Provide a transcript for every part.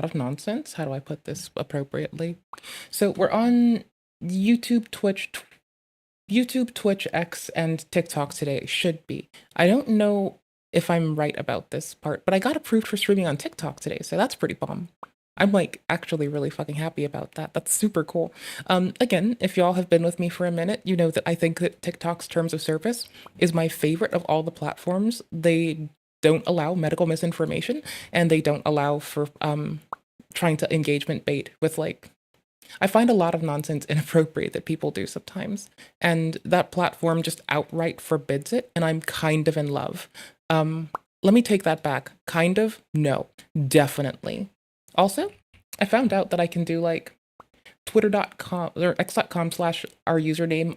of nonsense. How do I put this appropriately? So we're on YouTube, Twitch, X, and TikTok today. Should be. I don't know if I'm right about this part, but I got approved for streaming on TikTok today, so that's pretty bomb. I'm like actually really fucking happy about that. That's super cool. Again, if y'all have been with me for a minute, you know that I think that TikTok's terms of service is my favorite of all the platforms. They don't allow medical misinformation, and they don't allow for trying to engagement bait with like, I find a lot of nonsense inappropriate that people do sometimes, and that platform just outright forbids it, and I'm kind of in love. Let me take that back. Kind of? No, definitely. Also, I found out that I can do like twitter.com or x.com / our username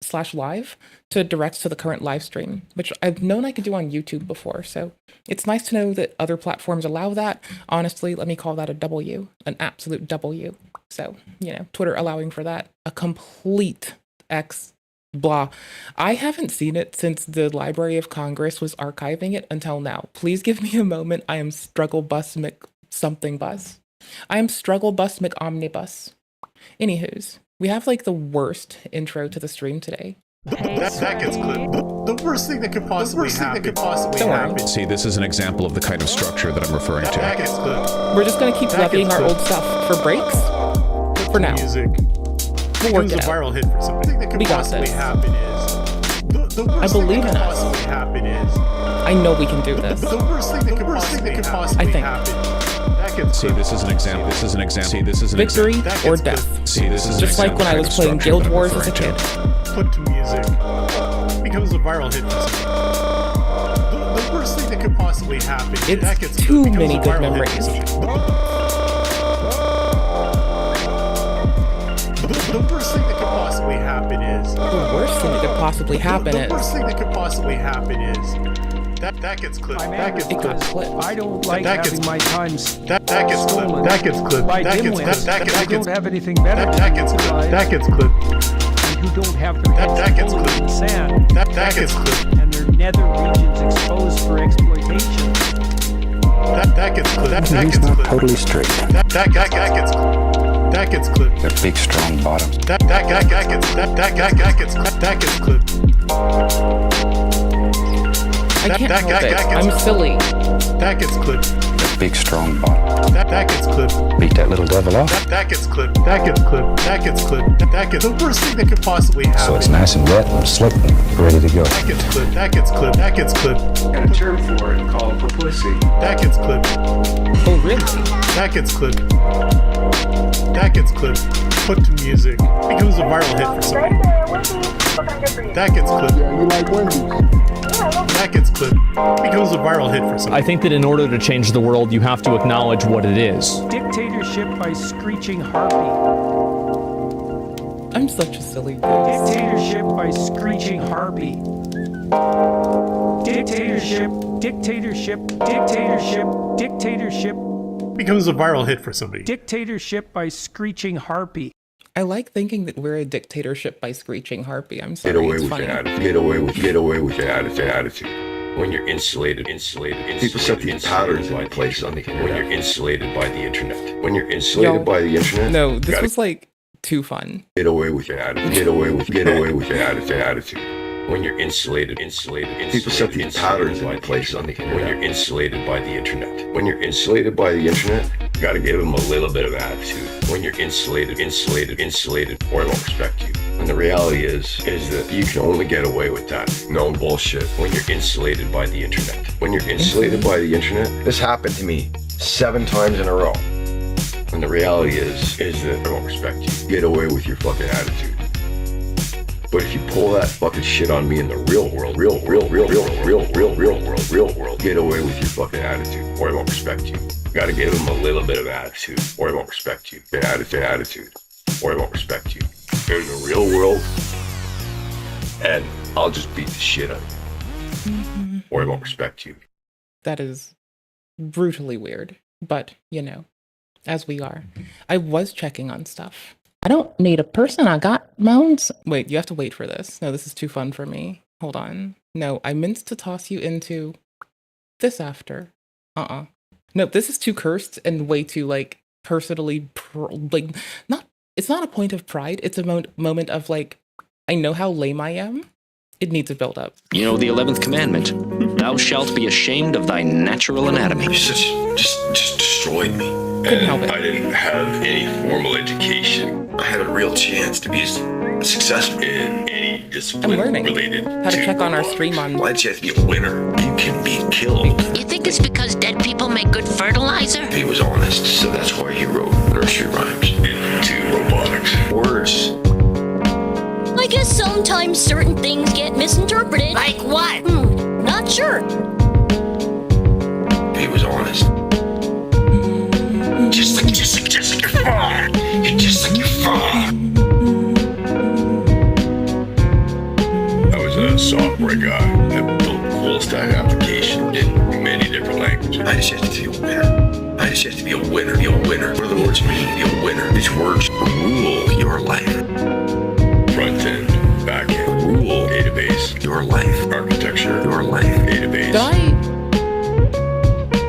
/live to direct to the current live stream, which I've known I could do on YouTube before. So it's nice to know that other platforms allow that. Honestly, let me call that a W, an absolute W. So, you know, Twitter allowing for that, a complete X blah. I haven't seen it since the Library of Congress was archiving it until now. Please give me a moment. I am struggle bus Mc something bus. I am struggle bus McOmnibus. Anywho's, we have like the worst intro to the stream today. That gets clipped. The worst thing that could possibly happen. See, this is an example of the kind of structure that I'm referring to. That gets clipped. We're just gonna keep levying our old stuff for breaks. For now. Music. We'll work it out. Viral hit for something. The thing that could possibly happen is the worst I believe thing that in could us. possibly happen is I know we can do this. the worst thing that could possibly happen. That gets See, this is an example. This is an example. See, this is an Victory example. or death. See, this is Just an like when I example was of playing structure Guild that I'm Wars as a referring kid. to. put to music becomes a viral hit for something. The worst thing that could possibly happen. It's that gets too becomes many a good viral hit for memories. something. The worst thing that could possibly happen is The worst thing that could possibly happen the is worst thing that could possibly happen is that gets clipped. That gets it got clipped. clipped. I don't like That gets- having my times That gets clipped. stolen That gets clipped. by That gets dimwits that who gets don't have anything better that to gets do with clipped. their That lives gets clipped. and who don't have their That heads gets full in clipped. the sand That gets clipped. and their nether regions exposed for exploitation. That gets clipped. That He's gets not clipped. totally straight. That gets clipped. That gets clipped. They're big, strong bottoms. That gets clipped. That gets clipped. I can't that help it. gets- I'm silly. That gets clipped. They're big, strong bottoms. That gets clipped. Beat that little devil up. That gets clipped. That gets clipped. That gets clipped. That gets the worst thing that could possibly happen. So it's nice and wet and slick and ready to go. That gets clipped. That gets clipped. That gets clipped. Got a term for it called publicity. That gets clipped. Oh, really? That gets clipped. That gets clipped. Put to music. Becomes a viral hit for somebody. That gets clipped. Yeah, you like Wendy's. That gets clipped. Becomes a viral hit for I somebody. think that in order to change the world, you have to acknowledge what it is. Dictatorship by screeching harpy. I'm such a silly goose. Dictatorship by screeching harpy. Dictatorship, dictatorship, dictatorship, dictatorship, Becomes a viral hit for somebody. dictatorship by screeching harpy. I like thinking that we're a dictatorship by screeching harpy. I'm Get sorry, away it's with funny. your attitude. Get away with your attitude. When you're insulated. People set these patterns in place on the internet. When you're insulated by the internet. When you're insulated Yo, by the internet. No, you this gotta was like too fun. get away with your attitude. Get away with your attitude. When you're insulated. People set these patterns in place on the internet. When you're insulated by the internet. When you're insulated by the internet, you gotta give them a little bit of attitude. When you're insulated, or they won't respect you. And the reality is that you can only get away with that. No bullshit. When you're insulated by the internet. When you're insulated by the internet, this happened to me 7 times in a row. And the reality is that they won't respect you. Get away with your fucking attitude. But if you pull that fucking shit on me in the real world, real world, get away with your fucking attitude, or I won't respect you. You gotta give them a little bit of attitude, or I won't respect you. Attitude, or I won't respect you. There's a real world, and I'll just beat the shit out of you, or I won't respect you. That is brutally weird, but you know, as we are. I was checking on stuff. I don't need a person. I got moans. Wait, you have to wait for this. No, this is too fun for me. Hold on. No, I meant to toss you into this after. No, this is too cursed and way too like personally like not. It's not a point of pride. It's a moment of like, I know how lame I am. It needs a build up. You know the 11th commandment. Thou shalt be ashamed of thy natural anatomy. You just destroyed me. Couldn't help it. I didn't have any formal education. I had a real chance to be successful in any discipline I'm learning related how to check on our stream on. Why'd you have to be a winner? You can be killed. You think it's because dead people make good fertilizer? He was honest, so that's why he wrote nursery rhymes into robotics. Words. I guess sometimes certain things get misinterpreted. Like what? Not sure. He was honest. Just like your father. You're just like your father. I was a software guy that built a full stack application in many different languages. I just have to be a winner. I just have to be a winner. Be a winner. What do the words mean? Be a winner. These words rule your life. Front end, back end, rule, database, your life, architecture, your life, database.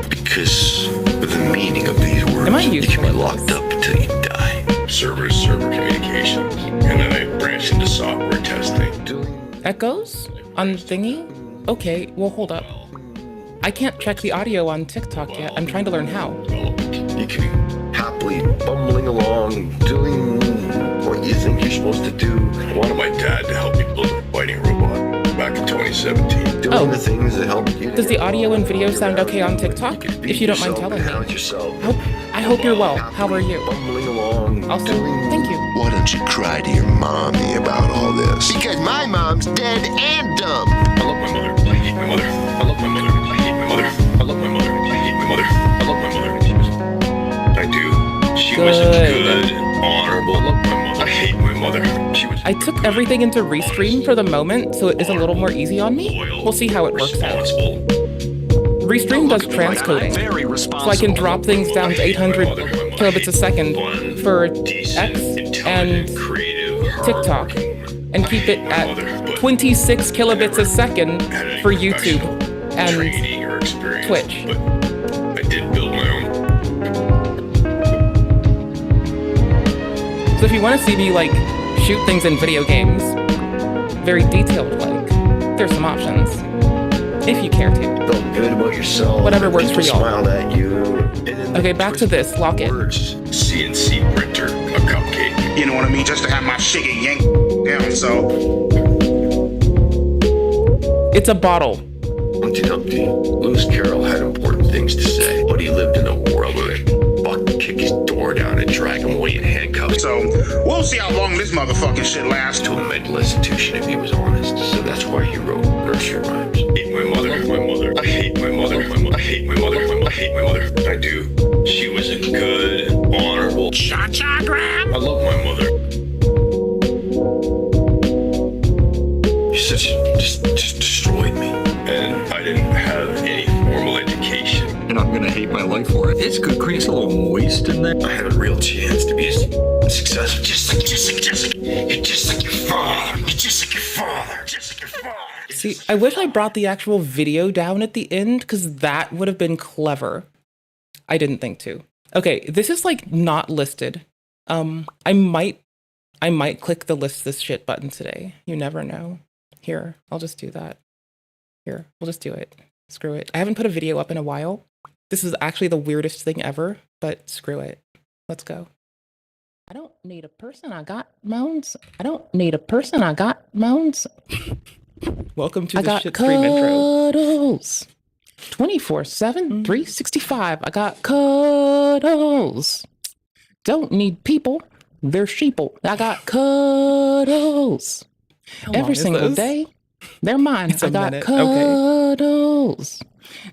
Because of the meaning of these words, you can be locked up until you die. Server communications, and then I branched into software testing. Echoes on thingy? Okay, well hold up. I can't check the audio on TikTok yet. I'm trying to learn how. You can be happily bumbling along, doing what you think you're supposed to do. I wanted my dad to help me build a fighting robot back in 2017. Doing the things that help you. Does the audio and video sound okay on TikTok? If you don't mind telling me. I hope you're well. How are you? Also, thank you. Why don't you cry to your mommy about all this? Because my mom's dead and dumb. I love my mother. I hate my mother. I love my mother. I hate my mother. I love my mother. I hate my mother. I love my mother. I do. She was good, honorable. I love my mother. I hate my mother. I took everything into Restream for the moment, so it is a little more easy on me. We'll see how it works out. Restream does transcoding, so I can drop things down to 800 kilobits a second for X and TikTok, and keep it at 26 kilobits a second for YouTube and Twitch. I did build my own. So if you want to see me like shoot things in video games, very detailed like, there's some options. If you care to. Felt good about yourself. Whatever works for y'all. Smiled at you. Okay, back to this. Lock it. CNC printer, a cupcake. You know what I mean? Just to have my shit get yanked down, so. It's a bottle. Humpty Dumpty. Lewis Carroll had important things to say, but he lived in a world where they fucking kick his door down and drag him away in handcuffs. So, we'll see how long this motherfucking shit lasts. To a mental institution if he was honest. So that's why he wrote nursery rhymes. I hate my mother. I hate my mother. I hate my mother. I hate my mother. I do. She was a good, honorable cha-cha gram. I love my mother. You just destroyed me. And I didn't have any formal education. And I'm gonna hate my life for it. It's good, Chris. A little moist in there. I had a real chance to be successful. Just like you're just like your father. You're just like your father. Just like your father. See, I wish I brought the actual video down at the end, because that would have been clever. I didn't think to. Okay, this is like not listed. I might click the list this shit button today. You never know. Here, I'll just do that. Here, we'll just do it. Screw it. I haven't put a video up in a while. This is actually the weirdest thing ever, but screw it. Let's go. I don't need a person, I got moans. I don't need a person, I got moans. Welcome to the shit stream intro. Cuddles. 24/7, 365. I got cuddles. Don't need people, they're sheeple. I got cuddles. Every single day, they're mine. I got cuddles.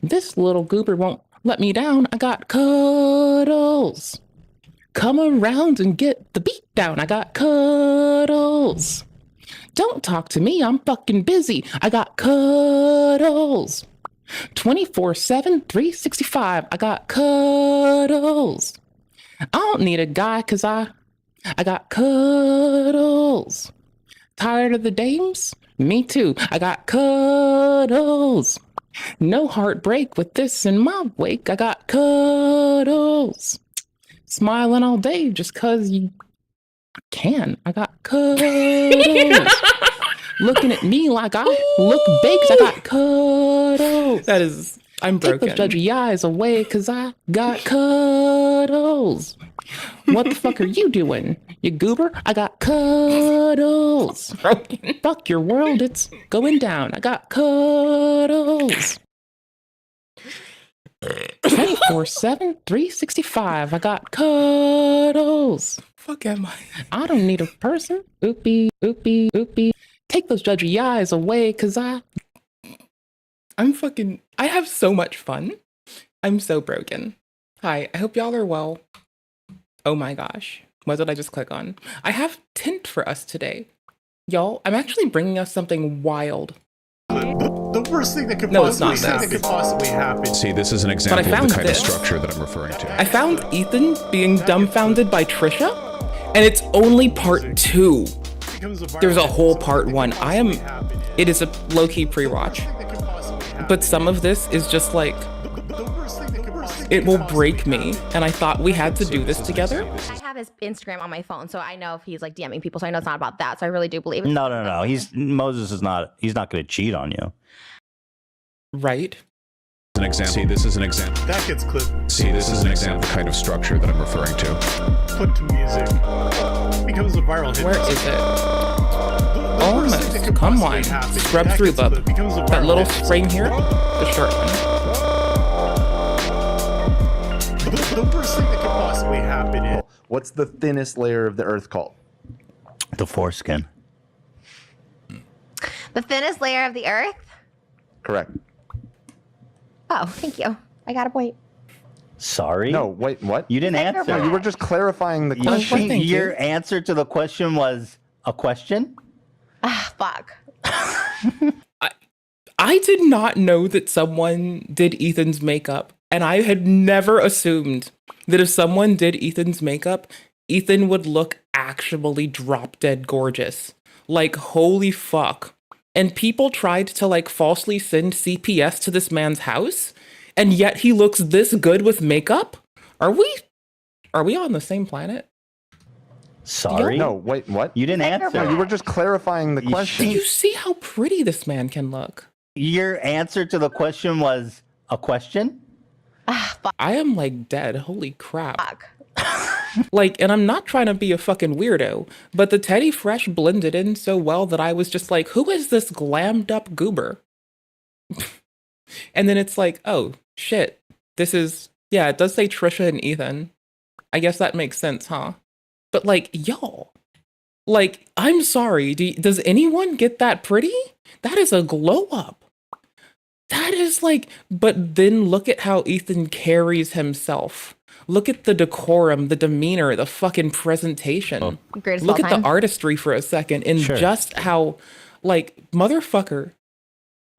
This little goober won't let me down. I got cuddles. Come around and get the beat down. I got cuddles. Don't talk to me, I'm fucking busy. I got cuddles. 24/7, 365. I got cuddles. I don't need a guy, cause I got cuddles. Tired of the dames? Me too. I got cuddles. No heartbreak with this in my wake. I got cuddles. Smiling all day just cause you can. I got cuddles. Looking at me like I look baked. I got cuddles. That is, I'm broken. Take those judgy eyes away, cause I got cuddles. What the fuck are you doing? You goober? I got cuddles. Fuck your world, it's going down. I got cuddles. 24/7, 365. I got cuddles. Fuck am I? I don't need a person. Oopie, oopie, oopie. Take those judgy eyes away, cause I have so much fun. I'm so broken. Hi, I hope y'all are well. Oh my gosh. What did I just click on? I have tint for us today. Y'all, I'm actually bringing us something wild. The worst thing that could possibly happen. See, this is an example of the kind of structure that I'm referring to. I found Ethan being dumbfounded by Trisha, and it's only part 2. There's a whole part 1. It is a low-key pre-watch. But some of this is just like, it will break me, and I thought we had to do this together. I have his Instagram on my phone, so I know if he's like DMing people, so I know it's not about that. So I really do believe it. No. Moses is not. He's not going to cheat on you. Right. An example. See, this is an example. That gets clipped. See, this is an example of the kind of structure that I'm referring to. Put to music. Becomes a viral hit. Where is it? Almost. Come on. Scrub through, bub. That little frame here, the short one. The worst thing that could possibly happen is... What's the thinnest layer of the Earth called? The foreskin. The thinnest layer of the Earth? Correct. Oh, thank you. I got a point. Sorry? No, wait, what? You didn't answer. No, you were just clarifying the question. Your answer to the question was a question? Ah, fuck. I did not know that someone did Ethan's makeup, and I had never assumed that if someone did Ethan's makeup, Ethan would look actually drop dead gorgeous. Like, holy fuck. And people tried to like falsely send CPS to this man's house, and yet he looks this good with makeup? Are we on the same planet? Sorry? No, wait, what? You didn't answer. No, you were just clarifying the question. Do you see how pretty this man can look? Your answer to the question was a question? I am like dead. Holy crap. Like, and I'm not trying to be a fucking weirdo, but the Teddy Fresh blended in so well that I was just like, who is this glammed up goober? And then it's like, oh, shit. This is, yeah, it does say Trisha and Ethan. I guess that makes sense, huh? But like, y'all, like, I'm sorry. Does anyone get that pretty? That is a glow up. That is like, but then look at how Ethan carries himself. Look at the decorum, the demeanor, the fucking presentation. Look at the artistry for a second and just how, like, motherfucker.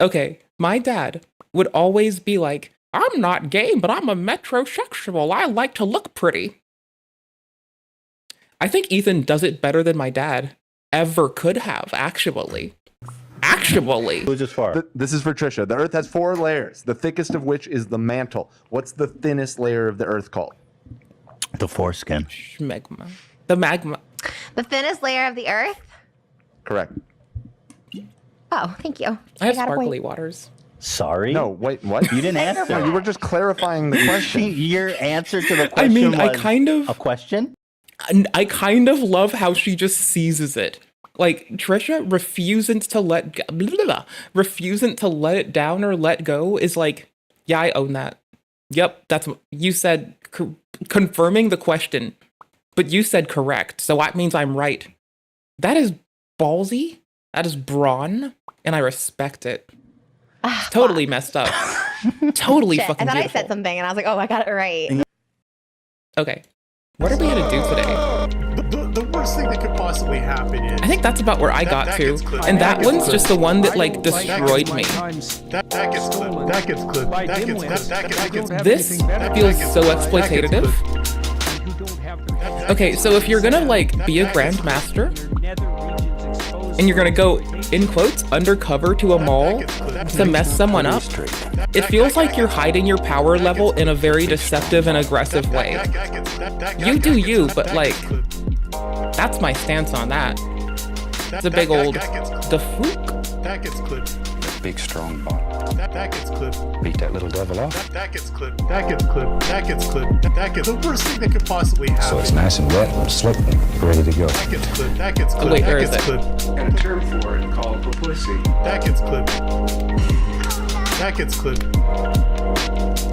Okay, my dad would always be like, I'm not gay, but I'm a metrosexual. I like to look pretty. I think Ethan does it better than my dad ever could have, actually. Who's this for? This is for Trisha. The Earth has 4 layers, the thickest of which is the mantle. What's the thinnest layer of the Earth called? The foreskin. Magma. The magma. The thinnest layer of the Earth? Correct. Oh, thank you. I have sparkly waters. Sorry? No, wait, what? You didn't answer. No, you were just clarifying the question. Your answer to the question was a question? I kind of love how she just seizes it. Like, Trisha refusing to let it down or let go is like, yeah, I own that. Yep, that's what you said, confirming the question, but you said correct, so that means I'm right. That is ballsy, that is brawn, and I respect it. Totally messed up. Totally Shit, fucking I thought beautiful. I said something and I was like, oh, I got it right. Okay, what are we gonna do today? The worst thing that could possibly happen is... I think that's about where I got to, and that one's just the one that like destroyed me. That gets clipped. That gets clipped. That gets This feels so exploitative. Okay, so if you're gonna like be a grandmaster, and you're gonna go, in quotes, undercover to a mall to mess someone up, street. It feels like you're hiding your power level in a very deceptive and aggressive way. You do you, but like, that's my stance on that. It's a big old defook. That gets clipped. Big strong bottom. That gets clipped. Beat that little devil up. That gets clipped. That gets clipped. That gets clipped. That gets the worst thing that could possibly happen. So it's nice and wet and slick and ready to go. That gets clipped. That gets clipped. Oh, wait, that where gets is it? clipped. Got a term for it called publicity. That gets clipped. That gets clipped.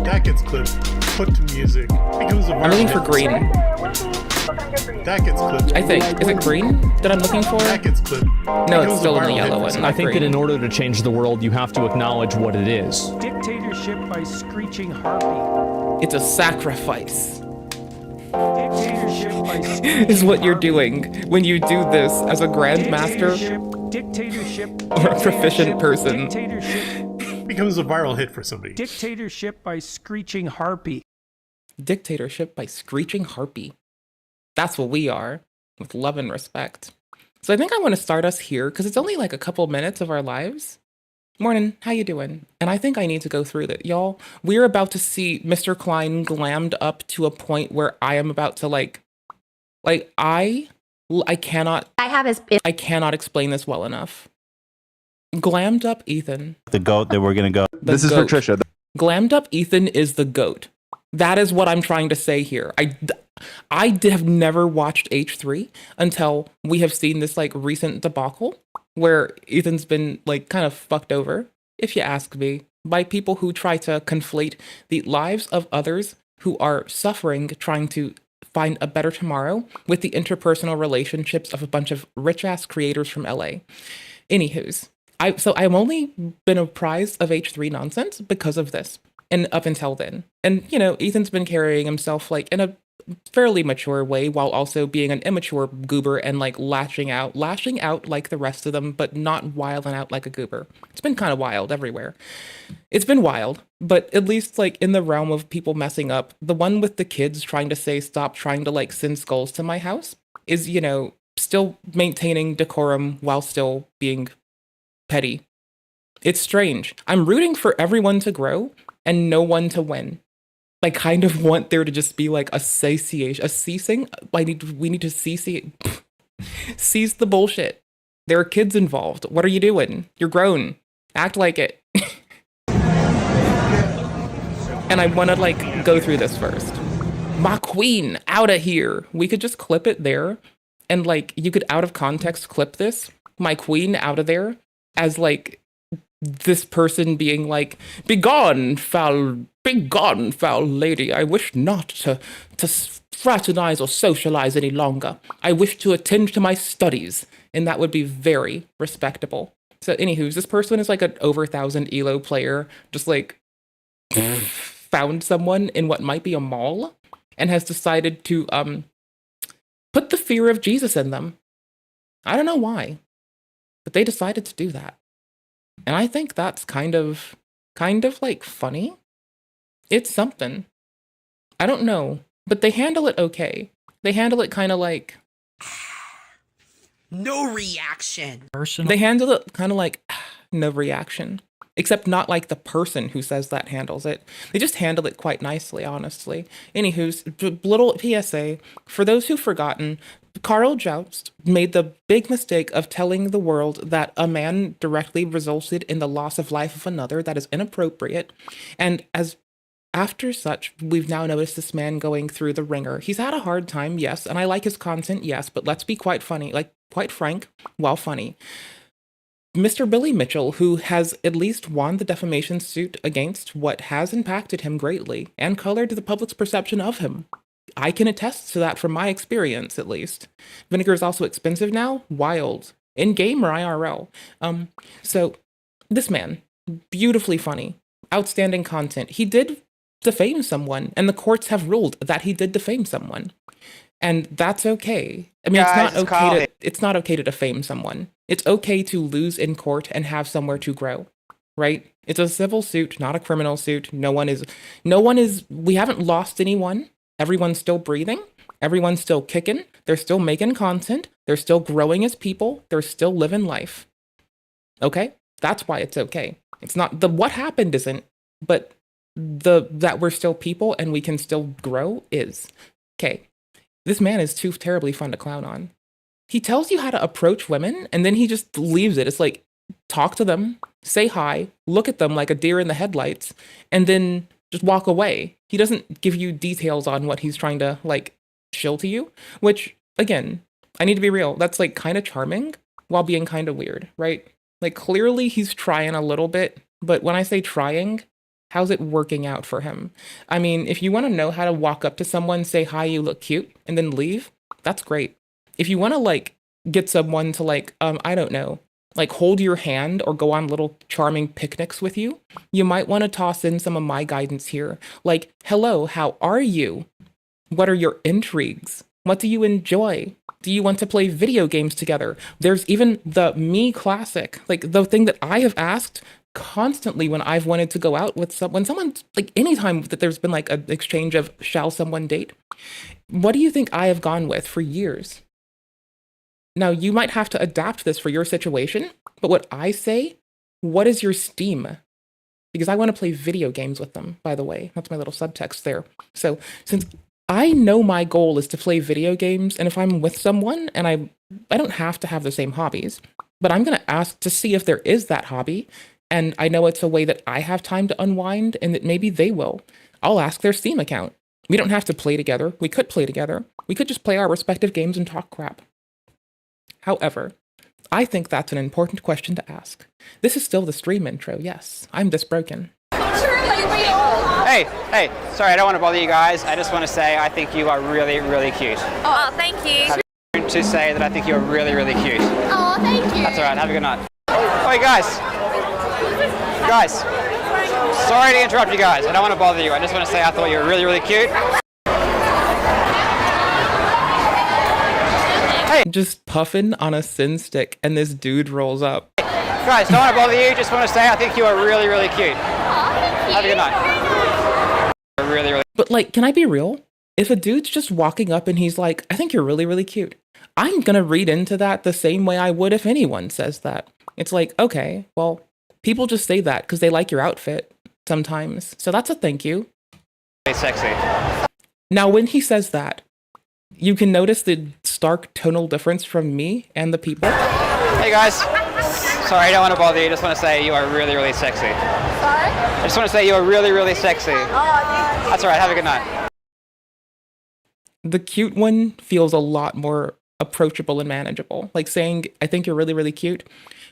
That gets clipped. Put to music. Becomes a I'm looking for green. That gets clipped. I think. Is it green that I'm looking for? That gets clipped. No, it's still in the yellow one. I think that in order to change the world, you have to acknowledge what it is. Dictatorship by screeching harpy. It's a sacrifice. Dictatorship by Is what you're doing when you do this as a grandmaster Dictatorship. or a proficient person. Dictatorship. Becomes a viral hit for somebody. Dictatorship by screeching harpy. Dictatorship by screeching harpy. That's what we are, with love and respect. So I think I want to start us here because it's only like a couple minutes of our lives. Morning, how you doing? And I think I need to go through that, y'all. We're about to see Mr. Klein glammed up to a point where I am about to I cannot. I cannot explain this well enough. Glammed up Ethan. The goat that we're gonna go. This is for Trisha. Glammed up Ethan is the goat. That is what I'm trying to say here. I have never watched H3 until we have seen this like recent debacle where Ethan's been like kind of fucked over, if you ask me, by people who try to conflate the lives of others who are suffering trying to find a better tomorrow with the interpersonal relationships of a bunch of rich-ass creators from LA. Anywho's, I've only been apprised of H3 nonsense because of this, and up until then. And, you know, Ethan's been carrying himself like in a fairly mature way while also being an immature goober and like lashing out like the rest of them, but not wilding out like a goober. It's been kind of wild everywhere. It's been wild, but at least like in the realm of people messing up, the one with the kids trying to say stop trying to like send skulls to my house is, you know, still maintaining decorum while still being petty. It's strange. I'm rooting for everyone to grow and no one to win. I kind of want there to just be like a ceasing. We need to cease the bullshit. There are kids involved. What are you doing? You're grown. Act like it. And I want to like go through this first. My queen, out of here. We could just clip it there, and like you could out of context clip this. My queen, out of there, as like this person being like, begone, foul lady. I wish not to fraternize or socialize any longer. I wish to attend to my studies. And that would be very respectable. So anywho, this person is like an over 1,000 ELO player, just like found someone in what might be a mall and has decided to put the fear of Jesus in them. I don't know why, but they decided to do that. And I think that's kind of like funny. It's something. I don't know, but they handle it okay. They handle it kind of like no reaction. They handle it kind of like no reaction, except not like the person who says that handles it. They just handle it quite nicely, honestly. Anywho's, little PSA for those who've forgotten. Carl Joust made the big mistake of telling the world that a man directly resulted in the loss of life of another. That is inappropriate. And after such, we've now noticed this man going through the ringer. He's had a hard time, yes, and I like his content, yes, but let's be quite frank, while funny. Mr. Billy Mitchell, who has at least won the defamation suit against what has impacted him greatly and colored the public's perception of him. I can attest to that from my experience, at least. Vinegar is also expensive now. Wild. In-game or IRL. So, this man, beautifully funny, outstanding content. He did defame someone, and the courts have ruled that he did defame someone. And that's okay. I mean, it's not okay to defame someone. It's okay to lose in court and have somewhere to grow, right? It's a civil suit, not a criminal suit. We haven't lost anyone. Everyone's still breathing. Everyone's still kicking. They're still making content. They're still growing as people. They're still living life. Okay? That's why it's okay. It's not the what happened isn't, but the that we're still people and we can still grow is. Okay. This man is too terribly fun to clown on. He tells you how to approach women and then he just leaves it. It's like, talk to them, say hi, look at them like a deer in the headlights, and then just walk away. He doesn't give you details on what he's trying to like shill to you, which again, I need to be real. That's like kind of charming while being kind of weird, right? Like clearly he's trying a little bit, but when I say trying, how's it working out for him? I mean, if you want to know how to walk up to someone, say hi, you look cute, and then leave, that's great. If you want to like get someone to like, I don't know, like hold your hand or go on little charming picnics with you, you might want to toss in some of my guidance here. Like, hello, how are you? What are your intrigues? What do you enjoy? Do you want to play video games together? There's even the me classic, like the thing that I have asked constantly when I've wanted to go out with someone, like anytime that there's been like an exchange of shall someone date? What do you think I have gone with for years? Now, you might have to adapt this for your situation, but what I say, what is your Steam? Because I want to play video games with them, by the way. That's my little subtext there. So since I know my goal is to play video games, and if I'm with someone, and I don't have to have the same hobbies, but I'm going to ask to see if there is that hobby, and I know it's a way that I have time to unwind, and that maybe they will. I'll ask their Steam account. We don't have to play together. We could play together. We could just play our respective games and talk crap. However, I think that's an important question to ask. This is still the stream intro, yes. I'm this broken. Hey, sorry, I don't want to bother you guys. I just want to say I think you are really, really cute. Oh, thank you. To say that I think you're really, really cute. Oh, thank you. That's all right, have a good night. Hey, guys. Guys, sorry to interrupt you guys. I don't want to bother you. I just want to say I thought you were really, really cute. Just puffing on a sin stick, and this dude rolls up. Guys, don't want to bother you. Just want to say I think you are really, really cute. Have a good night. Really, really. But like, can I be real? If a dude's just walking up and he's like, I think you're really, really cute, I'm gonna read into that the same way I would if anyone says that. It's like, okay, well, people just say that because they like your outfit sometimes. So that's a thank you. Hey, sexy. Now, when he says that, you can notice the stark tonal difference from me and the people. Hey guys, sorry, I don't want to bother you. I just want to say you are really, really sexy. Sorry? I just want to say you are really, really sexy. Oh, that's all right. Have a good night. The cute one feels a lot more approachable and manageable. Like saying, I think you're really, really cute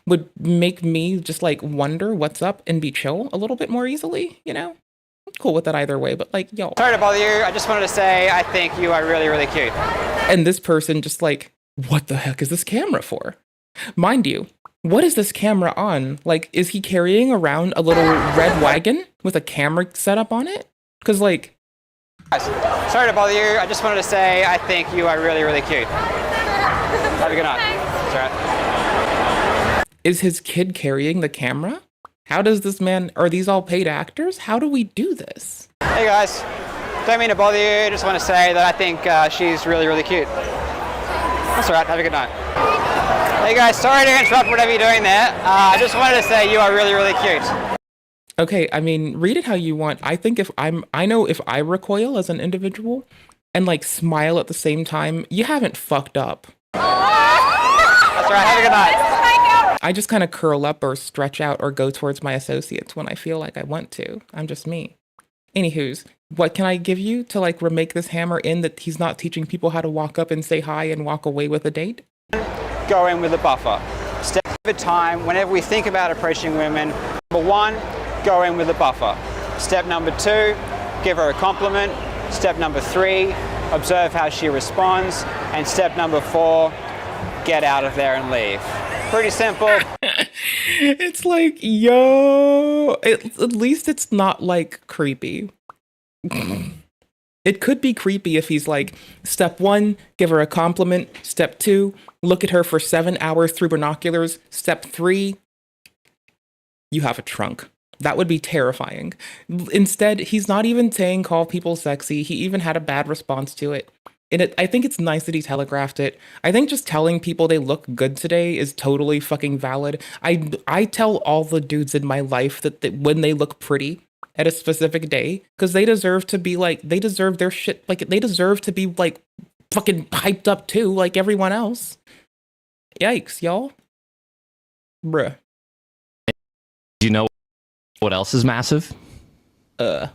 would make me just like wonder what's up and be chill a little bit more easily, you know? I'm cool with that either way, but like, yo. Sorry to bother you. I just wanted to say I think you are really, really cute. And this person just like, what the heck is this camera for? Mind you, what is this camera on? Like, is he carrying around a little red wagon with a camera set up on it? Because like... Sorry to bother you. I just wanted to say I think you are really, really cute. Have a good night. That's all right. Is his kid carrying the camera? How does this man... Are these all paid actors? How do we do this? Hey guys. Don't mean to bother you. I just want to say that I think she's really, really cute. That's all right. Have a good night. Hey guys, sorry to interrupt whatever you're doing there. I just wanted to say you are really, really cute. Okay, I mean, read it how you want. I think I know if I recoil as an individual and like smile at the same time, you haven't fucked up. That's all right. Have a good night. I just kind of curl up or stretch out or go towards my associates when I feel like I want to. I'm just me. Anywho's, what can I give you to like remake this hammer in that he's not teaching people how to walk up and say hi and walk away with a date? Go in with a buffer. Step at a time, whenever we think about approaching women, number one, go in with a buffer. Step number two, give her a compliment. Step number three, observe how she responds. And step number four, get out of there and leave. Pretty simple. It's like, yo, at least it's not like creepy. It could be creepy if he's like, step one, give her a compliment. Step two, look at her for 7 hours through binoculars. Step three, you have a trunk. That would be terrifying. Instead, he's not even saying call people sexy. He even had a bad response to it. And I think it's nice that he telegraphed it. I think just telling people they look good today is totally fucking valid. I tell all the dudes in my life that when they look pretty at a specific day, because they deserve to be like, they deserve their shit, like they deserve to be like fucking hyped up too, like everyone else. Yikes, y'all. Bruh. Do you know what else is massive? Blah.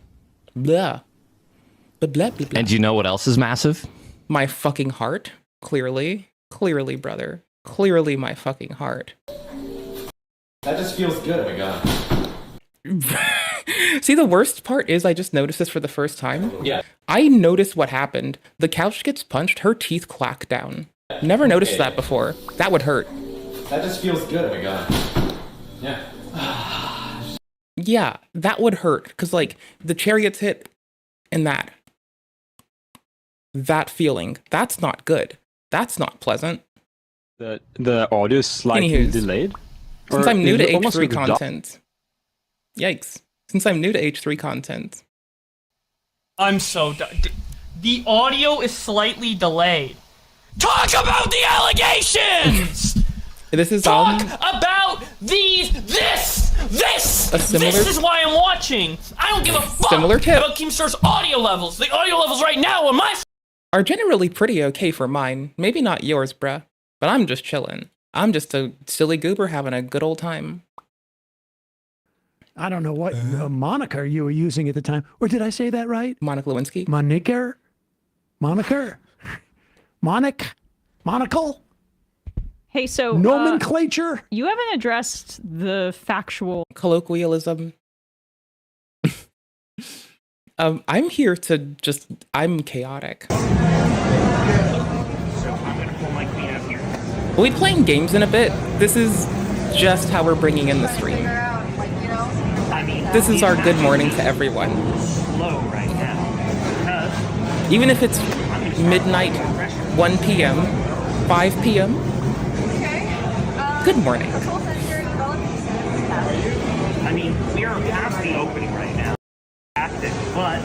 Blah, blah, blah, blah. And do you know what else is massive? My fucking heart. Clearly, brother. Clearly my fucking heart. That just feels good, oh my god. See, the worst part is I just noticed this for the first time. Yeah. I noticed what happened. The couch gets punched, her teeth clack down. Never noticed that before. That would hurt. That just feels good, oh my god. Yeah. Yeah, that would hurt. Because, like, the chair gets hit and that feeling, that's not good. That's not pleasant. The audio is slightly delayed? Since I'm new to H3 content. Yikes. Since I'm new to H3 content. I'm so done. The audio is slightly delayed. Talk about the allegations! This is Talk about this is why I'm watching. I don't give a fuck about Keemstar's audio levels. The audio levels right now on my are generally pretty okay for mine. Maybe not yours, bruh. But I'm just chilling. I'm just a silly goober having a good old time. I don't know what moniker you were using at the time. Or did I say that right? Monica Lewinsky. Moniker? Monocle? Hey, so nomenclature? You haven't addressed the factual colloquialism. I'm here to just, I'm chaotic. We'll be playing games in a bit. This is just how we're bringing in the stream. This is our good morning to everyone. Even if it's midnight, 1 p.m., 5 p.m., good morning. I mean, we are past the opening right now. Active, but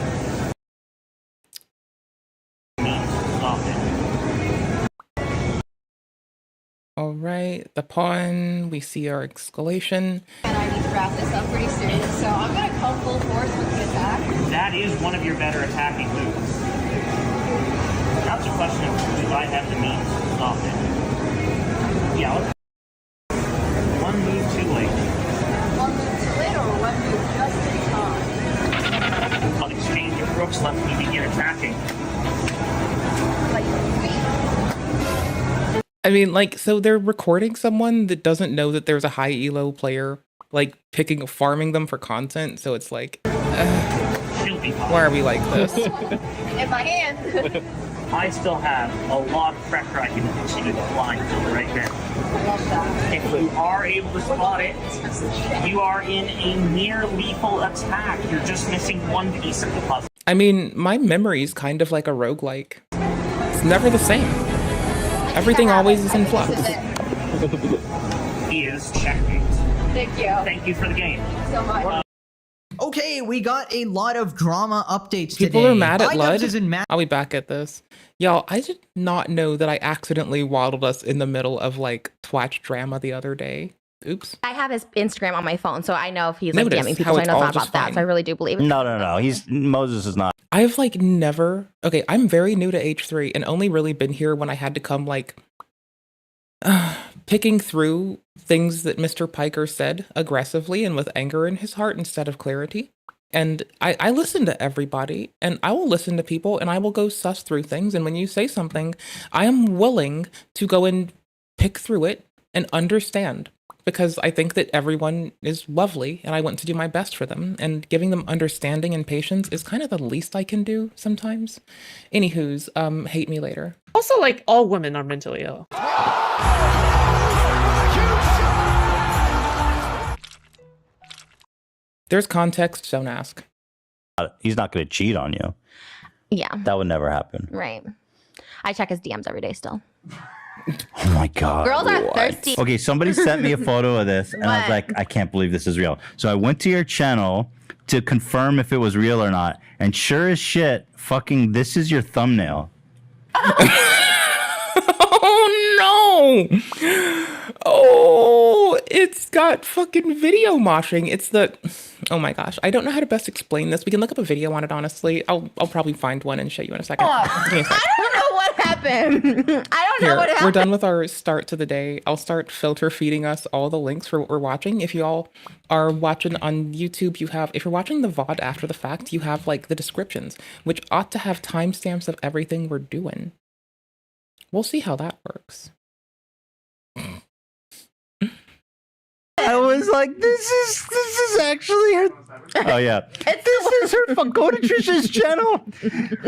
all right, the pawn. We see our escalation. And I need to wrap this up pretty soon, so I'm gonna come full force with the attack. that is one of your better attacking moves. Now it's a question of do I have the means to stop it? Yeah, let's one move too late. One move too late or one move just in time? On exchange of rooks, let me begin attacking. I mean, like, so they're recording someone that doesn't know that there's a high elo player, like, farming them for content, so it's like, why are we like this? In my hand. I still have a lot of pressure I can continue applying to it right now. I love that. If you are able to spot it, you are in a near lethal attack. You're just missing one piece of the puzzle. I mean, my memory's kind of like a roguelike. It's never the same. Everything always is in flux. He is checkmate. Thank you. Thank you for the game. So much. Okay, we got a lot of drama updates People today. are mad at Lud. Isn't mad. I'll be back at this. Y'all, I did not know that I accidentally waddled us in the middle of, like, Twatch drama the other day. Oops. I have his Instagram on my phone, so I know if he's like Notice DMing how people, so I it's know all it's not just about that. fine. So I really do believe it. No. Moses is not. I've, like, never... Okay, I'm very new to H3 and only really been here when I had to come, like... picking through things that Mr. Piker said aggressively and with anger in his heart instead of clarity. And I listen to everybody, and I will listen to people, and I will go suss through things. And when you say something, I am willing to go and pick through it and understand, because I think that everyone is lovely, and I want to do my best for them. And giving them understanding and patience is kind of the least I can do sometimes. Anywho's, hate me later. Also, like, all women are mentally ill. There's context, don't ask. He's not going to cheat on you. Yeah. That would never happen. Right. I check his DMs every day still. Oh my God. Girls are thirsty. Okay, somebody sent me a photo of this, and I was like, I can't believe this is real. So I went to your channel to confirm if it was real or not, and sure as shit, fucking, this is your thumbnail. Oh no! Oh, it's got fucking video moshing. It's the, oh my gosh, I don't know how to best explain this. We can look up a video on it. Honestly, I'll probably find one and show you in a second. Give me a sec. I don't know what happened. I don't know what happened. We're done with our start to the day. I'll start filter feeding us all the links for what we're watching. If you all are watching on YouTube, you have, if you're watching the VOD after the fact, you have like the descriptions, which ought to have timestamps of everything we're doing. We'll see how that works. I was like, this is actually her. Oh yeah, this is her. Go to Trisha's channel.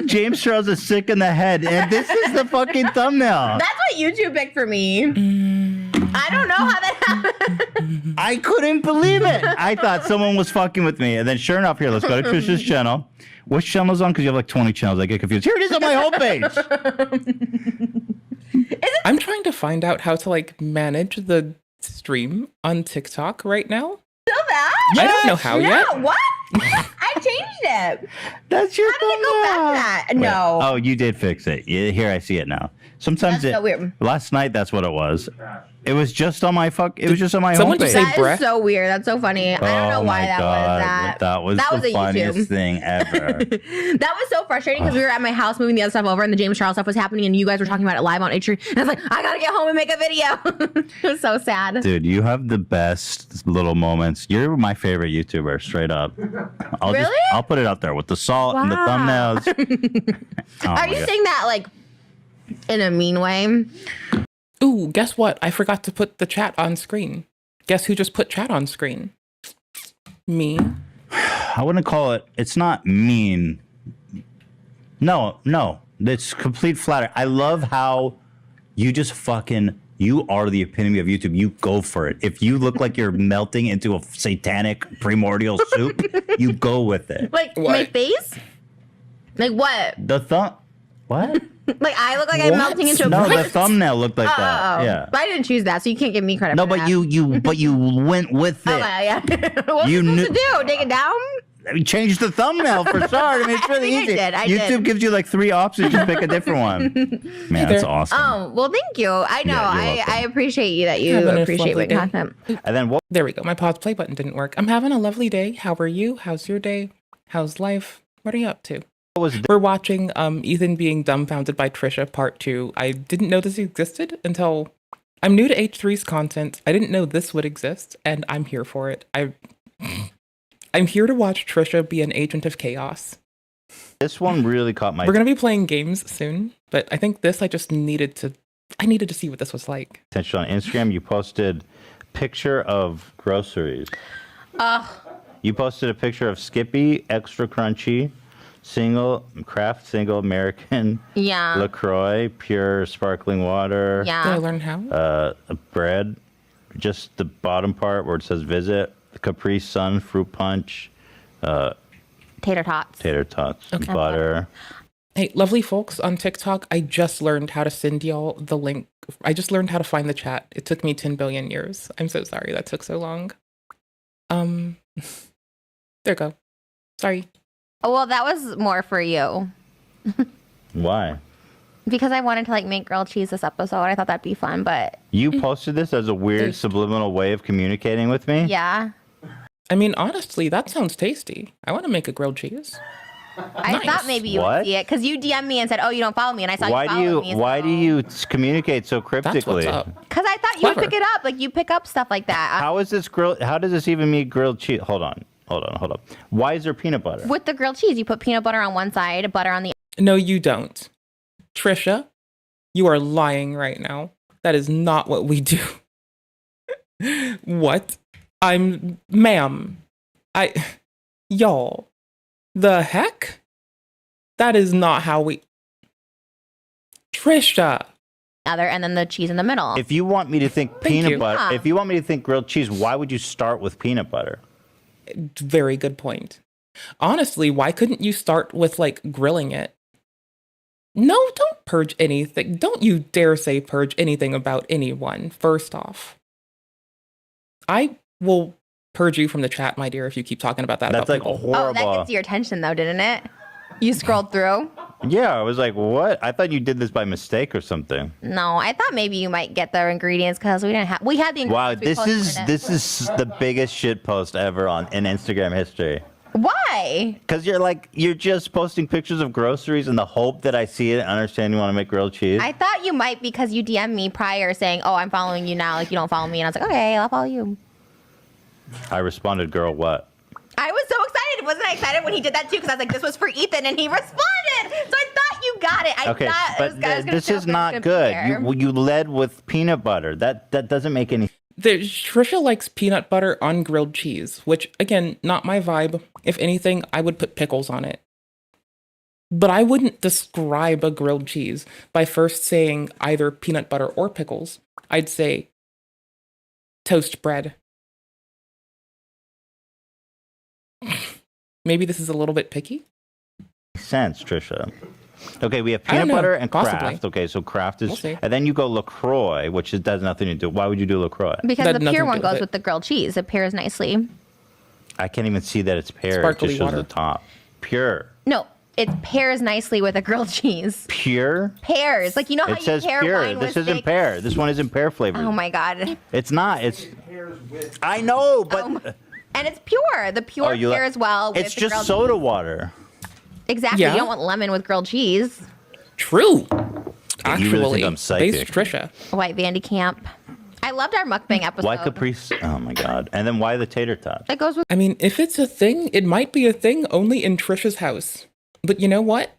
James Charles is sick in the head, and this is the fucking thumbnail. That's what YouTube picked for me. I don't know how that happened. I couldn't believe it. I thought someone was fucking with me, and then sure enough, here, let's go to Trisha's channel. Which channel is on? Because you have like 20 channels. I get confused. Here it is on my homepage. I'm trying to find out how to like manage the stream on TikTok right now. So bad? I don't know how yet. What? I changed it. That's your How did it go back to that? Wait. No. Oh, you did fix it. Yeah, here, I see it now. Sometimes That's so weird. Last night, that's what it was. It was just on my It was just on my Someone homepage. just say That breath? is so weird. That's so funny. I don't know why that was that. That was That the was a funniest YouTube. thing ever. That was so frustrating because we were at my house moving the other stuff over and the James Charles stuff was happening and you guys were talking about it live on H3. And I was like, I gotta get home and make a video. It was so sad. Dude, you have the best little moments. You're my favorite YouTuber, straight up. I'll put it out there with the salt and the thumbnails. Oh Are my you God. saying that like in a mean way? Ooh, guess what? I forgot to put the chat on screen. Guess who just put chat on screen? Me. I wouldn't call it. It's not mean. No. It's complete flattery. I love how you just fucking. You are the epitome of YouTube. You go for it. If you look like you're melting into a satanic primordial soup, you go with it. Like my face? Like what? The thumb. What? Like I look like I'm melting into a No, the brick? thumbnail looked like that. Oh. Yeah. But I didn't choose that, so you can't give me credit No, for but that. you went with it. Okay, yeah. What You was I knew- supposed to do? Take it down? I mean, change the thumbnail for start. I mean, it's really I think I easy. did. YouTube gives you like 3 options. Just pick a different one. Man, that's awesome. Oh, well, thank you. I know. Yeah, you're welcome. I appreciate you that you Having a appreciate my lovely day. content. And then what? There we go. My pause play button didn't work. I'm having a lovely day. How are you? How's your day? How's life? What are you up to? We're watching Ethan being dumbfounded by Trisha part 2. I didn't know this existed until I'm new to H3's content. I didn't know this would exist, and I'm here for it. I'm here to watch Trisha be an agent of chaos. This one really caught my We're gonna be playing games soon, but I think this I needed to see what this was like. attention on Instagram. You posted picture of groceries. You posted a picture of Skippy, extra crunchy, single American, Yeah. LaCroix, pure sparkling water. Yeah. Did I learn how? Bread, just the bottom part where it says visit, Capri Sun, fruit punch, Tater tots. Okay. butter. Hey, lovely folks on TikTok, I just learned how to send y'all the link. I just learned how to find the chat. It took me 10 billion years. I'm so sorry that took so long. There you go. Sorry. Oh, well, that was more for you. Why? Because I wanted to like make grilled cheese this episode. I thought that'd be fun, but You posted this as a weird subliminal way of communicating with me? yeah. I mean, honestly, that sounds tasty. I want to make a grilled cheese. I thought maybe you What? would see it because you DM'd me and said, "Oh, you don't follow me," and I saw Why you do follow you me. why do you communicate so cryptically? Because I thought you would Clever. pick it up. Like you pick up stuff like that. How is this how does this even mean grilled cheese? Hold on. Why is there peanut butter? With the grilled cheese, you put peanut butter on one side, butter on the No, you don't. Trisha, you are lying right now. That is not what we do. What? Ma'am. Y'all. The heck? That is not how we. Trisha. other, and then the cheese in the middle. If you want me to think peanut you. butter, Yeah. if you want me to think grilled cheese, why would you start with peanut butter? Very good point. Honestly, why couldn't you start with like grilling it? No, don't purge anything. Don't you dare say purge anything about anyone, first off. I will purge you from the chat, my dear, if you keep talking about that. That's about like people. horrible. Oh, that gets your attention though, didn't it? You scrolled through? Yeah, I was like, what? I thought you did this by mistake or something. No, I thought maybe you might get the ingredients because we didn't have. We had the ingredients. Wow, we posted it. this is the biggest shit post ever in Instagram history. Why? Because you're just posting pictures of groceries in the hope that I see it and understand you want to make grilled cheese. I thought you might because you DM'd me prior saying, "Oh, I'm following you now. Like you don't follow me," and I was like, "Okay, I'll follow you." I responded, girl, what? I was so excited. Wasn't I excited when he did that too? Because I was like, "This was for Ethan," and he responded. So I thought you got it. I Okay, thought but it was gonna this show is up and not it's gonna be good. here. You led with peanut butter. That doesn't make any. Trisha likes peanut butter on grilled cheese, which again, not my vibe. If anything, I would put pickles on it. But I wouldn't describe a grilled cheese by first saying either peanut butter or pickles. I'd say toast bread. Maybe this is a little bit picky. Sense, Trisha. Okay, we have I don't peanut know, butter and possibly. Kraft. Okay, so Kraft is, We'll see. and then you go LaCroix, which does nothing to do. Why would you do LaCroix? Because That the nothing pure to one do with goes it. with the grilled cheese. It pairs nicely. I can't even see that it's pear. It Sparkly just shows water. the top. Pure. No, it pairs nicely with a grilled cheese. Pure? Pairs, like you know how It you says pair pure. wine This with isn't steak? pear. This one isn't pear flavored. Oh my god! It's not. It's. I know, but. And it's pure. The pure you pairs well with It's the just grilled soda cheese. water. Exactly. Yeah. You don't want lemon with grilled cheese. True. You really Actually, think I'm psychic? based Trisha. White Vandy Camp. I loved our mukbang episode. Why Caprice? Oh my god! And then why the tater tots? That goes with. I mean, if it's a thing, it might be a thing only in Trisha's house. But you know what?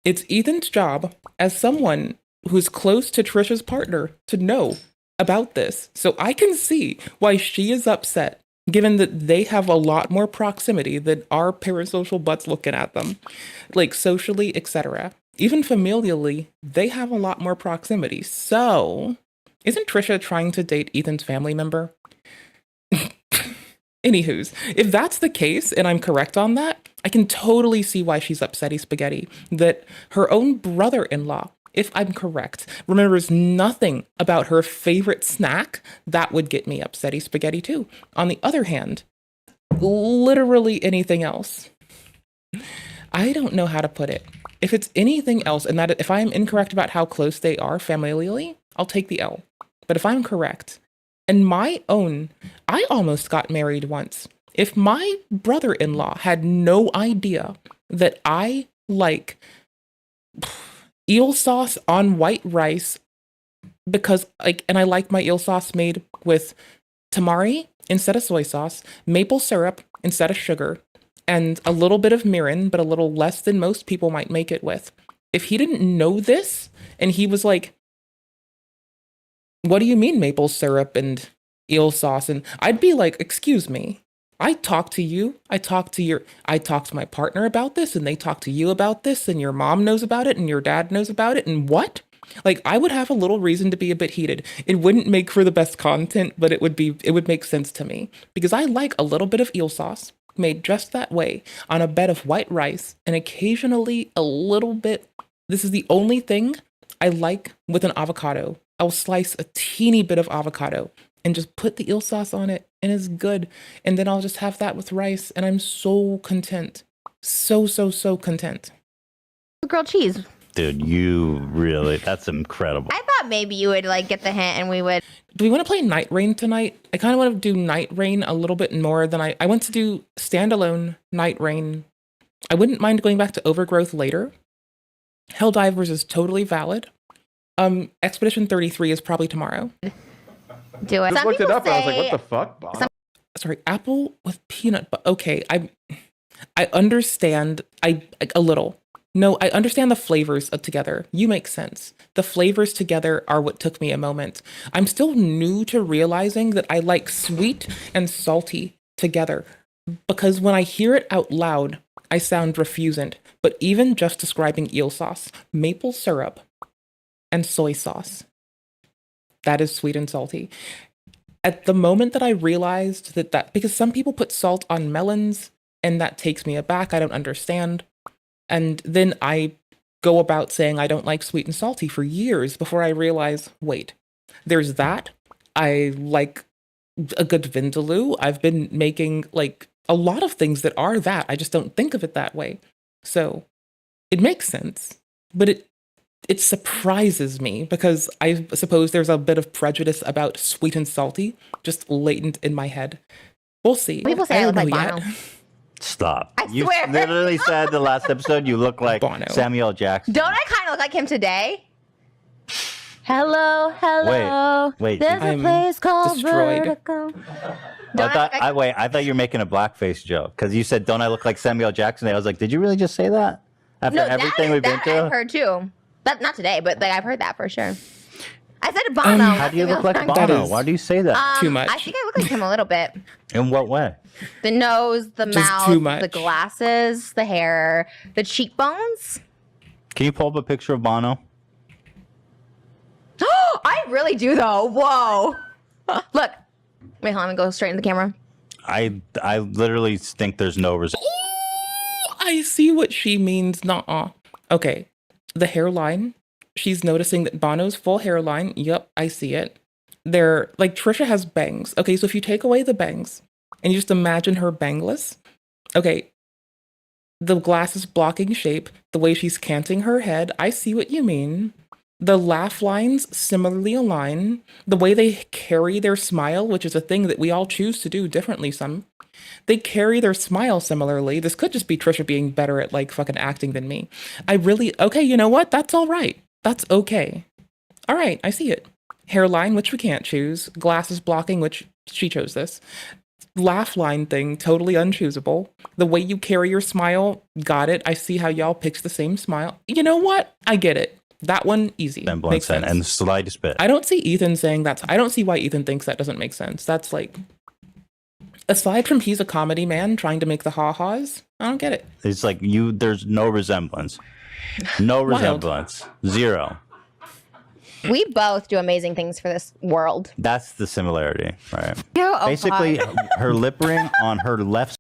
It's Ethan's job as someone who's close to Trisha's partner to know about this. So I can see why she is upset, given that they have a lot more proximity than our parasocial butts looking at them, like socially, etc. Even familially, they have a lot more proximity. So, isn't Trisha trying to date Ethan's family member? Anywho's, if that's the case, and I'm correct on that, I can totally see why she's upsetty spaghetti. That her own brother-in-law, if I'm correct, remembers nothing about her favorite snack. That would get me upsetty spaghetti too. On the other hand, literally anything else. I don't know how to put it. If it's anything else, and that if I'm incorrect about how close they are familially, I'll take the L. But if I'm correct, and my own, I almost got married once. If my brother-in-law had no idea that I like eel sauce on white rice because and I like my eel sauce made with tamari instead of soy sauce, maple syrup instead of sugar, and a little bit of mirin, but a little less than most people might make it with. If he didn't know this, and he was like, what do you mean maple syrup and eel sauce? And I'd be like, excuse me, I talked to you, I talked to my partner about this, and they talked to you about this, and your mom knows about it, and your dad knows about it, and what? Like, I would have a little reason to be a bit heated. It wouldn't make for the best content, but it would make sense to me. Because I like a little bit of eel sauce, made just that way, on a bed of white rice, and occasionally a little bit, this is the only thing I like with an avocado. I'll slice a teeny bit of avocado and just put the eel sauce on it, and it's good. And then I'll just have that with rice, and I'm so content. So content. Grilled cheese. Dude, that's incredible. I thought maybe you would like get the hint and we would. Do we want to play Night Rain tonight? I kind of want to do Night Rain a little bit more than I want to do standalone Night Rain. I wouldn't mind going back to Overgrowth later. Helldivers is totally valid. Expedition 33 is probably tomorrow. Do it. I just looked it up and I was like, what the fuck, Bob? Sorry, apple with peanut butter. Okay, I understand a little. No, I understand the flavors together. You make sense. The flavors together are what took me a moment. I'm still new to realizing that I like sweet and salty together, because when I hear it out loud, I sound refusant. But even just describing eel sauce, maple syrup, and soy sauce, that is sweet and salty. At the moment that I realized that because some people put salt on melons, and that takes me aback, I don't understand. And then I go about saying I don't like sweet and salty for years before I realize, wait, there's that. I like a good vindaloo. I've been making like a lot of things that are that. I just don't think of it that way. So It makes sense, but it surprises me because I suppose there's a bit of prejudice about sweet and salty just latent in my head. We'll see. People say I look don't like know Bono. yet. Stop. I You swear. literally said the last episode you look like Bono. Samuel Jackson. Don't I kind of look like him today? Hello, hello. Wait, There's a I'm place called destroyed. Vertigo. I thought you were making a blackface joke because you said, "Don't I look like Samuel Jackson?" I was like, "Did you really just say that?" After everything we've been through. I've heard too. But not today, but like, I've heard that for sure. I said Bono. How do you look like Bono? Why do you say that? Too much. I think I look like him a little bit. In what way? The nose, the Just mouth, too much. the glasses, the hair, the cheekbones. Can you pull up a picture of Bono? I really do though. Whoa. Look. Wait, hold on. Let me go straight into the camera. I literally think there's no result. I see what she means. Nuh-uh. Okay. The hairline. She's noticing that Bono's full hairline. Yep, I see it. They're like Trisha has bangs. Okay, so if you take away the bangs and you just imagine her bangless, okay, the glasses blocking shape, the way she's canting her head, I see what you mean. The laugh lines similarly align. The way they carry their smile, which is a thing that we all choose to do differently some. They carry their smile similarly. This could just be Trisha being better at like fucking acting than me. Okay, you know what? That's all right. That's okay. All right, I see it. Hairline, which we can't choose. Glasses blocking, which she chose this. Laugh line thing, totally unchoosable. The way you carry your smile, got it. I see how y'all picked the same smile. You know what? I get it. That one, easy. Makes sense. And slightest bit. I don't see Ethan saying that. I don't see why Ethan thinks that doesn't make sense. That's like, aside from he's a comedy man trying to make the ha-has, I don't get it. It's like there's no resemblance. No resemblance. Zero. We both do amazing things for this world. That's the similarity, right? Oh, Basically, God. her lip ring on her left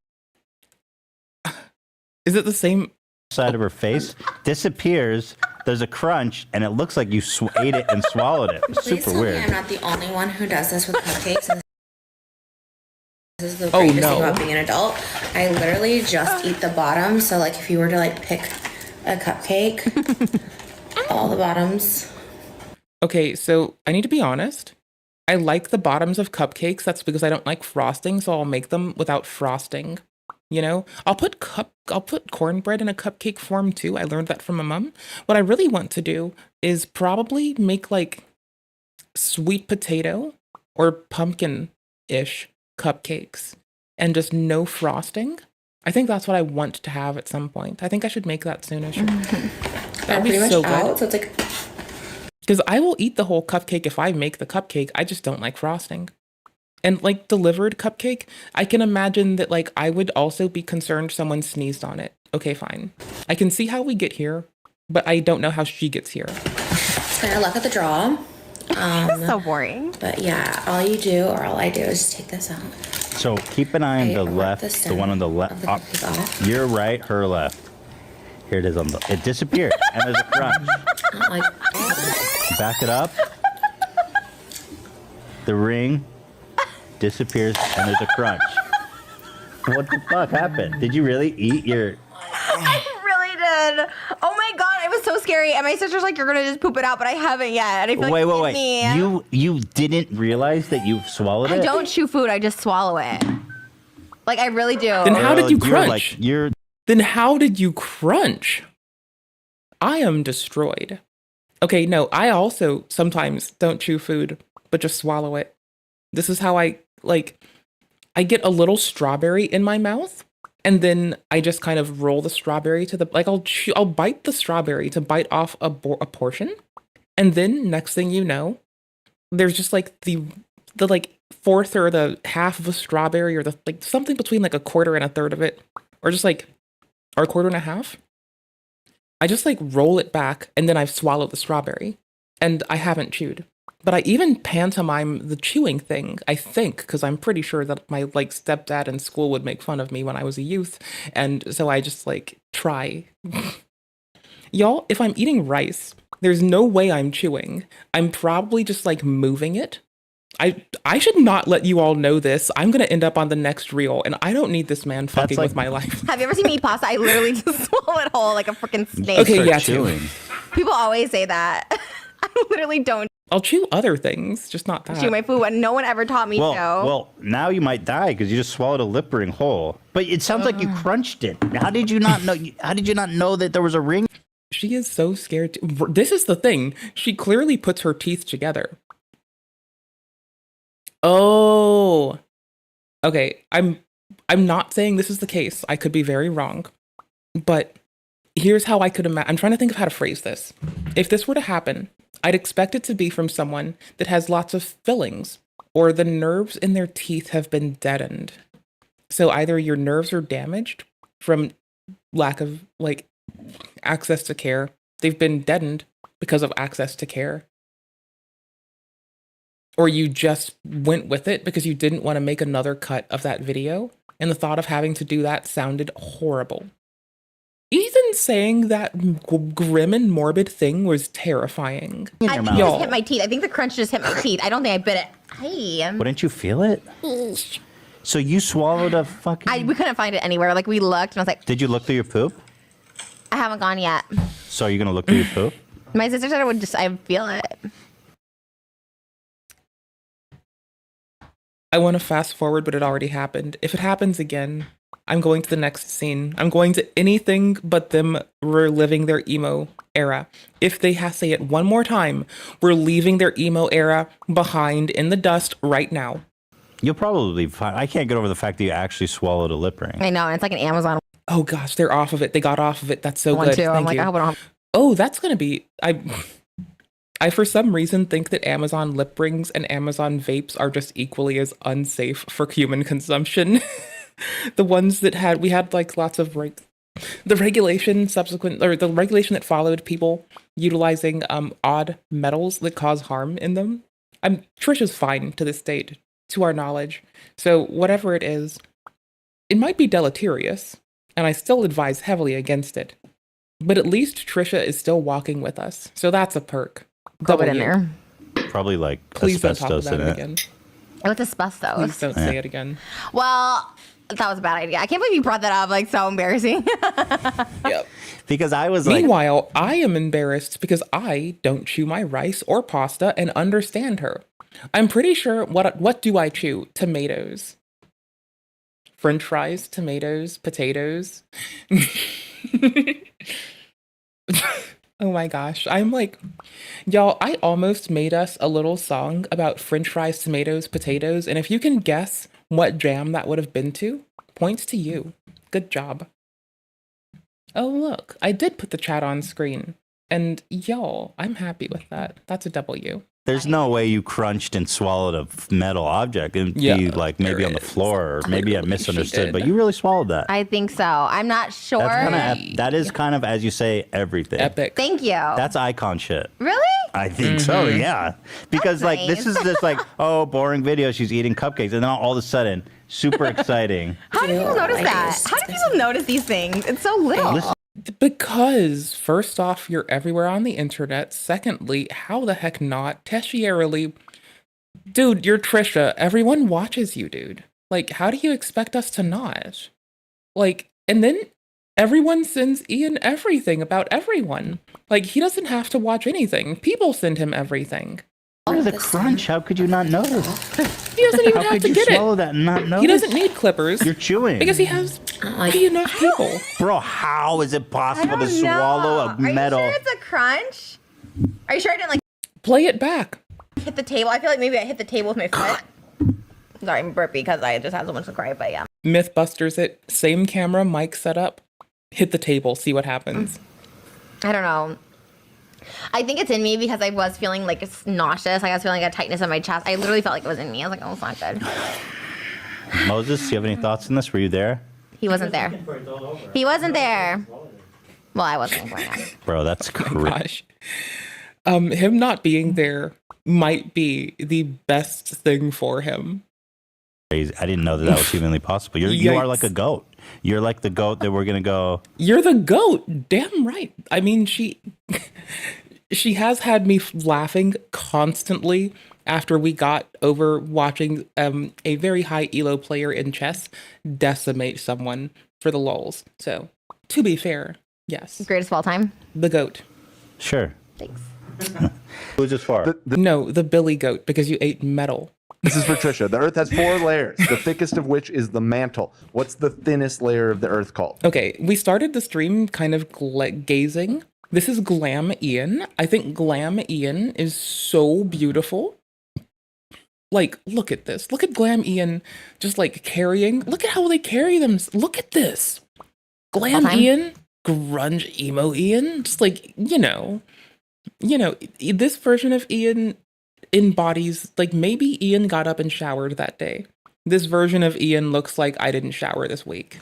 Is it the same side of her face disappears. There's a crunch, and it looks like you ate it and swallowed it. It's Please super tell me weird. I'm not the only one who does this with cupcakes. And this is the Oh, greatest no. thing about being an adult. I literally just eat the bottom. So like if you were to like pick a cupcake, all the bottoms. Okay, so I need to be honest. I like the bottoms of cupcakes. That's because I don't like frosting, so I'll make them without frosting. You know, I'll put cornbread in a cupcake form too. I learned that from my mom. What I really want to do is probably make like sweet potato or pumpkin-ish cupcakes and just no frosting. I think that's what I want to have at some point. I think I should make that soonish. That'd be pretty much so good. out. So it's like Because I will eat the whole cupcake if I make the cupcake. I just don't like frosting. And like delivered cupcake, I can imagine that like I would also be concerned someone sneezed on it. Okay, fine. I can see how we get here, but I don't know how she gets here. it's kind of luck of the draw. So boring. But yeah, all you do or all I do is just take this out. So keep an eye on the left, the one on the left. You're right, her left. Here it is on the. It disappeared, and there's a crunch. Like Back it up. The ring disappears, and there's a crunch. What the fuck happened? Did you really eat your? I really did. Oh my God, it was so scary. And my sister's like, you're going to just poop it out, but I haven't yet. And I feel Wait, like wait, it's wait. me. You didn't realize that you've swallowed it? I don't chew food. I just swallow it. Like, I really do. Then how did you crunch? You're Then how did you crunch? I am destroyed. Okay, no, I also sometimes don't chew food, but just swallow it. This is how I get a little strawberry in my mouth, and then I just kind of roll the strawberry to the, like I'll bite the strawberry to bite off a portion, and then next thing you know, there's just like the like fourth or the half of a strawberry or the like something between like a quarter and a third of it, or just like, or a quarter and a half. I just like roll it back and then I've swallowed the strawberry and I haven't chewed. But I even pantomime the chewing thing, I think, because I'm pretty sure that my like stepdad in school would make fun of me when I was a youth. And so I just like try. Y'all, if I'm eating rice, there's no way I'm chewing. I'm probably just like moving it I should not let you all know this. I'm gonna end up on the next reel, and I don't need this man fucking with my life. Have you ever seen me eat pasta? I literally just swallow it whole like a freaking snake. Okay, yeah, too. People always say that. I literally don't I'll chew other things, just not that. chew my food, and no one ever taught me to. Well, now you might die because you just swallowed a lip ring whole. But it sounds like you crunched it. How did you not know? How did you not know that there was a ring? She is so scared. This is the thing. She clearly puts her teeth together. Oh. Okay, I'm not saying this is the case. I could be very wrong. But here's how I could imagine. I'm trying to think of how to phrase this. If this were to happen, I'd expect it to be from someone that has lots of fillings, or the nerves in their teeth have been deadened. So either your nerves are damaged from lack of like access to care. They've been deadened because of access to care. Or you just went with it because you didn't want to make another cut of that video, and the thought of having to do that sounded horrible. Ethan saying that grim and morbid thing was terrifying. I think it just hit my teeth. I think the crunch just hit my teeth. I don't think I bit it. Hey. Wouldn't you feel it? So you swallowed a fucking... We couldn't find it anywhere. Like, we looked, and I was like... Did you look through your poop? I haven't gone yet. So are you going to look through your poop? My sister said I would feel it. I want to fast forward, but it already happened. If it happens again, I'm going to the next scene. I'm going to anything but them reliving their emo era. If they say it one more time, we're leaving their emo era behind in the dust right now. You'll probably find... I can't get over the fact that you actually swallowed a lip ring. I know, and it's like an Amazon. Oh gosh, they're off of it. They got off of it. That's so One good. too. I'm Thank like, you. I hope I don't have... Oh, that's going to be... I for some reason think that Amazon lip rings and Amazon vapes are just equally as unsafe for human consumption. The ones that we had like lots of the regulation that followed people utilizing odd metals that cause harm in them. Trisha's fine to this date, to our knowledge. So whatever it is, it might be deleterious, and I still advise heavily against it. But at least Trisha is still walking with us, so that's a perk. Rub it in there. Probably like Please don't talk asbestos about in it it. again. What's asbestos? Please don't say it again. Well, that was a bad idea. I can't believe you brought that up. Like, so embarrassing. Yep. Because I was like... Meanwhile, I am embarrassed because I don't chew my rice or pasta and understand her. I'm pretty sure, what do I chew? Tomatoes. French fries, tomatoes, potatoes. Oh my gosh. I'm like, y'all, I almost made us a little song about French fries, tomatoes, potatoes. And if you can guess what jam that would have been to, points to you. Good job. Oh, look, I did put the chat on screen. And y'all, I'm happy with that. That's a W. There's no way you crunched and swallowed a metal object. It'd be like maybe on the floor, or maybe I misunderstood, but you really swallowed that. I think so. I'm not sure. That is kind of, as you say, everything. Epic. Thank you. That's icon shit. Really? I think so, yeah. Because like this is just like, oh, boring video. She's eating cupcakes, and then all of a sudden, super exciting. How do people notice that? How do people notice these things? It's so little. Because, first off, you're everywhere on the internet. Secondly, how the heck not? Tertiarily, dude, you're Trisha. Everyone watches you, dude. Like, how do you expect us to not? Like, and then everyone sends Ian everything about everyone. Like, he doesn't have to watch anything. People send him everything. Where's the crunch? How could you not notice? He doesn't even have to get swallow that and not notice? He doesn't need clippers. You're chewing. Because he has enough people. Bro, how is it possible to swallow a metal? Are you sure it's a crunch? Are you sure I didn't like play it back? Hit the table. I feel like maybe I hit the table with my foot. Sorry, I'm burpy because I just had so much to cry, but yeah. Mythbusters it. Same camera, mic setup. Hit the table, see what happens. I don't know. I think it's in me because I was feeling like it's nauseous. I was feeling like a tightness in my chest. I literally felt like it was in me. I was like, oh, it's not good. Moses, do you have any thoughts on this? Were you there? He wasn't there. He wasn't there. Well, I wasn't going on. Bro, that's crazy. Him not being there might be the best thing for him. I didn't know that was humanly possible. You are like a goat. You're like the goat that we're gonna go. You're the goat. Damn right. I mean, she has had me laughing constantly after we got over watching a very high elo player in chess decimate someone for the lulz. So, to be fair, yes. Greatest of all time? The goat. Sure. Thanks. Who's this for? No, the Billy goat, because you ate metal. This is for Trisha. The Earth has 4 layers, the thickest of which is the mantle. What's the thinnest layer of the Earth called? Okay, we started the stream kind of gazing. This is Glam Ian. I think Glam Ian is so beautiful. Like, look at this. Look at Glam Ian just like carrying. Look at how they carry them. Look at this. Glam Ian, grunge emo Ian. Just like, this version of Ian embodies, like, maybe Ian got up and showered that day. This version of Ian looks like I didn't shower this week.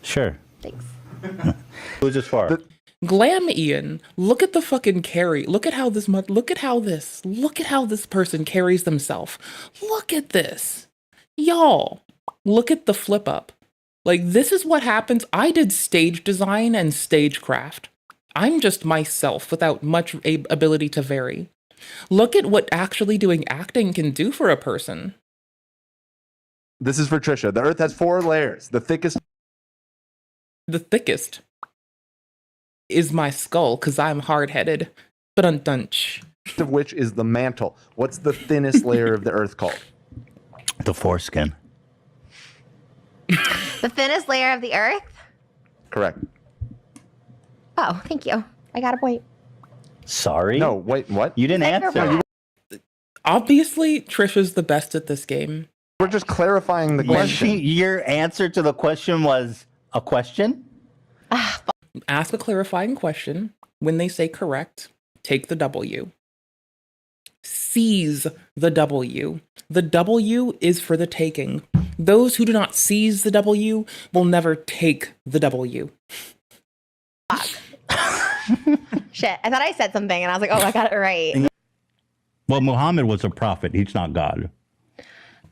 Sure. Thanks. Who's this for? Glam Ian, look at the fucking carry. Look at how this person carries themselves. Look at this. Y'all, look at the flip up. Like, this is what happens. I did stage design and stagecraft. I'm just myself without much ability to vary. Look at what actually doing acting can do for a person. This is for Trisha. The Earth has 4 layers, the thickest is my skull, because I'm hard-headed. But undunch. Of which is the mantle. What's the thinnest layer of the Earth called? The foreskin. The thinnest layer of the Earth? Correct. Oh, thank you. I got a point. Sorry? No, wait, what? You didn't answer. Obviously, Trisha's the best at this game. We're just clarifying the question. Your answer to the question was a question? Ask a clarifying question. When they say correct, take the W. Seize the W. The W is for the taking. Those who do not seize the W will never take the W. Shit, I thought I said something and I was like, oh, I got it right. Well, Muhammad was a prophet. He's not God.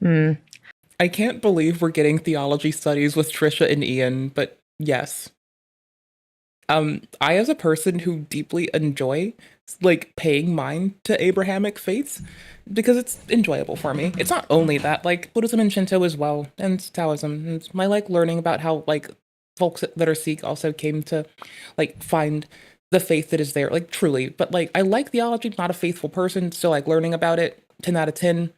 I can't believe we're getting theology studies with Trisha and Ian, but yes. I, as a person who deeply enjoy, like, paying mind to Abrahamic faiths, because it's enjoyable for me. It's not only that, like, Buddhism and Shinto as well, and Taoism. And I like learning about how, like, folks that are Sikh also came to, like, find the faith that is there, like, truly. But, like, I like theology, not a faithful person, so, like, learning about it, 10 out of 10.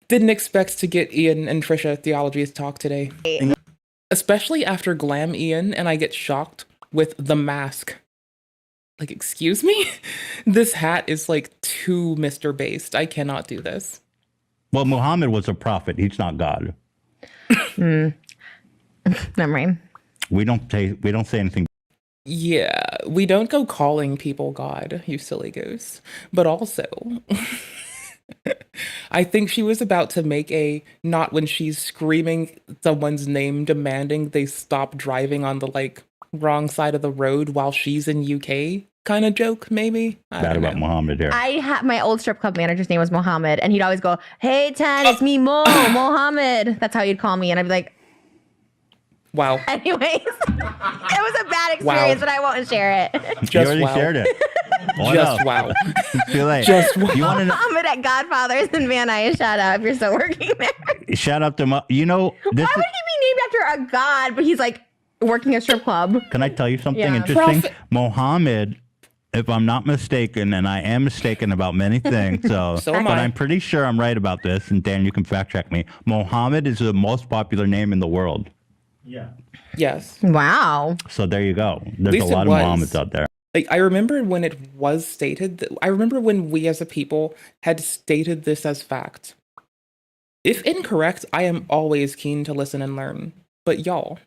Didn't expect to get Ian and Trisha theology talk today. Especially after Glam Ian, and I get shocked with the mask. Like, excuse me? This hat is, like, too Mr. Based. I cannot do this. Well, Muhammad was a prophet. He's not God. Never mind. We don't say anything. Yeah, we don't go calling people God, you silly goose. But also, I think she was about to make a, not when she's screaming someone's name demanding they stop driving on the, like, wrong side of the road while she's in UK kind of joke, maybe. Bad about Muhammad here. I had my old strip club manager's name was Mohammed, and he'd always go, "Hey, Tan, it's me, Mohammed." That's how he'd call me, and I'd be like, "Wow." Anyways, it was a bad experience, but I won't share it. You already shared it. Just wow. Too late. Just wow. You want to know? Mohammed at Godfathers in Van Nuys. Shout out if you're still working there. Shout out to why would he be named after a god, but he's like working a strip club? Can I tell you something Yeah. interesting? Mohammed, if I'm not mistaken, and I am mistaken about many things, So am but I. I'm pretty sure I'm right about this, and Dan, you can fact check me. Mohammed is the most popular name in the world. Yeah. Yes. Wow. So there you go. There's a least it lot of was. Mohammeds out there. Like, I remember when it was stated that, I remember when we as a people had stated this as fact. If incorrect, I am always keen to listen and learn. But y'all.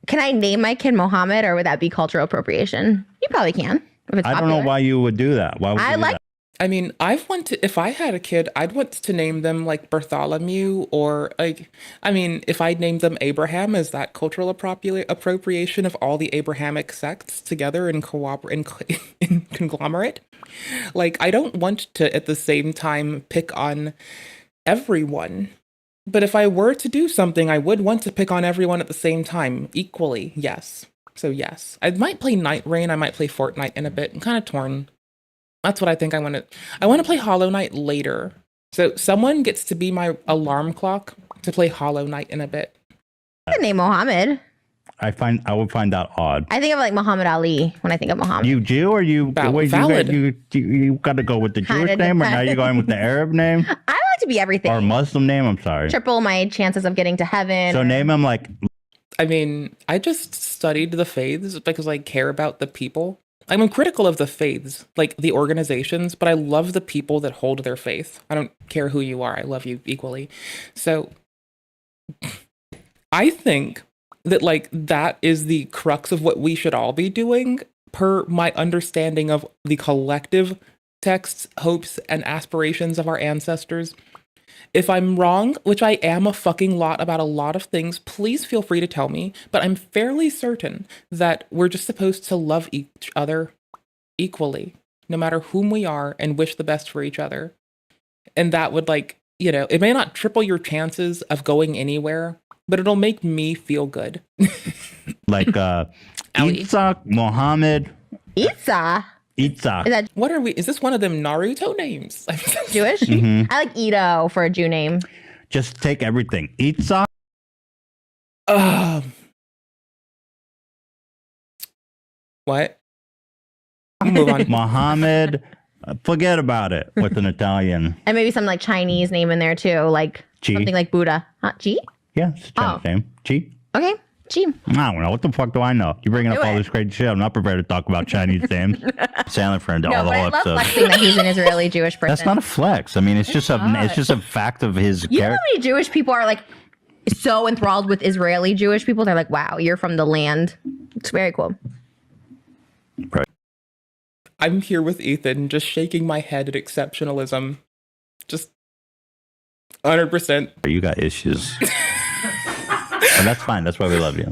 Can I name my kid Mohammed, or would that be cultural appropriation? You probably can. If it's I don't know why you would do that. Why would you do that? I mean, if I had a kid, I'd want to name them like Bartholomew, or like, I mean, if I named them Abraham, is that cultural appropriation of all the Abrahamic sects together in conglomerate? Like, I don't want to at the same time pick on everyone. But if I were to do something, I would want to pick on everyone at the same time, equally, yes. So yes, I might play Night Rain, I might play Fortnite in a bit. I'm kind of torn. That's what I think I want to play Hollow Knight later. So someone gets to be my alarm clock to play Hollow Knight in a bit. The name Mohammed. I would find that odd. I think of like Muhammad Ali when I think of Muhammad. You Jew or you? Valid. You got to go with the Jewish name, or now you're going with the Arab name I like to be everything. or Muslim name? I'm sorry. Triple my chances of getting to heaven. So name him like. I mean, I just studied the faiths because I care about the people. I'm critical of the faiths, like the organizations, but I love the people that hold their faith. I don't care who you are. I love you equally. So I think that like that is the crux of what we should all be doing per my understanding of the collective texts, hopes, and aspirations of our ancestors. If I'm wrong, which I am a fucking lot about a lot of things, please feel free to tell me, but I'm fairly certain that we're just supposed to love each other equally, no matter whom we are, and wish the best for each other. And that would like, you know, it may not triple your chances of going anywhere, but it'll make me feel good. Like Itzhak, Mohammed. Isa. Itzhak. Is that What are we? Is this one of them Naruto names? Jewish? Mhm. I like Ito for a Jew name. Just take everything. Itzhak. What? Move on. Mohammed. Forget about it with an Italian. And maybe some like Chinese name in there too, like Chi. something like Buddha. Huh? Chi? Yeah, it's a Chinese name. Chi. Okay. Chi. I don't know. What the fuck do I know? You're bringing up Do all it. this crazy shit. I'm not prepared to talk about Chinese names. Silent friend all No, the but I whole love episode. flexing that he's an Israeli Jewish person. That's not a flex. I mean, it's just a fact of his You know how character. many Jewish people are like so enthralled with Israeli Jewish people? They're like, wow, you're from the land. It's very cool. I'm here with Ethan, just shaking my head at exceptionalism. Just 100%. You got issues. And that's fine. That's why we love you.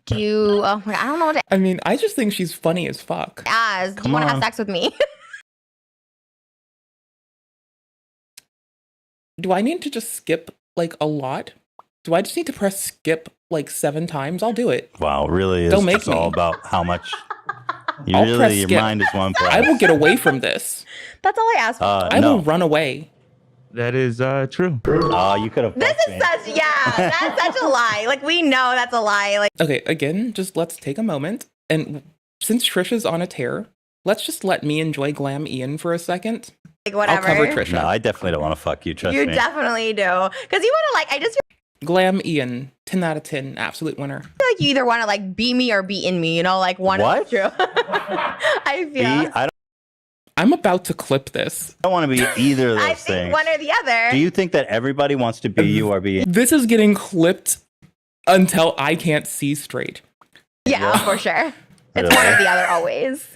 Do you, oh my God, I don't know what to I mean, I just think she's funny as fuck. ask. Do Come you want to have on. sex with me? Do I need to just skip like a lot? Do I just need to press skip like 7 times? I'll do it. Wow, really is Don't make it's me. all about how much. You I'll press your skip. mind is one place. I will get away from this. That's all I asked for. I will run away. That is true. Oh, you could have. This is such, yeah, that's such a lie. Like, we know that's a lie. Like, Okay, again, just let's take a moment. And since Trisha's on a tear, let's just let me enjoy Glam Ian for a second. whatever. I'll cover Trisha. No, I definitely don't want to fuck you. Trust You me. definitely do. Because you want to, like, I just feel Glam Ian, 10 out of 10, absolute winner. like you either want to, like, be me or be in me, you know? Like, one What? is true. I feel. I'm about to clip this. I don't want to be either of those I think things. one or the other. Do you think that everybody wants to be you or be? This is getting clipped until I can't see straight. Yeah, for sure. It's Really? one or the other always.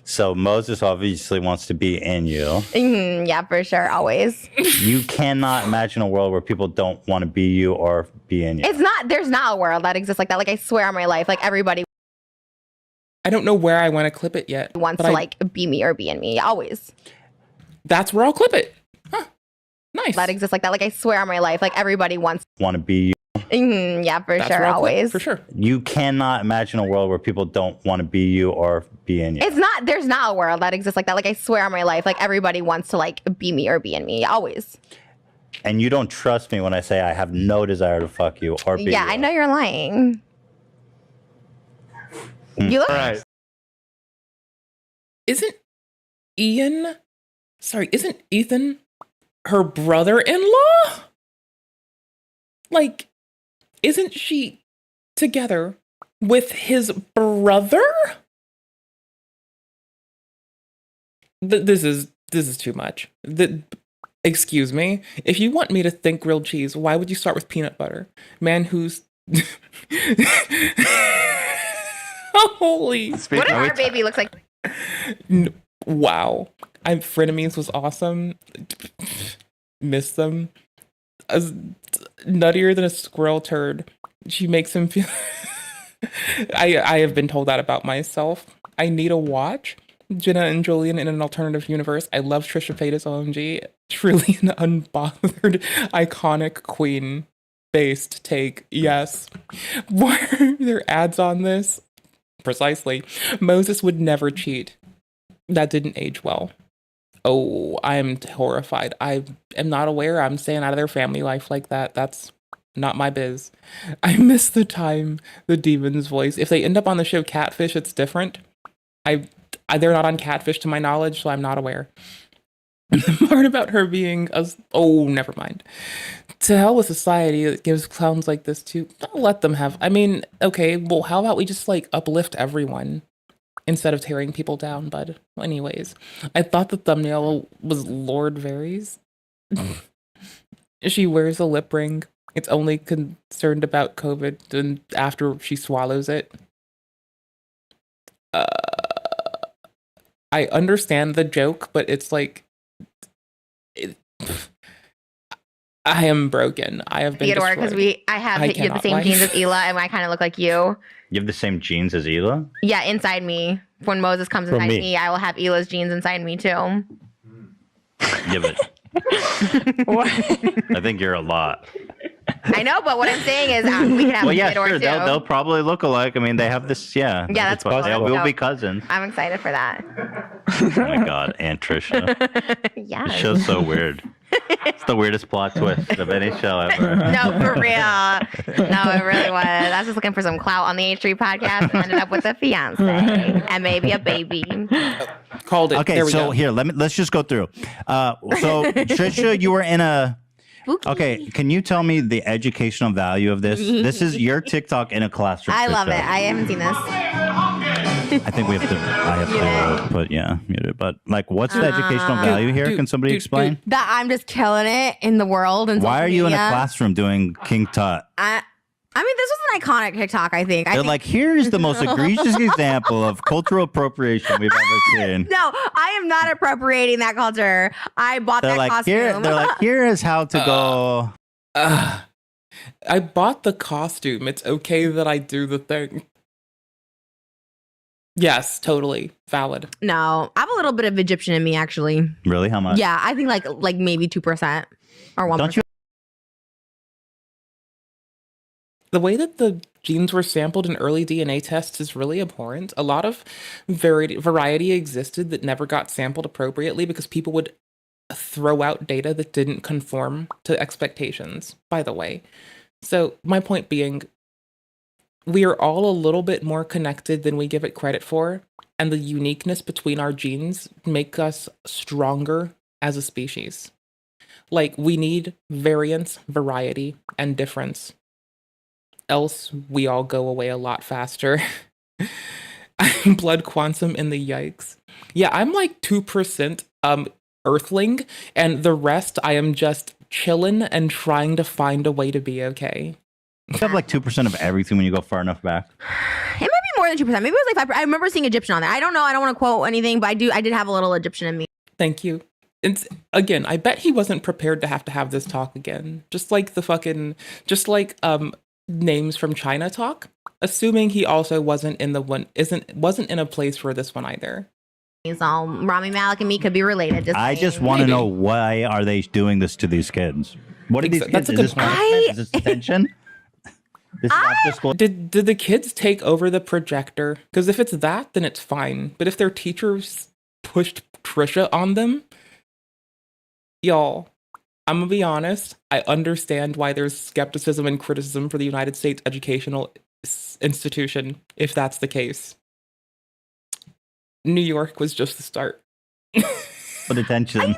So Moses obviously wants to be in you. Mhm, yeah, for sure, always. You cannot imagine a world where people don't want to be you or be in you. It's not, there's not a world that exists like that. Like, I swear on my life, like, everybody I don't know where I want to clip it yet. wants but to, like, be me or be in me. Always. That's where I'll clip it. Huh. Nice. That exists like that. Like, I swear on my life, like, everybody wants. Want to be you. Mhm, yeah, for That's sure, where I'll clip, always. for sure. You cannot imagine a world where people don't want to be you or be in you. It's not, there's not a world that exists like that. Like, I swear on my life, like, everybody wants to, like, be me or be in me. Always. And you don't trust me when I say I have no desire to fuck you or be Yeah, you. I know you're lying. You look. Right. Isn't Ethan her brother-in-law? Like, isn't she together with his brother? This is too much. Excuse me. If you want me to think grilled cheese, why would you start with peanut butter? Man who's holy. What if our baby looks like? Wow. Frenemies was awesome. Miss them. As nuttier than a squirrel turd. She makes him feel. I have been told that about myself. I need a watch. Jenna and Julian in an alternative universe. I love Trisha Paytas OMG. Truly an unbothered, iconic queen based take. Yes. Why are there ads on this? Precisely. Moses would never cheat. That didn't age well. Oh, I'm horrified. I am not aware. I'm staying out of their family life like that. That's not my biz. I miss the time the demon's voice. If they end up on the show Catfish, it's different. They're not on Catfish to my knowledge, so I'm not aware. The part about her being never mind. To hell with society that gives clowns like this too. Don't let them have. I mean, okay, well, how about we just like uplift everyone instead of tearing people down, bud? Anyways, I thought the thumbnail was Lord Varys. She wears a lip ring. It's only concerned about COVID and after she swallows it. I understand the joke, but it's like I am broken. I have been Theodore, because destroyed. you have the same genes as Ela, and I kind of look like you. You have the same genes as Ela? Yeah, inside me. When Moses comes From inside me. me, I will have Ela's genes inside me too. Yeah, but I think you're a lot. I know, but what I'm saying is we can have Well, yeah, Theodore sure. too. They'll probably look alike. I mean, they have this. Yeah. Yeah, that's cool. They will No. be cousins. I'm excited for that. Oh my god, Aunt Trisha. Yeah. This show's so weird. It's the weirdest plot twist of any show ever. No, for real. No, it really was. I was just looking for some clout on the H3 podcast and ended up with a fiance and maybe a baby. Called it. Okay, There we so go. here, let's just go through. So Trisha, you were in a. Okay, can you tell me the educational value of this? This is your TikTok in a classroom. I love it. Trisha. I haven't seen this. I think we have to. I have to put mute it. But like, what's the educational value here? Can somebody explain? That I'm just killing it in the world. And Why are you in a social media. classroom doing King Tut? I mean, this was an iconic TikTok, I think. They're like, here's the most egregious example of cultural appropriation we've ever seen. No, I am not appropriating that culture. I bought They're that like, costume. here is how to go. I bought the costume. It's okay that I do the thing. Yes, totally valid. No, I have a little bit of Egyptian in me, actually. Really? How much? Yeah, I think like maybe 2% or 1%. Don't you? The way that the genes were sampled in early DNA tests is really abhorrent. A lot of variety existed that never got sampled appropriately because people would throw out data that didn't conform to expectations, by the way. So my point being, we are all a little bit more connected than we give it credit for, and the uniqueness between our genes make us stronger as a species. Like, we need variance, variety, and difference. Else, we all go away a lot faster. I'm blood quantum in the yikes. Yeah, I'm like 2% earthling, and the rest I am just chilling and trying to find a way to be okay. You have like 2% of everything when you go far enough back. It might be more than 2%. Maybe it was like 5%. I remember seeing Egyptian on there. I don't know. I don't want to quote anything, but I did have a little Egyptian in me. Thank you. It's, again, I bet he wasn't prepared to have this talk again. Just like names from China talk. Assuming he also wasn't in a place for this one either. So Rami Malek and me could be related. I just want to know, why are they doing this to these kids? What are these kids? That's a Is good this point. punishment? Is this detention? This is after school. Did the kids take over the projector? Because if it's that, then it's fine. But if their teachers pushed Trisha on them, y'all, I'm gonna be honest. I understand why there's skepticism and criticism for the United States educational institution, if that's the case. New York was just the start. But attention.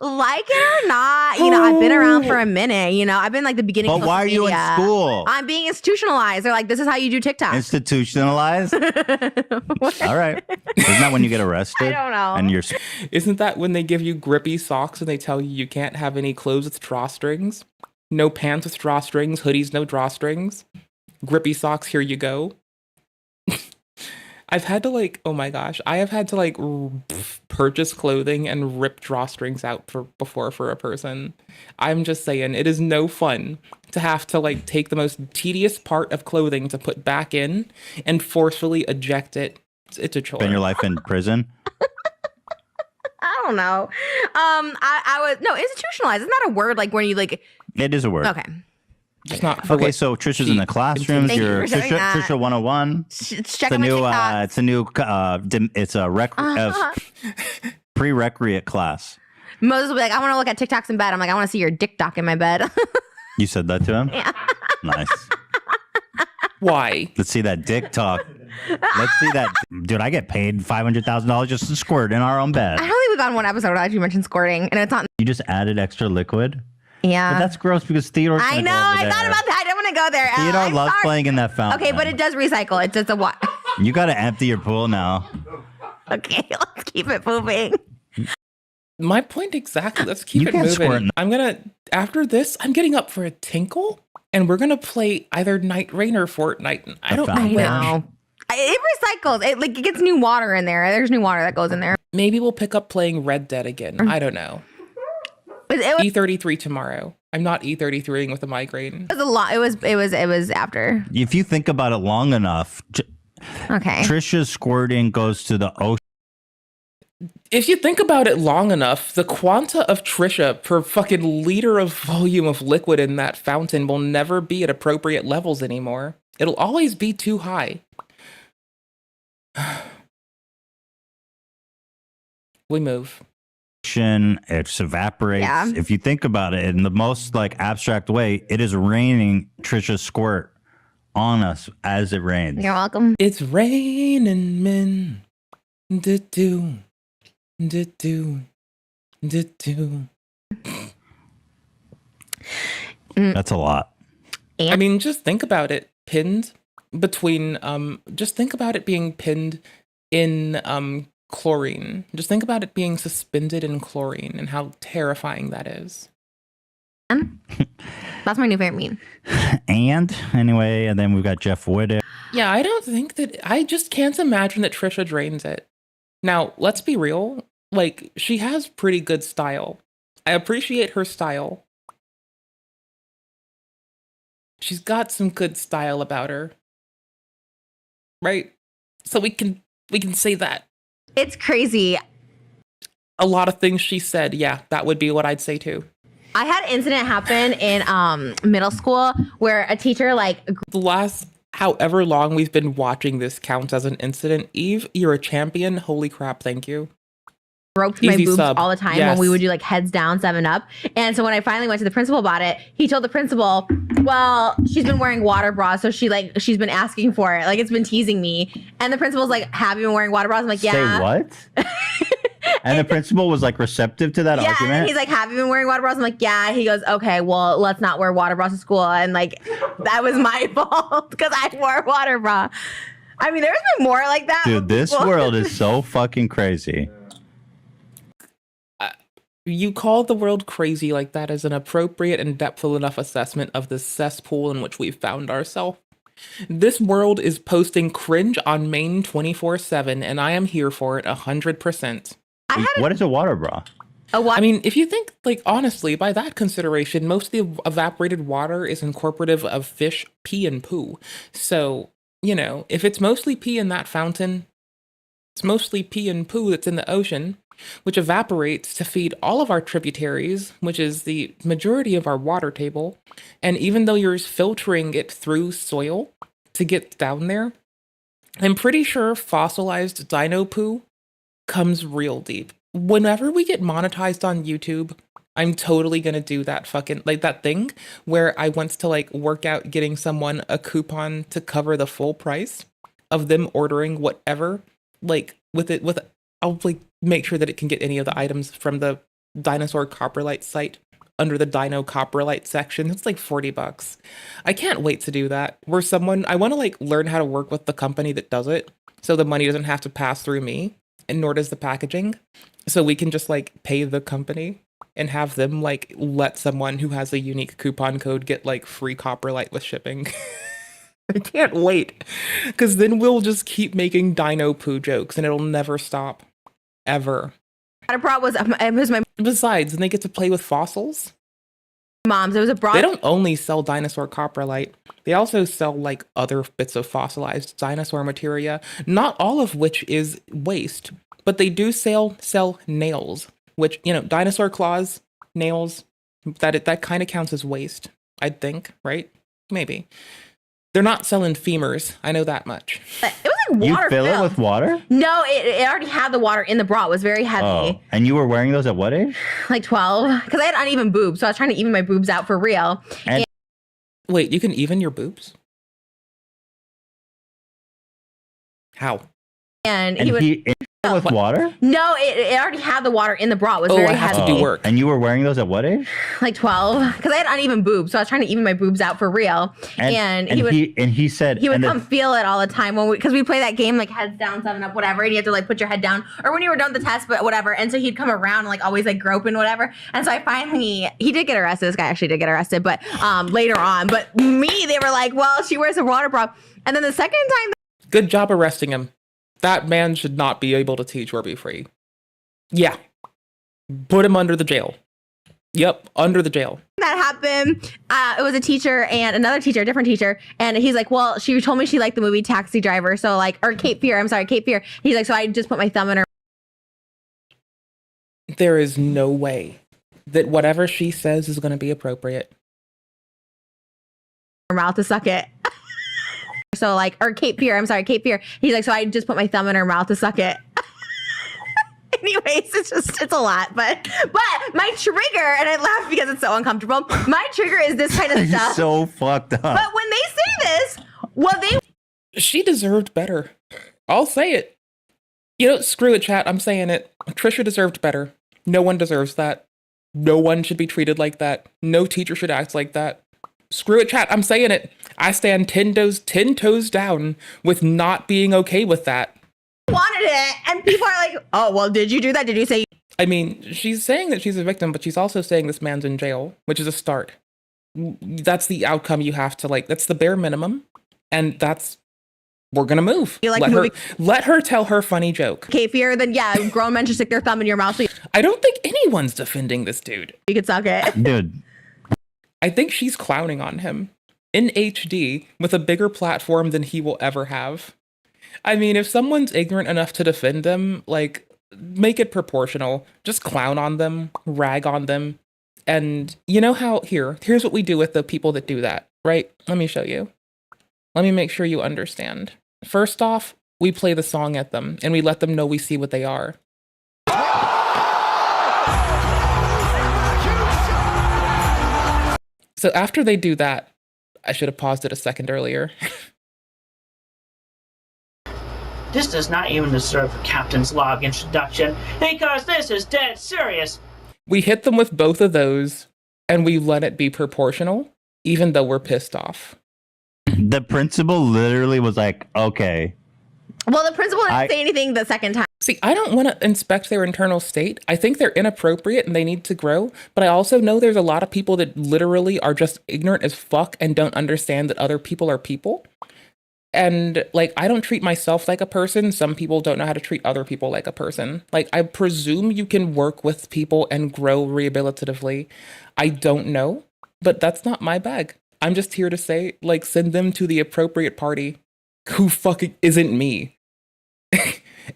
Like it or not, I've been around for a minute. I've been like the beginning. But of why are you in media. school? I'm being institutionalized. They're like, this is how you do TikTok. Institutionalized? All right. Isn't that when you get arrested? I don't know. And you're Isn't that when they give you grippy socks and they tell you can't have any clothes with drawstrings? No pants with drawstrings, hoodies, no drawstrings. Grippy socks, here you go. I've had to I have had to purchase clothing and rip drawstrings out before for a person. I'm just saying, it is no fun to have to take the most tedious part of clothing to put back in and forcefully eject it. It's a chore. spend your life in prison. I don't know. I was institutionalized. Isn't that a word? Like when you It is a word. Okay. Just not Okay, so Trisha's in the classrooms. Thank you You're for saying that. Trisha 101. Check out my TikTok. It's a new pre-recreate class. Moses will be like, I want to look at TikToks in bed. I'm like, I want to see your dick doc in my bed. You said that to him? Yeah. Nice. Why? Let's see that dick talk. Let's see that. Dude, I get paid $500,000 just to squirt in our own bed. I don't think we've gone one episode without you mentioned squirting, and it's not. You just added extra liquid? Yeah. But that's gross because Theodore's I know. I thought about that. I don't want to go there. Theodore I'm loves sorry. playing in that fountain. Okay, but it does recycle. It's just a what? You got to empty your pool now. Okay, let's keep it moving. My point exactly. Let's keep You it can't moving. squirt. After this, I'm getting up for a tinkle, and we're gonna play either Night Rain or Fortnite. I don't know I which. know. It recycles. It gets new water in there. There's new water that goes in there. Maybe we'll pick up playing Red Dead again. I don't know. E33 tomorrow. I'm not E33ing with a migraine. It was a lot. It was after. If you think about it long enough, Okay. Trisha's squirting goes to the ocean. If you think about it long enough, the quanta of Trisha per fucking liter of volume of liquid in that fountain will never be at appropriate levels anymore. It'll always be too high. We move. It evaporates. Yeah. If you think about it in the most like abstract way, it is raining Trisha's squirt on us as it rains. You're welcome. It's raining men. Do-do. Do-do. Do-do. That's a lot. I mean, just think about it. Pinned between, just think about it being pinned in chlorine. Just think about it being suspended in chlorine and how terrifying that is. That's my new favorite meme. And anyway, and then we've got Jeff Whittick. Yeah, I don't think that, I just can't imagine that Trisha drains it. Now, let's be real. Like, she has pretty good style. I appreciate her style. She's got some good style about her. Right? So we can say that. It's crazy. A lot of things she said, yeah, that would be what I'd say too. I had an incident happen in middle school where a teacher the last however long we've been watching this counts as an incident. Eve, you're a champion. Holy crap, thank you. Stroked my Easy boobs sub. all the time Yes. when we would do like heads down 7-Up. And so when I finally went to the principal about it, he told the principal, well, she's been wearing water bras, so she's been asking for it. Like, it's been teasing me. And the principal's like, have you been wearing water bras? I'm like, yeah. Say what? And the principal was like receptive to that Yeah, argument. and he's like, have you been wearing water bras? I'm like, yeah. He goes, okay, well, let's not wear water bras to school. And like, that was my fault because I wore a water bra. I mean, there's been more like that. Dude, this people. world is so fucking crazy. You call the world crazy like that as an appropriate and depthful enough assessment of the cesspool in which we've found ourselves. This world is posting cringe on main 24/7, and I am here for it 100%. What is a water bra? I mean, if you think, like, honestly, by that consideration, most of the evaporated water is incorporative of fish pee and poo. So, you know, if it's mostly pee in that fountain, it's mostly pee and poo that's in the ocean, which evaporates to feed all of our tributaries, which is the majority of our water table. And even though you're filtering it through soil to get down there, I'm pretty sure fossilized dino poo comes real deep. Whenever we get monetized on YouTube, I'm totally gonna do that fucking, like, that thing where I went to like work out getting someone a coupon to cover the full price of them ordering whatever, like I'll like make sure that it can get any of the items from the Dinosaur Coprolite site under the Dino Coprolite section. It's like $40. I can't wait to do that. I want to like learn how to work with the company that does it, so the money doesn't have to pass through me, and nor does the packaging. So we can just like pay the company and have them like let someone who has a unique coupon code get like free Coprolite with shipping. I can't wait, because then we'll just keep making dino poo jokes and it'll never stop. Ever. What I brought was my Besides, and they get to play with fossils. mom's. It was a bra. They don't only sell dinosaur coprolite. They also sell like other bits of fossilized dinosaur materia, not all of which is waste, but they do sell nails, which, you know, dinosaur claws, nails, that kind of counts as waste, I'd think, right? Maybe. They're not selling femurs. I know that much. It was like You water fill it filled. with water? No, it already had the water in the bra. It was very heavy. Oh, and you were wearing those at what age? Like 12. Because I had uneven boobs, so I was trying to even my boobs out for real. And wait, you can even your boobs? How? And he would with water? No, it already had the water in the bra. It was Oh, very I have heavy. to do work. And you were wearing those at what age? Like 12. Because I had uneven boobs, so I was trying to even my boobs out for real. And he said he would and come feel it all the time when because we play that game like heads down, 7 up, whatever, and you have to like put your head down, or when you were done with the test, but whatever. And so he'd come around and like always like grope and whatever. And so I finally he did get arrested. This guy actually did get arrested, but later on. But me, they were like, well, she wears a water bra. And then the second time, Good job arresting him. That man should not be able to teach or be free. Yeah. Put him under the jail. Yep, under the jail. that happened, it was a teacher and another teacher, a different teacher, and he's like, well, she told me she liked the movie Taxi Driver, so like, or Cape Fear, I'm sorry, Cape Fear. He's like, so I just put my thumb in her. There is no way that whatever she says is going to be appropriate. Mouth to suck it. So like, or Cape Fear, I'm sorry, Cape Fear. He's like, so I just put my thumb in her mouth to suck it. Anyways, it's a lot, but my trigger, and I laugh because it's so uncomfortable. My trigger is this kind of stuff. So fucked up. But when they say this, well, she deserved better. I'll say it. You know, screw it, chat. I'm saying it. Trisha deserved better. No one deserves that. No one should be treated like that. No teacher should act like that. Screw it, chat. I'm saying it. I stand 10 toes down with not being okay with that. Wanted it, and people are like, oh, well, did you do that? Did you say? I mean, she's saying that she's a victim, but she's also saying this man's in jail, which is a start. That's the outcome you have to like. That's the bare minimum, and we're gonna move. You like let her tell her funny joke. Cape Fear, then yeah, grown men should stick their thumb in your mouth. So I don't think anyone's defending this dude. You could suck it, dude. I think she's clowning on him in HD with a bigger platform than he will ever have. I mean, if someone's ignorant enough to defend them, like, make it proportional. Just clown on them, rag on them. And you know how, here's what we do with the people that do that, right? Let me show you. Let me make sure you understand. First off, we play the song at them, and we let them know we see what they are. So after they do that, I should have paused it a second earlier. This does not even deserve a captain's log introduction, because this is dead serious. We hit them with both of those, and we let it be proportional, even though we're pissed off. The principal literally was like, okay. Well, the principal didn't say anything the second time. See, I don't want to inspect their internal state. I think they're inappropriate and they need to grow. But I also know there's a lot of people that literally are just ignorant as fuck and don't understand that other people are people. And like, I don't treat myself like a person. Some people don't know how to treat other people like a person. Like, I presume you can work with people and grow rehabilitatively. I don't know, but that's not my bag. I'm just here to say, like, send them to the appropriate party who fucking isn't me.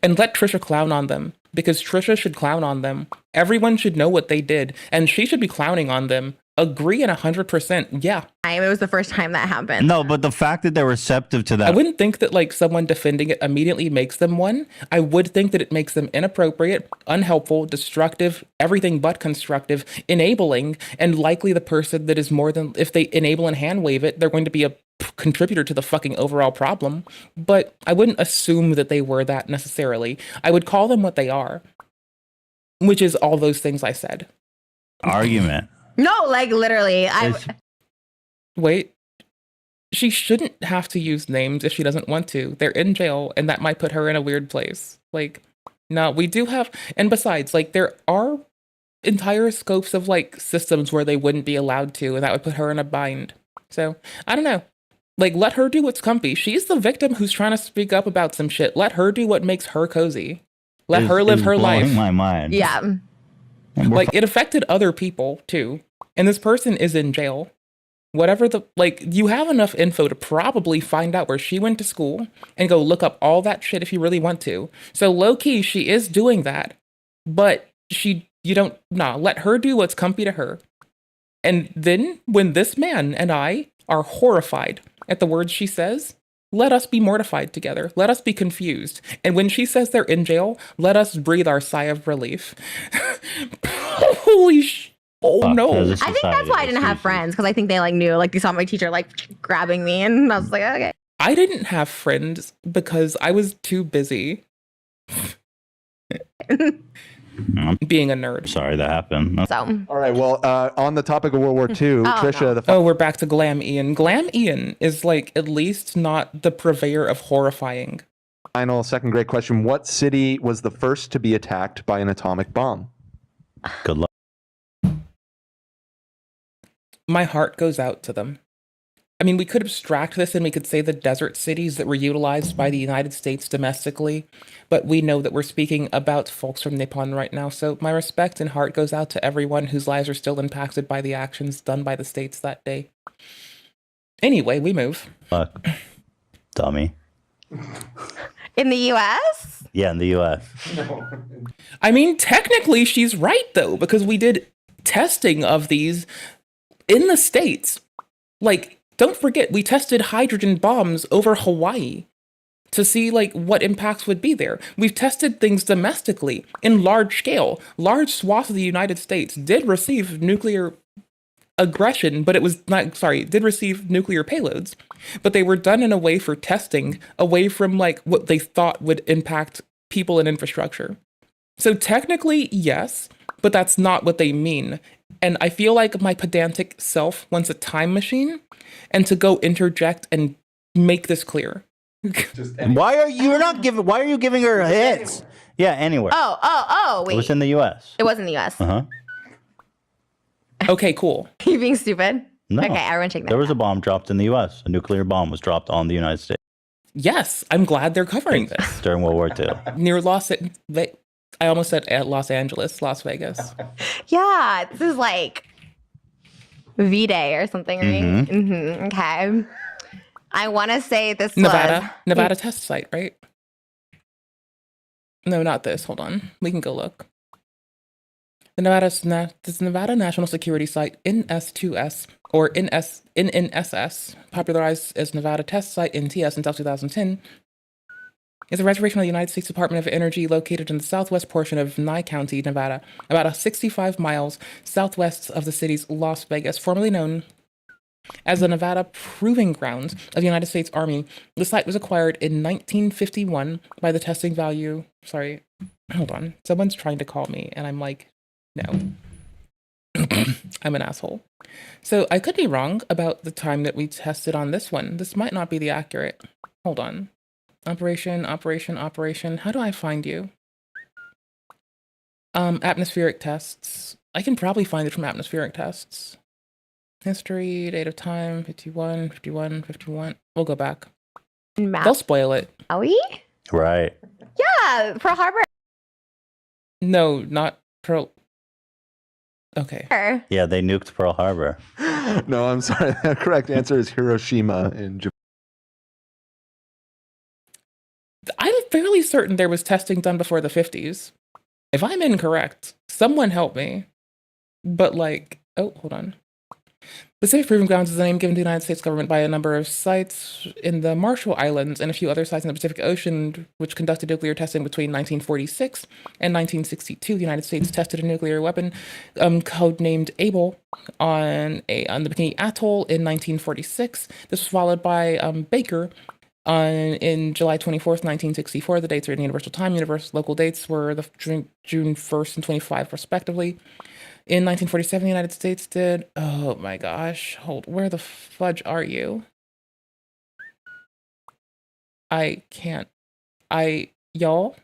And let Trisha clown on them, because Trisha should clown on them. Everyone should know what they did, and she should be clowning on them. Agree in 100%. Yeah. It was the first time that happened. No, but the fact that they're receptive to that. I wouldn't think that like someone defending it immediately makes them one. I would think that it makes them inappropriate, unhelpful, destructive, everything but constructive, enabling, and likely the person that is more than, if they enable and hand wave it, they're going to be a contributor to the fucking overall problem. But I wouldn't assume that they were that necessarily. I would call them what they are, which is all those things I said. Argument. No, like literally. Wait, she shouldn't have to use names if she doesn't want to. They're in jail, and that might put her in a weird place. Like, no, we do have, and besides, like, there are entire scopes of like systems where they wouldn't be allowed to, and that would put her in a bind. So, I don't know. Like, let her do what's comfy. She's the victim who's trying to speak up about some shit. Let her do what makes her cozy. Let her live her life. Blowing my mind. Yeah. Like, it affected other people too. And this person is in jail. Whatever the, like, you have enough info to probably find out where she went to school and go look up all that shit if you really want to. So low key, she is doing that, but let her do what's comfy to her. And then when this man and I are horrified at the words she says, let us be mortified together. Let us be confused. And when she says they're in jail, let us breathe our sigh of relief. Holy oh no. I think that's why I didn't have friends, because I think they like knew, like they saw my teacher like grabbing me, and I was like, okay. I didn't have friends because I was too busy being a nerd. Sorry that happened. So. All right. Well, on the topic of World War II, Trisha, oh, we're back to Glam Ian. Glam Ian is like at least not the purveyor of horrifying. final second grade question: what city was the first to be attacked by an atomic bomb? Good luck. My heart goes out to them. I mean, we could abstract this and we could say the desert cities that were utilized by the United States domestically, but we know that we're speaking about folks from Nippon right now. So my respect and heart goes out to everyone whose lives are still impacted by the actions done by the states that day. Anyway, we move. Fuck. Dummy. In the U.S.? Yeah, in the U.S. I mean, technically she's right though, because we did testing of these in the States. Like, don't forget, we tested hydrogen bombs over Hawaii to see like what impacts would be there. We've tested things domestically in large scale. Large swaths of the United States did receive nuclear aggression, but it was not, sorry, did receive nuclear payloads, but they were done in a way for testing away from like what they thought would impact people and infrastructure. So technically, yes, but that's not what they mean. And I feel like my pedantic self wants a time machine and to go interject and make this clear. Why are you giving her hits? Yeah, anywhere. Wait. It was in the U.S. It was in the U.S. Uh-huh. Okay, cool. Are you being stupid? No. Okay, everyone take that. There was a bomb dropped in the U.S. A nuclear bomb was dropped on the United States. Yes, I'm glad they're covering this. During World War II. Near I almost said at Los Angeles, Las Vegas. Yeah, this is like V-Day or something, right? Mm-hmm. Okay. I want to say this Nevada test site, right? No, not this. Hold on. We can go look. The Nevada National Security Site, NS2S, or NNSS, popularized as Nevada Test Site, NTS, until 2010, is a reservation of the United States Department of Energy located in the southwest portion of Nye County, Nevada, about 65 miles southwest of the city's Las Vegas, formerly known as the Nevada Proving Grounds of the United States Army. The site was acquired in 1951 by the testing value. Sorry, hold on. Someone's trying to call me, and I'm like, no. I'm an asshole. So I could be wrong about the time that we tested on this one. This might not be the accurate. Hold on. Operation. How do I find you? Atmospheric tests. I can probably find it from atmospheric tests. History, date of time, 51. We'll go back. They'll spoil it. Are we? Right. Yeah, Pearl Harbor. No, not Pearl. Okay. Yeah, they nuked Pearl Harbor. No, I'm sorry. The correct answer is Hiroshima in Japan. I'm fairly certain there was testing done before the 50s. If I'm incorrect, someone help me. But like, oh, hold on. The Pacific Proving Grounds is the name given to the United States government by a number of sites in the Marshall Islands and a few other sites in the Pacific Ocean, which conducted nuclear testing between 1946 and 1962. The United States tested a nuclear weapon, codenamed Able, on the Bikini Atoll in 1946. This was followed by Baker in July 24th, 1964. The dates are in Universal Time. Universal local dates were the June 1st and 25 respectively. In 1947, the United States did, oh my gosh, where the fudge are you? I can't, y'all,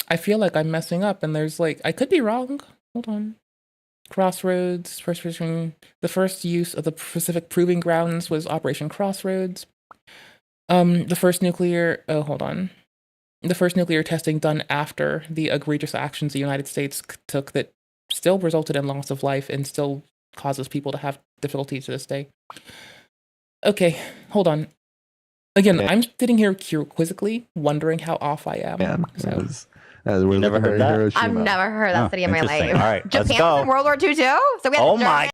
I feel like I'm messing up and there's like, I could be wrong, hold on. Crossroads, the first use of the Pacific Proving Grounds was Operation Crossroads. The first nuclear testing done after the egregious actions the United States took that still resulted in loss of life and still causes people to have difficulty to this day. Okay, hold on. Again, I'm sitting here quizzically wondering how off I am. We've never heard that? I've never heard that city in my life. All right, Japan let's go. was in World War II too? So we had Oh my.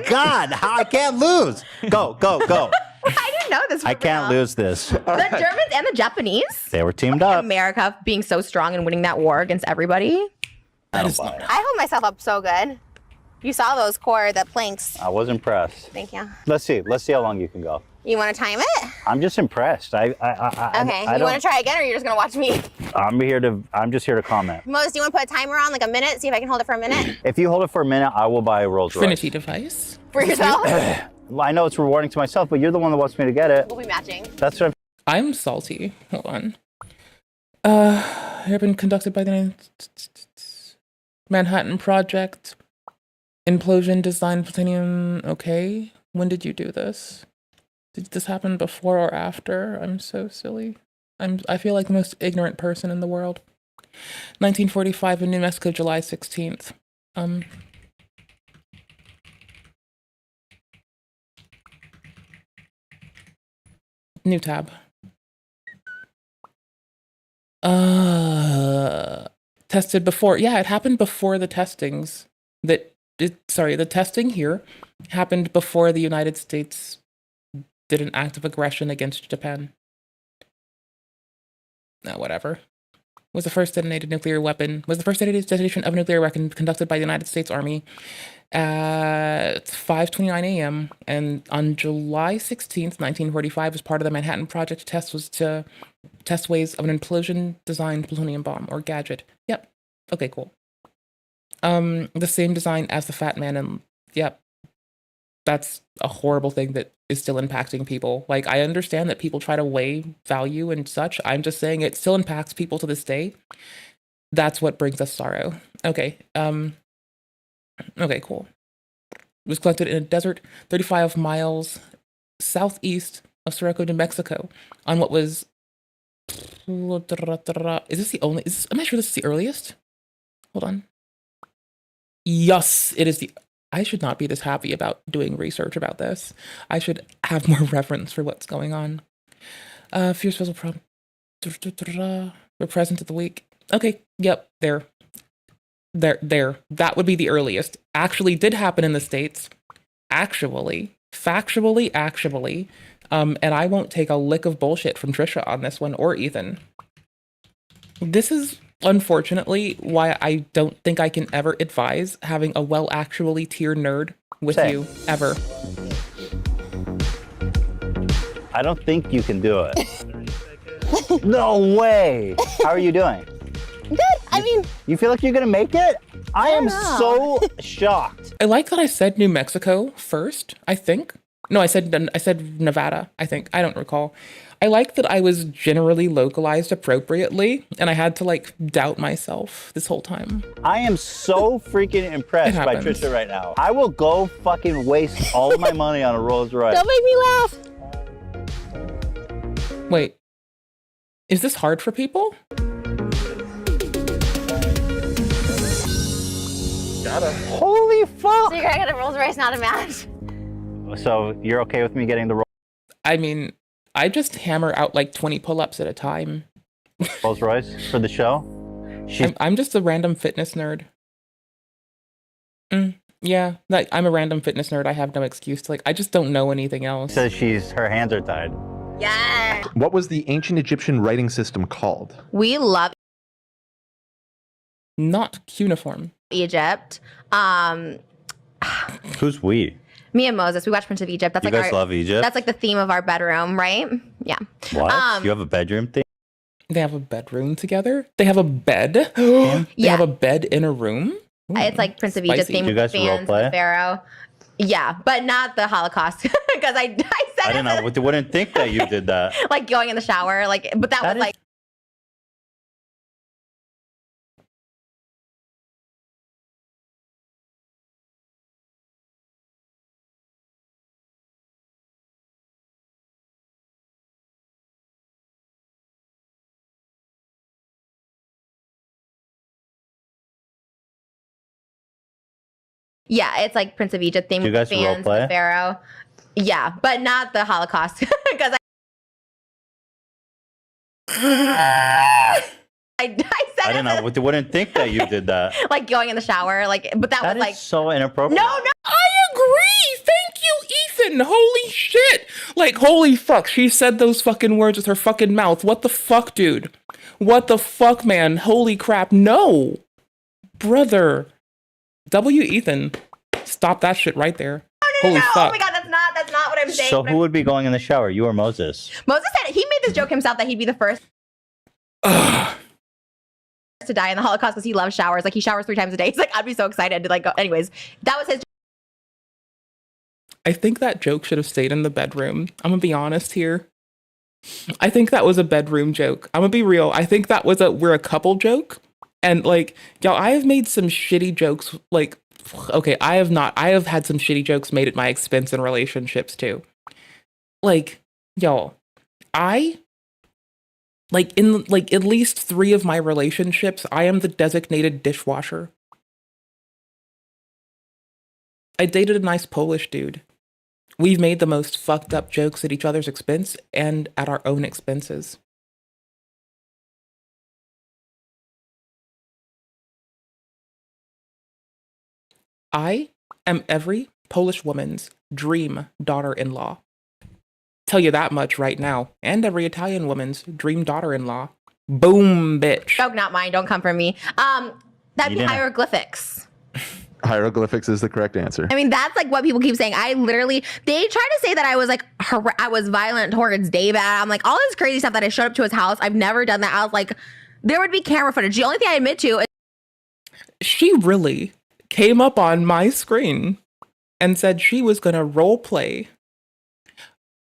Germans. God, how I can't lose. Go. I didn't know this. I can't lose this. The Germans and the Japanese. They were teamed up. America being so strong and winning that war against everybody. I hold myself up so good. You saw those the planks. was impressed. Thank you. Let's see how long you can go. You want to time it? I'm just impressed. Okay. You want to try again, or you're just gonna watch me? I'm just here to comment. Moses, do you want to put a timer on, like a minute? See if I can hold it for a minute. If you hold it for a minute, I will buy a Rolls Royce. Trinity device. For yourself? Well, I know it's rewarding to myself, but you're the one that wants me to get it. We'll be matching. That's what I'm salty. Hold on. Have been conducted by the Manhattan Project. Implosion design plutonium. Okay. When did you do this? Did this happen before or after? I'm so silly. I feel like the most ignorant person in the world. 1945 in New Mexico, July 16th. New tab. Tested before. Yeah, it happened before the testings. The testing here happened before the United States did an act of aggression against Japan. No, whatever. Was the first detonation of a nuclear weapon conducted by the United States Army at 5:29 a.m. and on July 16th, 1945, as part of the Manhattan Project, test ways of an implosion-designed plutonium bomb or gadget. Yep. Okay, cool. The same design as the Fat Man, and yep, that's a horrible thing that is still impacting people. Like, I understand that people try to weigh value and such. I'm just saying it still impacts people to this day. That's what brings us sorrow. Okay. Okay, cool. It was collected in a desert 35 miles southeast of Sirocco, New Mexico, on what was. Is this the only? Am I sure this is the earliest? Hold on. Yes, it is the. I should not be this happy about doing research about this. I should have more reverence for what's going on. Fierce vessel problem. We're present at the week. Okay, yep, there. That would be the earliest. Actually did happen in the States. Factually. And I won't take a lick of bullshit from Trisha on this one, or Ethan. This is, unfortunately, why I don't think I can ever advise having a well-actually tier nerd with you, ever. I don't think you can do it. No way! How are you doing? Good. I mean, you feel like you're gonna make it? I am so shocked. I like that I said New Mexico first, I think. No, I said Nevada, I think. I don't recall. I like that I was generally localized appropriately, and I had to, like, doubt myself this whole time. I am so freaking impressed by Trisha right now. I will go fucking waste all of my money on a Rolls Royce. Don't make me laugh. Wait. Is this hard for people? Holy fuck! So you're gonna get a Rolls Royce, not a match? So you're okay with me getting the Rolls? I mean, I just hammer out like 20 pull-ups at a time. Rolls Royce for the show? I'm just a random fitness nerd. Yeah, like, I'm a random fitness nerd. I have no excuse to, like, I just don't know anything else. Says her hands are tied. Yeah. What was the ancient Egyptian writing system called? We love not cuneiform. Egypt. Who's we? Me and Moses, we watch Prince of Egypt. That's You like guys love Egypt? That's like the theme of our bedroom, right? Yeah. What? You have a bedroom thing? They have a bedroom together? They have a bed? They have a bed in a room? Ooh, it's like Prince of Egypt theme. Do you guys fans, role play? the Pharaoh. Yeah, but not the Holocaust. Because I said I don't know. I wouldn't think that you did that. like going in the shower, like, but that was like. Yeah, it's like Prince of Egypt theme. Do you guys role fans, play? the Pharaoh. Yeah, but not the Holocaust. Because I said I don't know. I wouldn't think that you did that. like going in the shower, like, but that was like so inappropriate. no. I agree. Ethan, holy shit. Like, holy fuck, she said those fucking words with her fucking mouth. What the fuck, dude? What the fuck, man? Holy crap, no. Brother. Ethan, stop that shit right there. Holy fuck. Oh my god, that's not what I'm saying. So who would be going in the shower, you or Moses? Moses said he made this joke himself that he'd be the first to die in the Holocaust because he loves showers. Like he showers 3 times a day. He's like, I'd be so excited to like go. Anyways, that was his. I think that joke should have stayed in the bedroom. I'm gonna be honest here. I think that was a bedroom joke. I'm gonna be real. I think that was we're a couple joke. And like, y'all, I have made some shitty jokes. Like, okay, I have not. I have had some shitty jokes made at my expense in relationships too. Like, y'all, in at least 3 of my relationships, I am the designated dishwasher. I dated a nice Polish dude. We've made the most fucked up jokes at each other's expense and at our own expenses. I am every Polish woman's dream daughter-in-law. Tell you that much right now. And every Italian woman's dream daughter-in-law. Boom, bitch. Joke, not mine. Don't come from me. That'd be hieroglyphics. Hieroglyphics is the correct answer. I mean, that's like what people keep saying. They try to say that I was like, I was violent towards David. I'm like, all this crazy stuff that I showed up to his house. I've never done that. I was like, there would be camera footage. The only thing I admit to is she really came up on my screen and said she was going to role play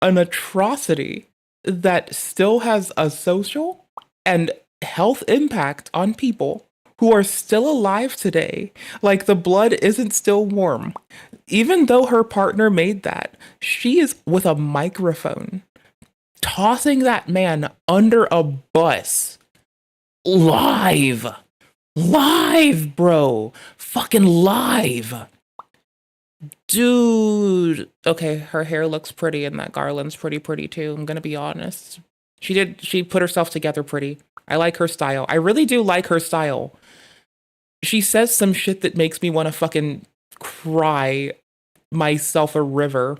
an atrocity that still has a social and health impact on people who are still alive today. Like, the blood isn't still warm. Even though her partner made that, she is with a microphone tossing that man under a bus. Live, bro. Fucking live. Dude. Okay, her hair looks pretty and that garland's pretty too. I'm gonna be honest. She put herself together pretty. I like her style. I really do like her style. She says some shit that makes me want to fucking cry myself a river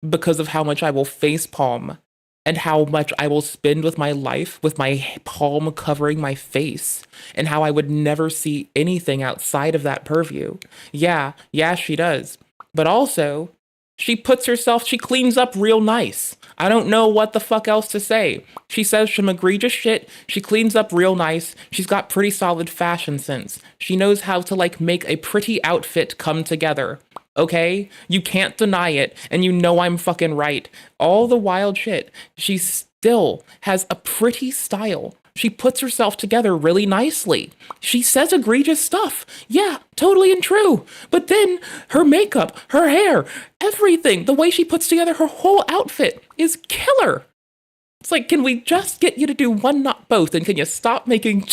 because of how much I will facepalm and how much I will spend with my life with my palm covering my face and how I would never see anything outside of that purview. Yeah, she does. But also, she cleans up real nice. I don't know what the fuck else to say. She says some egregious shit. She cleans up real nice. She's got pretty solid fashion sense. She knows how to like make a pretty outfit come together. Okay? You can't deny it, and you know I'm fucking right. All the wild shit. She still has a pretty style. She puts herself together really nicely. She says egregious stuff. Yeah, totally and true. But then her makeup, her hair, everything, the way she puts together her whole outfit is killer. It's like, can we just get you to do one, not both? And can you stop making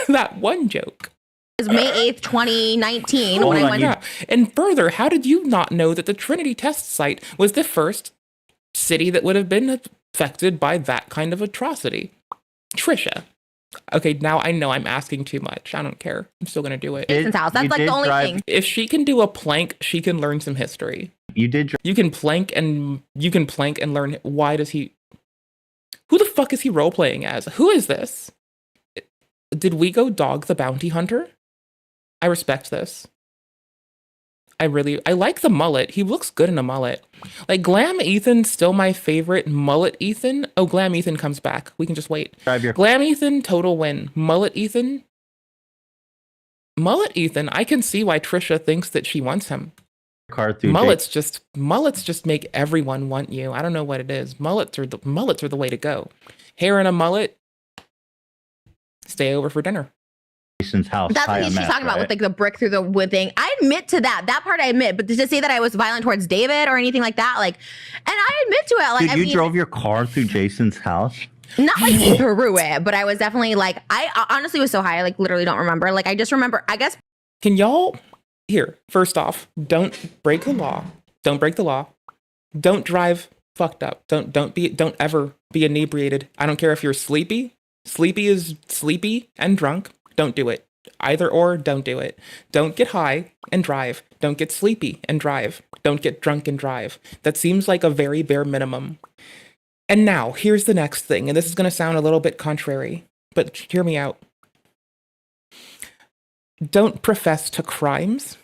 that one joke? It was May 8th, 2019 when I went. Yeah. And further, how did you not know that the Trinity test site was the first city that would have been affected by that kind of atrocity? Trisha. Okay, now I know I'm asking too much. I don't care. I'm still gonna do it. Jason's house. That's like the only thing. If she can do a plank, she can learn some history. You can plank and learn. Why does he? Who the fuck is he role playing as? Who is this? Did we go Dog the Bounty Hunter? I respect this. I like the mullet. He looks good in a mullet. Like, Glam Ethan's still my favorite. Mullet Ethan. Oh, Glam Ethan comes back. We can just wait. Glam Ethan, total win. Mullet Ethan. I can see why Trisha thinks that she wants him. Mullets just make everyone want you. I don't know what it is. Mullets are the way to go. Hair in a mullet. Stay over for dinner. Jason's house. That's what she's talking about with like the brick through the wood thing. I admit to that. That part I admit. But to say that I was violent towards David or anything like that, like, and I admit to it. Like, Dude, you drove your car through Jason's house? Not like through it, but I was definitely like, I honestly was so high, I like literally don't remember. Like, I just remember, I guess. Can y'all, here, first off, don't break the law. Don't break the law. Don't drive fucked up. Don't ever be inebriated. I don't care if you're sleepy. Sleepy is sleepy and drunk. Don't do it. Either or, don't do it. Don't get high and drive. Don't get sleepy and drive. Don't get drunk and drive. That seems like a very bare minimum. And now, here's the next thing, and this is going to sound a little bit contrary, but hear me out. Don't profess to crimes.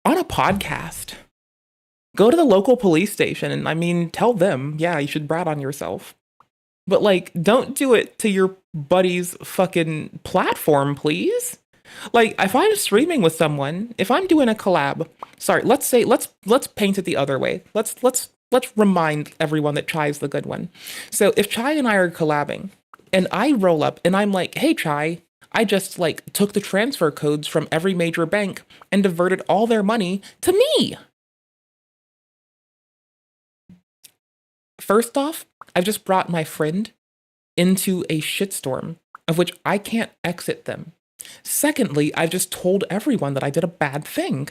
On a podcast. Go to the local police station and, I mean, tell them, yeah, you should brat on yourself. But, like, don't do it to your buddy's fucking platform, please. Like, if I'm streaming with someone, if I'm doing a collab, sorry, let's paint it the other way. Let's remind everyone that Chai's the good one. So if Chai and I are collabing, and I roll up and I'm like, hey Chai, I just like took the transfer codes from every major bank and diverted all their money to me. First off, I've just brought my friend into a shitstorm of which I can't exit them. Secondly, I've just told everyone that I did a bad thing.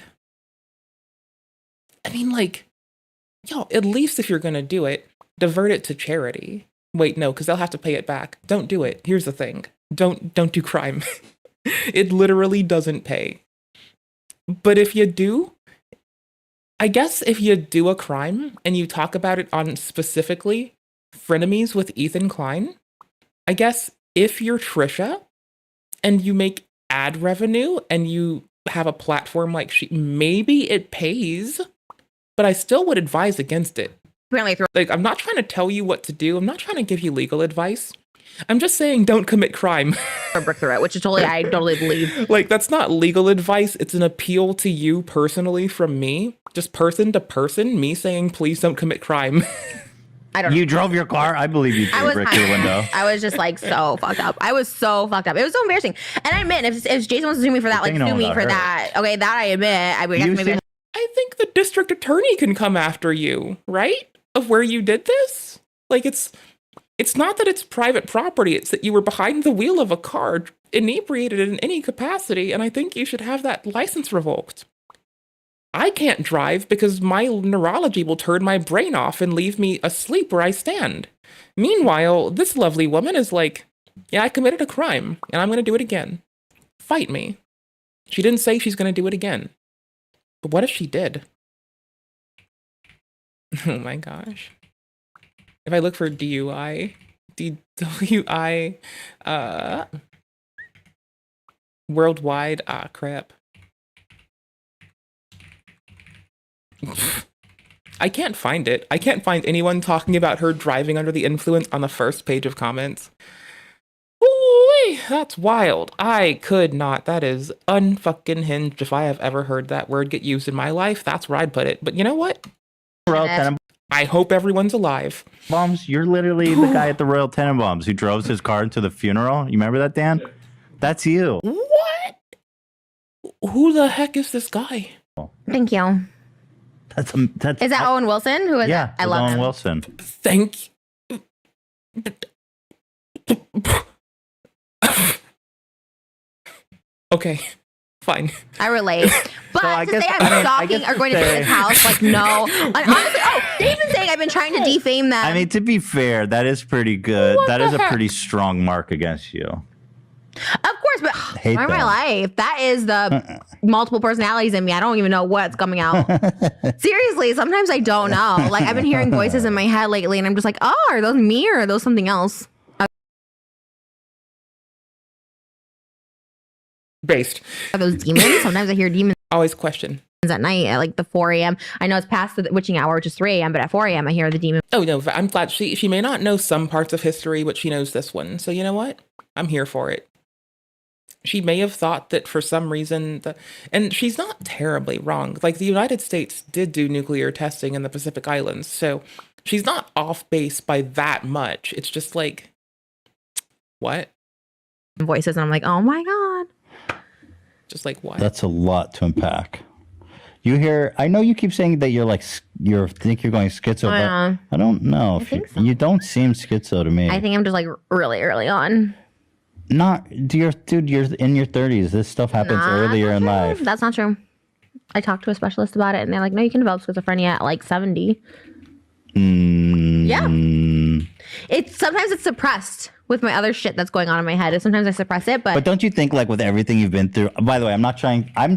I mean, like, yo, at least if you're gonna do it, divert it to charity. Wait, no, because they'll have to pay it back. Don't do it. Here's the thing. Don't do crime. It literally doesn't pay. But if you do, I guess if you do a crime and you talk about it on specifically frenemies with Ethan Klein, I guess if you're Trisha and you make ad revenue and you have a platform like she, maybe it pays, but I still would advise against it. Like, I'm not trying to tell you what to do. I'm not trying to give you legal advice. I'm just saying don't commit crime. Or brick through it, which is I totally believe. Like, that's not legal advice. It's an appeal to you personally from me. Just person to person, me saying, please don't commit crime. I don't know. You drove your car? I believe you threw a brick through the window. I was just like so fucked up. I was so fucked up. It was so embarrassing. And I admit, if Jason wants to sue me for that, like sue me for that. Okay, that I admit. I guess maybe I think the district attorney can come after you, right? Of where you did this? Like, it's not that it's private property, it's that you were behind the wheel of a car, inebriated in any capacity, and I think you should have that license revoked. I can't drive because my neurology will turn my brain off and leave me asleep where I stand. Meanwhile, this lovely woman is like, yeah, I committed a crime, and I'm going to do it again. Fight me. She didn't say she's going to do it again. But what if she did? Oh my gosh. If I look for DUI, worldwide, crap. I can't find it. I can't find anyone talking about her driving under the influence on the first page of comments. Ooh, that's wild. I could not. That is unfucking hinged. If I have ever heard that word get used in my life, that's where I'd put it. But you know what? I hope everyone's alive. Bombs, you're literally the guy at the Royal Tenenbaums who drove his car into the funeral. You remember that, Dan? That's you. What? Who the heck is this guy? Thank you. That's is that Owen Wilson? Who is that? I love Owen him. Wilson. Thank you. Okay, fine. I relate. But to say I'm stalking or going to his house, like, no. And honestly, they've been saying I've been trying to defame them. I mean, to be fair, that is pretty good. That is a pretty strong mark against you. Of course, but Hate my them. life. That is the multiple personalities in me. I don't even know what's coming out. Seriously, sometimes I don't know. Like, I've been hearing voices in my head lately, and I'm just like, oh, are those me or are those something else? Based. Are those demons? Sometimes I hear demons. Always question. At night at like the 4 a.m. I know it's past the witching hour, which is 3 a.m., but at 4 a.m. I hear the demon. Oh, no, I'm glad. She may not know some parts of history, but she knows this one. So you know what? I'm here for it. She may have thought that for some reason, and she's not terribly wrong. Like, the United States did do nuclear testing in the Pacific Islands, so she's not off base by that much. It's just like, what? Voices, and I'm like, oh my God. Just like, what? That's a lot to unpack. You hear, I know you keep saying that you're like, think you're going schizo, but I don't know. You don't seem schizo to me. I think I'm just like really early on. Dude, you're in your 30s. This stuff happens earlier in life. That's not true. I talked to a specialist about it, and they're like, no, you can develop schizophrenia at like 70. Yeah. Sometimes it's suppressed with my other shit that's going on in my head. And sometimes I suppress it, But don't you think, like, with everything you've been through, by the way, I'm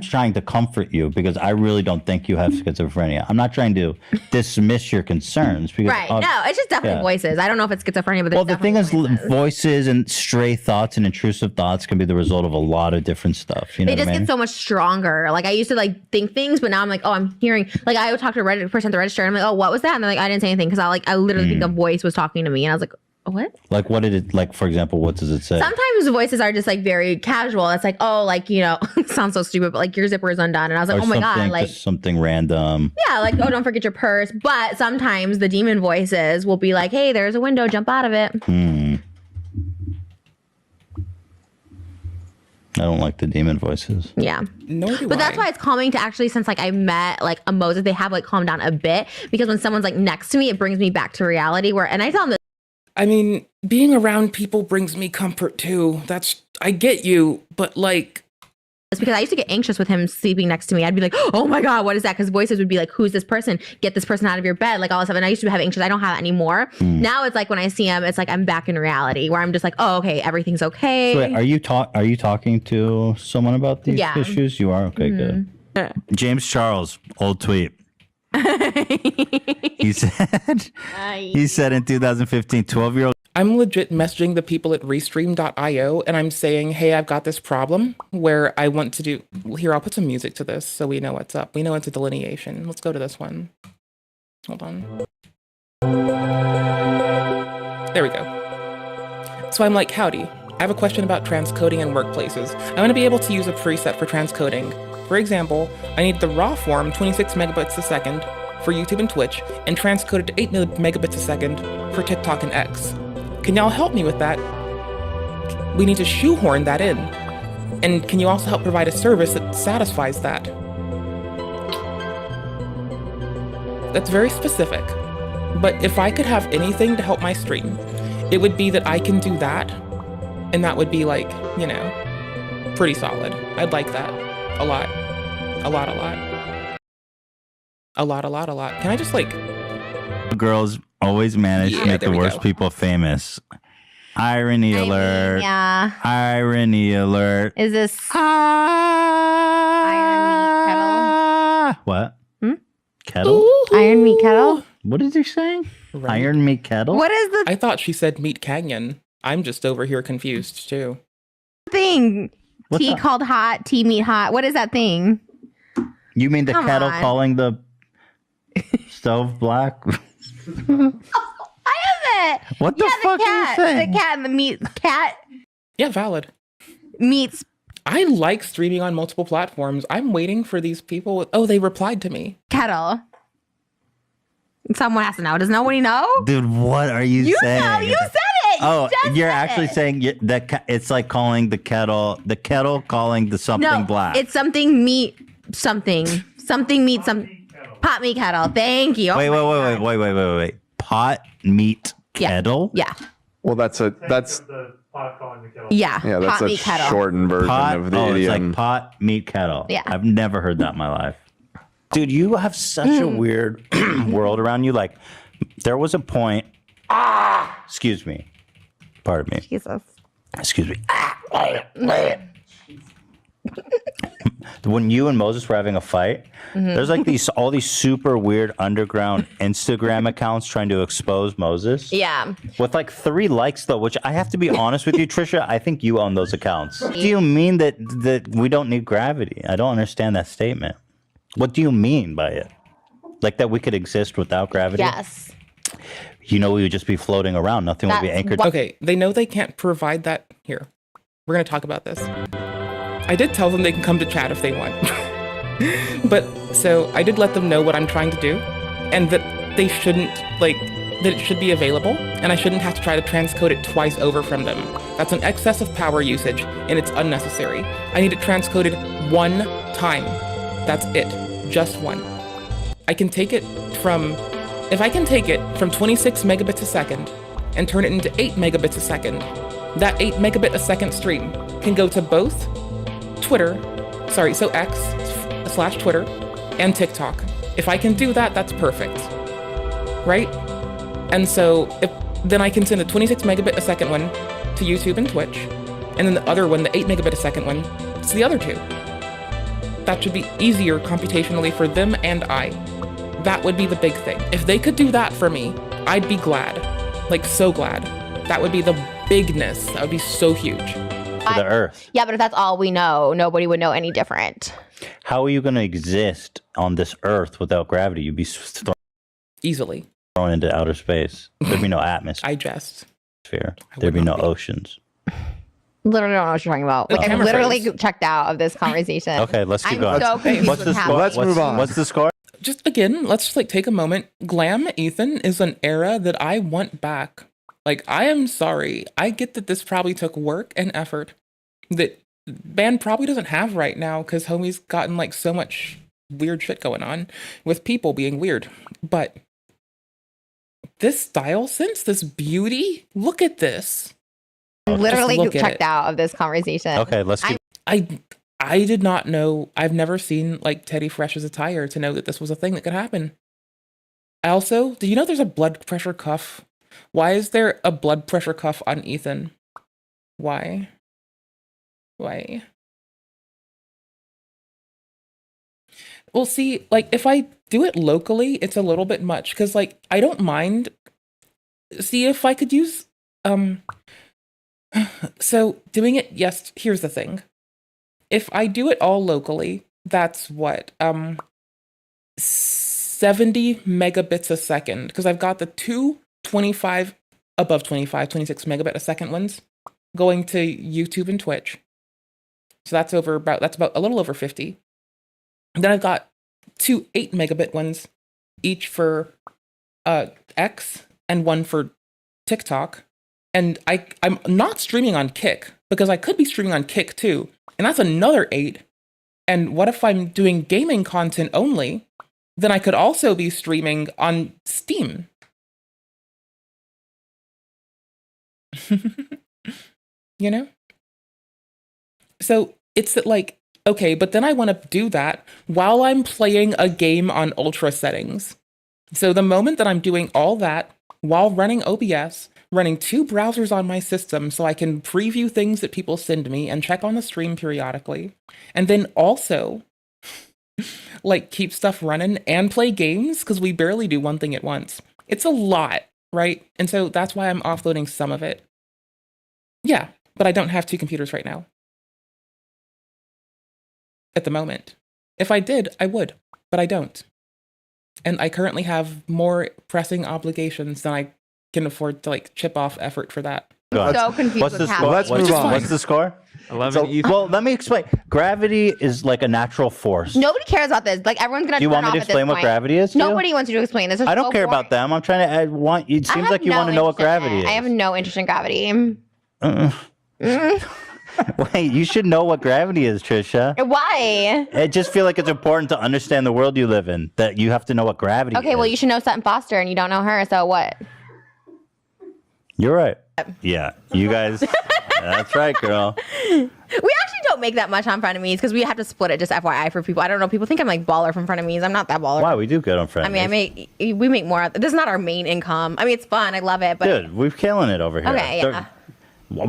trying to comfort you because I really don't think you have schizophrenia. I'm not trying to dismiss your concerns. Because right. No, it's just definitely voices. I don't know if it's schizophrenia, but the thing is, voices and stray thoughts and intrusive thoughts can be the result of a lot of different stuff. You know they just what I mean? get so much stronger. Like I used to like think things, but now I'm like, oh, I'm hearing. Like I would talk to a person at the register, and I'm like, oh, what was that? And they're like, I didn't say anything because I literally think a voice was talking to me, and I was like, what? Like, what did it, like, for example, what does it say? Sometimes voices are just like very casual. It's like, oh, like, you know, it sounds so stupid, but like your zipper is undone. And I was like, Or oh my God, something- like, just something random. yeah, like, oh, don't forget your purse. But sometimes the demon voices will be like, hey, there's a window, jump out of it. I don't like the demon voices. Yeah. But that's why it's calming to actually, since like I met like a Moses, they have like calmed down a bit because when someone's like next to me, it brings me back to reality and I tell them that. I mean, being around people brings me comfort too. I get you, but like. It's because I used to get anxious with him sleeping next to me. I'd be like, oh my God, what is that? Because voices would be like, who's this person? Get this person out of your bed. Like all this stuff. And I used to have anxious. I don't have that anymore. Now it's like when I see him, it's like I'm back in reality where I'm just like, oh, okay, everything's okay. So wait, are you talking to someone about these Yeah. issues? You are? Okay, good. James Charles, old tweet. He said in 2015, 12-year-old. I'm legit messaging the people at restream.io and I'm saying, hey, I've got this problem where I want to do. Here, I'll put some music to this so we know what's up. We know it's a delineation. Let's go to this one. Hold on. There we go. So I'm like, howdy. I have a question about transcoding in workplaces. I want to be able to use a preset for transcoding. For example, I need the raw form 26 megabits a second for YouTube and Twitch and transcoded to 8 megabits a second for TikTok and X. Can y'all help me with that? We need to shoehorn that in. And can you also help provide a service that satisfies that? That's very specific. But if I could have anything to help my stream, it would be that I can do that. And that would be like, you know, pretty solid. I'd like that. A lot. A lot, a lot. A lot, a lot, a lot. Can I just like... Girls always manage to make the worst people famous. Irony alert. Yeah. Irony alert. Is this Iron Meat Kettle? What? Kettle? Iron Meat Kettle? What is he saying? Right. Iron Meat Kettle? What is the I thought she said Meat Canyon. I'm just over here confused too. thing? What's Tea that? called hot, tea meat hot. What is that thing? You mean the Come kettle on. calling the stove black? I have it. What the fuck are you saying? The cat and the meat cat Yeah, valid. meats. I like streaming on multiple platforms. I'm waiting for these people. Oh, they replied to me. Kettle. Someone has to know. Does nobody know? Dude, what are you saying? know. You said it. Oh, just you're said actually it. saying that it's like calling the kettle calling the something No, black. it's something meat, something meat, pot meat kettle. Thank you. Oh Wait. Pot meat kettle? Yeah. Well, that's Yeah. Yeah, that's pot a meat kettle. shortened version of the it's idiom. like pot meat kettle. Yeah. I've never heard that in my life. Dude, you have such a weird world around you. Like, there was a point. Excuse me. Pardon me. Jesus. Excuse me. When you and Moses were having a fight, there's like all these super weird underground Instagram accounts trying to expose Moses. Yeah. With like 3 likes though, which I have to be honest with you, Trisha, I think you own those accounts. Do you mean that we don't need gravity? I don't understand that statement. What do you mean by it? Like that we could exist without gravity? Yes. You know, we would just be floating around. Nothing would be anchored. Okay, they know they can't provide that. Here, we're going to talk about this. I did tell them they can come to chat if they want. But so I did let them know what I'm trying to do and that they shouldn't, like, that it should be available and I shouldn't have to try to transcode it twice over from them. That's an excess of power usage and it's unnecessary. I need it transcoded 1 time. That's it. Just 1. I can take it from, if I can take it from 26 megabits a second and turn it into 8 megabits a second, that 8 megabit a second stream can go to both X/Twitter and TikTok. If I can do that, that's perfect. Right? And so then I can send a 26 megabit a second one to YouTube and Twitch, and then the other one, the 8 megabit a second one, to the other two. That should be easier computationally for them and I. That would be the big thing. If they could do that for me, I'd be glad. Like, so glad. That would be the bigness. That would be so huge. To the Earth. Yeah, but if that's all we know, nobody would know any different. How are you going to exist on this Earth without gravity? You'd be easily thrown into outer space. There'd be no atmosphere. I jest. There'd be no oceans. Literally don't know what you're talking about. Like, I'm literally checked out of this conversation. Okay, let's keep going. So confused What's the score? Let's move on. What's the score? Just again, let's just like take a moment. Glam Ethan is an era that I want back. Like, I am sorry. I get that this probably took work and effort that band probably doesn't have right now because homie's gotten like so much weird shit going on with people being weird. But this style sense, this beauty, look at this. I'm literally Just look at checked it. out of this conversation. Okay, let's keep. I did not know. I've never seen like Teddy Fresh's attire to know that this was a thing that could happen. Also, do you know there's a blood pressure cuff? Why is there a blood pressure cuff on Ethan? Why? Why? Well, see, like if I do it locally, it's a little bit much because like I don't mind. See if I could use so doing it, yes, here's the thing. If I do it all locally, that's what 70 megabits a second because I've got the two 26 megabit a second ones going to YouTube and Twitch. So that's about a little over 50. And then I've got two 8 megabit ones, each for X and one for TikTok. And I'm not streaming on Kick because I could be streaming on Kick too. And that's another 8. And what if I'm doing gaming content only? Then I could also be streaming on Steam. You know? So it's that like, okay, but then I want to do that while I'm playing a game on ultra settings. So the moment that I'm doing all that while running OBS, running 2 browsers on my system so I can preview things that people send me and check on the stream periodically, and then also like keep stuff running and play games because we barely do one thing at once. It's a lot, right? And so that's why I'm offloading some of it. Yeah, but I don't have 2 computers right now. At the moment. If I did, I would, but I don't. And I currently have more pressing obligations than I can afford to like chip off effort for that. I'm so confused What's with the how- score? Let's move on. What's the score? 11. Well, let me explain. Gravity is like a natural force. Nobody cares about this. Like everyone's gonna Do you turn want me off to at this explain what point. gravity is to you? Nobody wants you to explain this. It's I don't so care boring. about them. I'm trying to add one. It I seems have like you no want to know what interest in gravity it. is. I have no interest in gravity. Wait, you should know what gravity is, Trisha. Why? I just feel like it's important to understand the world you live in, that you have to know what gravity is. Okay, well you should know Sutton Foster and you don't know her, so what? You're right. Yeah, you guys. That's right, girl. We actually don't make that much on frenemies because we have to split it, just FYI for people. I don't know. People think I'm like baller from frenemies. I'm not that baller. Why? We do good on friends. I mean, we make more. This is not our main income. I mean, it's fun. I love it. But Dude, we're killing it over here. Okay, yeah.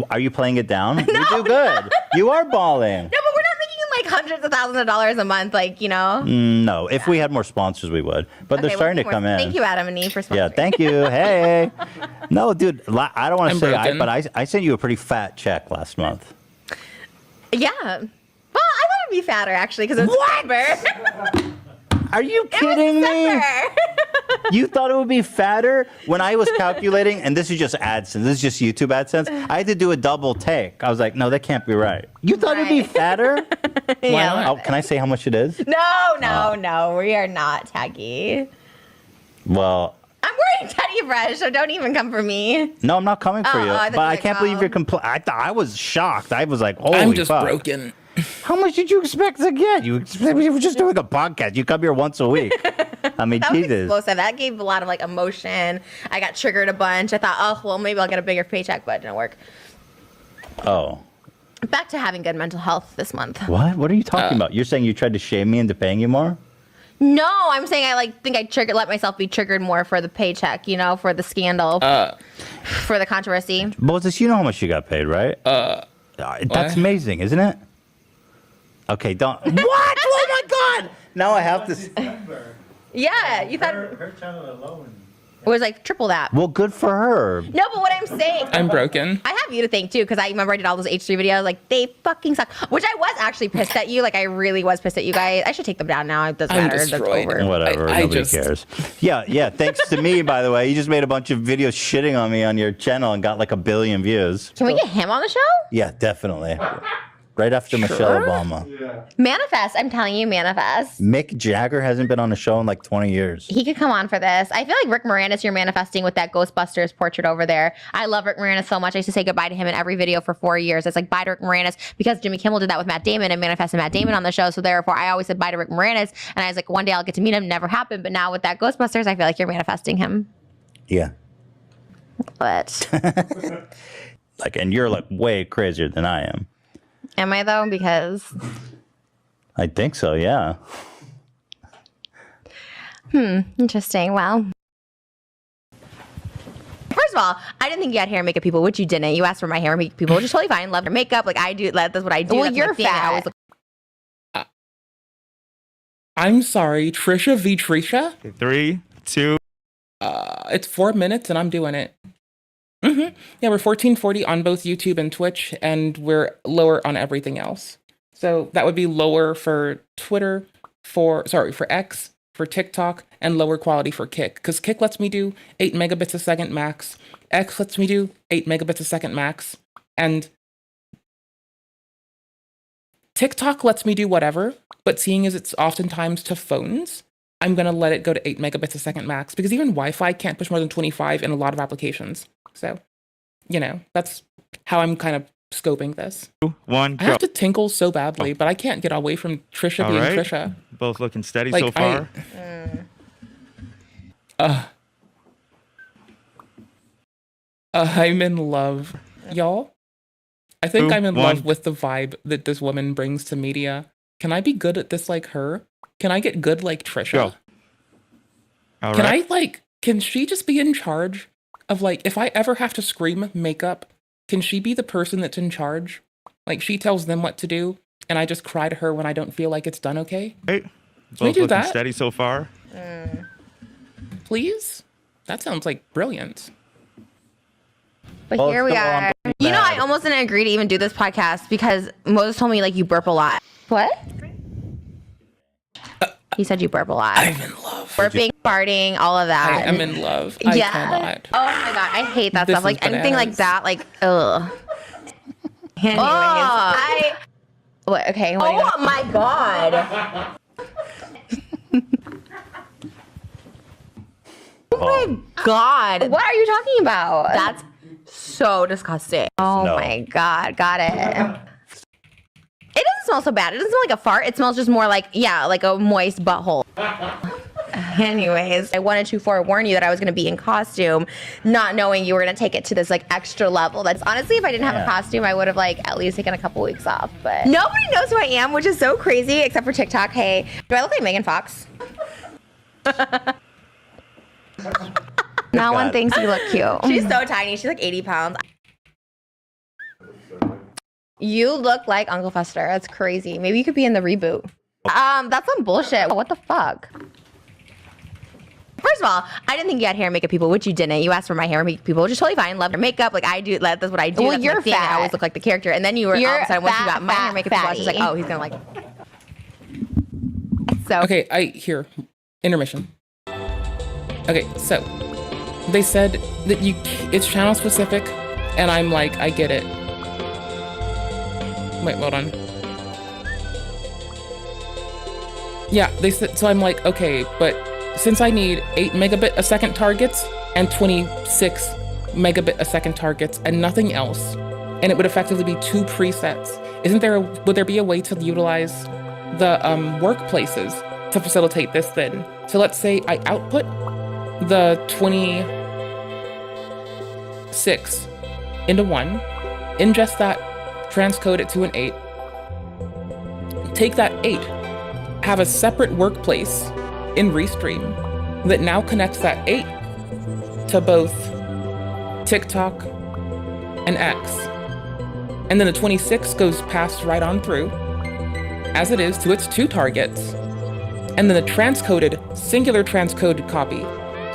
Are you playing it down? No, you do good. You are balling. No, but we're not making like hundreds of thousands of dollars a month. Like, you know. No, if we had more sponsors, we would. But they're Okay, starting well, to come in. Thank you, Adam and Eve, for sponsoring. Yeah, thank you. Hey. No, dude, I don't want to I'm say broken. but I sent you a pretty fat check last month. Yeah. Well, I thought it'd be fatter actually because it's December. Are you kidding me? You thought it would be fatter? When I was calculating, and this is just AdSense, this is just YouTube AdSense, I had to do a double take. I was like, no, that can't be right. You thought it'd be fatter? Yeah. Why not? Oh, can I say how much it is? No. We are not taggy. Well, I'm wearing Teddy Fresh, so don't even come for me. no, I'm not coming for Oh, you. I thought But you I were can't like, believe oh. you're I was shocked. I was like, holy I'm just fuck. broken. How much did you expect to get? You were just doing a podcast. You come here once a week. I mean, That was Jesus. explosive. That gave a lot of like emotion. I got triggered a bunch. I thought, oh, well, maybe I'll get a bigger paycheck, but it didn't work. Oh. Back to having good mental health this month. What? What are you talking about? You're saying you tried to shame me into paying you more? No, I'm saying I think I let myself be triggered more for the paycheck, you know, for the scandal, for the controversy. Moses, you know how much you got paid, right? That's amazing, isn't it? Okay, don't. What? Oh my God! Now I have to. Yeah, you thought her channel alone. It was like triple that. Well, good for her. No, but what I'm saying, I'm broken. I have you to thank too, because I remember I did all those H3 videos. Like they fucking suck. Which I was actually pissed at you. Like I really was pissed at you guys. I should take them down now. It doesn't matter. That's over. Whatever. Nobody cares. Yeah. Thanks to me, by the way. You just made a bunch of videos shitting on me on your channel and got like 1 billion views. Can we get him on the show? Yeah, definitely. Right after Michelle Obama. Yeah. Manifest. I'm telling you, manifest. Mick Jagger hasn't been on a show in like 20 years. He could come on for this. I feel like Rick Moranis, you're manifesting with that Ghostbusters portrait over there. I love Rick Moranis so much. I used to say goodbye to him in every video for 4 years. It's like bye to Rick Moranis because Jimmy Kimmel did that with Matt Damon and manifested Matt Damon on the show. So therefore, I always said bye to Rick Moranis. And I was like, one day I'll get to meet him. Never happened. But now with that Ghostbusters, I feel like you're manifesting him. Yeah. But. And you're like way crazier than I am. Am I though? Because I think so, yeah. Interesting. Well, first of all, I didn't think you had hair and makeup people, which you didn't. You asked for my hair and makeup people, which is totally fine. Love your makeup, like I do. That's what I do. Well, That's you're my thing. I always fat. look. I'm sorry, Trisha v. Trisha. 3, 2. It's 4 minutes and I'm doing it. Yeah, we're 1440 on both YouTube and Twitch, and we're lower on everything else. So that would be lower for Twitter, for X, for TikTok, and lower quality for Kick. Because Kick lets me do 8 megabits a second max. X lets me do 8 megabits a second max. And TikTok lets me do whatever, but seeing as it's oftentimes to phones, I'm going to let it go to 8 megabits a second max, because even Wi-Fi can't push more than 25 in a lot of applications. So, you know, that's how I'm kind of scoping this. 2, 1, I go. have to tinkle so badly, but I can't get away from Trisha All being right. Trisha. Both looking steady Like, so far. I'm in love. Y'all, I think 2, I'm in 1. love with the vibe that this woman brings to media. Can I be good at this like her? Can I get good like Trisha? Go. All Can right. can she just be in charge of, like, if I ever have to scream makeup, can she be the person that's in charge? Like, she tells them what to do, and I just cry to her when I don't feel like it's done okay? Hey, Can we both do looking that? steady so far. Please? That sounds like brilliant. But Well, here we still on are. the You know, I bad. almost didn't agree to even do this podcast because Moses told me like you burp a lot. What? He said you burp a lot. I'm in love. Burping, farting, all of that. I am in love. I Yeah. cannot. Oh my god, I hate that This stuff. Like is anything like bananas. that, like ugh. Anyways, what? Okay. Oh my god. Oh my god. What are you talking about? That's so disgusting. Oh No. my god. Got it. It doesn't smell so bad. It doesn't smell like a fart. It smells just more like, yeah, like a moist butthole. Anyways, I wanted to forewarn you that I was going to be in costume, not knowing you were going to take it to this like extra level. That's honestly, if I didn't have a costume, I would have like at least taken a couple weeks off. But nobody knows who I am, which is so crazy, except for TikTok. Hey, do I look like Megan Fox? No one thinks you look cute. She's so tiny. She's like 80 pounds. You look like Uncle Fester. That's crazy. Maybe you could be in the reboot. That's some bullshit. What the fuck? First of all, I didn't think you had hair and makeup people, which you didn't. You asked for my hair and makeup people, which is totally fine. Love your makeup. Like I do. That's what I do. Well, That's you're my thing. I fat. always look like the character. And then you were all of a sudden, once you got my hair and makeup people, I was just like, fatty. oh, he's gonna like it. So Okay, here. Intermission. Okay, so they said that it's channel specific, and I'm like, I get it. Wait, hold on. Yeah, they said, so I'm like, okay, but since I need 8 megabit a second targets and 26 megabit a second targets and nothing else, and it would effectively be 2 presets, would there be a way to utilize the workplaces to facilitate this then? So let's say I output the 26 into 1, ingest that, transcode it to an 8, take that 8, have a separate workplace in Restream that now connects that 8 to both TikTok and X. And then the 26 goes passed right on through, as it is, to its 2 targets. And then the transcoded, singular transcoded copy,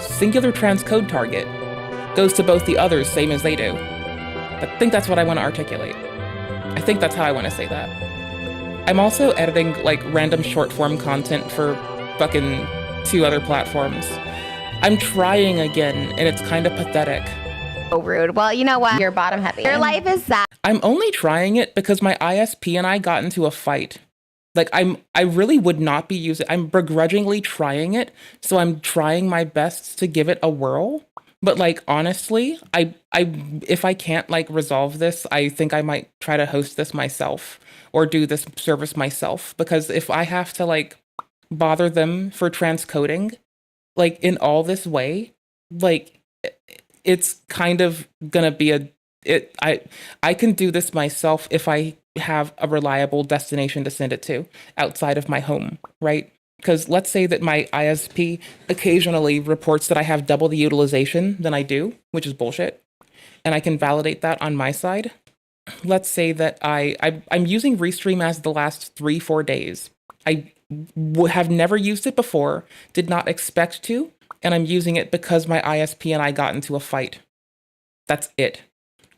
singular transcode target, goes to both the others, same as they do. I think that's what I want to articulate. I think that's how I want to say that. I'm also editing like random short form content for fucking 2 other platforms. I'm trying again, and it's kind of pathetic. So rude. Well, you know what? You're bottom heavy. Your life is sad. I'm only trying it because my ISP and I got into a fight. Like I really would not be using, I'm begrudgingly trying it. So I'm trying my best to give it a whirl. But like, honestly, if I can't like resolve this, I think I might try to host this myself or do this service myself. Because if I have to like bother them for transcoding, like in all this way, like it's kind of gonna be I can do this myself if I have a reliable destination to send it to outside of my home, right? Because let's say that my ISP occasionally reports that I have double the utilization than I do, which is bullshit, and I can validate that on my side. Let's say that I'm using Restream as the last 3-4 days. I have never used it before, did not expect to, and I'm using it because my ISP and I got into a fight. That's it.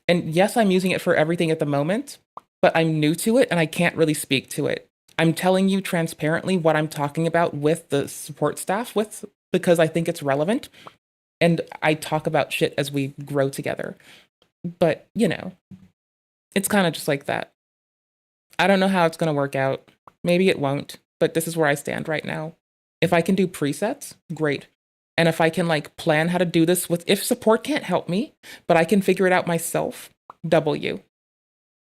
And yes, I'm using it for everything at the moment, but I'm new to it and I can't really speak to it. I'm telling you transparently what I'm talking about with the support staff because I think it's relevant. And I talk about shit as we grow together. But, you know, it's kind of just like that. I don't know how it's going to work out. Maybe it won't, but this is where I stand right now. If I can do presets, great. And if I can like plan how to do this if support can't help me, but I can figure it out myself, W.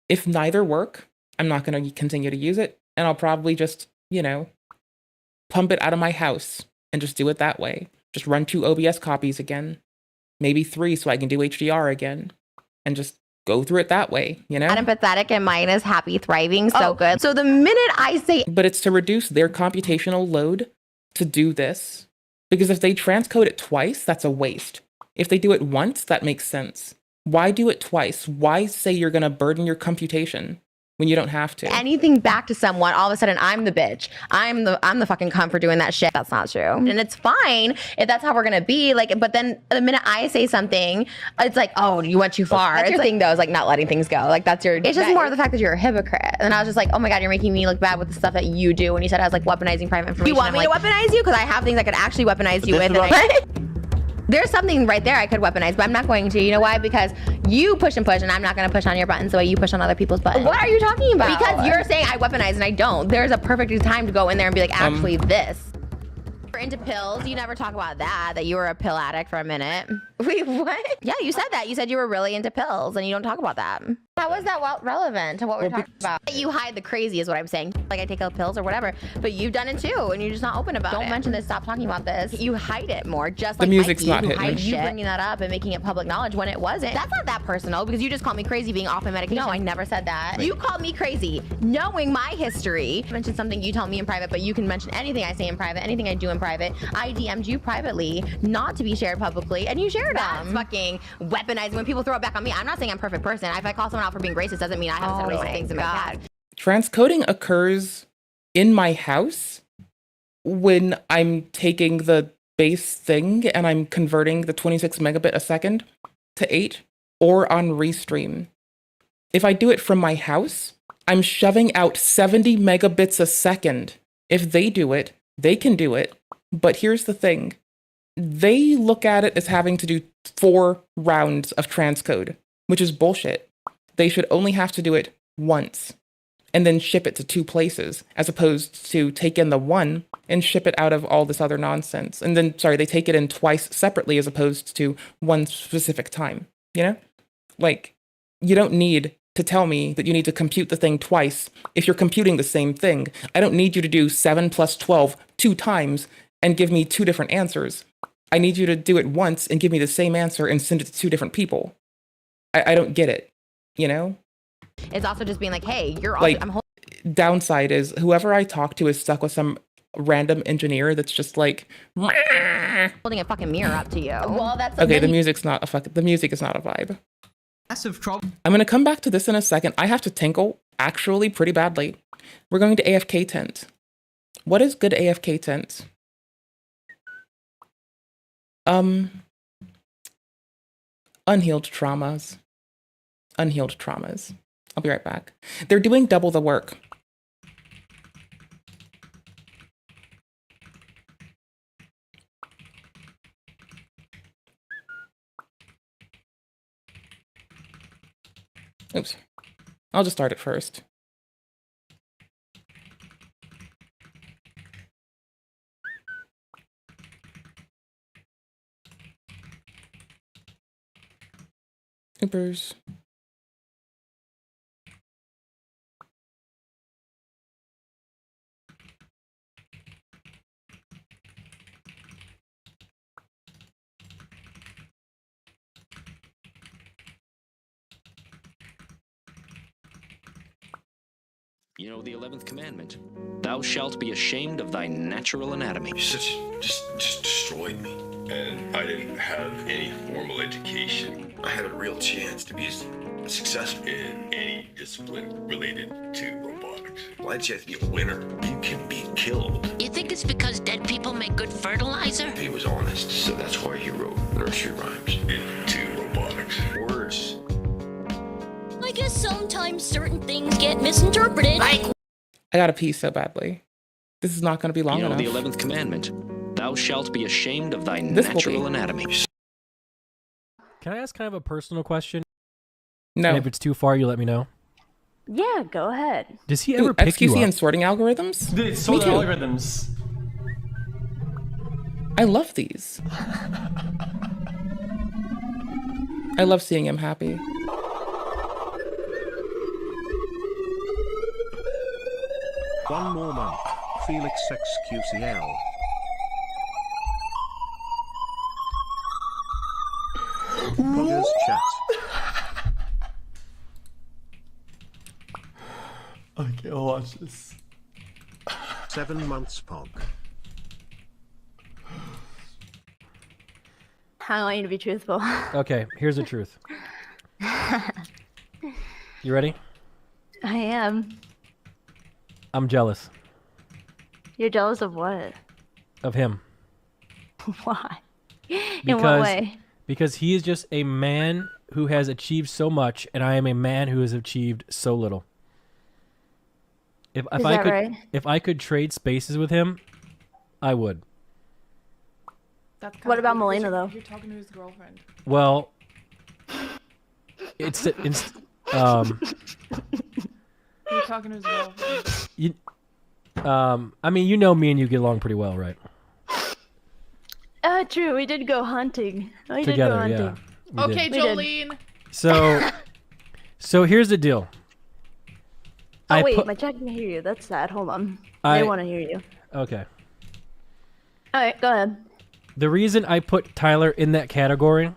If neither work, I'm not going to continue to use it. And I'll probably just, you know, pump it out of my house and just do it that way. Just run 2 OBS copies again, maybe 3 so I can do HDR again and just go through it that way, you know? I'm pathetic and mine is happy, thriving, so good. So the minute I say... But it's to reduce their computational load to do this. Because if they transcode it twice, that's a waste. If they do it once, that makes sense. Why do it twice? Why say you're going to burden your computation when you don't have to? Anything back to someone, all of a sudden I'm the bitch. I'm the fucking cunt for doing that shit. That's not true. And it's fine if that's how we're gonna be. Like, but then the minute I say something, it's like, oh, you went too far. That's your thing though, is like not letting things go. Like that's your. It's just more of the fact that you're a hypocrite. And I was just like, oh my god, you're making me look bad with the stuff that you do. When you said I was like weaponizing private information, you want me to weaponize you? Because I have things I could actually weaponize you with. There's something right there I could weaponize, but I'm not going to. You know why? Because you push and push, and I'm not going to push on your buttons the way you push on other people's buttons. What are you talking about? Because you're saying I weaponize and I don't. There's a perfect time to go in there and be like, actually, this. You're into pills. You never talk about that you were a pill addict for a minute. Wait, what? Yeah, you said that. You said you were really into pills, and you don't talk about that. How is that relevant to what we're talking about? You hide the crazy is what I'm saying. Like I take out pills or whatever, but you've done it too, and you're just not open about it. Don't mention this. Stop talking about this. You hide it more, just like the music's Mikey, not who hitting hides me. you bringing that up and making it public knowledge when it wasn't. That's not that personal because you just called me crazy being off my medication. No, I never said that. Right. You called me crazy, knowing my history. You mentioned something you tell me in private, but you can mention anything I say in private, anything I do in private. I DM'd you privately, not to be shared publicly, and you shared them. Fucking weaponizing when people throw it back on me. I'm not saying I'm a perfect person. If I call someone out for being racist, doesn't mean I haven't said racist things in my past. Transcoding occurs in my house when I'm taking the base thing and I'm converting the 26 megabit a second to 8, or on Restream. If I do it from my house, I'm shoving out 70 megabits a second. If they do it, they can do it. But here's the thing. They look at it as having to do 4 rounds of transcode, which is bullshit. They should only have to do it once and then ship it to 2 places, as opposed to take in the 1 and ship it out of all this other nonsense. And then, sorry, they take it in twice separately as opposed to one specific time, you know? Like, you don't need to tell me that you need to compute the thing twice if you're computing the same thing. I don't need you to do 7 plus 12 2 times and give me 2 different answers. I need you to do it once and give me the same answer and send it to 2 different people. I don't get it, you know? It's also just being like, hey, you're like, I'm downside is whoever I talk to is stuck with some random engineer that's just like holding a fucking mirror up to you. Well, that's okay, the music is not a vibe. Massive trouble. I'm gonna come back to this in a second. I have to tinkle actually pretty badly. We're going to AFK tent. What is good AFK tent? Unhealed traumas. Unhealed traumas. I'll be right back. They're doing double the work. Oops. I'll just start it first. Oopers. You know the 11th commandment. Thou shalt be ashamed of thy natural anatomy. Just destroyed me. And I didn't have any formal education. I had a real chance to be successful in any discipline related to robotics. Why did you have to be a winner? You can be killed. You think it's because dead people make good fertilizer? He was honest, so that's why he wrote nursery rhymes into robotics. Words. I guess sometimes certain things get misinterpreted. Like, I gotta pee so badly. This is not gonna be long You know enough. the 11th commandment. Thou shalt be ashamed of thy natural anatomy. Can I ask kind of a personal question? No. And if it's too far, you let me know. Yeah, go ahead. Does he ever pick you XQC up? and sorting algorithms? Dude, Me sorting too. algorithms. I love these. I love seeing him happy. One more month. Felix XQCL. Poggers chat. Okay, I'll watch this. 7 months Pog. I want you to be truthful. Okay, here's the truth. You ready? I am. I'm jealous You're jealous of what? of him. Why? In what way? Because he is just a man who has achieved so much, and I am a man who has achieved so little. If Is I that could right? if I could trade spaces with him, I would. What about Melina, though? You're talking to his girlfriend. Well, it's You're talking to his girlfriend. you, I mean, you know me and you get along pretty well, right? True. We did go hunting. We Together, did go yeah. hunting. we did. Okay, Jolene. So here's the deal. Oh wait, my chat can hear you. That's sad. Hold on. They want to hear you. Okay. All right, go ahead. The reason I put Tyler in that category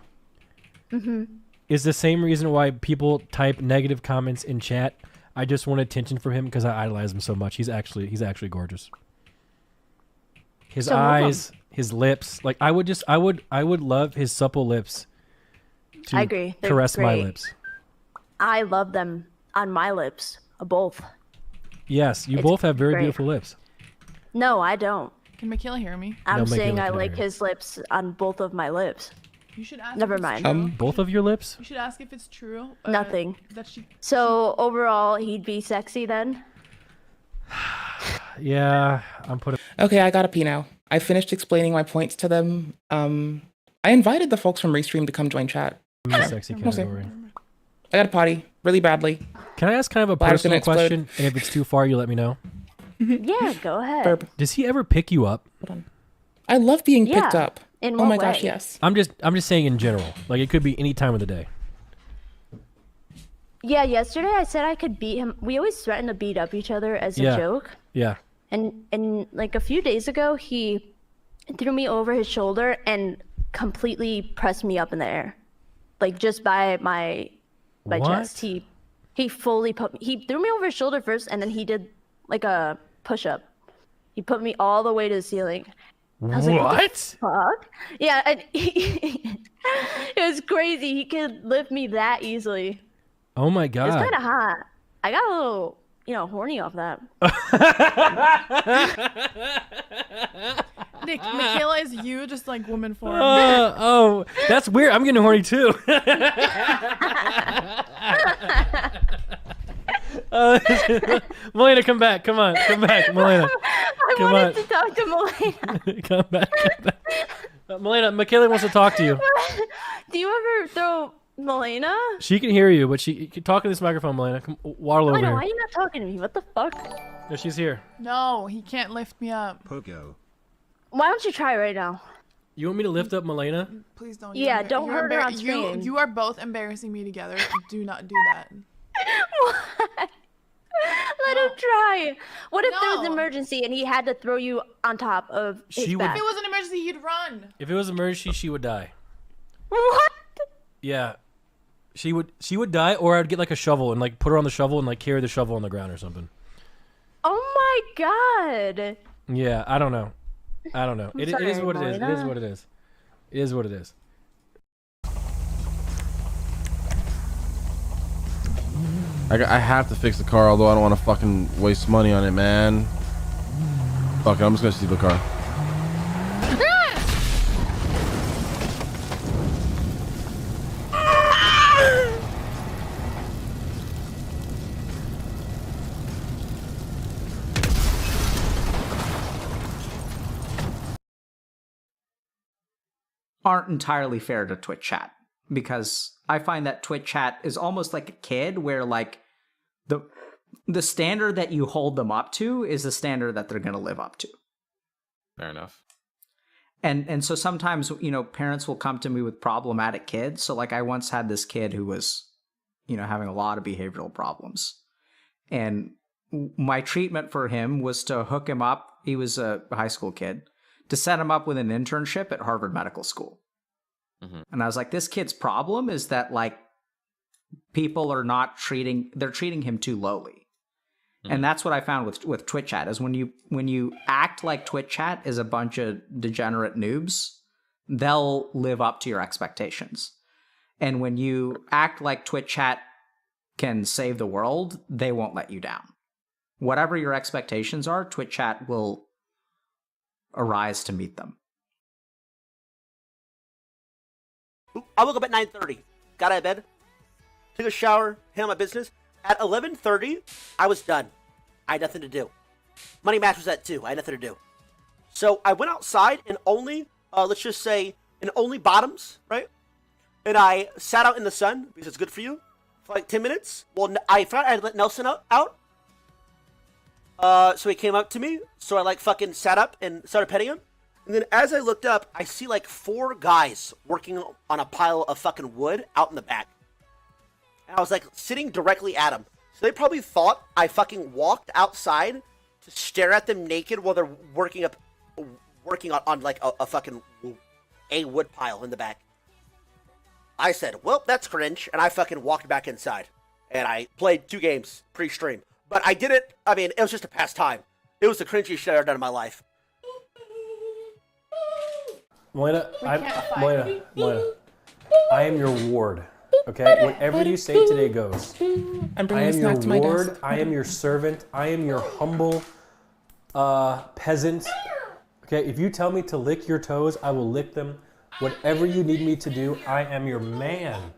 Mhm. is the same reason why people type negative comments in chat. I just want attention from him because I idolize him so much. He's actually gorgeous. His So move eyes, his lips, like I would love his supple lips to I agree. They're caress my great. lips. I love them on my lips, both. Yes, you It's both have very great. beautiful lips. No, I don't. Can Michaela hear me? I'm No, saying Michaela I can like hear. his lips on both of my lips. You should ask. Never if it's mind. true. Both of your lips? You should ask if it's true. Nothing. That she. So overall, he'd be sexy then. Yeah, I'm putting. Okay, I gotta pee now. I finished explaining my points to them. I invited the folks from Restream to come join chat. I'm in the sexy We'll see. category. I gotta potty really badly. Can I ask kind of a Bladder's gonna personal explode. question? And if it's too far, you let me know. Yeah, go ahead. Burp. Does he ever pick you up? I love being picked Yeah. up. In Oh what my gosh, way? yes. I'm just saying in general. Like it could be any time of the day. Yeah, yesterday I said I could beat him. We always threaten to beat up each other as a Yeah. joke. Yeah. And like a few days ago, he threw me over his shoulder and completely pressed me up in the air, like just by my chest. He fully put he threw me over his shoulder first, and then he did like a push up. He put me all the way to the ceiling. I was What? like, what the fuck? Yeah, and it was crazy. He could lift me that easily. Oh my It was god. kind of hot. I got a little, horny off that. Nick, Michaela is you, just like woman form. Oh, that's weird. I'm getting horny too. Melena, come back. Come on. Come back, Melena. I Come wanted on. to talk to Melena. Come back. Come back. Melena, Michaela wants to talk to you. Do you ever throw Melena? She can hear you, but she can talk in this microphone, Melena. Come waddle over I know, here. why are you not talking to me? What the fuck? No, she's here. No, he can't lift me up. Pogo. Why don't you try right now? You want me to lift up Melena? Please don't. Yeah, You're don't you're hurt her on you, screen. you are both embarrassing me together. Do not do that. Let him try. What if there was No. an emergency and he had to throw you on top of his She would- back? If it was an emergency, he'd run. If it was an emergency, she would die. What? Yeah. She would die, or I'd get like a shovel and like put her on the shovel and like carry the shovel on the ground or something. Oh my god. Yeah, I don't know. I don't know. I'm It is sorry, what it is. It is Melena. what it is. It is what it is. I have to fix the car, although I don't want to fucking waste money on it, man. Fuck it, I'm just gonna steal the car. Aren't entirely fair to Twitch chat, because I find that Twitch chat is almost like a kid, where like the standard that you hold them up to is the standard that they're going to live up to. Fair enough. And so sometimes, parents will come to me with problematic kids. So like I once had this kid who was, having a lot of behavioral problems. And my treatment for him was to hook him up. He was a high school kid, to set him up with an internship at Harvard Medical School. And I was like, this kid's problem is that like people are they're treating him too lowly. And that's what I found with Twitch chat is when you act like Twitch chat is a bunch of degenerate noobs, they'll live up to your expectations. And when you act like Twitch chat can save the world, they won't let you down. Whatever your expectations are, Twitch chat will arise to meet them. I woke up at 9:30, got out of bed, took a shower, handled my business. At 11:30, I was done. I had nothing to do. Money Match was at 2. I had nothing to do. So I went outside and only, let's just say, in only bottoms, right? And I sat out in the sun, because it's good for you, for like 10 minutes. Well, I thought I had let Nelson out. So he came up to me, so I like fucking sat up and started petting him. And then as I looked up, I see like 4 guys working on a pile of fucking wood out in the back. And I was like sitting directly at them. So they probably thought I fucking walked outside to stare at them naked while they're working on like a fucking wood pile in the back. I said, well, that's cringe. And I fucking walked back inside. And I played 2 games pre-stream. But I did it, it was just a pastime. It was the cringiest shit I've ever done in my life. Melena, I am your ward. Okay, whatever you say today goes. I'm bringing I a am snack your to my ward. desk. I am your servant. I am your humble peasant. Okay, if you tell me to lick your toes, I will lick them. Whatever you need me to do, I am your man.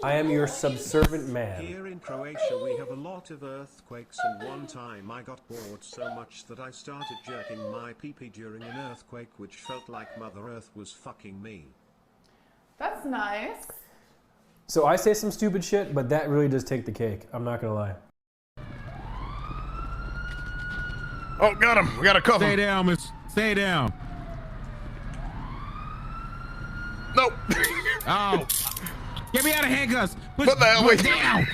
I am your subservient man. Here in Croatia we have a lot of earthquakes, and one time I got bored so much that I started jerking my pee-pee during an earthquake, which felt like Mother Earth was fucking me. That's nice. So I say some stupid shit, but that really does take the cake. I'm not gonna lie. Oh, got him. We got a cuff him. Stay down, miss. Stay down. Nope. Oh. Get me out of handcuffs. What the hell? Put down.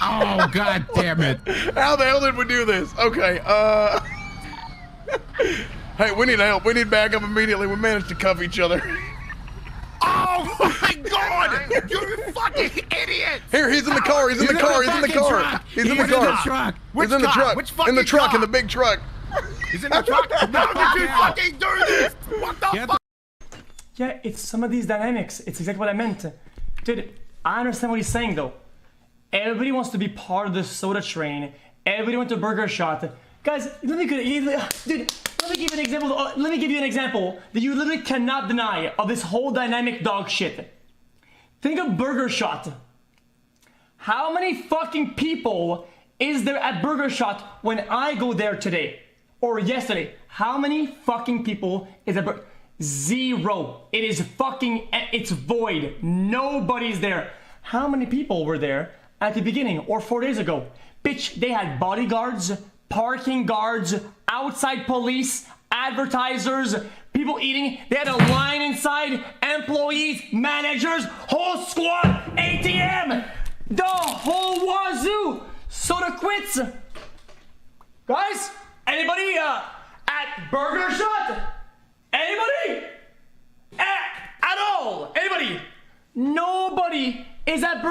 Oh, god damn it. How the hell did we do this? Okay, hey, we need help. We need backup immediately. We managed to cuff each other. Oh my god! You fucking idiot! Here, he's in the car. He's in the car. He's in the car. He's in the car. Truck. He's in the truck. Which In the truck. fucking In the big truck. He's in the truck. How did you fucking do this? What the fuck? Yeah, it's some of these dynamics. It's exactly what I meant. Dude, I understand what he's saying though. Everybody wants to be part of the soda train. Everybody wants a burger shot. Guys, dude, let me give you an example. Let me give you an example that you literally cannot deny of this whole dynamic dog shit. Think of Burger Shot. How many fucking people is there at Burger Shot when I go there today or yesterday? How many fucking people is at Burger? Zero. It is fucking, it's void. Nobody's there. How many people were there at the beginning or 4 days ago? Bitch, they had bodyguards, parking guards, outside police, advertisers, people eating. They had a line inside, employees, managers, whole squad, ATM, the whole wazoo. Soda quits. Guys, anybody at Burger Shot? Anybody? At all? Anybody? Nobody is at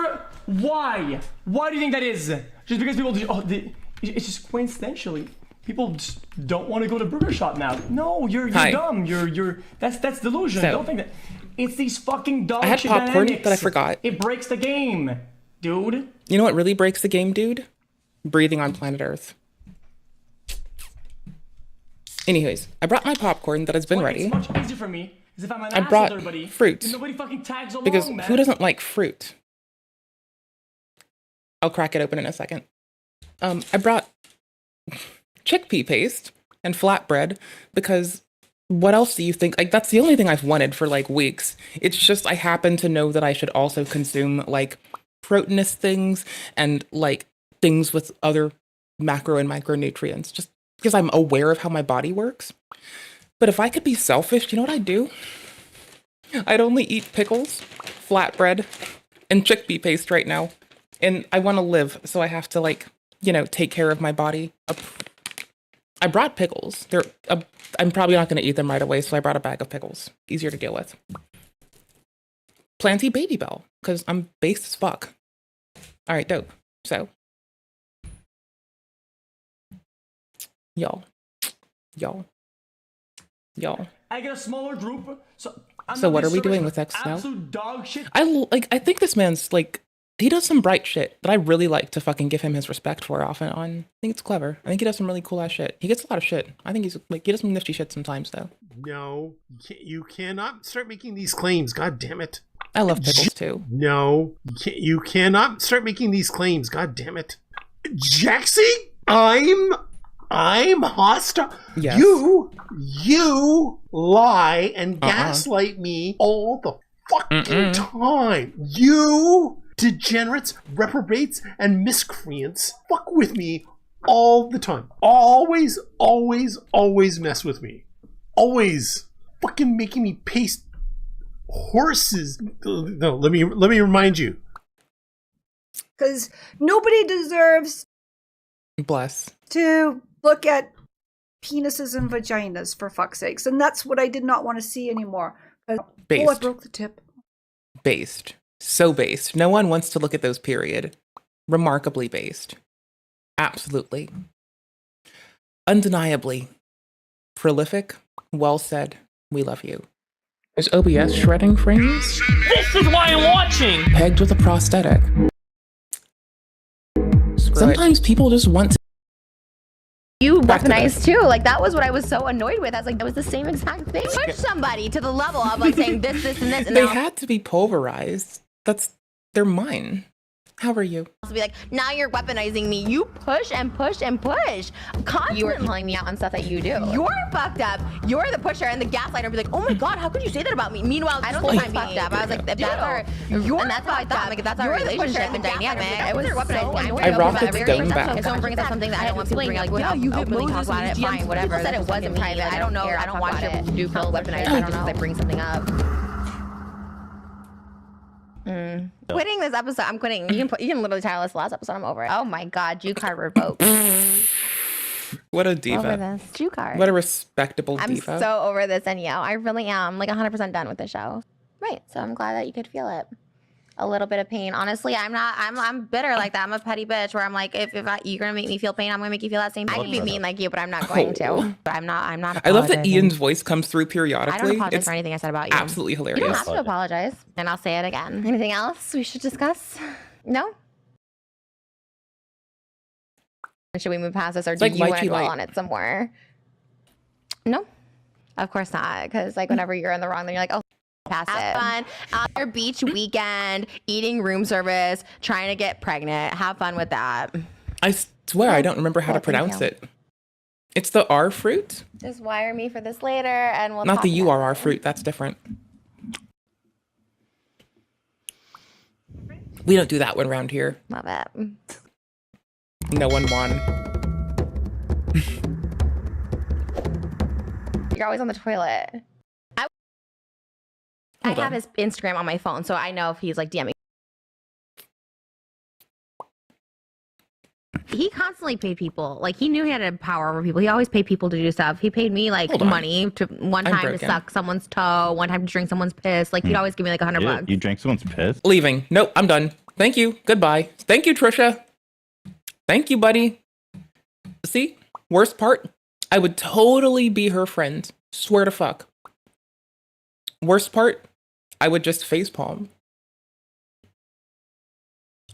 Why? Why do you think that is? Just because people it's just coincidentally. People just don't want to go to Burger Shot now. No, you're dumb. That's delusion. So, don't think that. It's these fucking dog I had shit popcorn dynamics. that I forgot. It breaks the game, dude. You know what really breaks the game, dude? Breathing on planet Earth. Anyways, I brought my popcorn that has been ready. It's much easier for me is if I'm an I asshole brought to everybody. fruit. And nobody fucking tags along, Because man. who doesn't like fruit? I'll crack it open in a second. I brought chickpea paste and flatbread because what else do you think? Like, that's the only thing I've wanted for like weeks. It's just I happen to know that I should also consume like proteinous things and like things with other macro and micronutrients just because I'm aware of how my body works. But if I could be selfish, you know what I'd do? I'd only eat pickles, flatbread, and chickpea paste right now. And I want to live, so I have to like, you know, take care of my body. I brought pickles. I'm probably not going to eat them right away, so I brought a bag of pickles. Easier to deal with. Planty Baby Bell, because I'm based as fuck. All right, dope. So, y'all. I get a smaller group. So What are we doing with X now? Absolute dog shit. I think this man's like, he does some bright shit that I really like to fucking give him his respect for off and on. I think it's clever. I think he does some really cool ass shit. He gets a lot of shit. I think he's like, he does some nifty shit sometimes though. No, you cannot start making these claims. God damn it. I love pickles too. No, you cannot start making these claims. God damn it. Jaxie, I'm hostile. Yes. You lie and gaslight me all the fucking time. You degenerates, reprobates, and miscreants fuck with me all the time. Always mess with me. Always fucking making me paste horses. No, let me remind you. Because nobody deserves to look at penises and vaginas, for fuck's sakes. And that's what I did not want to see anymore. Oh, I broke the tip. Based. So based. No one wants to look at those, period. Remarkably based. Absolutely. Undeniably. Prolific. Well said. We love you. Is OBS shredding frames? This is why I'm watching! Pegged with a prosthetic. Sometimes people just want to. You weaponized too. Like, that was what I was so annoyed with. I was like, that was the same exact thing. Push somebody to the level of like saying this, and this, and They now had to be pulverized. They're mine. How are you? to be like, now you're weaponizing me. You push and push and push. Constantly. You were calling me out on stuff that you do. You're fucked up. You're the pusher and the gaslighter. Be like, oh my god, how could you say that about me? Meanwhile, I don't think I'm fucked up. I was like, if that's our, and that's how I thought. Like, if that's our relationship and dynamic. I was so annoyed. I rocked its dome back. If someone brings up something that I don't want people to bring, like, yeah, you openly talk about it. Fine, whatever. People said it wasn't private. I don't know. I don't watch it. Do feel weaponized. I don't know. They bring something up. Quitting this episode. I'm quitting. You can literally title this last episode. I'm over it. Oh my god, Jew card revoked. What a Over diva. this Jew card. What a respectable I'm diva. so over this, and I really am like 100% done with the show. Right. So I'm glad that you could feel it. a little bit of pain. Honestly, I'm bitter like that. I'm a petty bitch where I'm like, if you're gonna make me feel pain, I'm gonna make you feel that same pain. I can be mean like you, but I'm not going to. But I'm not. I love that apologizing. Ian's voice comes through periodically. I don't apologize It's for anything I said about you. absolutely hilarious. You don't have to apologize, and I'll say it again. Anything else we should discuss? No. Should we move past this, or do like you want to lychee dwell light. on it some more? No, of course not. Because like whenever you're in the wrong, then you're like, oh, pass it. Have fun on your beach weekend, eating room service, trying to get pregnant. Have fun with that. I swear I don't remember how to Well, thank pronounce you. it. It's the R fruit, Just wire me for this later, and we'll not talk the about URR fruit. That's different. We don't do that one around here. Love it. No one won. You're always on the toilet. I Hold have on. his Instagram on my phone, so I know if he's like DMing. He constantly paid people. Like he knew he had power over people. He always paid people to do stuff. He paid me like Hold on. money to one I'm time to broken. suck someone's toe, one time to drink someone's piss. Like he'd always give me like $100 bucks. You drank someone's piss? Leaving. Nope, I'm done. Thank you. Goodbye. Thank you, Trisha. Thank you, buddy. See, worst part, I would totally be her friend. Swear to fuck. Worst part, I would just facepalm.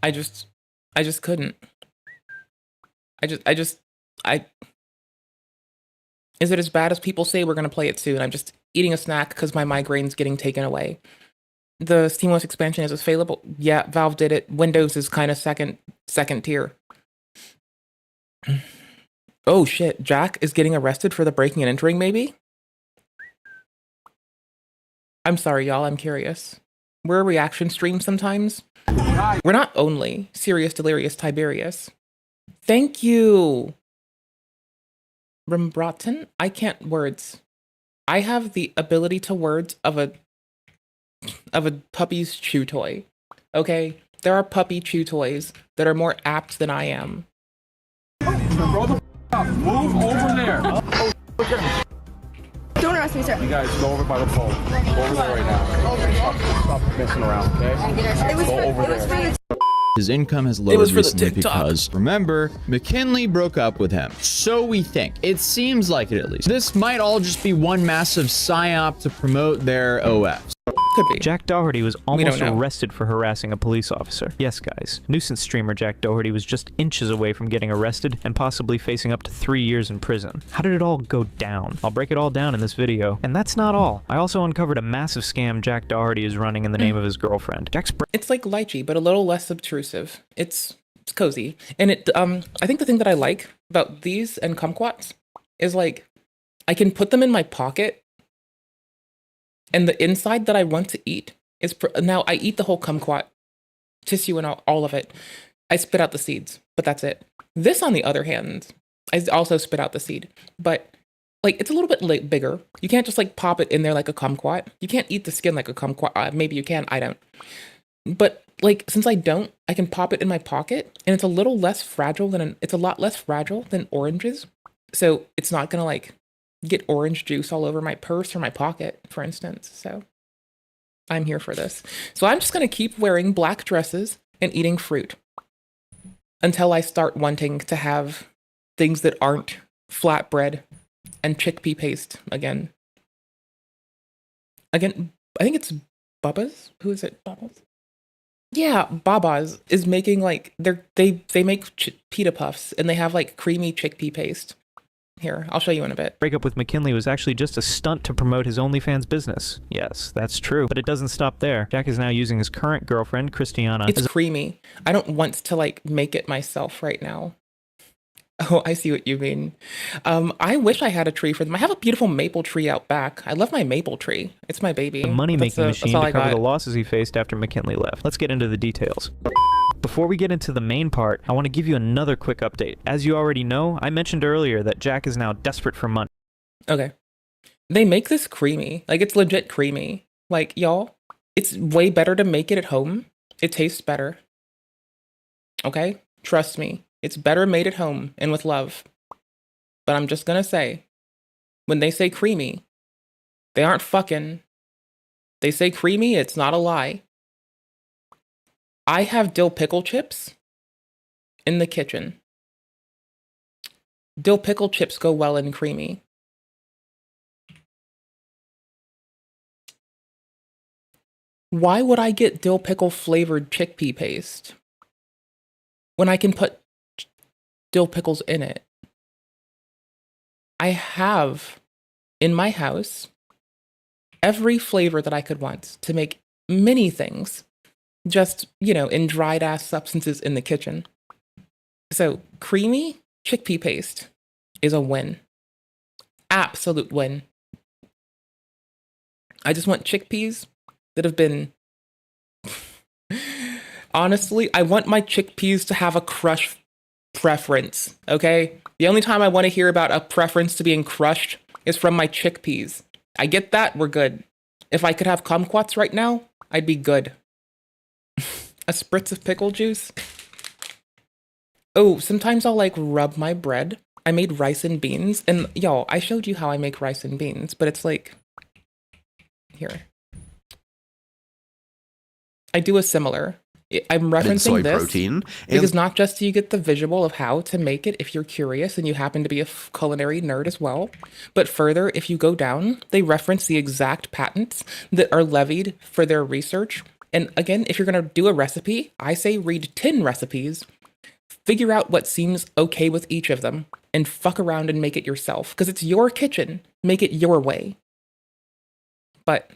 I just couldn't. Is it as bad as people say? We're gonna play it soon. I'm just eating a snack because my migraine's getting taken away. The SteamOS expansion is available. Yeah, Valve did it. Windows is kind of second tier. Oh shit, Jack is getting arrested for the breaking and entering, maybe? I'm sorry, y'all, I'm curious. We're a reaction stream sometimes. We're not only Serious Delirious Tiberius. Thank you. Rembranton? I can't words. I have the ability to words of a puppy's chew toy. Okay? There are puppy chew toys that are more apt than I am. Grow the up. Move over there. Don't arrest me, sir. You guys go over by the pole. Go over there right now. Stop messing around, okay? Go over there. His income has It lowered was for the recently TikTok. because, remember, McKinley broke up with him. So we think. It seems like it at least. This might all just be one massive psyop to promote their OFs. Could be. Jack Doherty was We almost don't know. arrested for harassing a police officer. Yes, guys. Nuisance streamer Jack Doherty was just inches away from getting arrested and possibly facing up to 3 years in prison. How did it all go down? I'll break it all down in this video. And that's not all. I also uncovered a massive scam Jack Doherty is running in the name of his girlfriend. It's like lychee, but a little less obtrusive. It's cozy. And I think the thing that I like about these and kumquats is like I can put them in my pocket, and the inside that I want to eat is now I eat the whole kumquat tissue and all of it. I spit out the seeds, but that's it. This, on the other hand, I also spit out the seed, but like it's a little bit bigger. You can't just like pop it in there like a kumquat. You can't eat the skin like a kumquat. Maybe you can. I don't. But like since I don't, I can pop it in my pocket, and it's a little less fragile than it's a lot less fragile than oranges. So it's not gonna like get orange juice all over my purse or my pocket, for instance. So I'm here for this. So I'm just gonna keep wearing black dresses and eating fruit until I start wanting to have things that aren't flatbread and chickpea paste again. I think it's Bubba's. Who is it? Bubba's. Yeah, Baba's is making like they make pita puffs and they have like creamy chickpea paste. Here, I'll show you in a bit. Breakup with McKinley was actually just a stunt to promote his OnlyFans business. Yes, that's true. But it doesn't stop there. Jack is now using his current girlfriend, Christiana. It's creamy. I don't want to like make it myself right now. Oh, I see what you mean. I wish I had a tree for them. I have a beautiful maple tree out back. I love my maple tree. It's my baby. The money-making machine all to I cover got. the losses he faced after McKinley left. Let's get into the details. Before we get into the main part, I want to give you another quick update. As you already know, I mentioned earlier that Jack is now desperate for money. Okay. They make this creamy. Like, it's legit creamy. Like, y'all, it's way better to make it at home. It tastes better. Okay? Trust me. It's better made at home and with love. But I'm just gonna say, when they say creamy, they aren't fucking. They say creamy, it's not a lie. I have dill pickle chips in the kitchen. Dill pickle chips go well and creamy. Why would I get dill pickle flavored chickpea paste when I can put dill pickles in it? I have in my house every flavor that I could want to make many things, just, you know, in dried ass substances in the kitchen. So creamy chickpea paste is a win. Absolute win. I just want chickpeas that have been... Honestly, I want my chickpeas to have a crush preference, okay? The only time I want to hear about a preference to being crushed is from my chickpeas. I get that, we're good. If I could have kumquats right now, I'd be good. A spritz of pickle juice. Oh, sometimes I'll like rub my bread. I made rice and beans, and y'all, I showed you how I make rice and beans, but it's like, here. I do a similar. I'm referencing soy this protein, because not just do you get the visual of how to make it if you're curious and you happen to be a culinary nerd as well, but further, if you go down, they reference the exact patents that are levied for their research. And again, if you're going to do a recipe, I say read 10 recipes, figure out what seems okay with each of them, and fuck around and make it yourself, because it's your kitchen. Make it your way. But,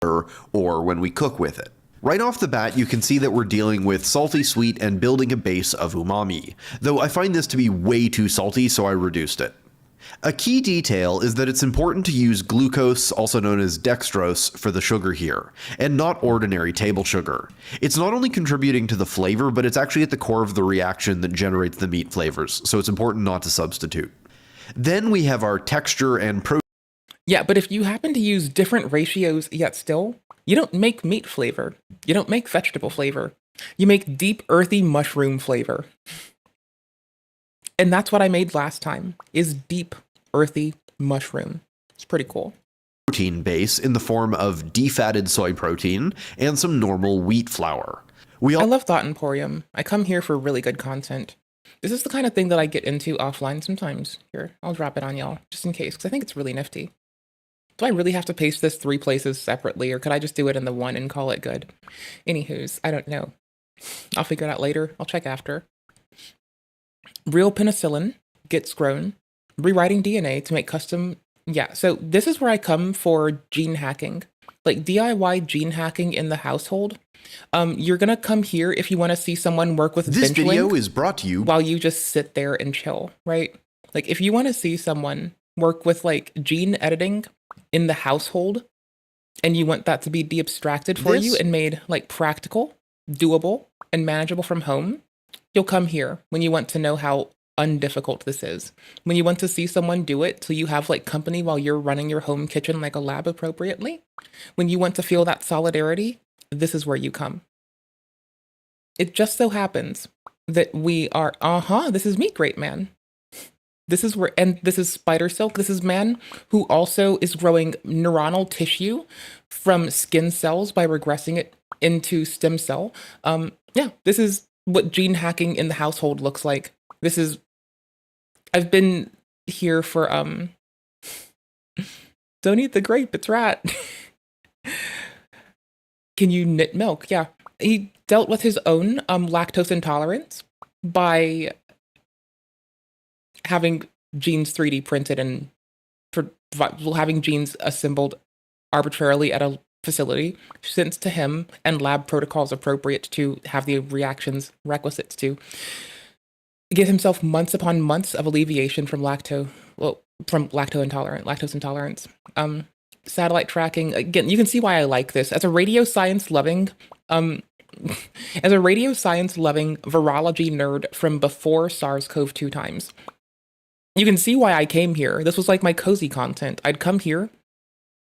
or when we cook with it. Right off the bat, you can see that we're dealing with salty sweet and building a base of umami, though I find this to be way too salty, so I reduced it. A key detail is that it's important to use glucose, also known as dextrose, for the sugar here, and not ordinary table sugar. It's not only contributing to the flavor, but it's actually at the core of the reaction that generates the meat flavors, so it's important not to substitute. Then we have our texture and protein. Yeah, but if you happen to use different ratios yet still, you don't make meat flavor. You don't make vegetable flavor. You make deep, earthy mushroom flavor. And that's what I made last time, is deep, earthy mushroom. It's pretty cool. Protein base in the form of defatted soy protein and some normal wheat flour. I love Thought Emporium. I come here for really good content. This is the kind of thing that I get into offline sometimes. Here, I'll drop it on y'all, just in case, because I think it's really nifty. Do I really have to paste this 3 places separately, or could I just do it in the one and call it good? Anywho's, I don't know. I'll figure it out later. I'll check after. Real penicillin gets grown. Rewriting DNA to make custom... Yeah, so this is where I come for gene hacking. Like DIY gene hacking in the household. You're gonna come here if you want to see someone work with This video BenchLink is brought to you while you just sit there and chill, right? Like if you want to see someone work with like gene editing in the household, and you want that to be de-abstracted for you and made like practical, doable, and manageable from home, you'll come here when you want to know how undifficult this is. When you want to see someone do it so you have like company while you're running your home kitchen like a lab appropriately. When you want to feel that solidarity, this is where you come. It just so happens that we are, this is Meat Great Man. This is where, and this is Spider Silk. This is man who also is growing neuronal tissue from skin cells by regressing it into stem cell. Yeah, this is what gene hacking in the household looks like. This is, I've been here for, don't eat the grape, it's rat. Can you knit milk? Yeah. He dealt with his own lactose intolerance by having genes 3D printed and having genes assembled arbitrarily at a facility, sent to him, and lab protocols appropriate to have the reactions requisite to give himself months upon months of alleviation from lactose intolerance. Satellite tracking, again, you can see why I like this. As a radio science loving virology nerd from before SARS-CoV-2 times, you can see why I came here. This was like my cozy content. I'd come here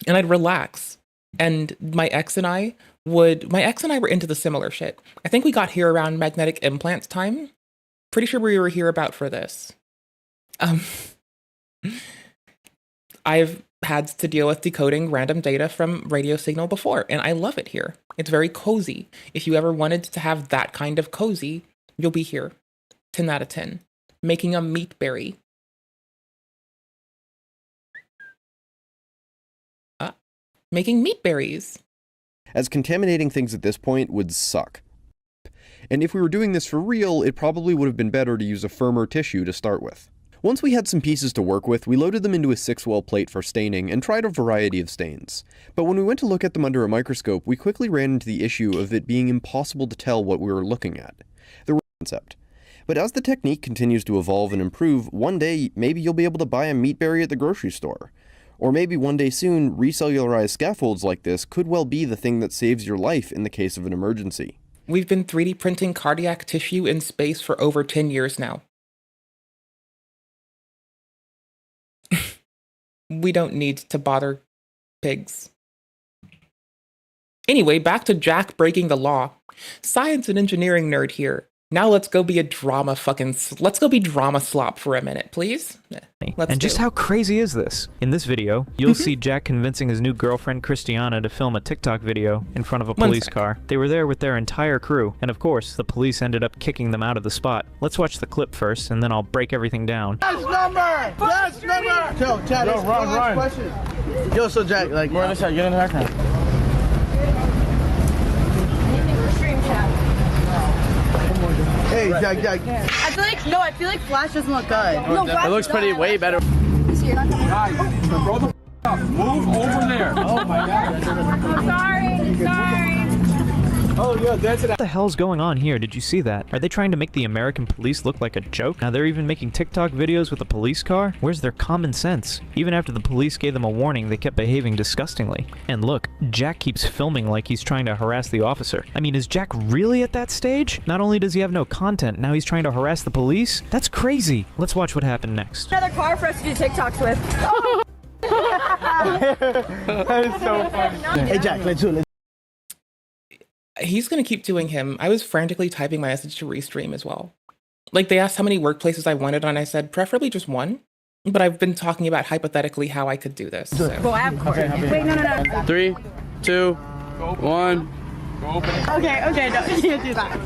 and I'd relax. And my ex and I were into the similar shit. I think we got here around magnetic implants time. Pretty sure we were here about for this. I've had to deal with decoding random data from radio signal before, and I love it here. It's very cozy. If you ever wanted to have that kind of cozy, you'll be here. 10 out of 10. Making a meat berry. Making meat berries. As contaminating things at this point would suck. And if we were doing this for real, it probably would have been better to use a firmer tissue to start with. Once we had some pieces to work with, we loaded them into a 6-well plate for staining and tried a variety of stains. But when we went to look at them under a microscope, we quickly ran into the issue of it being impossible to tell what we were looking at. The concept. But as the technique continues to evolve and improve, one day maybe you'll be able to buy a meat berry at the grocery store. Or maybe one day soon, recellularized scaffolds like this could well be the thing that saves your life in the case of an emergency. We've been 3D printing cardiac tissue in space for over 10 years now. We don't need to bother pigs. Anyway, back to Jack breaking the law. Science and engineering nerd here. Now let's go be a drama let's go be drama slop for a minute, please. And just how crazy is this? In this video, you'll see Jack convincing his new girlfriend Christiana to film a TikTok video in front of a police car. They were there with their entire crew, and of course, the police ended up kicking them out of the spot. Let's watch the clip first, and then I'll break everything down. Last number! Last number! Yo, Chad, Yo, run. Question. Yo, so Jack, like, Where is that? Get in the background. Hey, Jack. I feel like Flash doesn't look good. No, it looks pretty way better. Guys, throw the up. Move over there. Oh my God. Sorry. Oh, yeah, that's it. What the hell's going on here? Did you see that? Are they trying to make the American police look like a joke? Now they're even making TikTok videos with a police car? Where's their common sense? Even after the police gave them a warning, they kept behaving disgustingly. And look, Jack keeps filming like he's trying to harass the officer. I mean, is Jack really at that stage? Not only does he have no content, now he's trying to harass the police? That's crazy. Let's watch what happened next. Another car for us to do TikToks with. Oh. That is so funny. Hey, Jack, let's do it. He's gonna keep doing him. I was frantically typing my message to restream as well. Like, they asked how many workplaces I wanted, and I said preferably just one. But I've been talking about hypothetically how I could do this. So. Well, I have court. Wait, no. 3, 2, 1. Okay, no, you can't do that.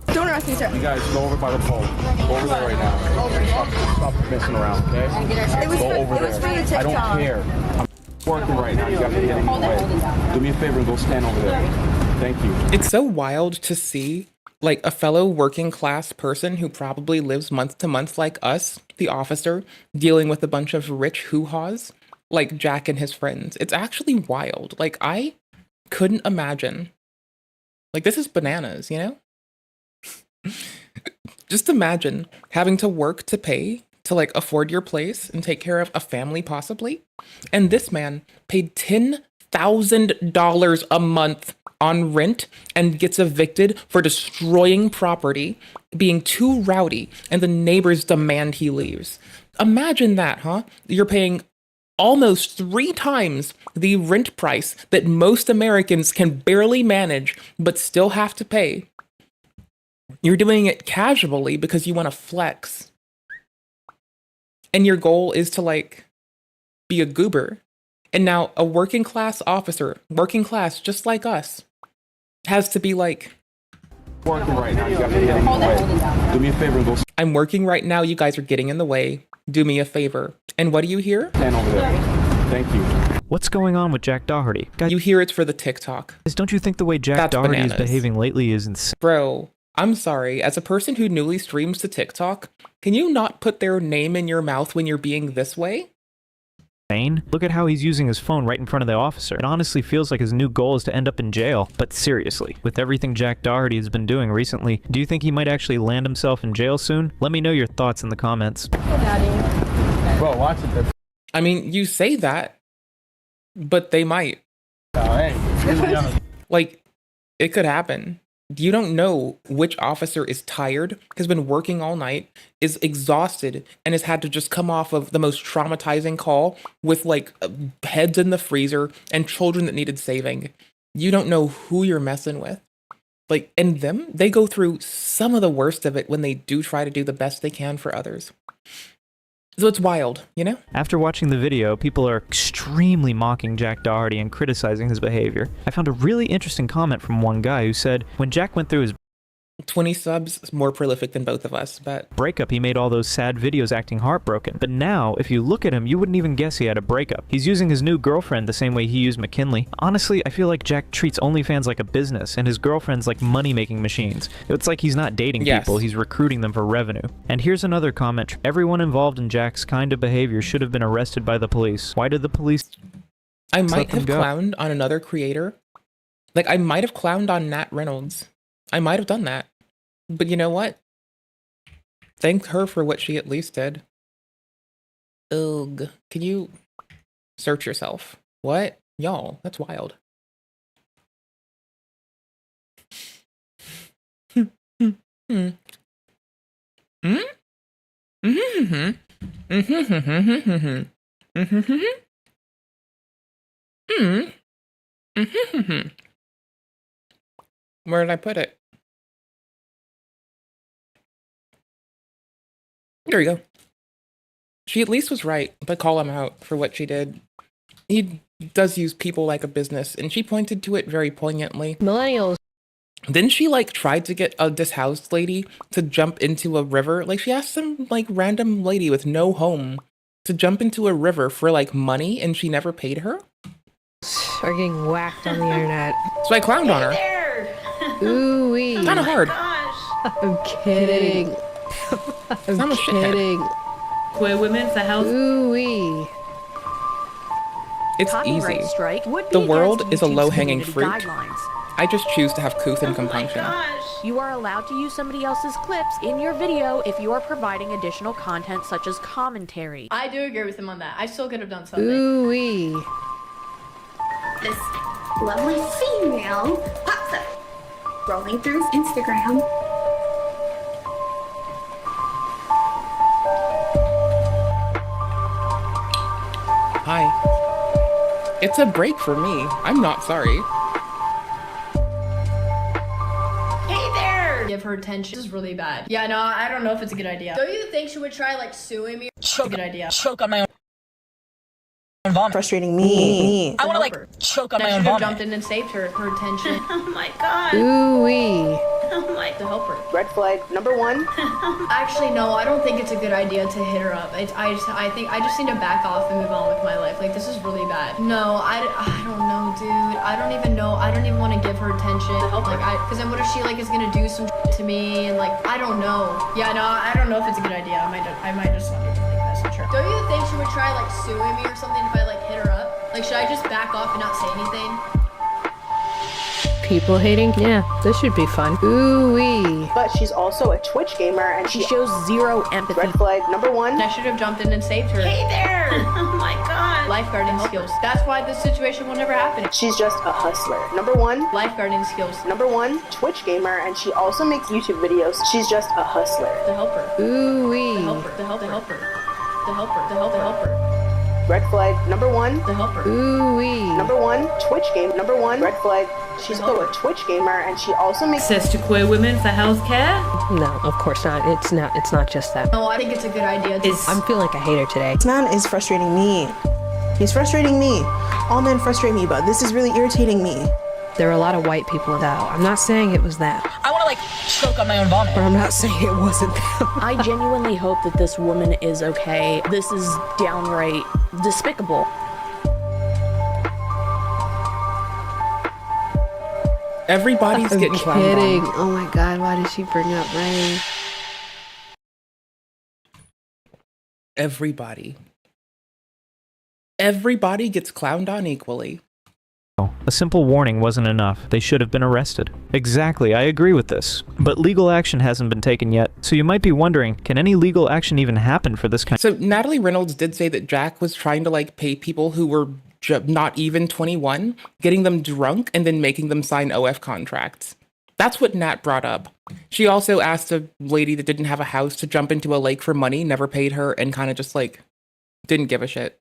Don't arrest me, sir. You guys go over by the pole. Go over there right now. Stop messing around, okay? Go over there. I don't care. I'm working right now. You got to get in the way. Do me a favor and go stand over there. Thank you. It's so wild to see, like, a fellow working class person who probably lives month to month like us, the officer, dealing with a bunch of rich hoo-haws, like Jack and his friends. It's actually wild. Like, I couldn't imagine. Like, this is bananas, you know? Just imagine having to work to pay to, like, afford your place and take care of a family possibly. And this man paid $10,000 a month on rent and gets evicted for destroying property, being too rowdy, and the neighbors demand he leaves. Imagine that, huh? You're paying almost 3 times the rent price that most Americans can barely manage but still have to pay. You're doing it casually because you want to flex. And your goal is to, like, be a goober. And now a working class officer, working class just like us, has to be like, Working right now. You got to get in the way. Do me a favor and go I'm working right now, you guys are getting in the way. Do me a favor. And what do you hear? stand over there. Thank you. What's going on with Jack Doherty? Guys, You hear it's for the TikTok. don't you think the way Jack That's Doherty bananas. is behaving lately is insane? Bro, I'm sorry. As a person who newly streams to TikTok, can you not put their name in your mouth when you're being this way? Look at how he's using his phone right in front of the officer. It honestly feels like his new goal is to end up in jail. But seriously, with everything Jack Doherty has been doing recently, do you think he might actually land himself in jail soon? Let me know your thoughts in the comments. Bro, watch it. I mean, you say that, but they might. Like, it could happen. You don't know which officer is tired, has been working all night, is exhausted, and has had to just come off of the most traumatizing call with, like, heads in the freezer and children that needed saving. You don't know who you're messing with. Like, and them, they go through some of the worst of it when they do try to do the best they can for others. So it's wild, you know? After watching the video, people are extremely mocking Jack Doherty and criticizing his behavior. I found a really interesting comment from one guy who said, when Jack went through his 20 subs, more prolific than both of us, but breakup, he made all those sad videos acting heartbroken. But now, if you look at him, you wouldn't even guess he had a breakup. He's using his new girlfriend the same way he used McKinley. Honestly, I feel like Jack treats OnlyFans like a business, and his girlfriends like money-making machines. It's like he's not dating people, he's recruiting them for revenue. And here's another comment. Everyone involved in Jack's kind of behavior should have been arrested by the police. Why did the police I might let have them go? clowned on another creator. Like, I might have clowned on Nat Reynolds. I might have done that. But you know what? Thank her for what she at least did. Ugh. Can you search yourself? What? Y'all, that's wild. Hmm? Mm-hmm. Mm-hmm. Mm-hmm. Mm-hmm. Mm-hmm. Where did I put it? There you go. She at least was right to call him out for what she did. He does use people like a business, and she pointed to it very poignantly. Millennials. Then she like tried to get this housed lady to jump into a river. Like she asked some like random lady with no home to jump into a river for like money, and she never paid her. Are getting whacked on the internet. So I clowned on her. Ooh-wee. Kind of hard. I'm kidding. I'm kidding. Queer women for health. Ooh-wee. It's Copyright easy. strike would be The world against is a YouTube's low-hanging community fruit. guidelines. I just choose to have couth and compunction. You are allowed to use somebody else's clips in your video if you are providing additional content such as commentary. I do agree with him on that. I still could have done something. Ooh-wee. This lovely female pops up, scrolling through his Instagram. Hi. It's a break for me. I'm not sorry. Hey there! Give her attention. This is really bad. Yeah, no, I don't know if it's a good idea. Don't you think she would try, like, suing me? Good idea. Choke on my own vomit. Frustrating me. I want to like choke on my I own should have vomit. jumped in and saved her attention. Oh my god. Ooh-wee. Oh my To help her. Red flag number 1. Actually, no, I don't think it's a good idea to hit her up. I think I just need to back off and move on with my life. Like, this is really bad. No, I don't know, dude. I don't even know. I don't even want to give her attention. Like, because then what if she like is gonna do some shit to me and like I don't know. Yeah, no, I don't know if it's a good idea. I might just not even like message her. Don't you think she would try like suing me or something if I like hit her up? Like, should I just back off and not say anything? People hating? Yeah, this should be fun. Ooh-wee. But she's also a Twitch gamer and She shows zero empathy. Red flag number 1. I should have jumped in and saved her. Hey there! Oh my god. Lifeguarding skills. That's why this situation will never happen. She's just a hustler. Number 1. Lifeguarding skills. Number 1, Twitch gamer, and she also makes YouTube videos. She's just a hustler. To help her. Ooh-wee. To help her. To help her. To help her. To help her. Red flag number 1. To help her. Ooh-wee. Number 1, Twitch game. Number 1, red flag. She's still a Twitch gamer, and she also makes Access to queer women for healthcare. No, of course not. It's not just that. No, I think it's a good idea. I'm feeling like a hater today. This man is frustrating me. He's frustrating me. All men frustrate me, but this is really irritating me. There are a lot of white people now. I'm not saying it was that. I want to like choke on my own vomit. But I'm not saying it wasn't them. I genuinely hope that this woman is okay. This is downright despicable. Everybody's I'm getting clowned kidding. on. Oh my god, why did she bring up Ray? Everybody. Everybody gets clowned on equally. A simple warning wasn't enough. They should have been arrested. Exactly, I agree with this. But legal action hasn't been taken yet, so you might be wondering, can any legal action even happen for this kind? So Natalie Reynolds did say that Jack was trying to like pay people who were not even 21, getting them drunk and then making them sign OF contracts. That's what Nat brought up. She also asked a lady that didn't have a house to jump into a lake for money, never paid her, and kind of just like didn't give a shit.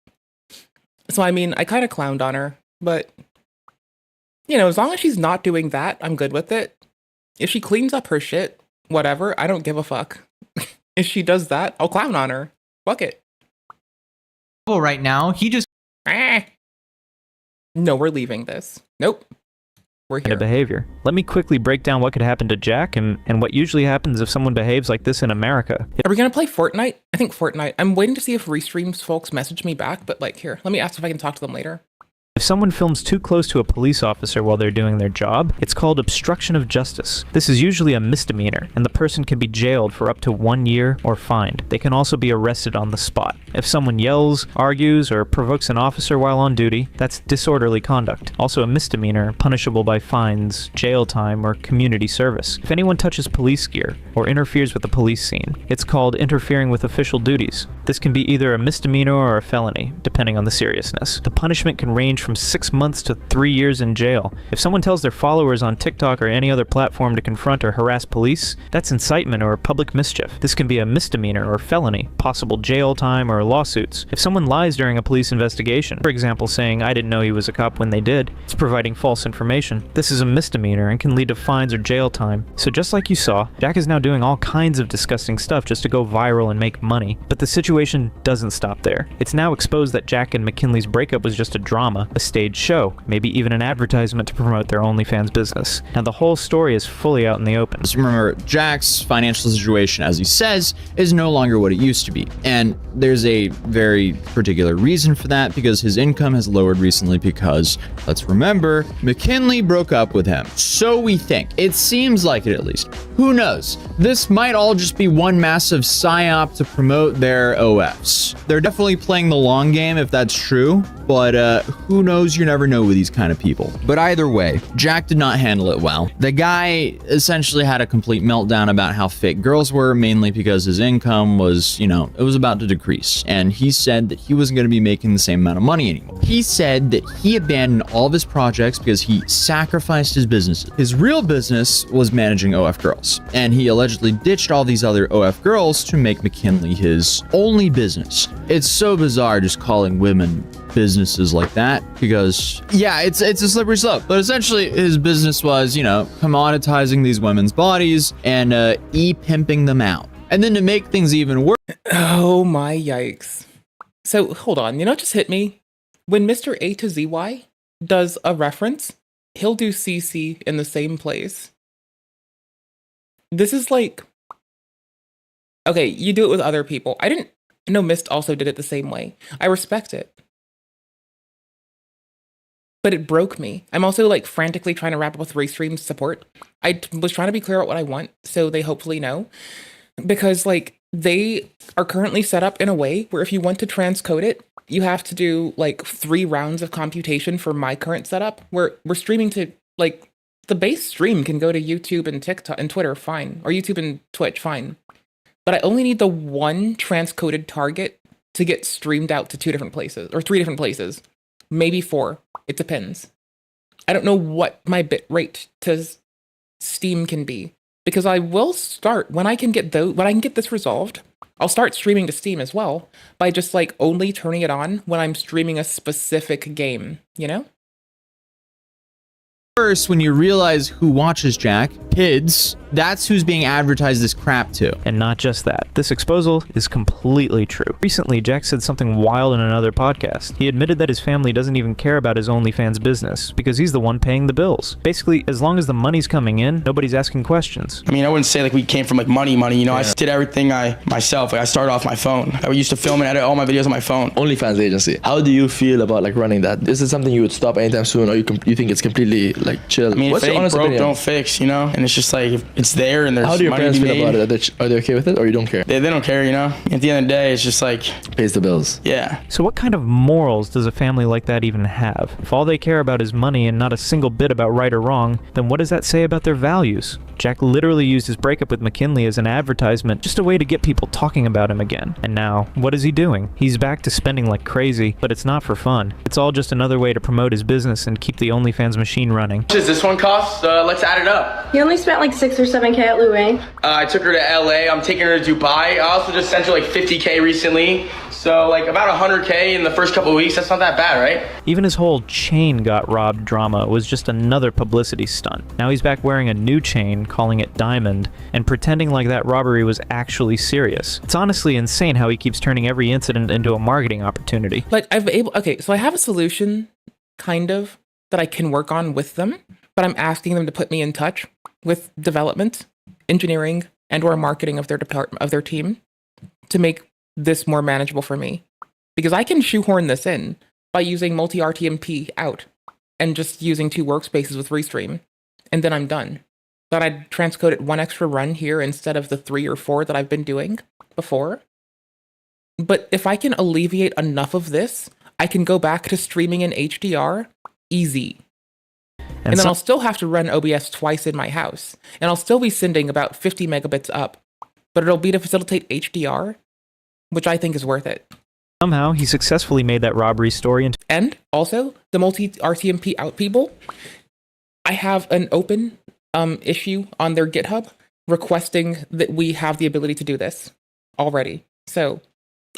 So I mean, I kind of clowned on her, but you know, as long as she's not doing that, I'm good with it. If she cleans up her shit, whatever, I don't give a fuck. If she does that, I'll clown on her. Fuck it. right now. He just No, we're leaving this. Nope. We're here. Behavior. Let me quickly break down what could happen to Jack and what usually happens if someone behaves like this in America. Are we gonna play Fortnite? I think Fortnite. I'm waiting to see if Restreams folks message me back, but like, here, let me ask if I can talk to them later. If someone films too close to a police officer while they're doing their job, it's called obstruction of justice. This is usually a misdemeanor, and the person can be jailed for up to 1 year or fined. They can also be arrested on the spot. If someone yells, argues, or provokes an officer while on duty, that's disorderly conduct. Also a misdemeanor, punishable by fines, jail time, or community service. If anyone touches police gear or interferes with the police scene, it's called interfering with official duties. This can be either a misdemeanor or a felony, depending on the seriousness. The punishment can range from 6 months to 3 years in jail. If someone tells their followers on TikTok or any other platform to confront or harass police, that's incitement or public mischief. This can be a misdemeanor or felony, possible jail time or lawsuits. If someone lies during a police investigation, for example saying, "I didn't know he was a cop," when they did, it's providing false information. This is a misdemeanor and can lead to fines or jail time. So just like you saw, Jack is now doing all kinds of disgusting stuff just to go viral and make money. But the situation doesn't stop there. It's now exposed that Jack and McKinley's breakup was just a drama, a staged show, maybe even an advertisement to promote their OnlyFans business. Now the whole story is fully out in the open. So remember, Jack's financial situation, as he says, is no longer what it used to be. And there's a very particular reason for that, because his income has lowered recently because, let's remember, McKinley broke up with him. So we think. It seems like it, at least. Who knows? This might all just be one massive psyop to promote their OFs. They're definitely playing the long game if that's true, but who knows? You never know with these kind of people. But either way, Jack did not handle it well. The guy essentially had a complete meltdown about how fake girls were, mainly because his income was, it was about to decrease. And he said that he wasn't going to be making the same amount of money anymore. He said that he abandoned all of his projects because he sacrificed his businesses. His real business was managing OF girls, and he allegedly ditched all these other OF girls to make McKinley his only business. It's so bizarre just calling women businesses like that, because yeah, it's a slippery slope. But essentially his business was, commoditizing these women's bodies and pimping them out. And then to make things even worse. Oh my yikes. So hold on, what just hit me? When Mr. A to ZY does a reference, he'll do CC in the same place. This is like, okay, you do it with other people. I didn't know Mist also did it the same way. I respect it. But it broke me. I'm also like frantically trying to wrap up with Restream's support. I was trying to be clear about what I want, so they hopefully know. Because like they are currently set up in a way where if you want to transcode it, you have to do like 3 rounds of computation for my current setup, where we're streaming to like the base stream can go to YouTube and TikTok and Twitter, fine. Or YouTube and Twitch, fine. But I only need the one transcoded target to get streamed out to 2 different places, or 3 different places. Maybe 4. It depends. I don't know what my bit rate to Steam can be, because I will start when I can get this resolved. I'll start streaming to Steam as well by just like only turning it on when I'm streaming a specific game, First, when you realize who watches Jack, kids, that's who's being advertised this crap to. And not just that. This exposal is completely true. Recently, Jack said something wild in another podcast. He admitted that his family doesn't even care about his OnlyFans business because he's the one paying the bills. Basically, as long as the money's coming in, nobody's asking questions. I mean, I wouldn't say like we came from like money, Yeah. I did everything myself. Like I started off my phone. I used to film and edit all my videos on my phone. OnlyFans agency. How do you feel about like running that? Is it something you would stop anytime soon, or you think it's completely like chill? I mean, if it ain't broke, don't fix, And it's just like, it's there and there's money to be made. How do your parents feel about it? Are they okay with it, or you don't care? They don't care, At the end of the day, it's just like... Pays the bills. Yeah. So what kind of morals does a family like that even have? If all they care about is money and not a single bit about right or wrong, then what does that say about their values? Jack literally used his breakup with McKinley as an advertisement, just a way to get people talking about him again. And now, what is he doing? He's back to spending like crazy, but it's not for fun. It's all just another way to promote his business and keep the OnlyFans machine running. How much does this one cost? Let's add it up. He only spent like 6 or 7K at Louis. I took her to LA. I'm taking her to Dubai. I also just sent her like 50K recently. So like about 100K in the first couple of weeks. That's not that bad, right? Even his whole chain got robbed drama was just another publicity stunt. Now he's back wearing a new chain, calling it Diamond, and pretending like that robbery was actually serious. It's honestly insane how he keeps turning every incident into a marketing opportunity. Like okay, so I have a solution, kind of, that I can work on with them, but I'm asking them to put me in touch with development, engineering, and or marketing of their department, of their team, to make this more manageable for me. Because I can shoehorn this in by using multi-RTMP out and just using 2 workspaces with Restream, and then I'm done. But I'd transcode it 1 extra run here instead of the 3 or 4 that I've been doing before. But if I can alleviate enough of this, I can go back to streaming in HDR easy. And then I'll still have to run OBS twice in my house, and I'll still be sending about 50 megabits up, but it'll be to facilitate HDR, which I think is worth it. Somehow, he successfully made that robbery story into... And also, the multi-RTMP out people, I have an open issue on their GitHub requesting that we have the ability to do this already. So,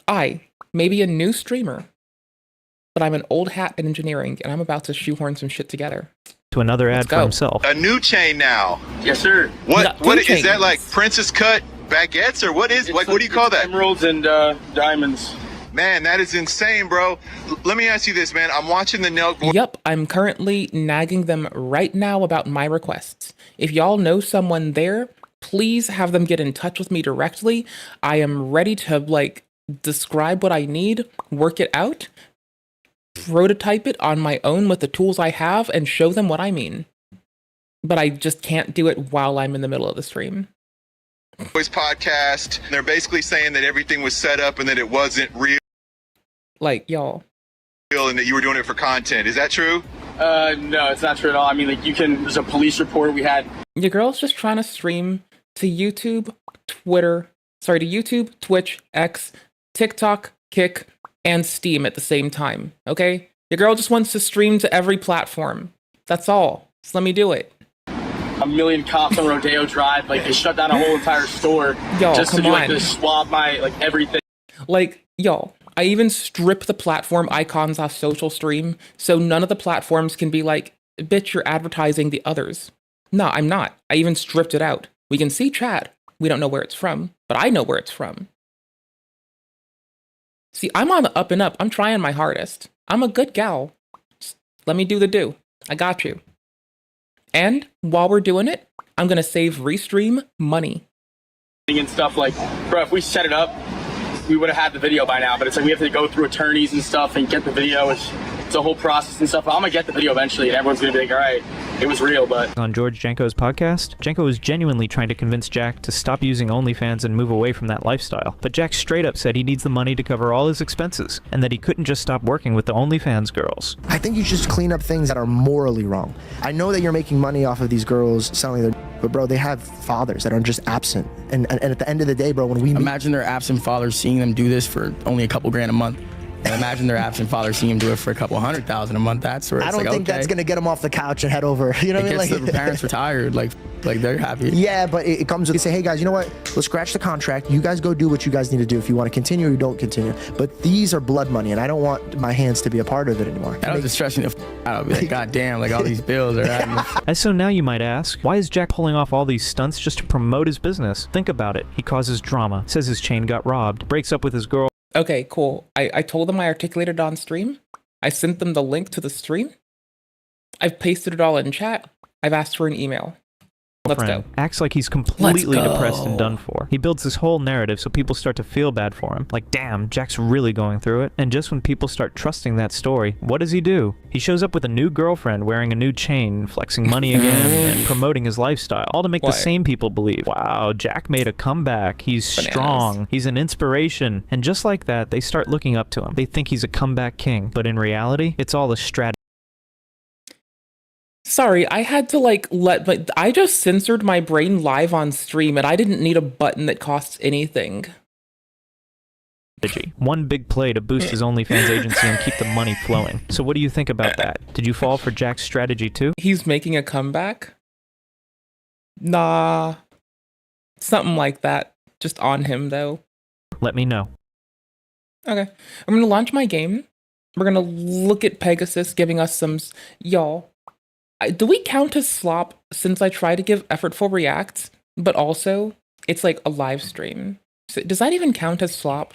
I may be a new streamer, but I'm an old hat in engineering, and I'm about to shoehorn some shit together. To another ad for himself. A new chain now. Yes, sir. What is that, like Princess Cut baguettes, or what is what do you call that? Emeralds and diamonds. Man, that is insane, bro. Let me ask you this, man. I'm watching the note. Yep, I'm currently nagging them right now about my requests. If y'all know someone there, please have them get in touch with me directly. I am ready to like describe what I need, work it out, prototype it on my own with the tools I have, and show them what I mean. But I just can't do it while I'm in the middle of the stream. Boys podcast. They're basically saying that everything was set up and that it wasn't real. Like, y'all. And that you were doing it for content. Is that true? No, it's not true at all. I mean, like, there's a police report we had. Your girl's just trying to stream to YouTube, Twitch, X, TikTok, Kick, and Steam at the same time, okay? Your girl just wants to stream to every platform. That's all. Just let me do it. A million cops on Rodeo Drive, like, they shut down a whole entire store just to do, like, to swab my, like, everything. Like, y'all, I even strip the platform icons off social stream, so none of the platforms can be like, bitch, you're advertising the others. No, I'm not. I even stripped it out. We can see chat. We don't know where it's from, but I know where it's from. See, I'm on the up and up. I'm trying my hardest. I'm a good gal. Just let me do the do. I got you. And while we're doing it, I'm going to save Restream money. And stuff like, bro, if we set it up, we would have had the video by now, but it's like we have to go through attorneys and stuff and get the video. It's a whole process and stuff. I'm going to get the video eventually, and everyone's going to be like, all right, it was real, but... On George Janko's podcast, Janko was genuinely trying to convince Jack to stop using OnlyFans and move away from that lifestyle. But Jack straight up said he needs the money to cover all his expenses, and that he couldn't just stop working with the OnlyFans girls. I think you should just clean up things that are morally wrong. I know that you're making money off of these girls selling their... But bro, they have fathers that are just absent. And at the end of the day, bro, when we... Imagine their absent fathers seeing them do this for only a couple grand a month. And imagine their absent father seeing him do it for a couple $100,000 a month. That's where it's I don't like, think that's gonna get them off the couch and head over. You know what I mean? Like the parents retired, like they're happy. Yeah, but it comes with, you say, hey guys, you know what? Let's scratch the contract. You guys go do what you guys need to do. If you want to continue or you don't continue. But these are blood money, and I don't want my hands to be a part of it anymore. That was just stressing the out. I'll be like, God damn, like all these bills are As so now you might ask, why is Jack pulling off all these stunts just to promote his business? Think about it. He causes drama, says his chain got robbed, breaks up with his girl. Okay, cool. I told them I articulated on stream. I sent them the link to the stream. I've pasted it all in chat. I've asked for an email. Let's go. Acts like he's completely depressed and done for. He builds this whole narrative so people start to feel bad for him. Like, damn, Jack's really going through it. And just when people start trusting that story, what does he do? He shows up with a new girlfriend wearing a new chain, flexing money again, and promoting his lifestyle. All to make the same people believe, wow, Jack made a comeback. He's strong. He's an inspiration. And just like that, they start looking up to him. They think he's a comeback king. But in reality, it's all a strategy. Sorry, I had to but I just censored my brain live on stream, and I didn't need a button that costs anything. One big play to boost his OnlyFans agency and keep the money flowing. So what do you think about that? Did you fall for Jack's strategy too? He's making a comeback? Nah. Something like that. Just on him, though. Let me know. Okay. I'm gonna launch my game. We're gonna look at Pegasus giving us some... Y'all, do we count as slop since I try to give effortful reacts, but also it's like a live stream? So does that even count as slop?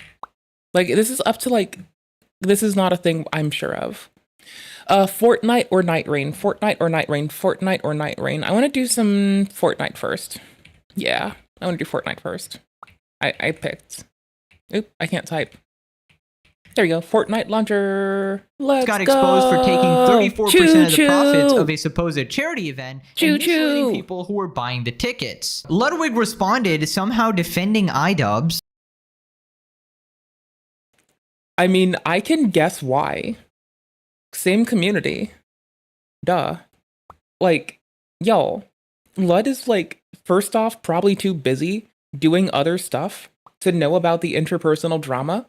Like, this is up to like... This is not a thing I'm sure of. Fortnite or Night Rain? Fortnite or Night Rain? Fortnite or Night Rain? I want to do some Fortnite first. Yeah, I want to do Fortnite first. I picked. Oop, I can't type. There we go. Fortnite launcher. Let's got go. exposed for taking 34% of the profits of a supposed charity event and Choo-choo. misleading people who were buying the tickets. Ludwig responded, somehow defending iDubbbz. I mean, I can guess why. Same community. Duh. Like, yo, Lud is like, first off, probably too busy doing other stuff to know about the interpersonal drama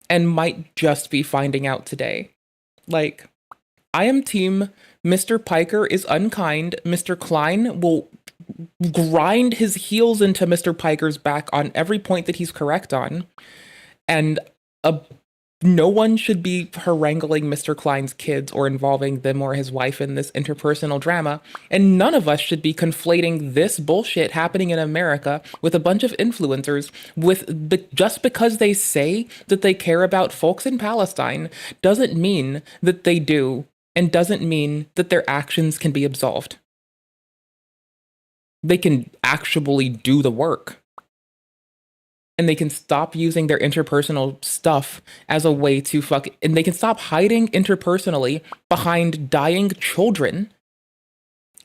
and might just be finding out today. Like, I am team Mr. Piker is unkind. Mr. Klein will grind his heels into Mr. Piker's back on every point that he's correct on. And no one should be haranguing Mr. Klein's kids or involving them or his wife in this interpersonal drama. And none of us should be conflating this bullshit happening in America with a bunch of influencers just because they say that they care about folks in Palestine doesn't mean that they do, and doesn't mean that their actions can be absolved. They can actually do the work. And they can stop using their interpersonal stuff as a way to and they can stop hiding interpersonally behind dying children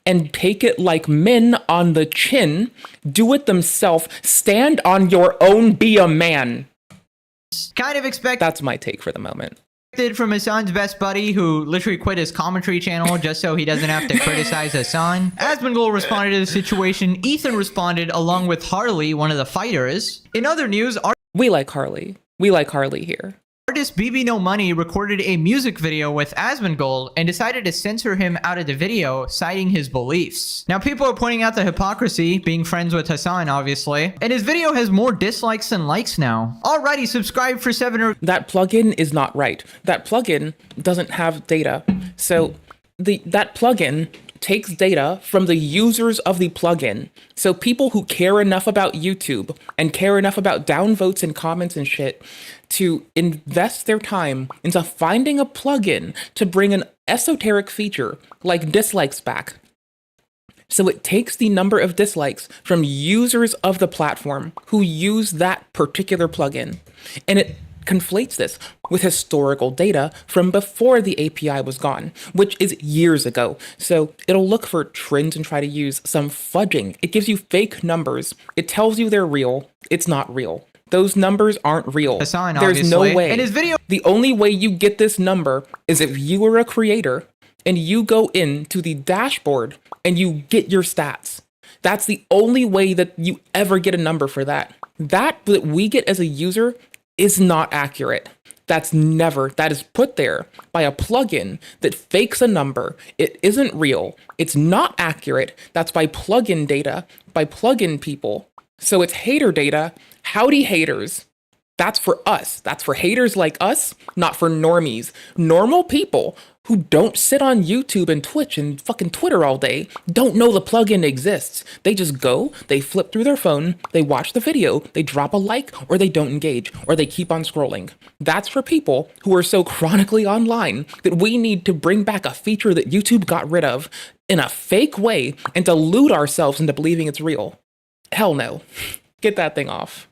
and take it like men on the chin, do it themselves, stand on your own, be a man. Kind of expect. That's my take for the moment. From Hassan's best buddy, who literally quit his commentary channel just so he doesn't have to criticize Hassan. Asmongold responded to the situation. Ethan responded along with Harley, one of the fighters. In other news, we like Harley. We like Harley here. Artist BB No Money recorded a music video with Asmongold and decided to censor him out of the video, citing his beliefs. Now, people are pointing out the hypocrisy, being friends with Hassan, obviously. And his video has more dislikes than likes now. Alrighty, subscribe for 7 That plugin is not right. That plugin doesn't have data. So that plugin takes data from the users of the plugin. So people who care enough about YouTube and care enough about downvotes and comments and shit to invest their time into finding a plugin to bring an esoteric feature like dislikes back. So it takes the number of dislikes from users of the platform who use that particular plugin, and it conflates this with historical data from before the API was gone, which is years ago. So it'll look for trends and try to use some fudging. It gives you fake numbers. It tells you they're real. It's not real. Those numbers aren't real. Hassan, there's no obviously. way. In his video, the only way you get this number is if you are a creator and you go into the dashboard and you get your stats. That's the only way that you ever get a number for that. That we get as a user is not accurate. That is put there by a plugin that fakes a number. It isn't real. It's not accurate. That's by plugin data, by plugin people. So it's hater data. Howdy haters. That's for us. That's for haters like us, not for normies. Normal people who don't sit on YouTube and Twitch and fucking Twitter all day don't know the plugin exists. They just go, they flip through their phone, they watch the video, they drop a like, or they don't engage, or they keep on scrolling. That's for people who are so chronically online that we need to bring back a feature that YouTube got rid of in a fake way and delude ourselves into believing it's real. Hell no. Get that thing off.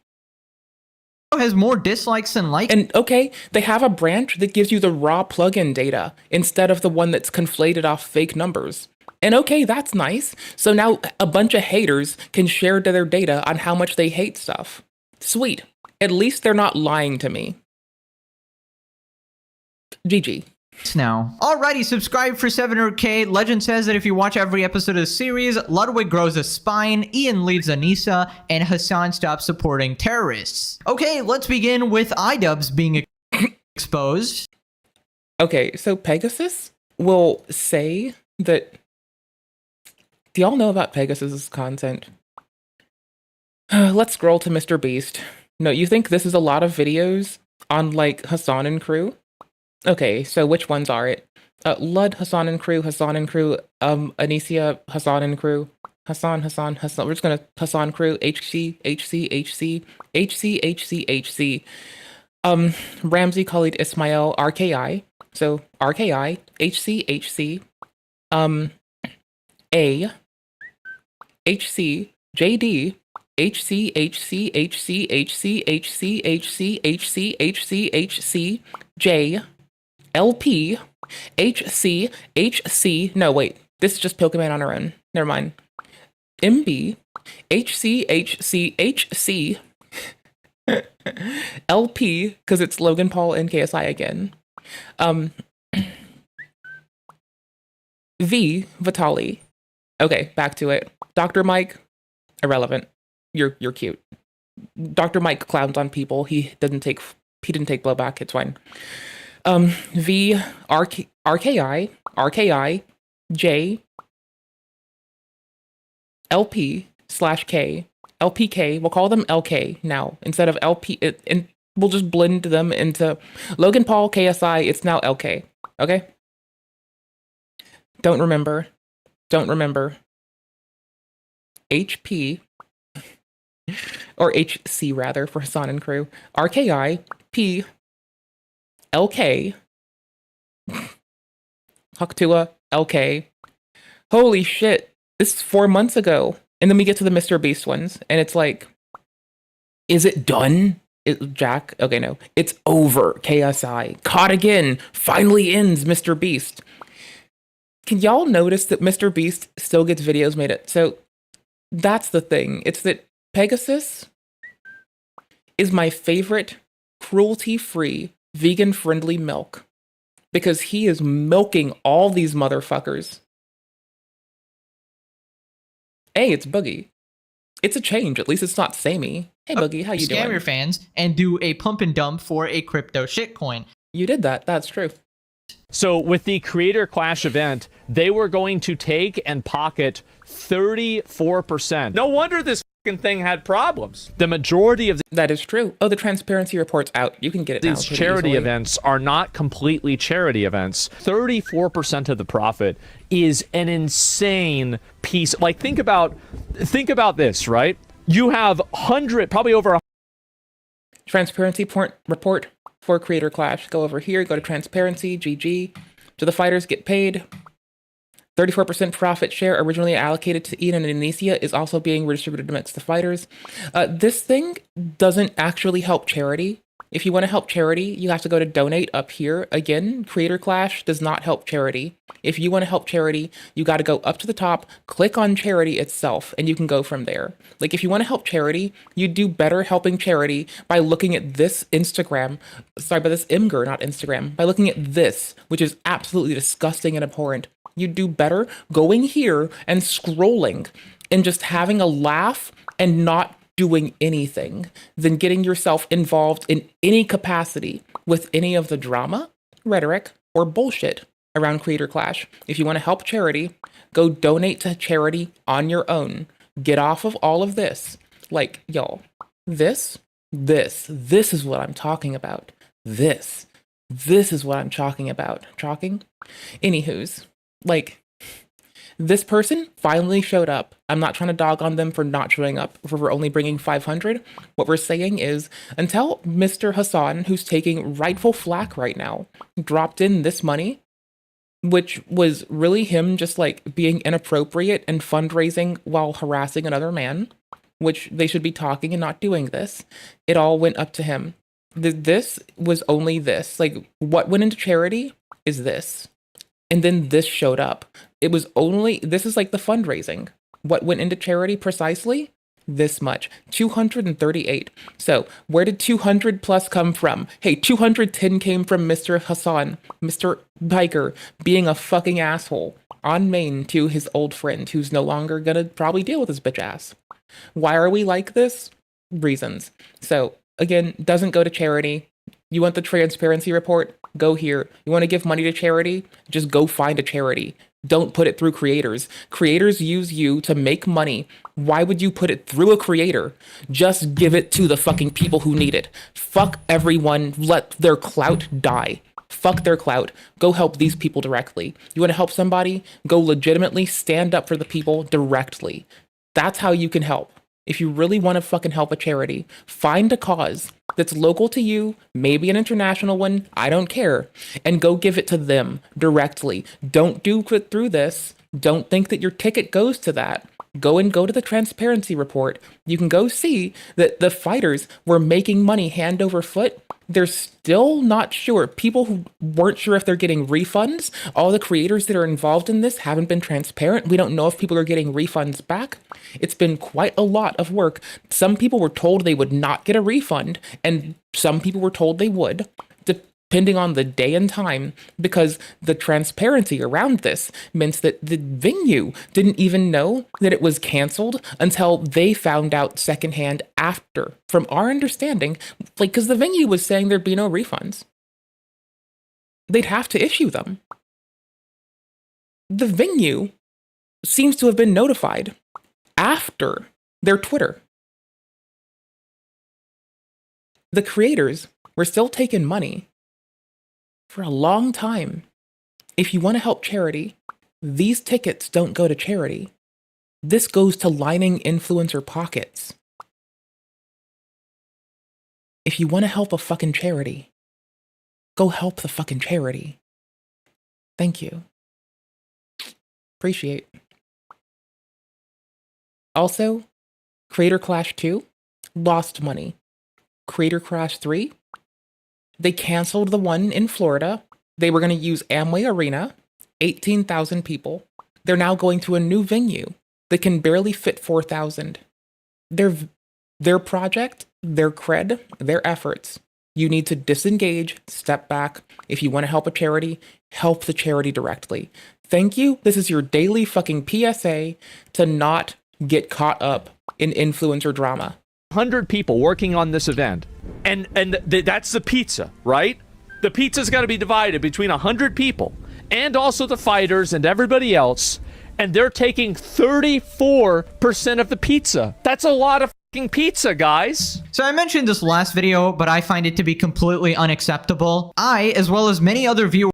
Has more dislikes than likes. And okay, they have a branch that gives you the raw plugin data instead of the one that's conflated off fake numbers. And okay, that's nice. So now a bunch of haters can share their data on how much they hate stuff. Sweet. At least they're not lying to me. GG. Now. Alrighty, subscribe for 700k. Legend says that if you watch every episode of the series, Ludwig grows a spine, Ian leaves Anissa, and Hassan stops supporting terrorists. Okay, let's begin with iDubbbz being exposed. Okay, so Pegasus will say that... Do y'all know about Pegasus's content? Let's scroll to Mr. Beast. No, you think this is a lot of videos on like Hassan and crew. Okay, so which ones are it? Lud, Hassan and crew, Anicia, Hassan and crew, Hassan. We're just gonna Hassan crew, HC. Ramsey, Khalid, Ismail, RKI. So RKI, HC. A, HC, JD, HC, J, LP, HC. No, wait. This is just Pokemon on her own. Never mind. MB, HC, LP, because it's Logan Paul and KSI again. V, Vitali. Okay, back to it. Dr. Mike, irrelevant. You're cute. Dr. Mike clowns on people. He didn't take blowback. It's fine. V, RKI, J, LP / K, LPK. We'll call them LK now instead of LP. And we'll just blend them into Logan Paul, KSI. It's now LK. Okay. Don't remember. HP or HC rather for Hassan and crew. RKI, P, LK, Haktua, LK. Holy shit. This is 4 months ago. And then we get to the Mr. Beast ones and it's like, is it done? Jack? Okay, no. It's over. KSI. Caught again. Finally ends Mr. Beast. Can y'all notice that Mr. Beast still gets videos made it? So that's the thing. It's that Pegasus is my favorite cruelty-free, vegan-friendly milk. Because he is milking all these motherfuckers. Hey, it's Boogie. It's a change. At least it's not samey. Hey, Boogie, how you doing? Scam your fans and do a pump and dump for a crypto shitcoin. You did that. That's true. So with the Creator Clash event, they were going to take and pocket 34%. No wonder this fucking thing had problems. The majority of that is true. Oh, the transparency report's out. You can get it now. These charity events are not completely charity events. 34% of the profit is an insane piece. Like think about this, right? You have probably over transparency report for Creator Clash. Go over here, go to transparency, GG. Do the fighters get paid? 34% profit share originally allocated to Ian and Anicia is also being redistributed amongst the fighters. This thing doesn't actually help charity. If you want to help charity, you have to go to donate up here. Again, Creator Clash does not help charity. If you want to help charity, you got to go up to the top, click on charity itself, and you can go from there. Like if you want to help charity, you do better helping charity by looking at this Imgur, not Instagram, by looking at this, which is absolutely disgusting and abhorrent. You do better going here and scrolling and just having a laugh and not doing anything than getting yourself involved in any capacity with any of the drama, rhetoric, or bullshit around Creator Clash. If you want to help charity, go donate to charity on your own. Get off of all of this. Like, y'all, this is what I'm talking about. This is what I'm talking about. Talking? Anywho's, like, this person finally showed up. I'm not trying to dog on them for not showing up, for only bringing 500. What we're saying is, until Mr. Hassan, who's taking rightful flack right now, dropped in this money, which was really him just like being inappropriate and fundraising while harassing another man, which they should be talking and not doing this. It all went up to him. This was only this. Like, what went into charity is this. And then this showed up. It was only, this is like the fundraising. What went into charity precisely? This much. 238. So where did 200 plus come from? Hey, 210 came from Mr. Hassan, Mr. Biker, being a fucking asshole on main to his old friend who's no longer gonna probably deal with his bitch ass. Why are we like this? Reasons. So again, doesn't go to charity. You want the transparency report? Go here. You want to give money to charity? Just go find a charity. Don't put it through creators. Creators use you to make money. Why would you put it through a creator? Just give it to the fucking people who need it. Fuck everyone. Let their clout die. Fuck their clout. Go help these people directly. You want to help somebody? Go legitimately stand up for the people directly. That's how you can help. If you really want to fucking help a charity, find a cause that's local to you, maybe an international one, I don't care, and go give it to them directly. Don't do it through this. Don't think that your ticket goes to that. Go to the transparency report. You can go see that the fighters were making money hand over foot. They're still not sure. People who weren't sure if they're getting refunds, all the creators that are involved in this haven't been transparent. We don't know if people are getting refunds back. It's been quite a lot of work. Some people were told they would not get a refund, and some people were told they would, depending on the day and time, because the transparency around this meant that the venue didn't even know that it was canceled until they found out secondhand after. From our understanding, because the venue was saying there'd be no refunds. They'd have to issue them. The venue seems to have been notified after their Twitter. The creators were still taking money for a long time. If you want to help charity, these tickets don't go to charity. This goes to lining influencer pockets. If you want to help a fucking charity, go help the fucking charity. Thank you. Appreciate. Also, Creator Clash 2 lost money. Creator Clash 3, they canceled the one in Florida. They were going to use Amway Arena, 18,000 people. They're now going to a new venue that can barely fit 4,000. Their project, their cred, their efforts. You need to disengage, step back. If you want to help a charity, help the charity directly. Thank you. This is your daily fucking PSA to not get caught up in influencer drama. 100 people working on this event, and that's the pizza, right? The pizza's got to be divided between 100 people and also the fighters and everybody else, and they're taking 34% of the pizza. That's a lot of fucking pizza, guys. So I mentioned this last video, but I find it to be completely unacceptable. I, as well as many other viewers...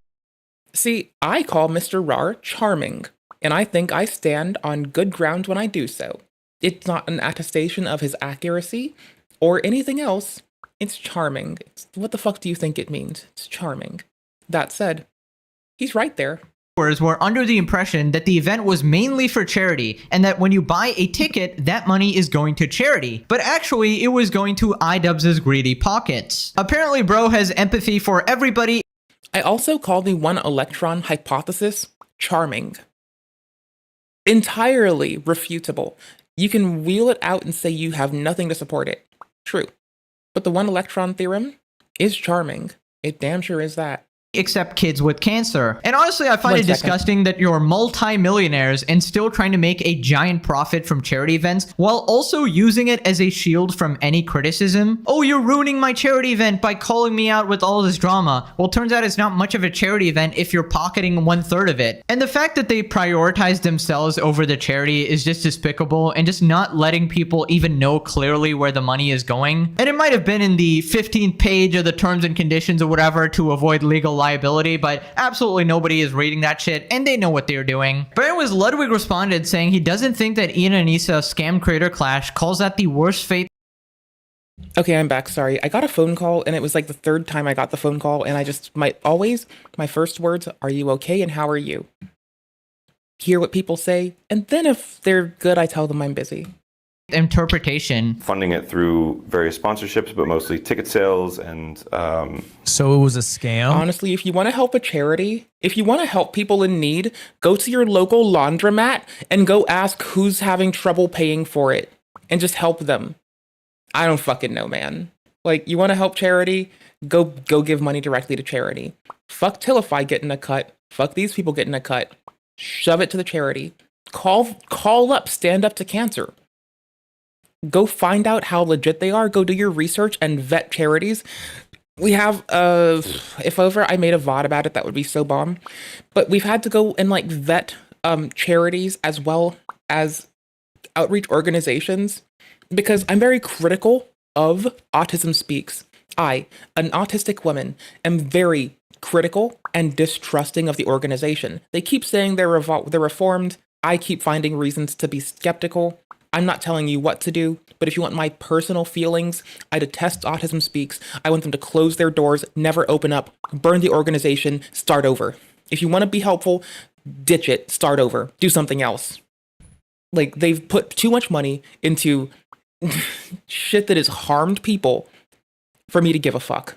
See, I call Mr. Rar charming, and I think I stand on good ground when I do so. It's not an attestation of his accuracy or anything else. It's charming. What the fuck do you think it means? It's charming. That said, he's right there. Were under the impression that the event was mainly for charity and that when you buy a ticket, that money is going to charity. But actually, it was going to iDubbbz's greedy pockets. Apparently, bro has empathy for everybody. I also call the one electron hypothesis charming. Entirely refutable. You can wheel it out and say you have nothing to support it. True. But the one electron theorem is charming. It damn sure is that. Except kids with cancer. And honestly, I find it disgusting that you're multi-millionaires and still trying to make a giant profit from charity events while also using it as a shield from any criticism. Oh, you're ruining my charity event by calling me out with all this drama. Well, turns out it's not much of a charity event if you're pocketing 1/3 of it. And the fact that they prioritize themselves over the charity is just despicable and just not letting people even know clearly where the money is going. And it might have been in the 15th page of the terms and conditions or whatever to avoid legal liability, but absolutely nobody is reading that shit and they know what they're doing. But anyways, Ludwig responded saying he doesn't think that Ian and Issa scam Creator Clash, calls that the worst fate. Okay, I'm back. Sorry. I got a phone call and it was like the third time I got the phone call, and I just my first words, are you okay and how are you? Hear what people say, and then if they're good, I tell them I'm busy. Interpretation. Funding it through various sponsorships, but mostly ticket sales and... So it was a scam? Honestly, if you want to help a charity, if you want to help people in need, go to your local laundromat and go ask who's having trouble paying for it and just help them. I don't fucking know, man. Like, you want to help charity? Go give money directly to charity. Fuck Tillify getting a cut. Fuck these people getting a cut. Shove it to the charity. Call up Stand Up to Cancer. Go find out how legit they are. Go do your research and vet charities. We have if ever I made a VOD about it, that would be so bomb. But we've had to go and like vet charities as well as outreach organizations because I'm very critical of Autism Speaks. I, an autistic woman, am very critical and distrusting of the organization. They keep saying they're reformed. I keep finding reasons to be skeptical. I'm not telling you what to do, but if you want my personal feelings, I detest Autism Speaks. I want them to close their doors, never open up, burn the organization, start over. If you want to be helpful, ditch it, start over, do something else. Like, they've put too much money into shit that has harmed people for me to give a fuck.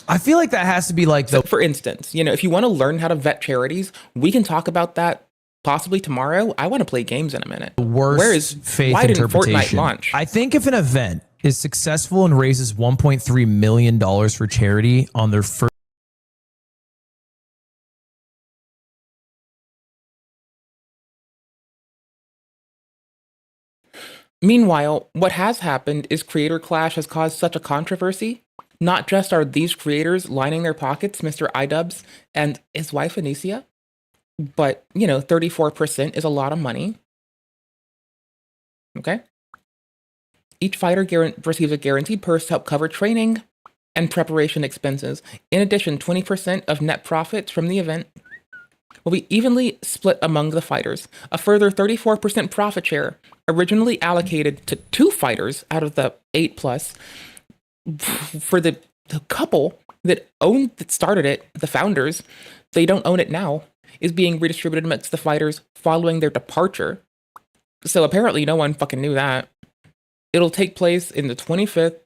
I feel like that has to be like So, for instance, you know, if you want to learn how to vet charities, we can talk about that possibly tomorrow. I want to play games in a minute. Worst faith why didn't Fortnite interpretation. launch? I think if an event is successful and raises $1.3 million for charity on their first Meanwhile, what has happened is Creator Clash has caused such a controversy. Not just are these creators lining their pockets, Mr. Idubbbz and his wife Anicia, but, you know, 34% is a lot of money. Okay? Each fighter receives a guaranteed purse to help cover training and preparation expenses. In addition, 20% of net profits from the event will be evenly split among the fighters. A further 34% profit share, originally allocated to 2 fighters out of the 8+, for the couple that started it, the founders, they don't own it now, is being redistributed amongst the fighters following their departure. So apparently no one fucking knew that. It'll take place in the 25th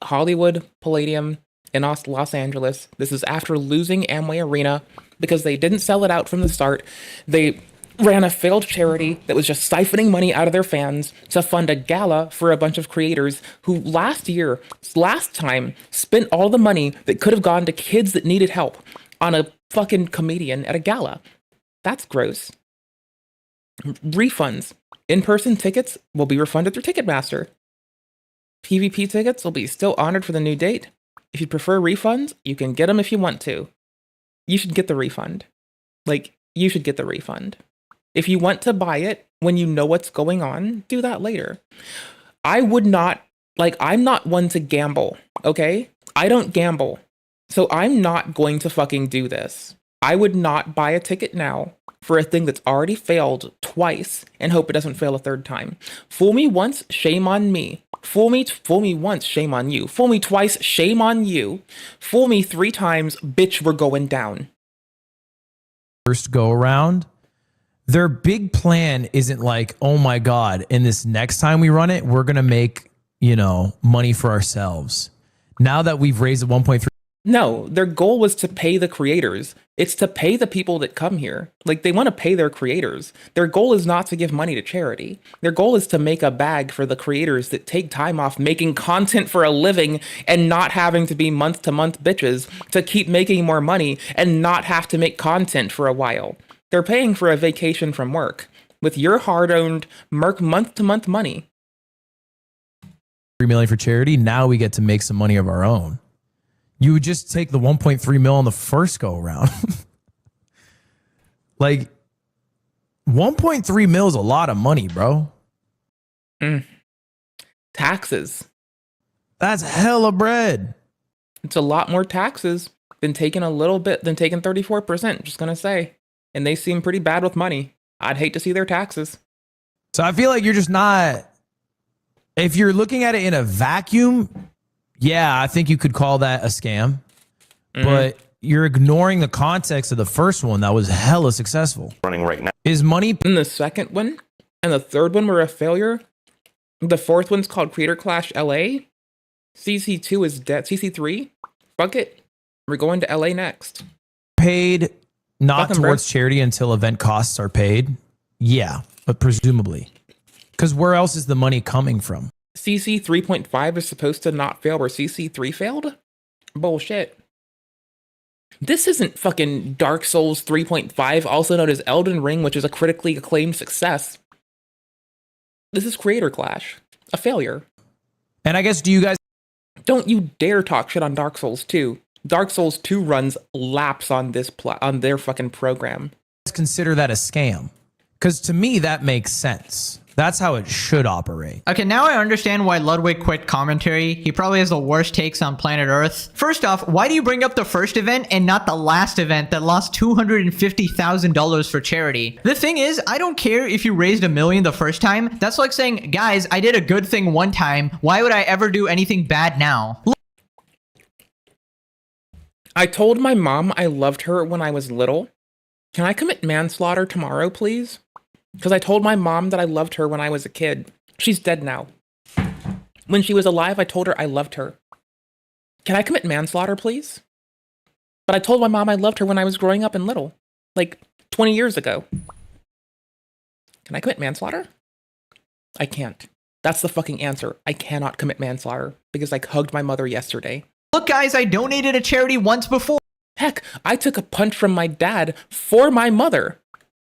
Hollywood Palladium in Los Angeles. This is after losing Amway Arena because they didn't sell it out from the start. They ran a failed charity that was just siphoning money out of their fans to fund a gala for a bunch of creators who last time, spent all the money that could have gone to kids that needed help on a fucking comedian at a gala. That's gross. Refunds. In-person tickets will be refunded through Ticketmaster. PvP tickets will be still honored for the new date. If you prefer refunds, you can get them if you want to. You should get the refund. You should get the refund. If you want to buy it when you know what's going on, do that later. I would not, I'm not one to gamble, okay? I don't gamble. So I'm not going to fucking do this. I would not buy a ticket now for a thing that's already failed twice and hope it doesn't fail a third time. Fool me once, shame on me. Fool me once, shame on you. Fool me twice, shame on you. Fool me 3 times, bitch, we're going down. first go around, their big plan isn't like, oh my God, and this next time we run it, we're going to make, money for ourselves. Now that we've raised the 1.3. No, their goal was to pay the creators. It's to pay the people that come here. They want to pay their creators. Their goal is not to give money to charity. Their goal is to make a bag for the creators that take time off making content for a living and not having to be month-to-month bitches to keep making more money and not have to make content for a while. They're paying for a vacation from work with your hard-earned month-to-month money. $3 million for charity. Now we get to make some money of our own. You would just take the 1.3 mil on the first go around. 1.3 mil is a lot of money, bro. Taxes. That's hella bread. It's a lot more taxes than taking 34%, just gonna say. And they seem pretty bad with money. I'd hate to see their taxes. So I feel like you're just not, if you're looking at it in a vacuum, yeah, I think you could call that a scam. But you're ignoring the context of the first one that was hella successful. Running right now. Is money in the second one? And the third one were a failure? The fourth one's called Creator Clash LA? CC2 is dead. CC3? Fuck it. We're going to LA next. Paid not towards charity until event costs are paid? Yeah, but presumably. Because where else is the money coming from? CC 3.5 is supposed to not fail where CC 3 failed? Bullshit. This isn't fucking Dark Souls 3.5, also known as Elden Ring, which is a critically acclaimed success. This is Creator Clash. A failure. And I guess, do you guys... Don't you dare talk shit on Dark Souls 2. Dark Souls 2 runs laps on this on their fucking program. Consider that a scam? Because to me, that makes sense. That's how it should operate. Okay, now I understand why Ludwig quit commentary. He probably has the worst takes on planet Earth. First off, why do you bring up the first event and not the last event that lost $250,000 for charity? The thing is, I don't care if you raised $1 million the first time. That's like saying, guys, I did a good thing one time. Why would I ever do anything bad now? I told my mom I loved her when I was little. Can I commit manslaughter tomorrow, please? Because I told my mom that I loved her when I was a kid. She's dead now. When she was alive, I told her I loved her. Can I commit manslaughter, please? But I told my mom I loved her when I was growing up and little. Like, 20 years ago. Can I commit manslaughter? I can't. That's the fucking answer. I cannot commit manslaughter because I hugged my mother yesterday. Look, guys, I donated to charity once before. Heck, I took a punch from my dad for my mother.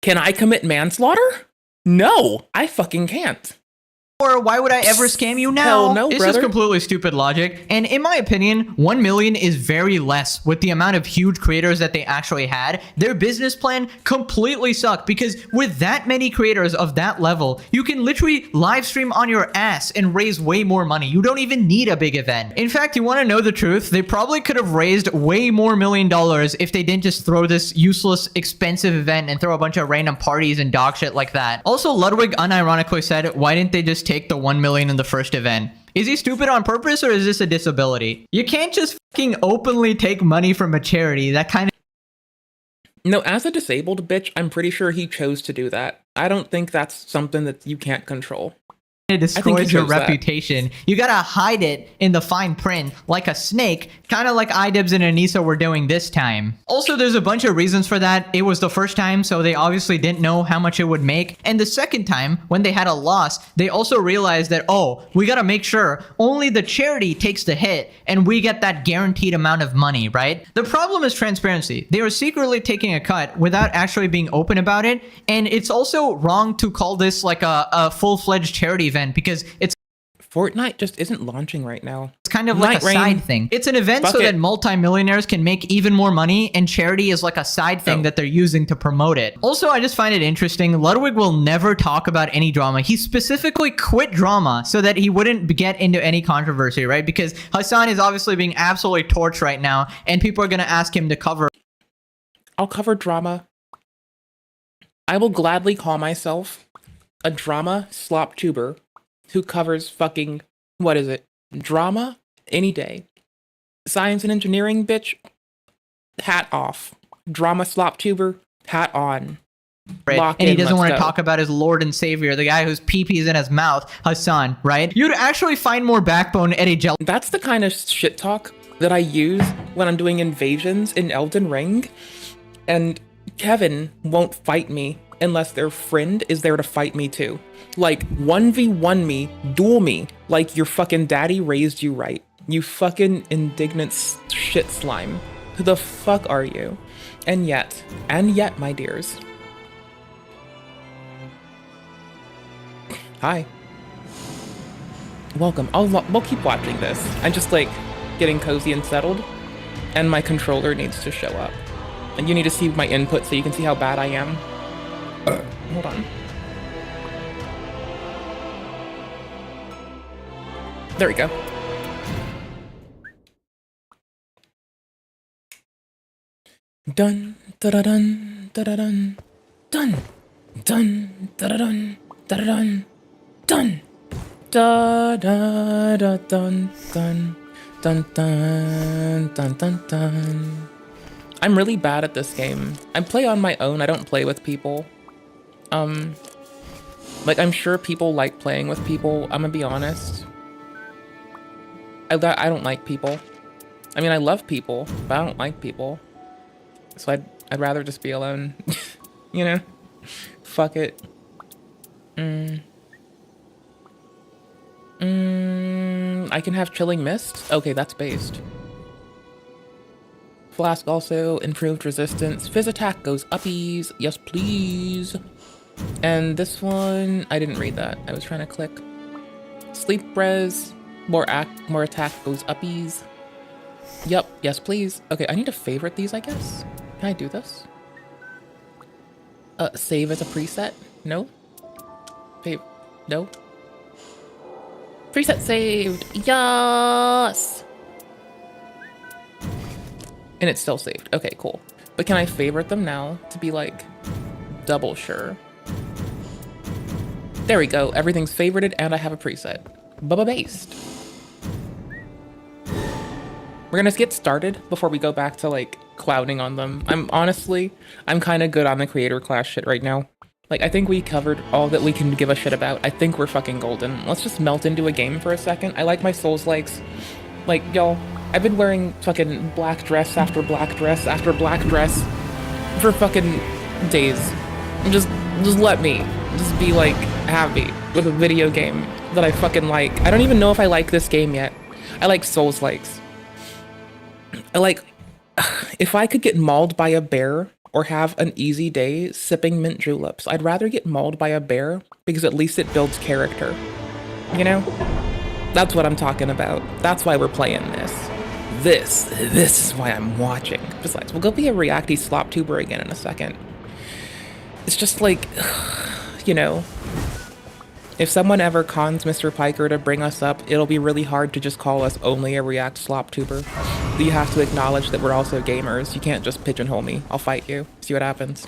Can I commit manslaughter? No, I fucking can't. Or why would I ever scam you now? Hell no, this brother. is completely stupid logic. And in my opinion, 1 million is very less with the amount of huge creators that they actually had. Their business plan completely sucked because with that many creators of that level, you can literally live stream on your ass and raise way more money. You don't even need a big event. In fact, you want to know the truth? They probably could have raised way more $1 million if they didn't just throw this useless, expensive event and throw a bunch of random parties and dog shit like that. Also, Ludwig unironically said, why didn't they just take the 1 million in the first event? Is he stupid on purpose or is this a disability? You can't just fucking openly take money from a charity. That kind of... No, as a disabled bitch, I'm pretty sure he chose to do that. I don't think that's something that you can't control. It destroys your reputation. You gotta hide it in the fine print like a snake, kind of like iDibs and Anissa were doing this time. Also, there's a bunch of reasons for that. It was the first time, so they obviously didn't know how much it would make. And the second time, when they had a loss, they also realized that, oh, we gotta make sure only the charity takes the hit and we get that guaranteed amount of money, right? The problem is transparency. They are secretly taking a cut without actually being open about it. And it's also wrong to call this like a full-fledged charity event because it's Fortnite just isn't launching right now. It's kind of like a side thing. It's an event so that multimillionaires can make even more money, and charity is like a side thing that they're using to promote it. Also, I just find it interesting. Ludwig will never talk about any drama. He specifically quit drama so that he wouldn't get into any controversy, right? Because Hassan is obviously being absolutely torched right now, and people are going to ask him to cover. I'll cover drama. I will gladly call myself a drama slop tuber who covers fucking, what is it? Drama? Any day. Science and engineering, bitch? Hat off. Drama slop tuber? Hat on. Right. And he doesn't want to talk about his Lord and Savior, the guy whose pee-pee's in his mouth, Hassan, right? You'd actually find more backbone at a gel. That's the kind of shit talk that I use when I'm doing invasions in Elden Ring. And Kevin won't fight me unless their friend is there to fight me too. Like, 1v1 me, duel me, like your fucking daddy raised you right. You fucking indignant shit slime. Who the fuck are you? And yet, my dears. Hi. Welcome. We'll keep watching this. I'm just like getting cozy and settled, and my controller needs to show up. And you need to see my input so you can see how bad I am. Hold on. There we go. Dun da da dun da da dun dun dun da da dun da da dun dun da da da dun dun dun dun dun dun dun. I'm really bad at this game. I play on my own. I don't play with people. Like, I'm sure people like playing with people. I'm gonna be honest. I don't like people. I mean, I love people, but I don't like people. So I'd rather just be alone. You know? Fuck it. I can have Chilling Mist? Okay, that's based. Flask also improved resistance. Fizz attack goes uppies. Yes, please. And this one, I didn't read that. I was trying to click. Sleep res. More attack goes uppies. Yup, yes please. Okay, I need to favorite these, I guess. Can I do this? Save as a preset? No? No? Preset saved! Yes! And it's still saved. Okay, cool. But can I favorite them now to be like double sure? There we go. Everything's favorited and I have a preset. Bubba based. We're gonna get started before we go back to like clouding on them. I'm kind of good on the creator class shit right now. Like, I think we covered all that we can give a shit about. I think we're fucking golden. Let's just melt into a game for a second. I like my souls likes. Like, y'all, I've been wearing fucking black dress after black dress after black dress for fucking days. Just let me just be like happy with a video game that I fucking like. I don't even know if I like this game yet. I like souls likes. I like, if I could get mauled by a bear or have an easy day sipping mint juleps, I'd rather get mauled by a bear because at least it builds character. You know? That's what I'm talking about. That's why we're playing this. This is why I'm watching. Besides, we'll go be a reacty slop tuber again in a second. It's just like, you know, if someone ever cons Mr. Piker to bring us up, it'll be really hard to just call us only a react slop tuber. You have to acknowledge that we're also gamers. You can't just pigeonhole me. I'll fight you. See what happens.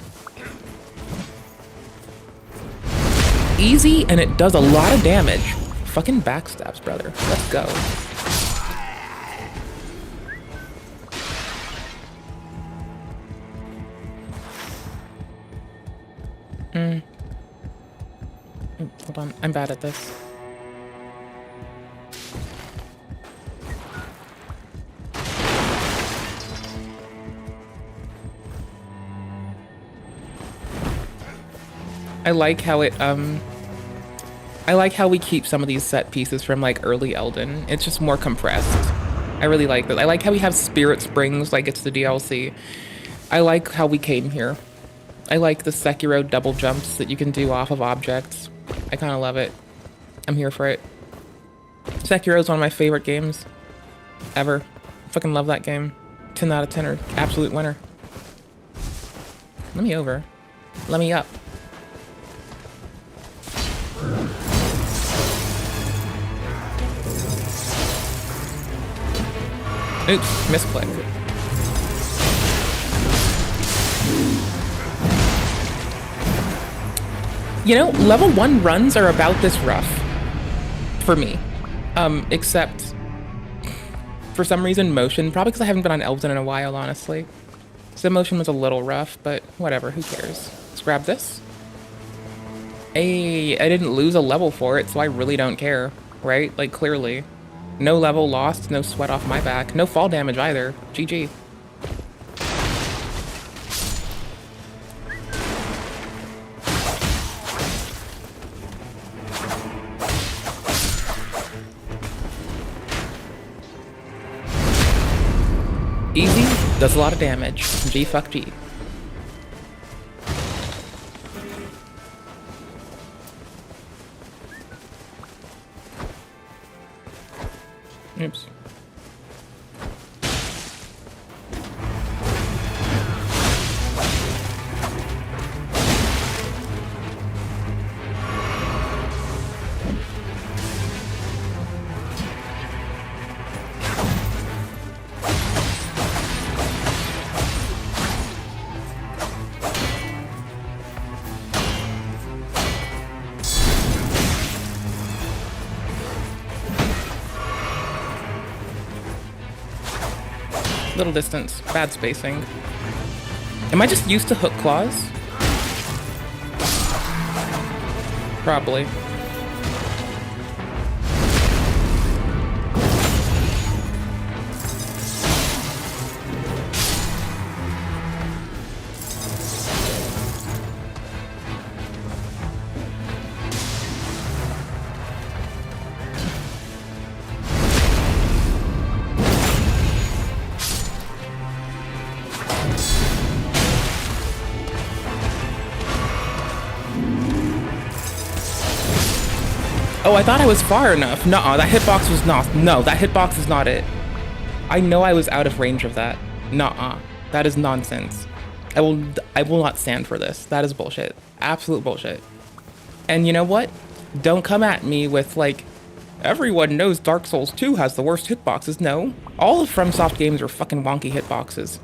Easy, and it does a lot of damage. Fucking backstabs, brother. Let's go. Hold on, I'm bad at this. I like how it, I like how we keep some of these set pieces from like early Elden. It's just more compressed. I really like that. I like how we have spirit springs like it's the DLC. I like how we came here. I like the Sekiro double jumps that you can do off of objects. I kind of love it. I'm here for it. Sekiro is one of my favorite games ever. Fucking love that game. 10 out of 10 absolute winner. Let me over. Let me up. Oops, misclick. You know, level 1 runs are about this rough for me. Except for some reason motion, probably because I haven't been on Elden in a while, honestly. So motion was a little rough, but whatever, who cares? Let's grab this. Hey, I didn't lose a level for it, so I really don't care, right? Like, clearly. No level lost, no sweat off my back. No fall damage either. GG. Easy, does a lot of damage. G fuck G. Oops. Little distance, bad spacing. Am I just used to hook claws? Probably. Oh, I thought I was far enough. Nuh-uh, that hitbox was not. No, that hitbox is not it. I know I was out of range of that. Nuh-uh. That is nonsense. I will not stand for this. That is bullshit. Absolute bullshit. And you know what? Don't come at me with like, everyone knows Dark Souls 2 has the worst hitboxes. No. All of FromSoft games are fucking wonky hitboxes.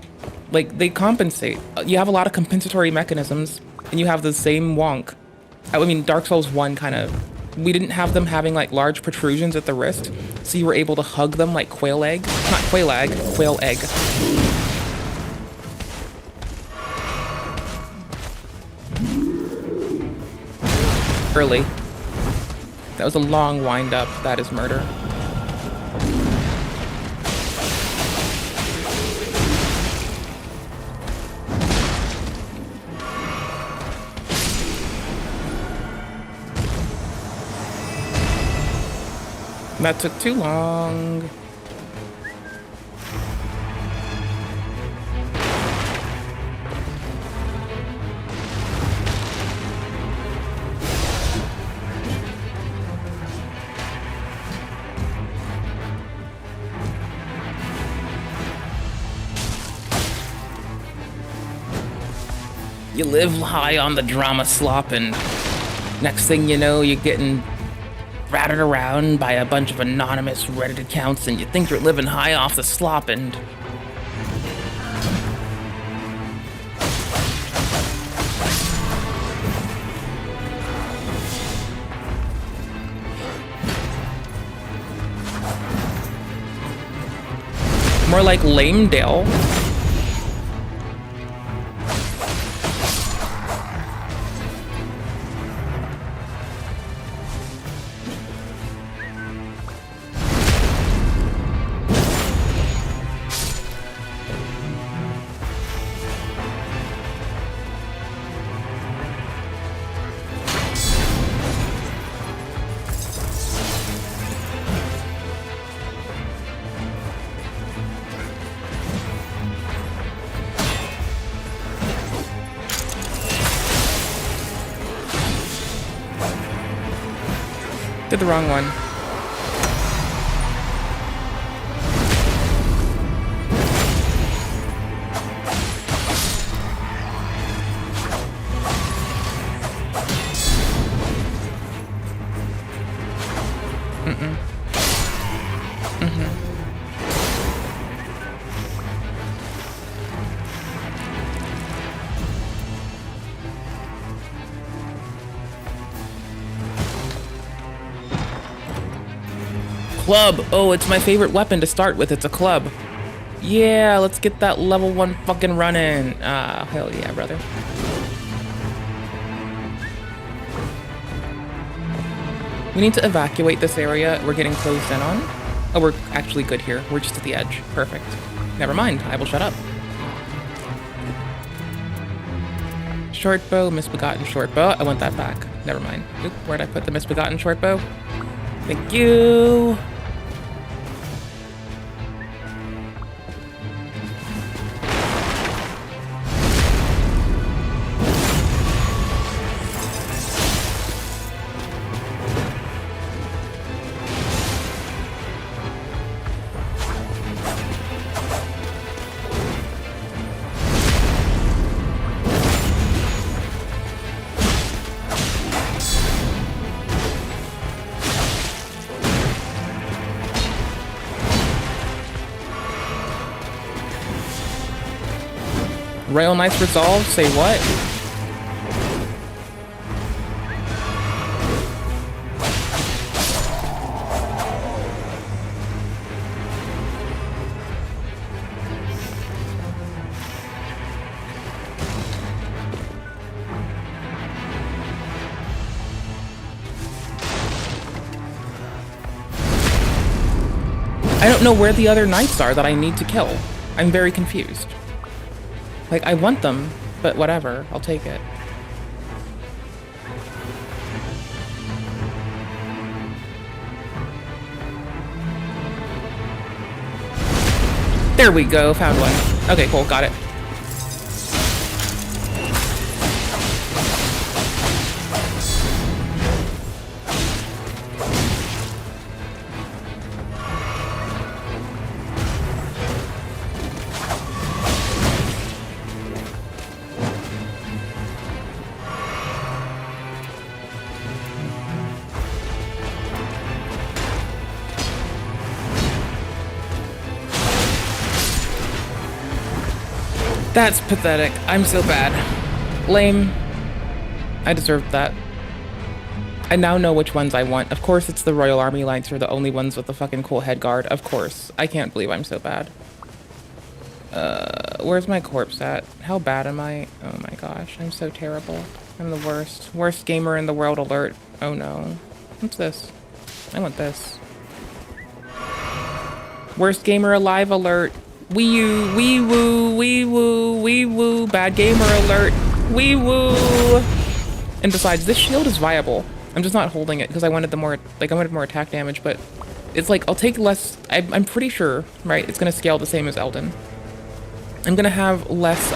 Like, they compensate. You have a lot of compensatory mechanisms, and you have the same wonk. I mean, Dark Souls 1 kind of... We didn't have them having, like, large protrusions at the wrist, so you were able to hug them like quail egg. Not quail egg, quail egg. Early. That was a long wind-up. That is murder. That took too long. You live high on the drama slop, and next thing you know, you're getting ratted around by a bunch of anonymous Reddit accounts, and you think you're living high off the slop, and more like Lamedale. Did the wrong one. Club! Oh, it's my favorite weapon to start with. It's a club. Yeah, let's get that level 1 fucking running. Ah, hell yeah, brother. We need to evacuate this area we're getting closed in on. Oh, we're actually good here. We're just at the edge. Perfect. Never mind. I will shut up. Short bow, misbegotten short bow. I want that back. Never mind. Oop, where'd I put the misbegotten short bow? Thank you. Rail nice resolve, say what? I don't know where the other knights are that I need to kill. I'm very confused. Like, I want them, but whatever. I'll take it. There we go. Found one. Okay, cool. Got it. That's pathetic. I'm so bad. Lame. I deserved that. I now know which ones I want. Of course it's the Royal Army Lights are the only ones with the fucking cool head guard. Of course. I can't believe I'm so bad. Where's my corpse at? How bad am I? Oh my gosh, I'm so terrible. I'm the worst. Worst gamer in the world alert. Oh no. What's this? I want this. Worst gamer alive alert. WEEWO, WEEWO, WEEWO, bad gamer alert. WEEWO. And besides, this shield is viable. I'm just not holding it because I wanted more attack damage, but it's like, I'll take less, I'm pretty sure, right, it's gonna scale the same as Elden. I'm gonna have less,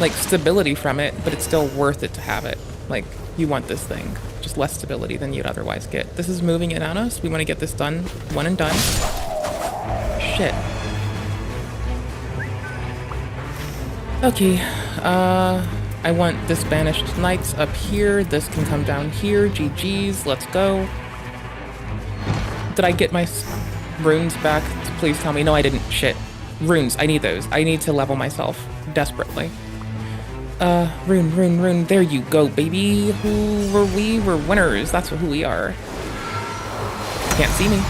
like, stability from it, but it's still worth it to have it. Like, you want this thing. Just less stability than you'd otherwise get. This is moving in on us. We want to get this done. One and done. Shit. Okay, I want this banished knights up here. This can come down here. GG's, let's go. Did I get my runes back? Please tell me. No, I didn't. Shit. Runes, I need those. I need to level myself desperately. Rune. There you go, baby. Who were we? We're winners. That's who we are. Can't see me.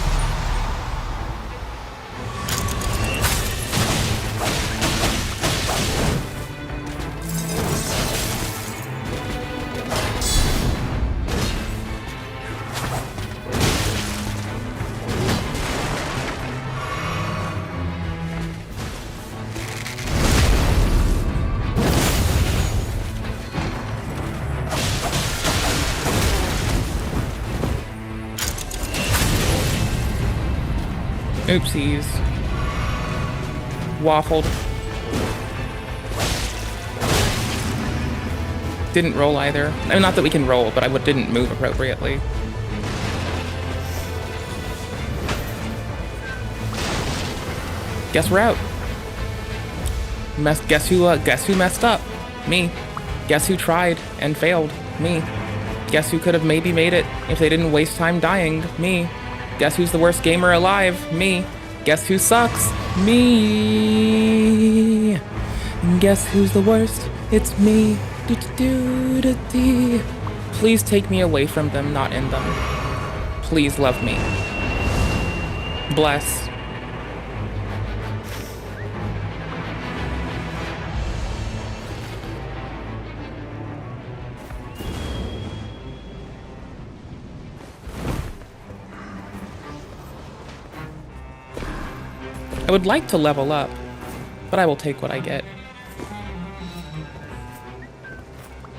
Oopsies. Waffled. Didn't roll either. I mean, not that we can roll, but I didn't move appropriately. Guess we're out. Guess who messed up? Me. Guess who tried and failed? Me. Guess who could have maybe made it if they didn't waste time dying? Me. Guess who's the worst gamer alive? Me. Guess who sucks? Me. Guess who's the worst? It's me. Please take me away from them, not in them. Please love me. Bless. I would like to level up, but I will take what I get.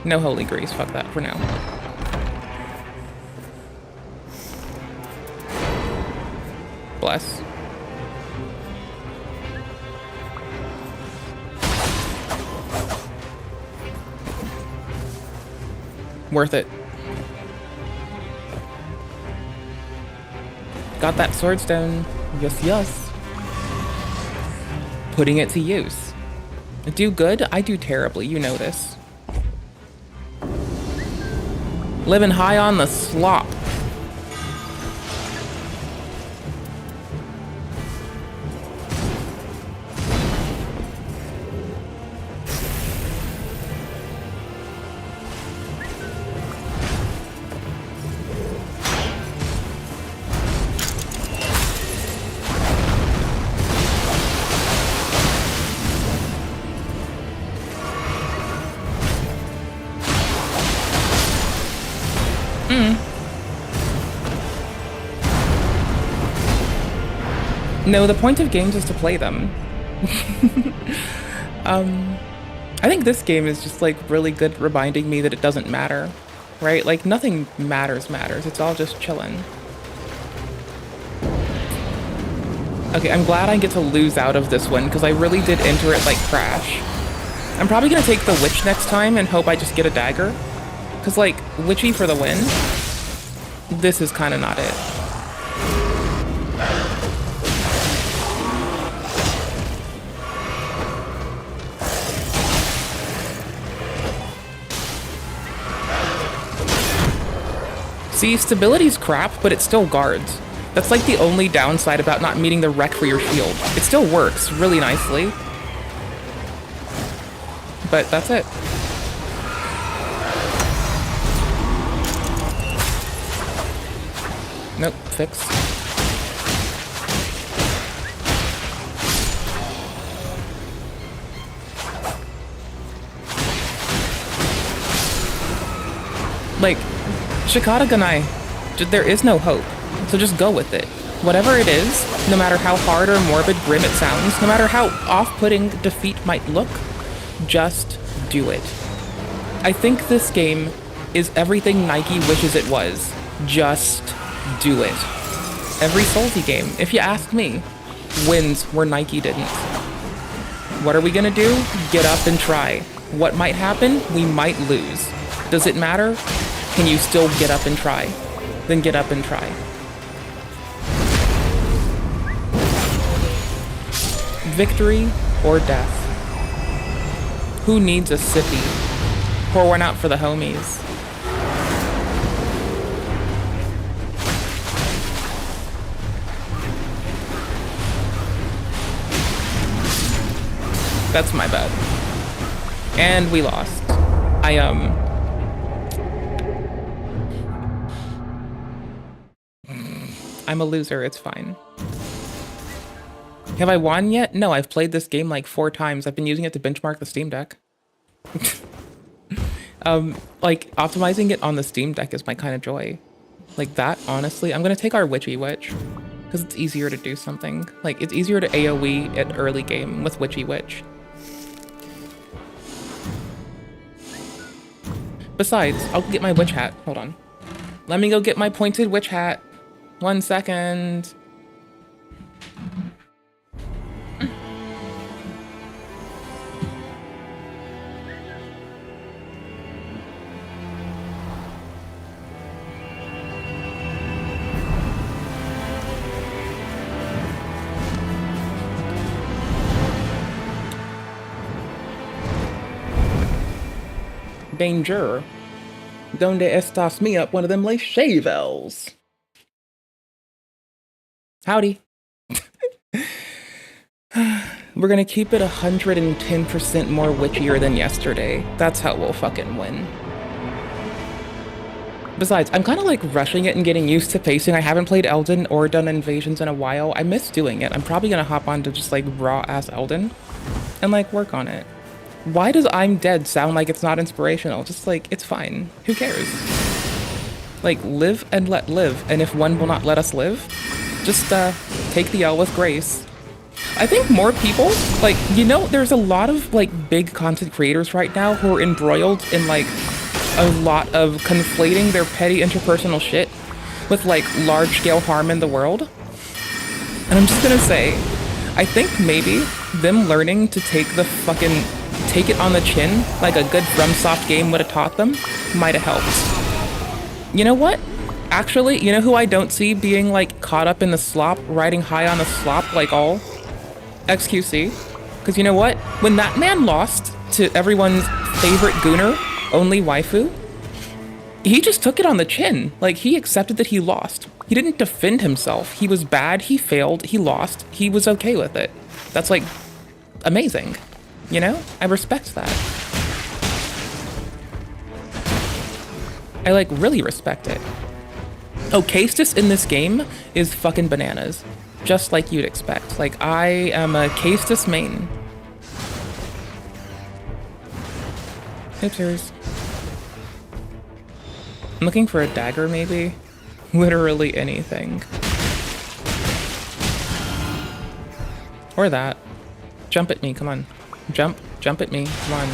No holy grease, fuck that for now. Bless. Worth it. Got that sword stone. Yes, yes. Putting it to use. Do good? I do terribly, you know this. Living high on the slop. No, the point of games is to play them. I think this game is just like really good reminding me that it doesn't matter, right? Like nothing matters. It's all just chilling. Okay, I'm glad I get to lose out of this one because I really did enter it like Crash. I'm probably gonna take the witch next time and hope I just get a dagger. Cause like, witchy for the win. This is kind of not it. See, stability's crap, but it still guards. That's like the only downside about not meeting the rec for your shield. It still works really nicely. but that's it. Nope, fix. Like, Shikata Ganai, there is no hope, so just go with it. Whatever it is, no matter how hard or morbid grim it sounds, no matter how off-putting defeat might look, just do it. I think this game is everything Nike wishes it was. Just do it. Every Soulsy game, if you ask me, wins where Nike didn't. What are we gonna do? Get up and try. What might happen? We might lose. Does it matter? Can you still get up and try? Then get up and try. Victory or death? Who needs a sippy? Pour one out for the homies. That's my bad. And we lost. I'm a loser, it's fine. Have I won yet? No, I've played this game like 4 times. I've been using it to benchmark the Steam Deck. Like, optimizing it on the Steam Deck is my kind of joy. Like that, honestly. I'm gonna take our Witchy Witch, because it's easier to do something. Like, it's easier to AoE at early game with Witchy Witch. Besides, I'll get my witch hat. Hold on. Let me go get my pointed witch hat. 1 second. Danger. Donde estas me up one of them lay shavels. Howdy. We're gonna keep it 110% more witchier than yesterday. That's how we'll fucking win. Besides, I'm kind of like rushing it and getting used to pacing. I haven't played Elden or done Invasions in a while. I miss doing it. I'm probably gonna hop on to just like raw ass Elden and like work on it. Why does I'm dead sound like it's not inspirational? Just like, it's fine. Who cares? Like, live and let live. And if one will not let us live, just take the L with grace. I think more people, like, you know, there's a lot of like big content creators right now who are embroiled in like a lot of conflating their petty interpersonal shit with like large scale harm in the world. And I'm just gonna say, I think maybe them learning to take it on the chin like a good FromSoft game would have taught them might have helped. You know what? Actually, you know who I don't see being like caught up in the slop, riding high on the slop like all? XQC. Because you know what? When that man lost to everyone's favorite gooner, only waifu, he just took it on the chin. Like, he accepted that he lost. He didn't defend himself. He was bad, he failed, he lost. He was okay with it. That's like amazing. You know? I respect that. I like really respect it. Oh, Castus in this game is fucking bananas. Just like you'd expect. Like, I am a Castus main. Oopsers. I'm looking for a dagger, maybe? Literally anything. Or that. Jump at me, come on. Jump at me, come on.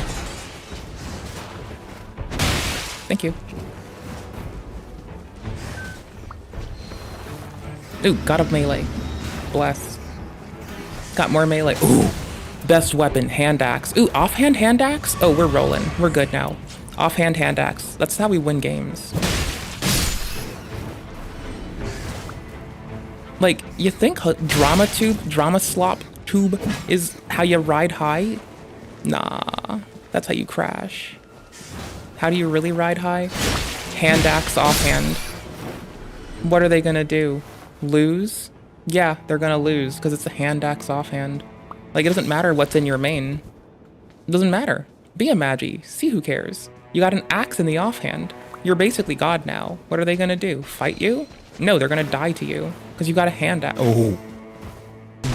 Thank you. Ooh, got a melee. Bless. Got more melee. Ooh, best weapon, hand axe. Ooh, offhand hand axe? Oh, we're rolling. We're good now. Offhand hand axe. That's how we win games. Like, you think drama slop tube is how you ride high? Nah, that's how you crash. How do you really ride high? Hand axe offhand. What are they gonna do? Lose? Yeah, they're gonna lose because it's a hand axe offhand. Like, it doesn't matter what's in your main. It doesn't matter. Be a magi. See who cares. You got an axe in the offhand. You're basically God now. What are they gonna do? Fight you? No, they're gonna die to you. Because you got a hand axe. Oh.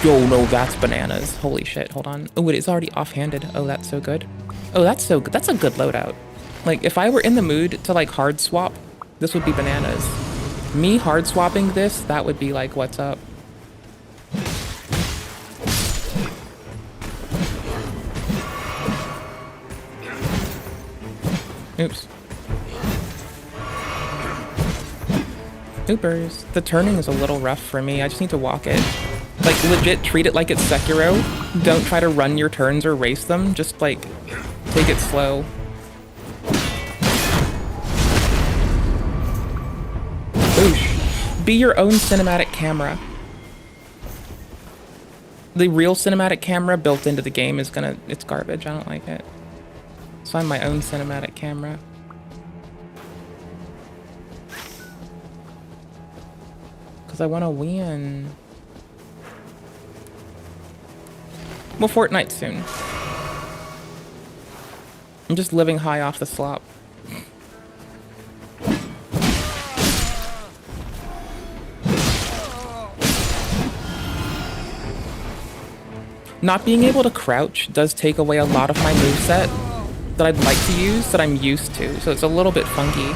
Yo, no, that's bananas. Holy shit, hold on. Oh, it is already offhanded. Oh, that's so good. Oh, that's so good. That's a good loadout. Like, if I were in the mood to, like, hard swap, this would be bananas. Me hard swapping this, that would be like, what's up? Oops. Oopers. The turning is a little rough for me. I just need to walk it. Like, legit treat it like it's Sekiro. Don't try to run your turns or race them. Just, like, take it slow. Boosh. Be your own cinematic camera. The real cinematic camera built into the game is gonna... It's garbage. I don't like it. So I'm my own cinematic camera. Because I want to win. Well, Fortnite soon. I'm just living high off the slop. Not being able to crouch does take away a lot of my moveset that I'd like to use, that I'm used to, so it's a little bit funky.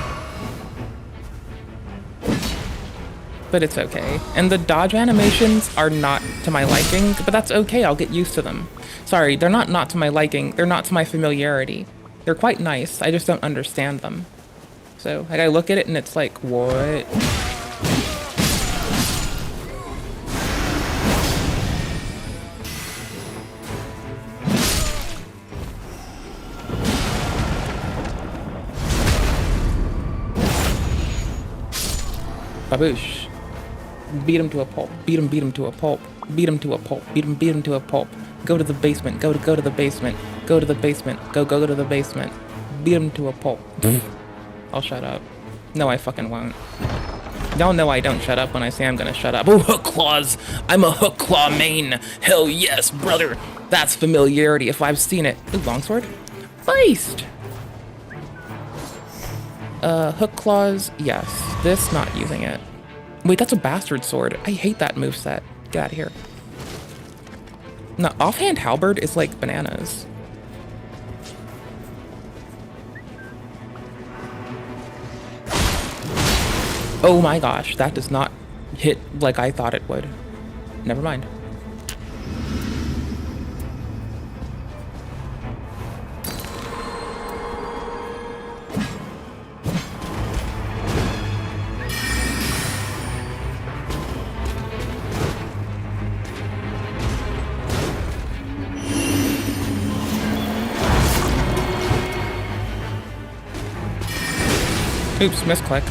But it's okay. And the dodge animations are not to my liking, but that's okay, I'll get used to them. Sorry, they're not to my liking, they're not to my familiarity. They're quite nice, I just don't understand them. So, like, I look at it and it's like, what? Baboosh. Beat him to a pulp. Beat him to a pulp. Beat him to a pulp. Beat him to a pulp. Go to the basement. Go to the basement. Go to the basement. Go to the basement. Beat him to a pulp. I'll shut up. No, I fucking won't. Y'all know I don't shut up when I say I'm gonna shut up. Oh, hook claws! I'm a hook claw main! Hell yes, brother! That's familiarity if I've seen it. Ooh, longsword? Feist! Hook claws, yes. This, not using it. Wait, that's a bastard sword. I hate that moveset. Get out of here. No, offhand halberd is like bananas. Oh my gosh, that does not hit like I thought it would. Never mind. Oops, misclick.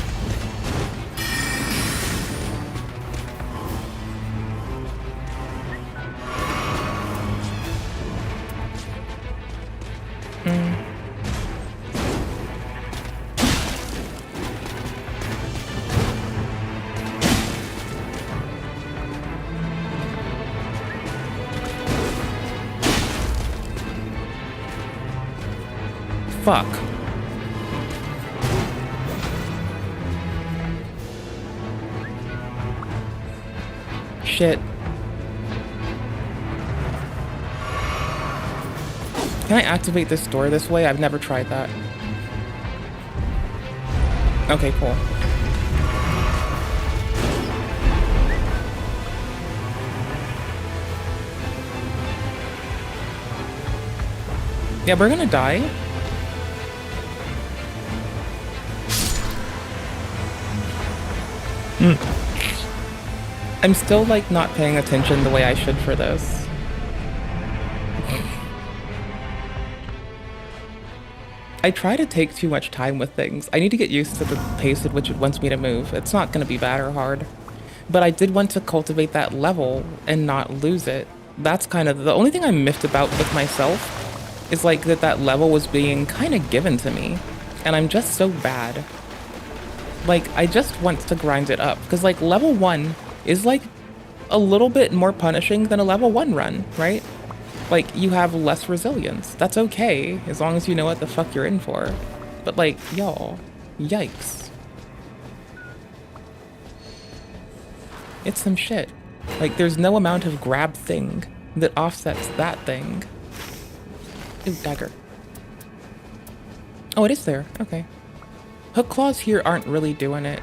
Fuck. Shit. Can I activate this door this way? I've never tried that. Okay, cool. Yeah, we're gonna die. I'm still, like, not paying attention the way I should for this. I try to take too much time with things. I need to get used to the pace at which it wants me to move. It's not going to be bad or hard. But I did want to cultivate that level and not lose it. That's kind of the only thing I'm miffed about with myself is, like, that level was being kind of given to me. And I'm just so bad. Like, I just want to grind it up. Because, like, level 1 is, like, a little bit more punishing than a level 1 run, right? Like, you have less resilience. That's okay, as long as you know what the fuck you're in for. But like, y'all, yikes. It's some shit. Like, there's no amount of grab thing that offsets that thing. Ooh, dagger. Oh, it is there. Okay. Hook claws here aren't really doing it.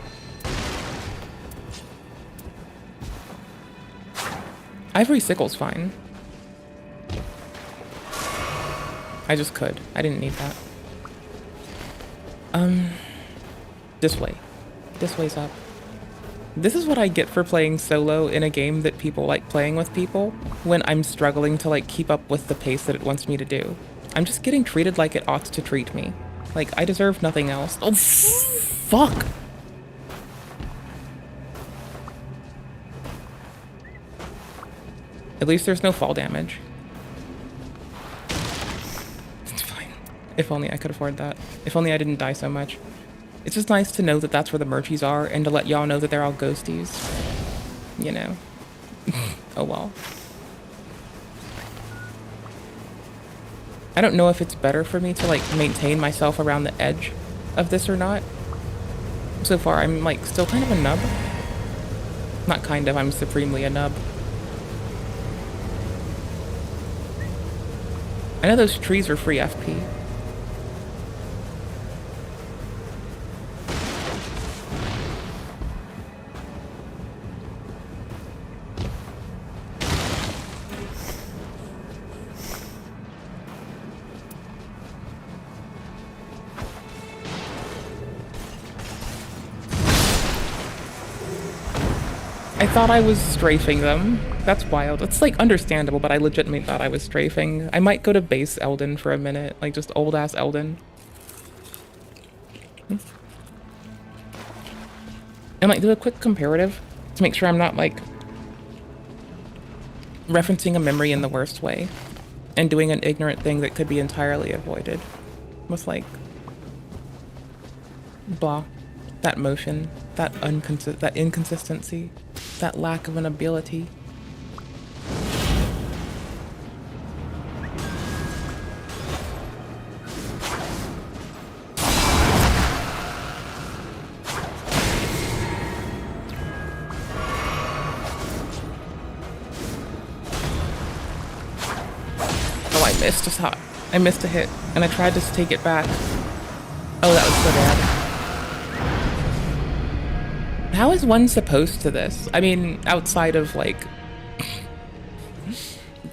Ivory sickle's fine. I just could. I didn't need that. This way. This way's up. This is what I get for playing solo in a game that people like playing with people when I'm struggling to like keep up with the pace that it wants me to do. I'm just getting treated like it ought to treat me. Like, I deserve nothing else. Oh, fuck! At least there's no fall damage. It's fine. If only I could afford that. If only I didn't die so much. It's just nice to know that that's where the merchies are and to let y'all know that they're all ghosties. You know. Oh well. I don't know if it's better for me to like maintain myself around the edge of this or not. So far I'm like still kind of a nub. Not kind of, I'm supremely a nub. I know those trees are free FP. I thought I was strafing them. That's wild. It's like understandable, but I legitimately thought I was strafing. I might go to base Elden for a minute, like just old ass Elden. And like do a quick comparative to make sure I'm not like referencing a memory in the worst way and doing an ignorant thing that could be entirely avoided with like blah, that motion, that inconsistency, that lack of an ability. Oh, I missed a shot. I missed a hit, and I tried to take it back. Oh, that was so bad. How is one supposed to this? I mean, outside of like...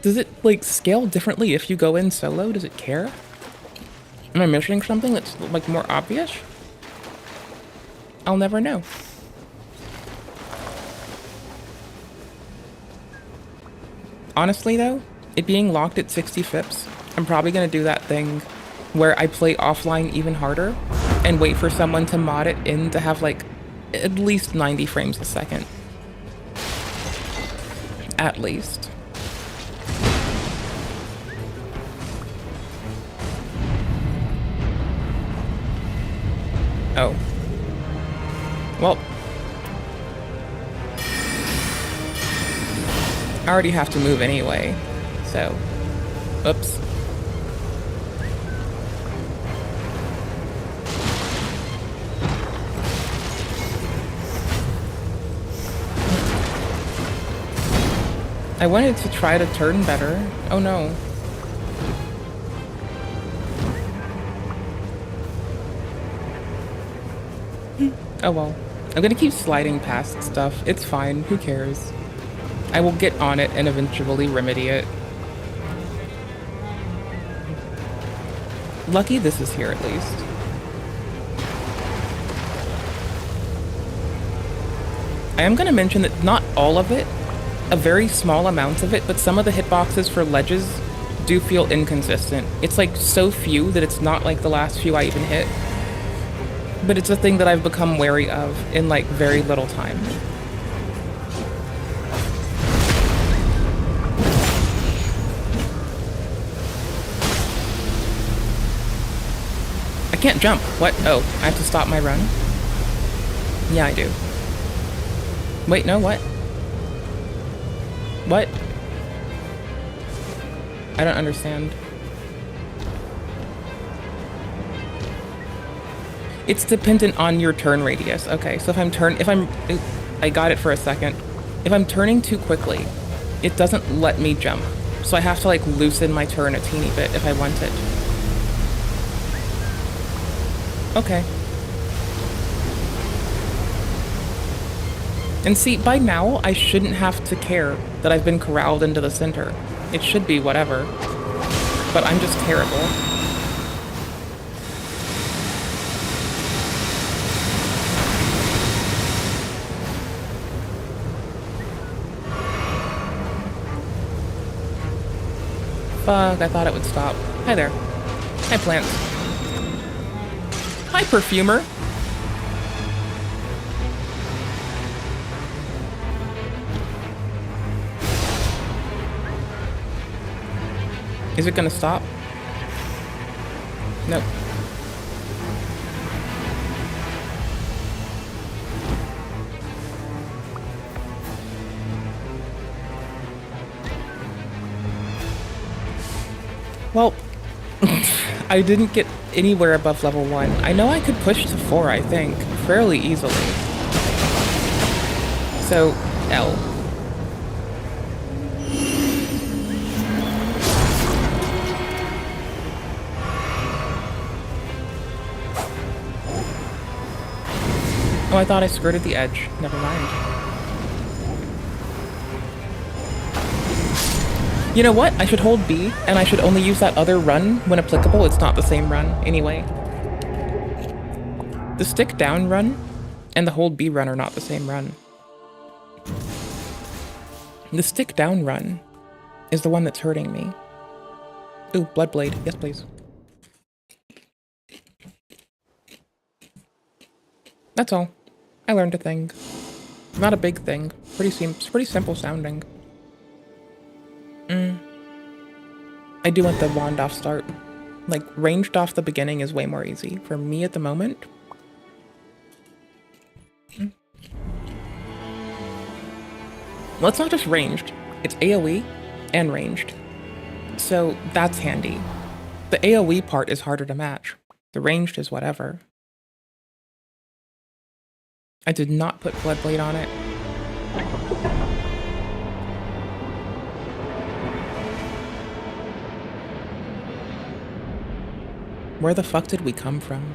Does it like scale differently if you go in solo? Does it care? Am I missing something that's like more obvious? I'll never know. Honestly though, it being locked at 60 fips, I'm probably gonna do that thing where I play offline even harder and wait for someone to mod it in to have like at least 90 frames a second. At least. Oh. Well. I already have to move anyway, so. Oops. I wanted to try to turn better. Oh no. Oh well. I'm gonna keep sliding past stuff. It's fine. Who cares? I will get on it and eventually remedy it. Lucky this is here at least. I am gonna mention that not all of it, a very small amount of it, but some of the hitboxes for ledges do feel inconsistent. It's like so few that it's not like the last few I even hit. But it's a thing that I've become wary of in like very little time. I can't jump. What? Oh, I have to stop my run? Yeah, I do. Wait, no, what? What? I don't understand. It's dependent on your turn radius. Okay, so if I got it for a second. If I'm turning too quickly, it doesn't let me jump. So I have to like loosen my turn a teeny bit if I want it. Okay. And see, by now, I shouldn't have to care that I've been corralled into the center. It should be whatever. But I'm just terrible. Fuck, I thought it would stop. Hi there. Hi, plants. Hi, perfumer. Is it gonna stop? Nope. Well, I didn't get anywhere above level 1. I know I could push to 4, I think, fairly easily. So, L. Oh, I thought I skirted the edge. Never mind. You know what? I should hold B, and I should only use that other run when applicable. It's not the same run, anyway. The stick down run and the hold B run are not the same run. The stick down run is the one that's hurting me. Ooh, Bloodblade. Yes, please. That's all. I learned a thing. Not a big thing. Pretty simple sounding. I do want the wand off start. Like, ranged off the beginning is way more easy. For me at the moment. Well, it's not just ranged. It's AoE and ranged. So that's handy. The AoE part is harder to match. The ranged is whatever. I did not put Bloodblade on it. Where the fuck did we come from?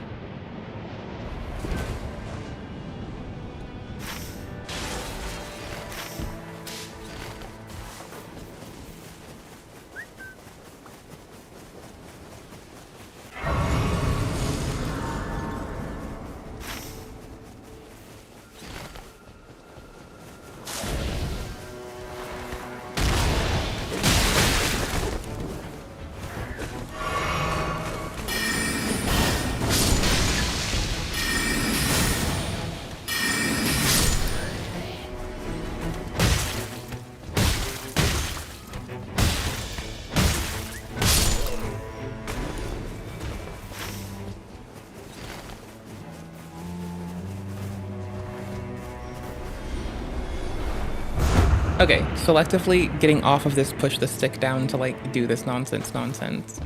Okay, selectively getting off of this push the stick down to like do this nonsense.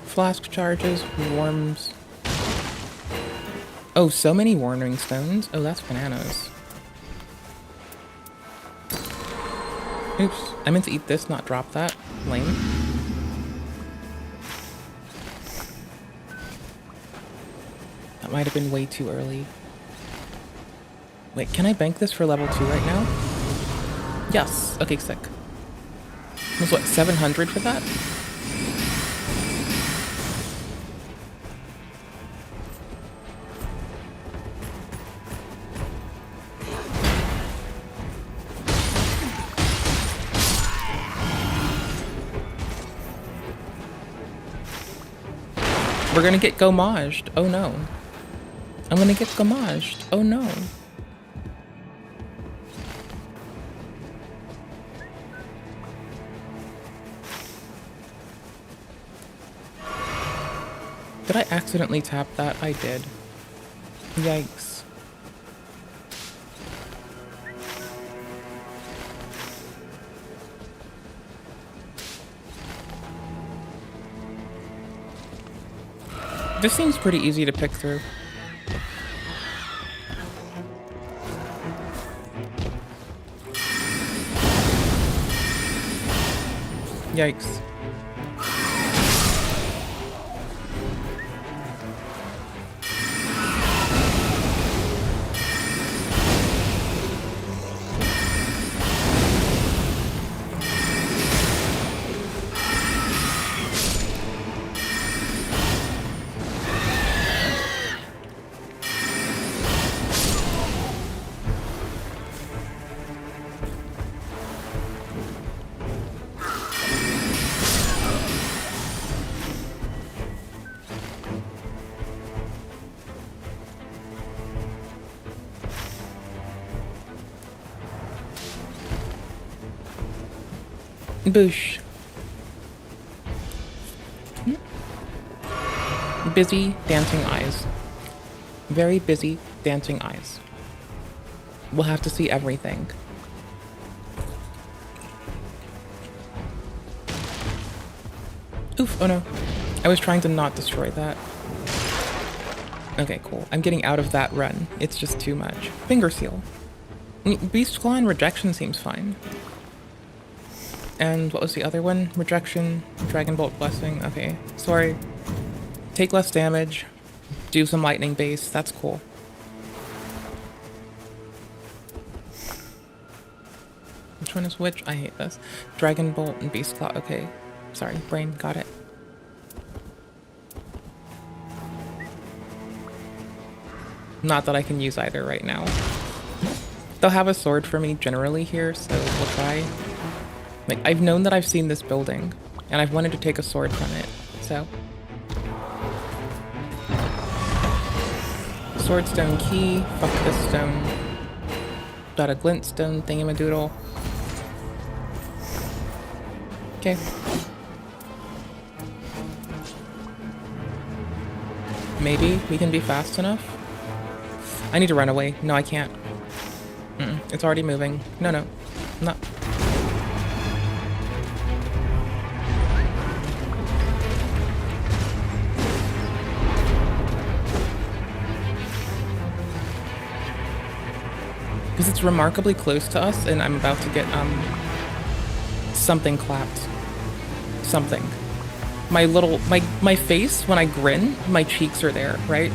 Flask charges, warms. Oh, so many warning stones. Oh, that's bananas. Oops, I meant to eat this, not drop that. Lame. That might have been way too early. Wait, can I bank this for level 2 right now? Yes. Okay, sick. It was what, 700 for that? We're gonna get gommaged. Oh no. I'm gonna get gommaged. Oh no. Did I accidentally tap that? I did. Yikes. This seems pretty easy to pick through. Yikes. Boosh. Busy dancing eyes. Very busy dancing eyes. We'll have to see everything. Oof, oh no. I was trying to not destroy that. Okay, cool. I'm getting out of that run. It's just too much. Finger seal. Beast Claw and Rejection seems fine. And what was the other one? Rejection, Dragon Bolt Blessing. Okay, sorry. Take less damage. Do some lightning base. That's cool. Which one is which? I hate this. Dragon Bolt and Beast Claw. Okay. Sorry, brain. Got it. Not that I can use either right now. They'll have a sword for me generally here, so we'll try. Like, I've known that I've seen this building, and I've wanted to take a sword from it, so. Swordstone key, fuck this stone. Got a glintstone thingamadoodle. Okay. Maybe we can be fast enough. I need to run away. No, I can't. It's already moving. No, no. I'm not. Because it's remarkably close to us, and I'm about to get, something clapped. Something. My face, when I grin, my cheeks are there, right?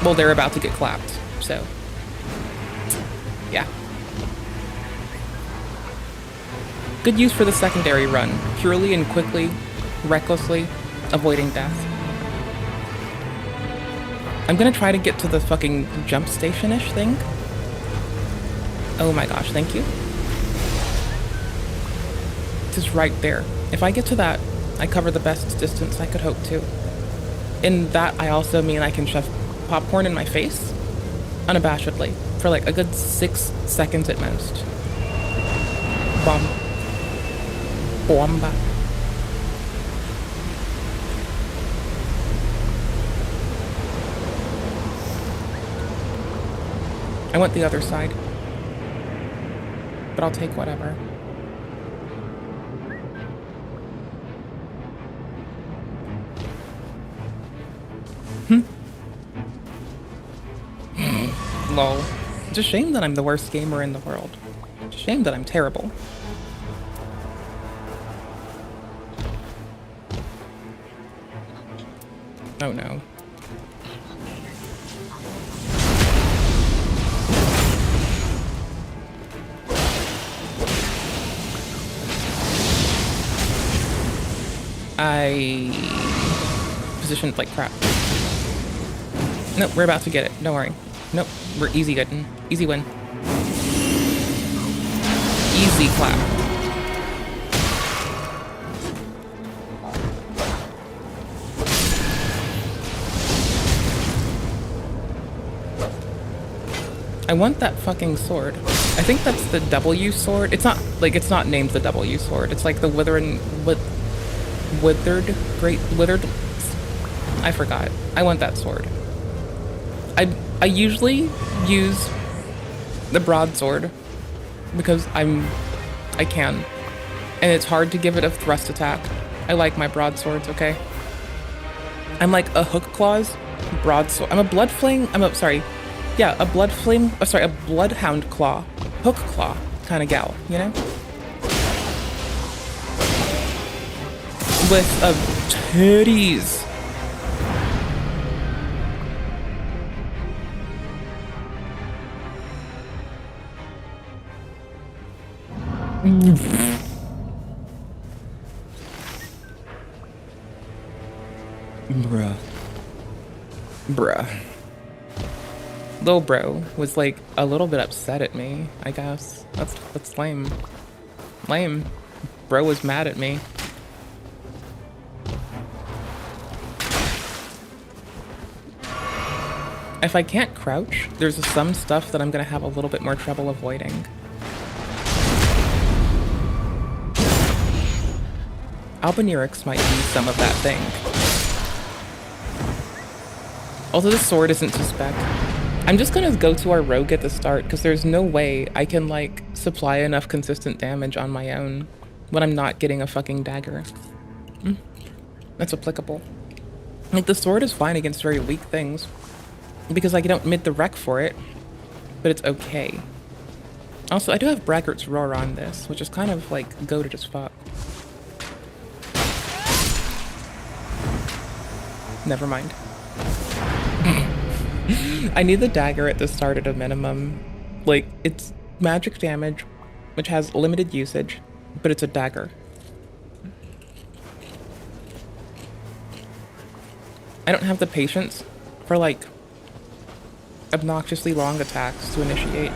Well, they're about to get clapped, so. Yeah. Good use for the secondary run. Purely and quickly, recklessly, avoiding death. I'm gonna try to get to the fucking jump station-ish thing. Oh my gosh, thank you. It is right there. If I get to that, I cover the best distance I could hope to. In that, I also mean I can shove popcorn in my face, unabashedly, for like a good 6 seconds at most. Bomb. Bomba. I want the other side. But I'll take whatever. Lol. It's a shame that I'm the worst gamer in the world. It's a shame that I'm terrible. Oh no. I positioned like crap. Nope, we're about to get it. Don't worry. Nope, we're easy getting. Easy win. Easy clap. I want that fucking sword. I think that's the W sword. It's not like it's not named the W sword. It's like the withered. I forgot. I want that sword. I usually use the broadsword because I can, and it's hard to give it a thrust attack. I like my broadswords, okay? I'm like a hook claws broadsword. I'm a blood flame. A blood flame. Oh, sorry, a bloodhound claw, hook claw kind of gal, you know? With titties. Bruh. Lil bro was like a little bit upset at me, I guess. That's lame. Lame. Bro was mad at me. If I can't crouch, there's some stuff that I'm gonna have a little bit more trouble avoiding. Albinurics might be some of that thing. Although the sword isn't suspect. I'm just gonna go to our rogue at the start, because there's no way I can, like, supply enough consistent damage on my own when I'm not getting a fucking dagger. That's applicable. Like, the sword is fine against very weak things, because I don't mid the wreck for it, but it's okay. Also, I do have Braggart's Roar on this, which is kind of, like, goated as fuck. Never mind. I need the dagger at the start at a minimum. Like, it's magic damage, which has limited usage, but it's a dagger. I don't have the patience for, like, obnoxiously long attacks to initiate.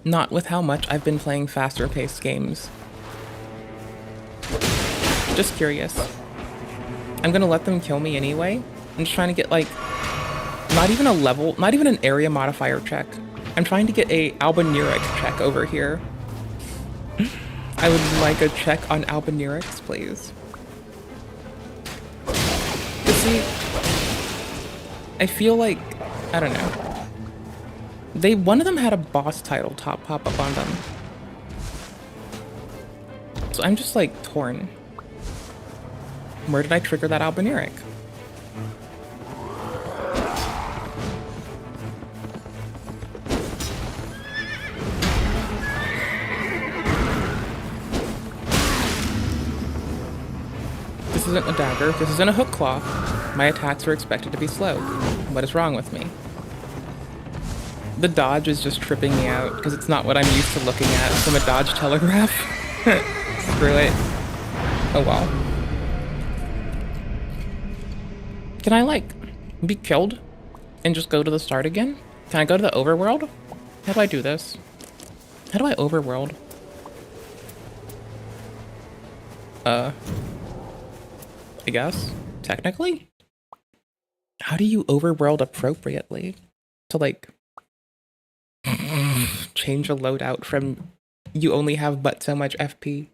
Not with how much I've been playing faster paced games. Just curious. I'm gonna let them kill me anyway. I'm just trying to get, like, not even a level, not even an area modifier check. I'm trying to get a albinuric check over here. I would like a check on albinurics, please. You see, I feel like, I don't know. One of them had a boss title pop up on them. So I'm just, like, torn. Where did I trigger that albinuric? This isn't a dagger, this isn't a hook claw. My attacks are expected to be slow. What is wrong with me? The dodge is just tripping me out, because it's not what I'm used to looking at from a dodge telegraph. Screw it. Oh well. Can I, like, be killed and just go to the start again? Can I go to the overworld? How do I do this? How do I overworld? I guess, technically? How do you overworld appropriately to, like, change a loadout from you only have but so much FP?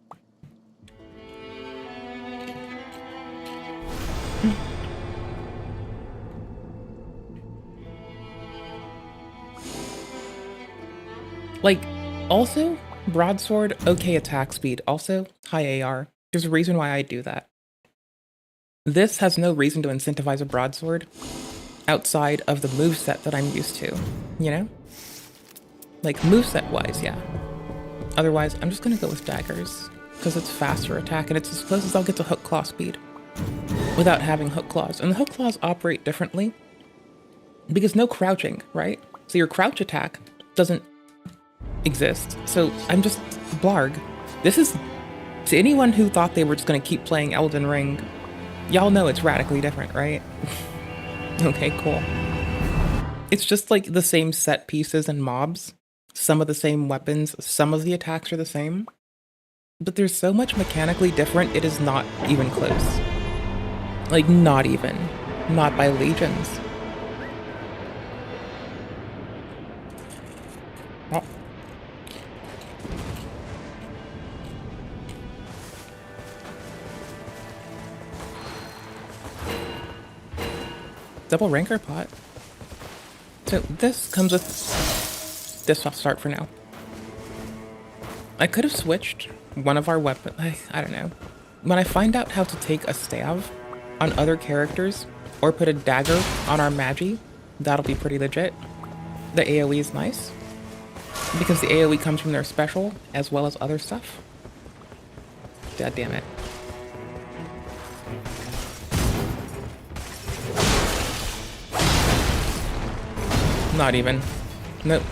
Like, also, broadsword, okay attack speed, also high AR. There's a reason why I do that. This has no reason to incentivize a broadsword outside of the moveset that I'm used to, you know? Like, moveset-wise, yeah. Otherwise, I'm just gonna go with daggers, because it's faster attack, and it's as close as I'll get to hook claw speed without having hook claws. And the hook claws operate differently because no crouching, right? So your crouch attack doesn't exist. So I'm just blarg. This is, to anyone who thought they were just gonna keep playing Elden Ring, y'all know it's radically different, right? Okay, cool. It's just like the same set pieces and mobs, some of the same weapons, some of the attacks are the same, but there's so much mechanically different, it is not even close. Like, not even. Not by legions. Oh. Double ranker pot. So this comes with this soft start for now. I could have switched one of our weapons. I don't know. when I find out how to take a stav on other characters or put a dagger on our magi, that'll be pretty legit. The AoE is nice because the AoE comes from their special as well as other stuff. God damn it. Not even. Nope.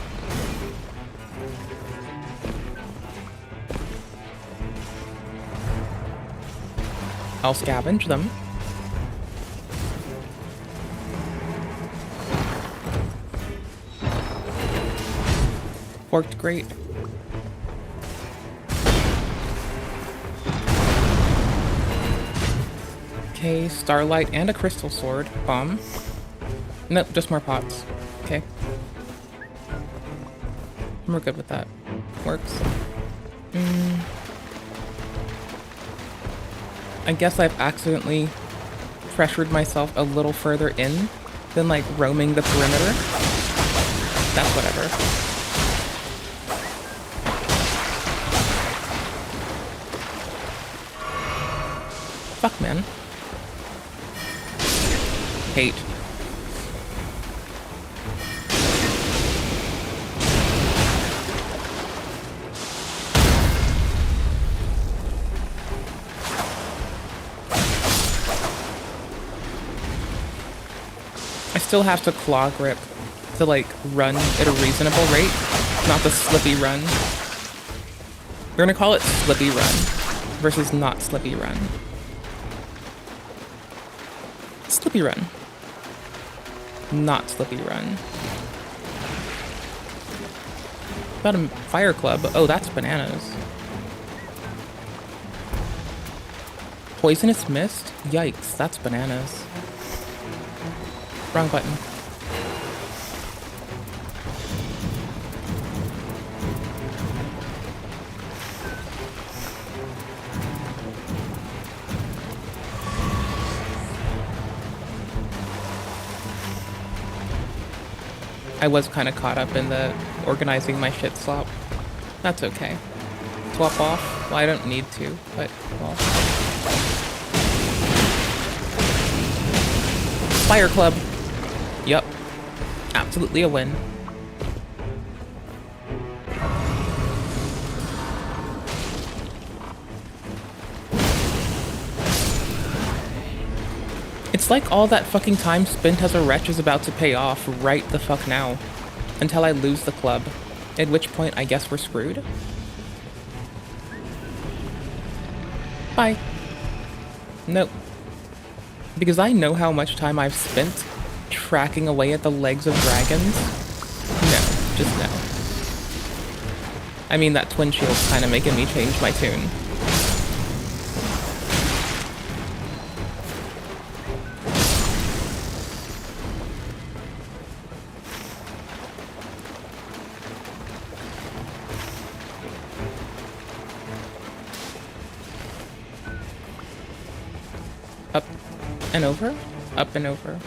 I'll scavenge them. Worked great. Okay, starlight and a crystal sword. Bomb. Nope, just more pots. Okay. We're good with that. Works. I guess I've accidentally pressured myself a little further in than like roaming the perimeter. That's whatever. Fuck, man. Hate. I still have to claw grip to like run at a reasonable rate, not the slippy run. We're gonna call it slippy run versus not slippy run. Slippy run. Not slippy run. Got a fire club. Oh, that's bananas. Poisonous mist? Yikes, that's bananas. Wrong button. I was kind of caught up in the organizing my shit swap. That's okay. Swap off? Well, I don't need to, but, well. Fire club. Yup. Absolutely a win. It's like all that fucking time spent as a wretch is about to pay off right the fuck now. Until I lose the club. At which point I guess we're screwed. Bye. Nope. Because I know how much time I've spent tracking away at the legs of dragons. No, just no. I mean, that twin shield's kind of making me change my tune. Up and over, up and over.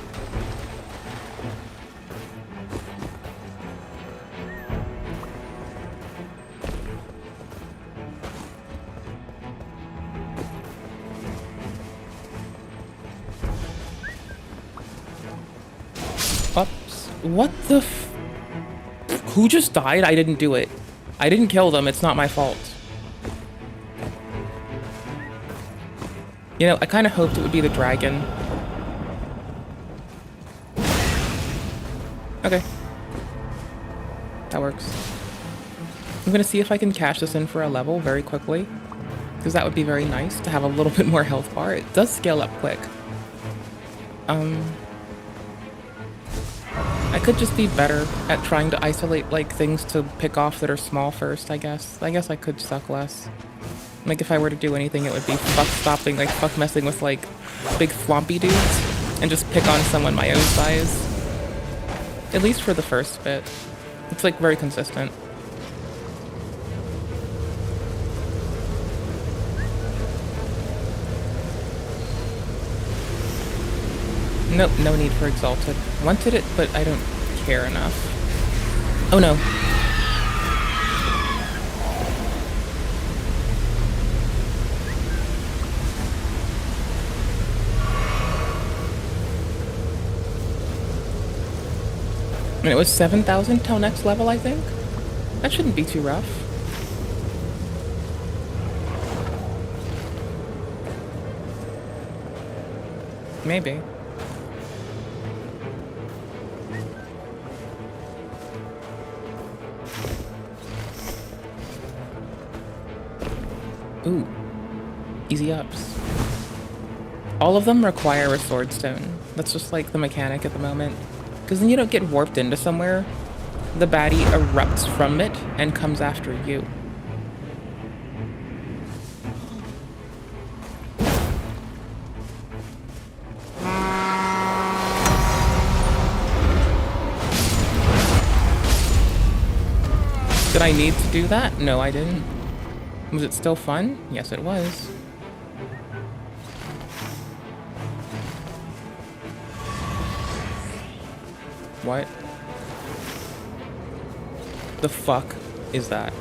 Ups. What the f- Who just died? I didn't do it. I didn't kill them, it's not my fault. You know, I kind of hoped it would be the dragon. Okay. That works. I'm gonna see if I can cash this in for a level very quickly. Because that would be very nice to have a little bit more health bar. It does scale up quick. I could just be better at trying to isolate, like, things to pick off that are small first, I guess. I guess I could suck less. Like, if I were to do anything, it would be fuck stopping, like, fuck messing with, like, big flompy dudes. And just pick on someone my own size. At least for the first bit. It's, like, very consistent. Nope, no need for Exalted. Wanted it, but I don't care enough. Oh no. And it was 7,000 till next level, I think? That shouldn't be too rough. Maybe. Ooh. Easy ups. All of them require a sword stone. That's just like the mechanic at the moment. Because then you don't get warped into somewhere. The baddie erupts from it and comes after you. Did I need to do that? No, I didn't. Was it still fun? Yes, it was. What? The fuck is that?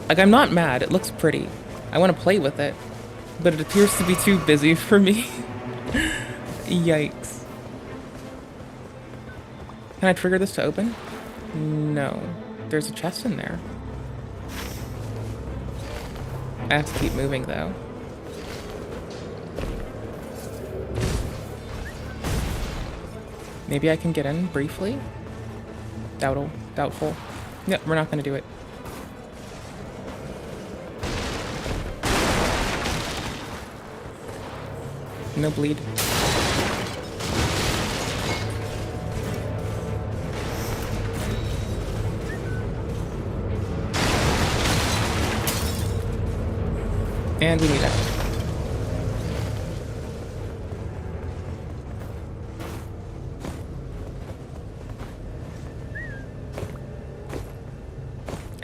Like, I'm not mad. It looks pretty. I want to play with it. But it appears to be too busy for me. Yikes. Can I trigger this to open? No. There's a chest in there. I have to keep moving, though. Maybe I can get in briefly? Doubtful. Yep, we're not gonna do it. No bleed. And we need it.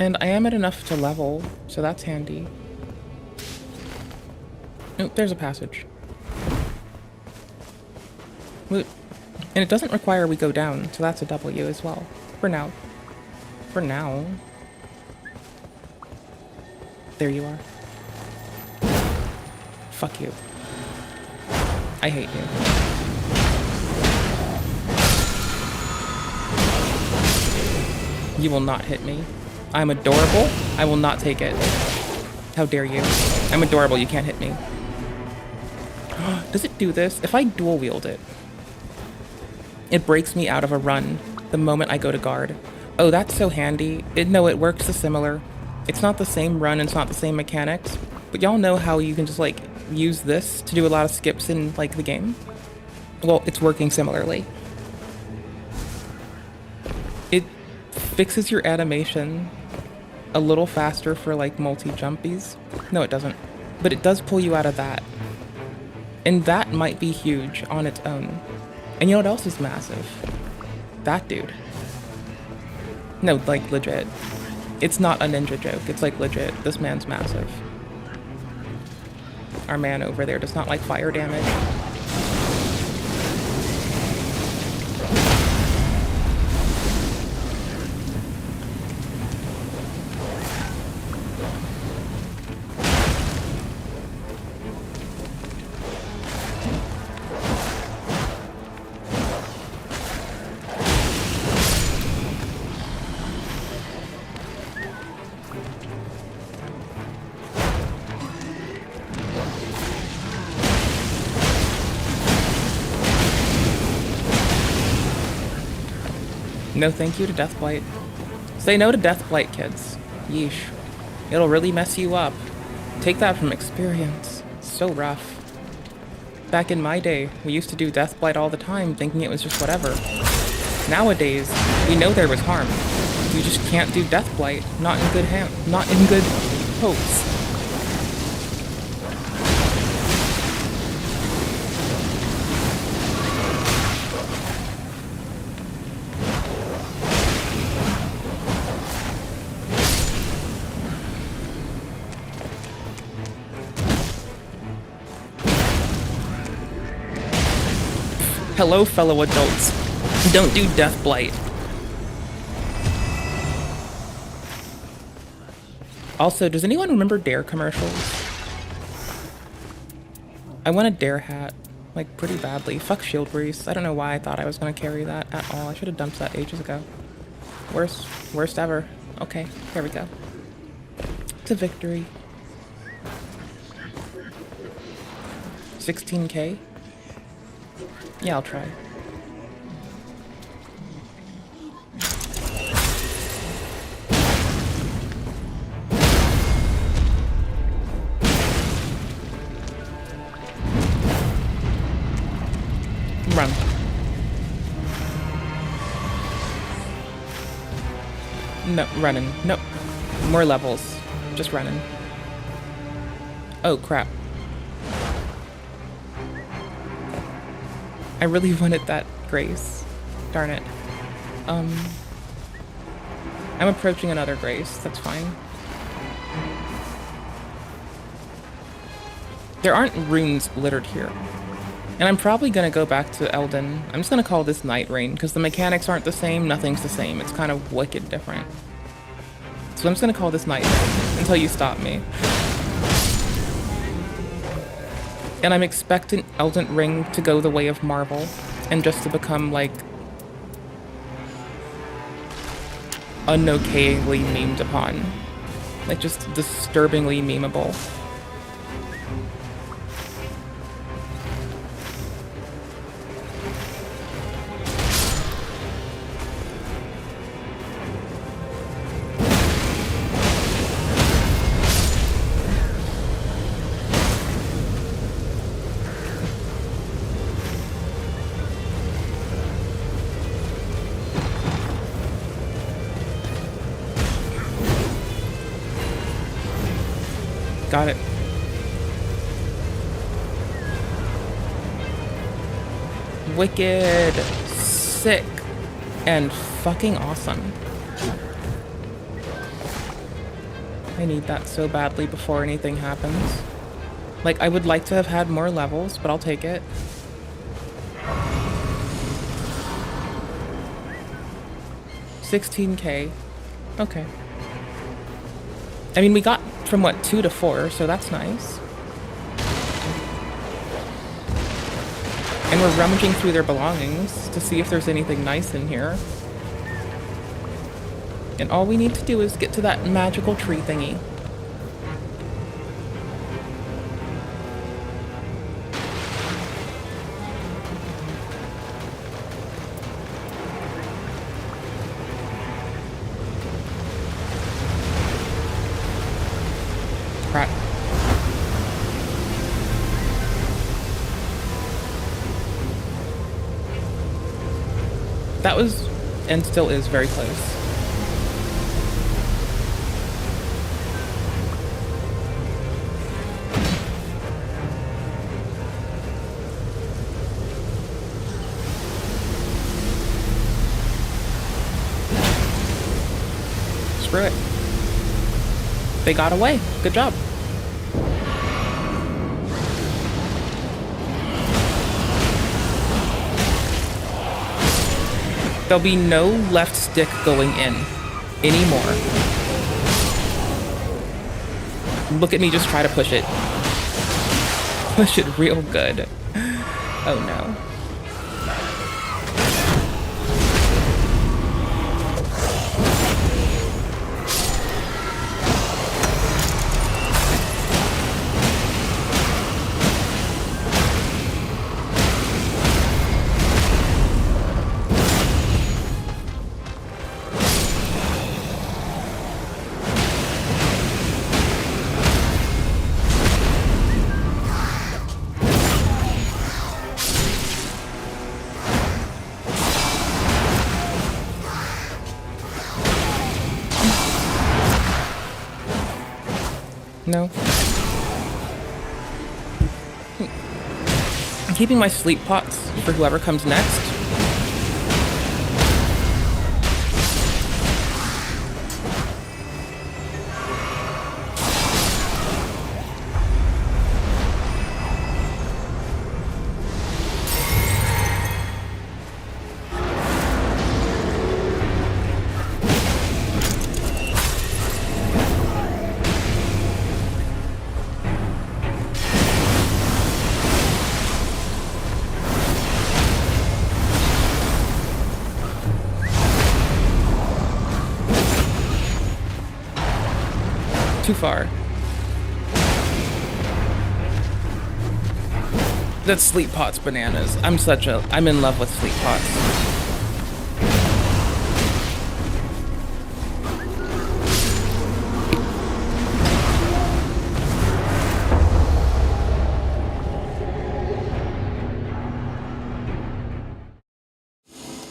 And I am at enough to level, so that's handy. Oh, there's a passage. Loot. And it doesn't require we go down, so that's a W as well. For now. For now. There you are. Fuck you. I hate you. You will not hit me. I'm adorable. I will not take it. How dare you? I'm adorable. You can't hit me. Does it do this? If I dual wield it, it breaks me out of a run the moment I go to guard. Oh, that's so handy. No, it works similar. It's not the same run. It's not the same mechanics. But y'all know how you can just like use this to do a lot of skips in like the game? Well, it's working similarly. It fixes your animation a little faster for like multi-jumpies. No, it doesn't. But it does pull you out of that. And that might be huge on its own. And you know what else is massive? That dude. No, like legit. It's not a ninja joke. It's like legit. This man's massive. Our man over there does not like fire damage. No thank you to Deathblight. Say no to Deathblight, kids. Yeesh. It'll really mess you up. Take that from experience. So rough. Back in my day, we used to do Deathblight all the time, thinking it was just whatever. Nowadays, we know there was harm. We just can't do Deathblight. Not in good hopes. Hello, fellow adults. Don't do Deathblight. Also, does anyone remember Dare commercials? I want a Dare hat. Like, pretty badly. Fuck shield breeze. I don't know why I thought I was gonna carry that at all. I should have dumped that ages ago. Worst ever. Okay, here we go. To victory. 16k? Yeah, I'll try. Run. No, running. No. More levels. Just running. Oh, crap. I really wanted that grace. Darn it. I'm approaching another grace. That's fine. There aren't runes littered here. And I'm probably gonna go back to Elden. I'm just gonna call this Night Rain, because the mechanics aren't the same, nothing's the same. It's kind of wicked different. So I'm just gonna call this Night Rain until you stop me. And I'm expecting Elden Ring to go the way of Marvel, and just to become, like, unokayingly memed upon. Like, just disturbingly memeable. Got it. Wicked, sick, and fucking awesome. I need that so badly before anything happens. Like, I would like to have had more levels, but I'll take it. $16k. Okay. I mean, we got from, what, 2 to 4, so that's nice. And we're rummaging through their belongings to see if there's anything nice in here. And all we need to do is get to that magical tree thingy. Crap. That was, and still is, very close. Screw it. They got away. Good job. There'll be no left stick going in anymore. Look at me just try to push it. Push it real good. Oh no. No. I'm keeping my sleep pots for whoever comes next. Too far. That sleep pot's bananas. I'm in love with sleep pots.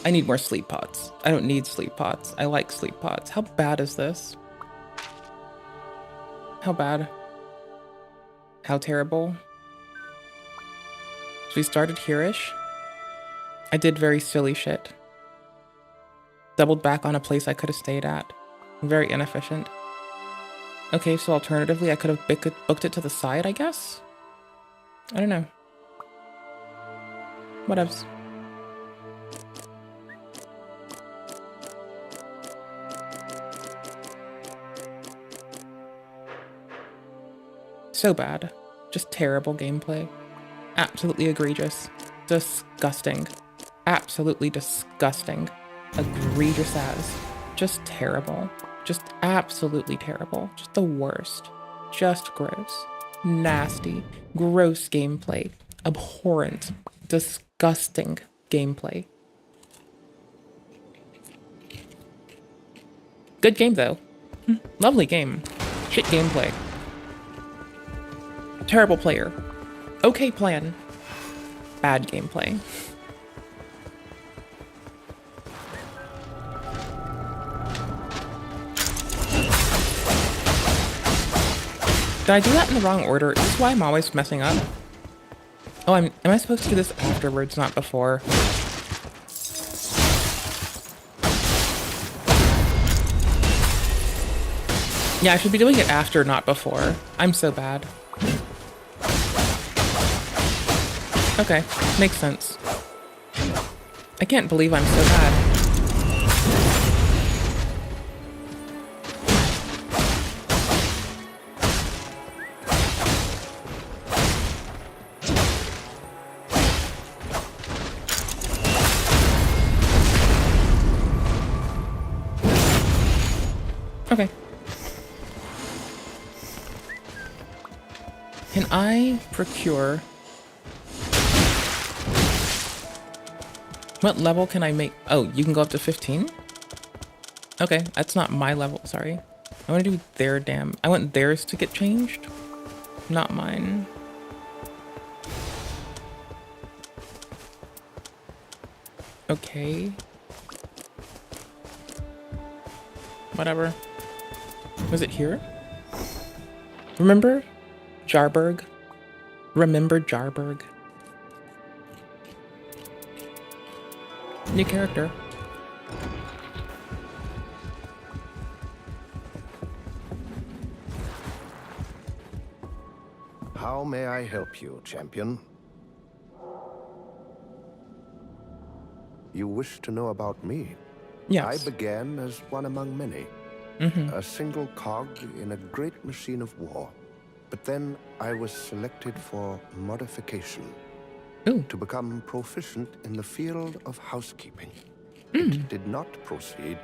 I need more sleep pots. I don't need sleep pots. I like sleep pots. How bad is this? How bad? How terrible? So we started here-ish. I did very silly shit. Doubled back on a place I could have stayed at. Very inefficient. Okay, so alternatively, I could have booked it to the side, I guess? I don't know. Whatevs. So bad. Just terrible gameplay. Absolutely egregious. Disgusting. Absolutely disgusting. Egregious as. Just terrible. Just absolutely terrible. Just the worst. Just gross. Nasty. Gross gameplay. Abhorrent. Disgusting gameplay. Good game though. Lovely game. Shit gameplay. Terrible player. Okay plan. Bad gameplay. Did I do that in the wrong order? Is this why I'm always messing up? Oh, am I supposed to do this afterwards, not before? Yeah, I should be doing it after, not before. I'm so bad. Okay, makes sense. I can't believe I'm so bad. Okay. Can I procure... What level can I make? Oh, you can go up to 15? Okay, that's not my level, sorry. I want to do their damn... I want theirs to get changed. Not mine. Okay. Whatever. Was it here? Remember Jarburg? Remember Jarburg? New character. How may I help you, champion? You wish to know about me? Yes. I began as one among many. A single cog in a great machine of war. But then I was selected for modification. To become proficient in the field of housekeeping. It did not proceed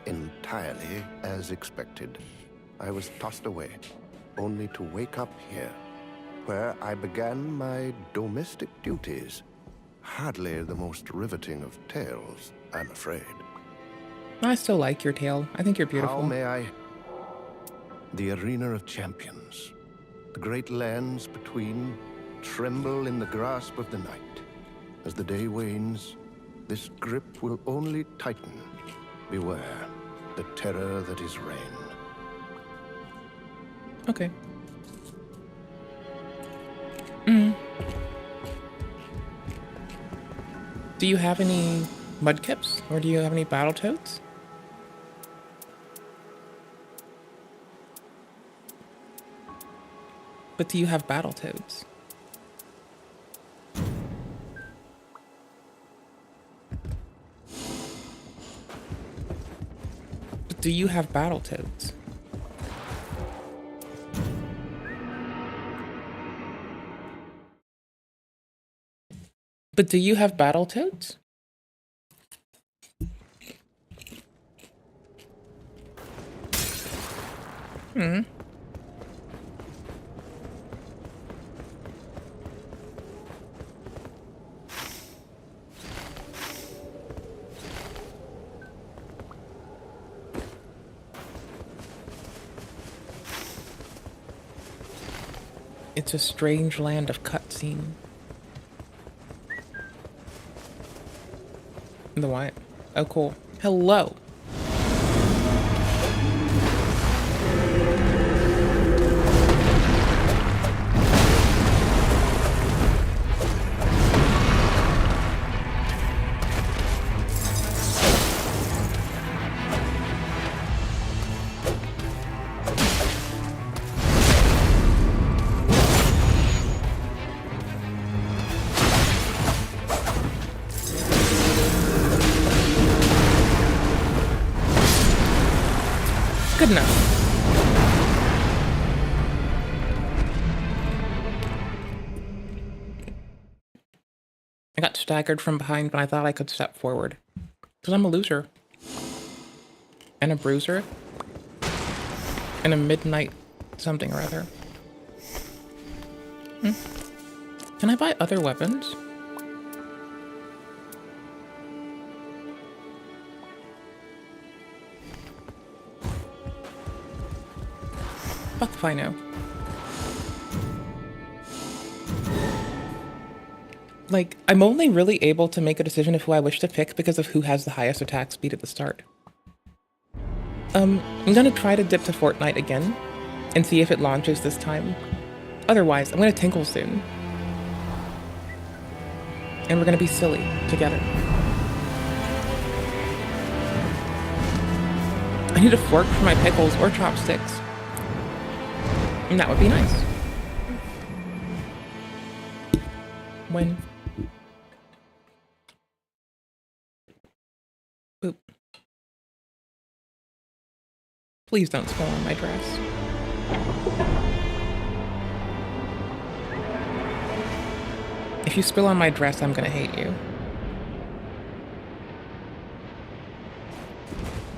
entirely as expected. I was tossed away, only to wake up here, where I began my domestic duties. Hardly the most riveting of tales, I'm afraid. I still like your tale. I think you're beautiful. How may I? The arena of champions. The great lands between tremble in the grasp of the night. As the day wanes, this grip will only tighten. Beware the terror that is rain. Okay. Do you have any mudkips? Or do you have any battle toads? But do you have battle toads? But do you have battle toads? But do you have battle toads? It's a strange land of cutscene. The what? Oh, cool. Hello. Good enough. I got staggered from behind when I thought I could step forward. Because I'm a loser. And a bruiser. And a midnight something or other. Can I buy other weapons? Fuck if I know. Like, I'm only really able to make a decision of who I wish to pick because of who has the highest attack speed at the start. I'm gonna try to dip to Fortnite again and see if it launches this time. Otherwise, I'm gonna tinkle soon. And we're gonna be silly together. I need a fork for my pickles or chopsticks. And that would be nice. When? Boop. Please don't spill on my dress. If you spill on my dress, I'm gonna hate you.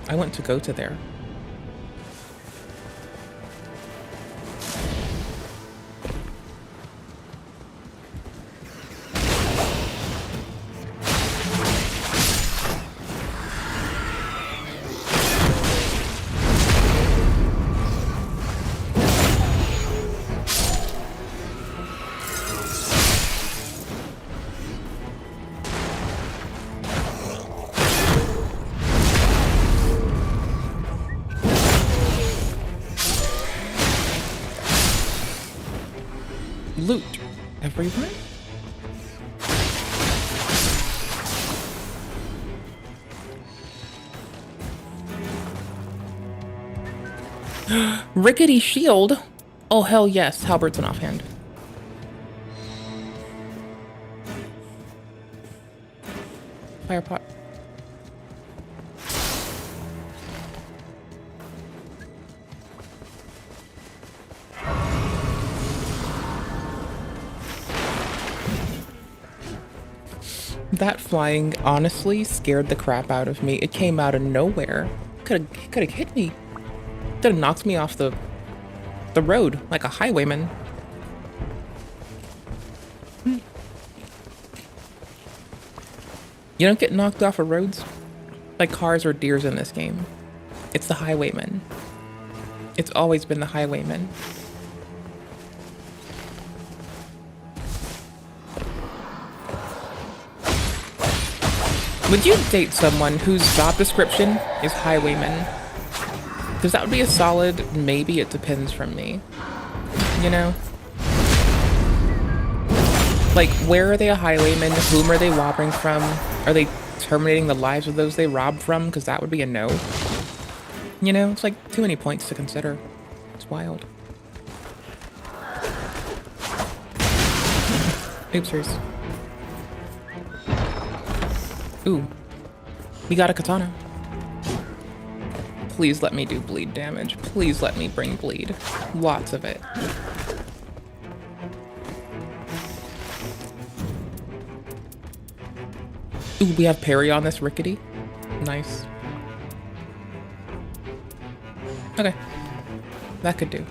I want to go to there. Loot everywhere? Rickety shield? Oh hell yes, halberds and offhand. Fire pot. That flying honestly scared the crap out of me. It came out of nowhere. Could have hit me. Could have knocked me off the road like a highwayman. You don't get knocked off of roads like cars or deers in this game. It's the highwayman. It's always been the highwayman. Would you date someone whose job description is highwayman? Because that would be a solid maybe it depends from me. You know? Like, where are they a highwayman? Whom are they robbing from? Are they terminating the lives of those they robbed from? Because that would be a no. You know? It's like too many points to consider. It's wild. Oopsers. Ooh. We got a katana. Please let me do bleed damage. Please let me bring bleed. Lots of it. Ooh, we have parry on this rickety. Nice. Okay. That could do.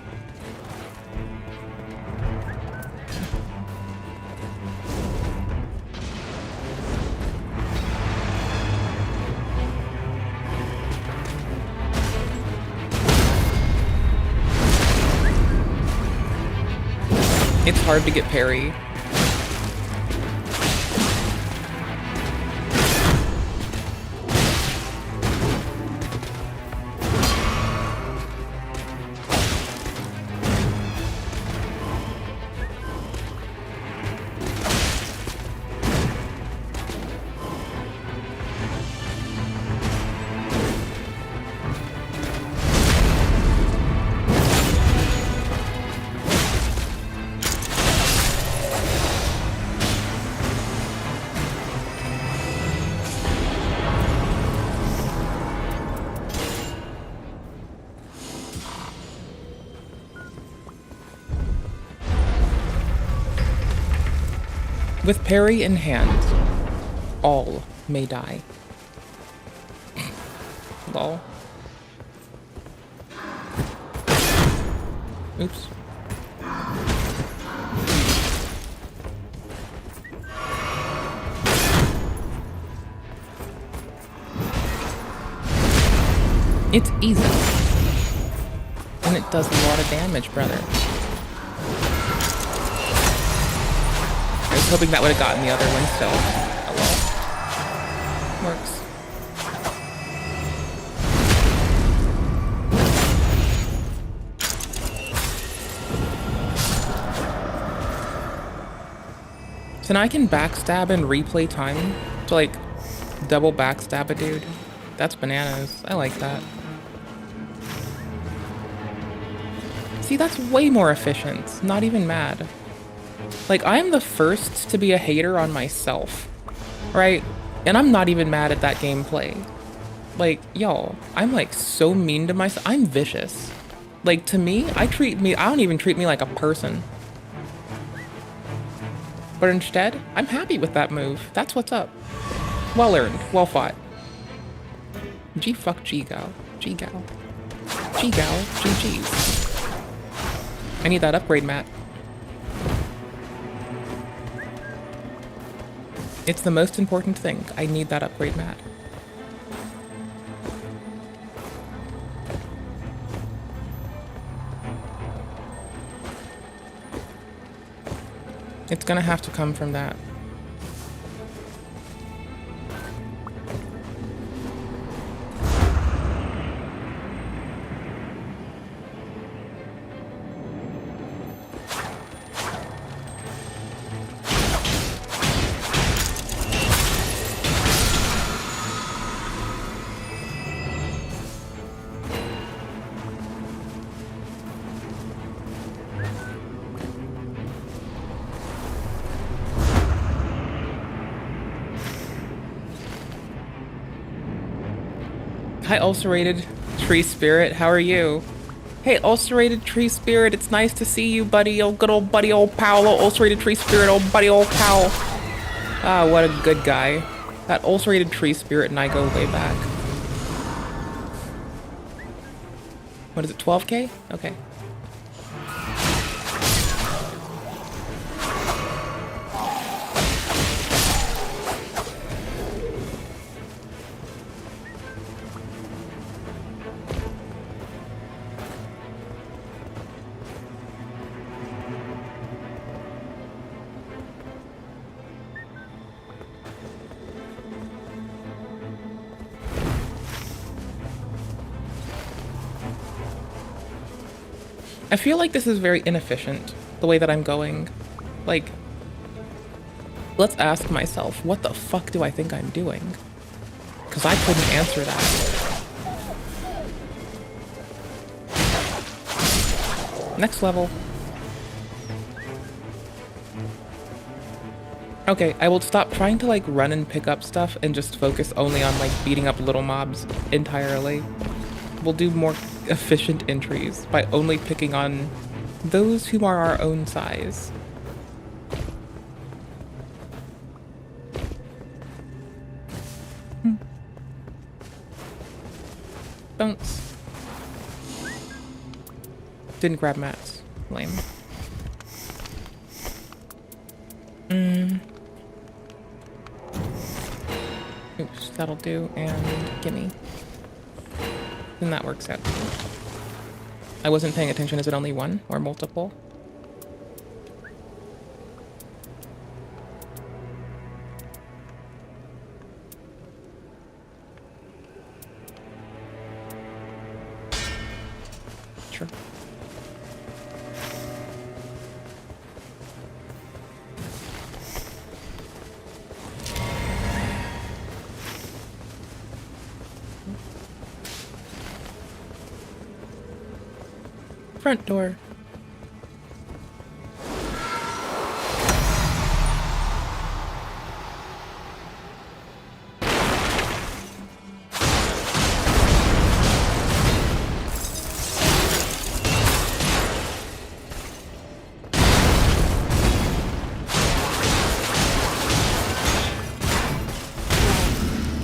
It's hard to get parry. With parry in hand, all may die. Lol. Oops. It's easy. And it does a lot of damage, brother. I was hoping that would have gotten the other one still. Oh well. Works. So now I can backstab and replay time to like double backstab a dude. That's bananas. I like that. See, that's way more efficient. Not even mad. Like, I'm the first to be a hater on myself, right? And I'm not even mad at that gameplay. Like, yo, I'm like so mean to myself. I'm vicious. Like, to me, I don't even treat me like a person. But instead, I'm happy with that move. That's what's up. Well earned. Well fought. G-fuck G-gal. G-gal. G-gal. G-G's. I need that upgrade, Matt. It's the most important thing. I need that upgrade, Matt. It's gonna have to come from that. Hi, ulcerated tree spirit. How are you? Hey, ulcerated tree spirit. It's nice to see you, buddy. Oh, good old buddy, old pal. Oh, ulcerated tree spirit. Oh, buddy, old pal. Ah, what a good guy. That ulcerated tree spirit and I go way back. What is it? 12K? Okay. I feel like this is very inefficient, the way that I'm going. Like, let's ask myself, what the fuck do I think I'm doing? Because I couldn't answer that. Next level. Okay, I will stop trying to like run and pick up stuff and just focus only on like beating up little mobs entirely. We'll do more efficient entries by only picking on those who are our own size. Bounce. Didn't grab mats. Lame. Oops, that'll do. And gimme. And that works out. I wasn't paying attention. Is it only one or multiple? picture. Front door.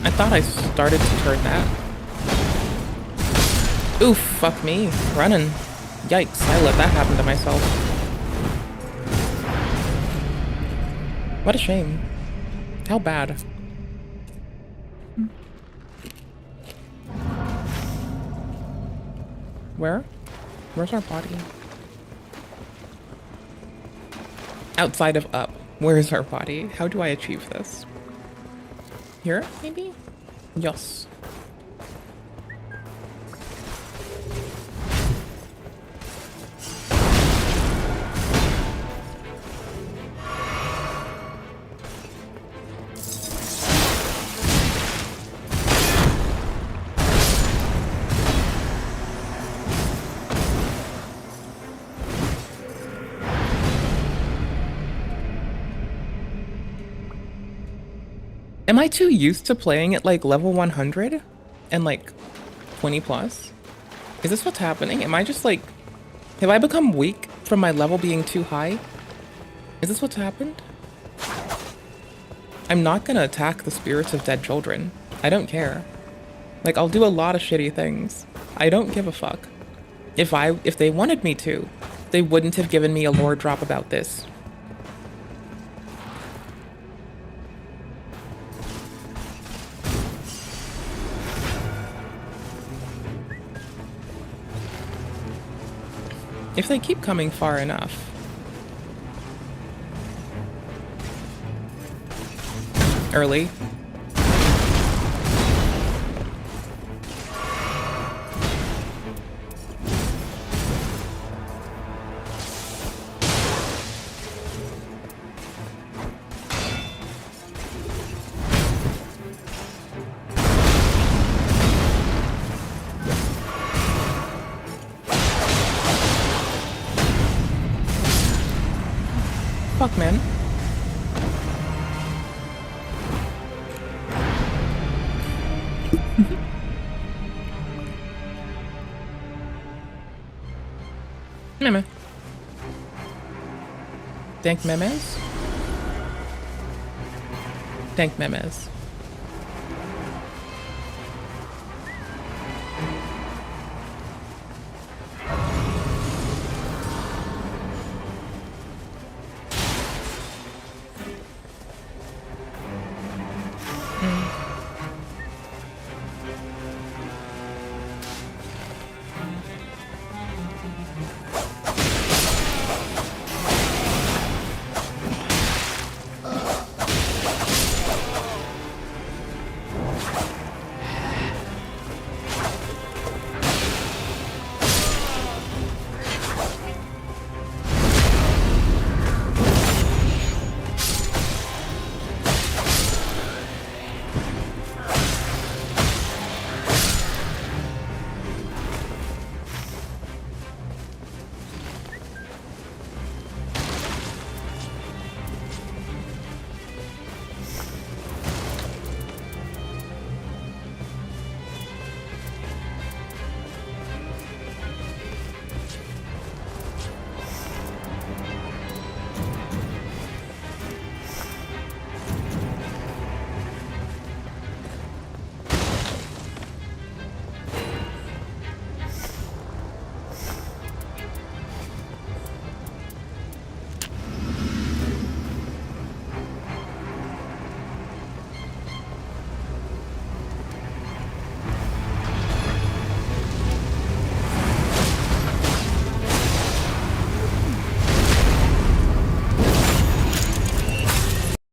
I thought I started to turn that. Oof, fuck me. Running. Yikes, I let that happen to myself. What a shame. How bad. Where? Where's our body? Outside of up. Where is our body? How do I achieve this? Here, maybe? Yes. Am I too used to playing at like level 100 and like 20 plus? Is this what's happening? Am I just like, have I become weak from my level being too high? Is this what's happened? I'm not gonna attack the spirits of dead children. I don't care. Like, I'll do a lot of shitty things. I don't give a fuck. If they wanted me to, they wouldn't have given me a lore drop about this. If they keep coming far enough. Early. Fuck, man. Meme. Dank memes? Dank memes.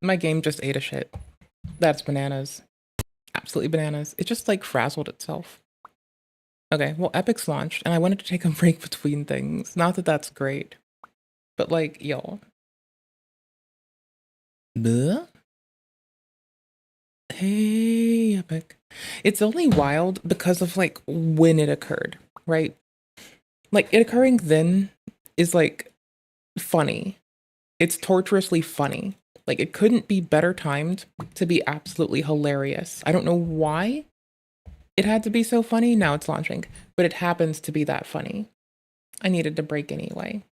My game just ate a shit. That's bananas. Absolutely bananas. It just like frazzled itself. Okay, well, Epic's launched, and I wanted to take a break between things. Not that that's great, but like, y'all. Bleh? Hey, Epic. It's only wild because of like when it occurred, right? Like it occurring then is like funny. It's torturously funny. Like it couldn't be better timed to be absolutely hilarious. I don't know why it had to be so funny. Now it's launching, but it happens to be that funny. I needed to break anyway.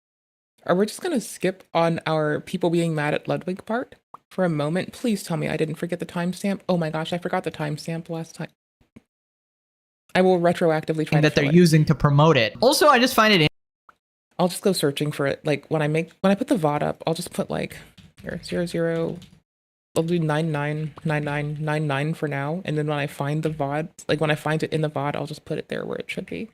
Are we just gonna skip on our people being mad at Ludwig part for a moment? Please tell me I didn't forget the timestamp. Oh my gosh, I forgot the timestamp last time. I will retroactively try that they're using to promote it. Also, I just find it. I'll just go searching for it. Like when I put the VOD up, I'll just put like here 00. I'll do 999999 for now, and then when I find the VOD, like when I find it in the VOD, I'll just put it there where it should be.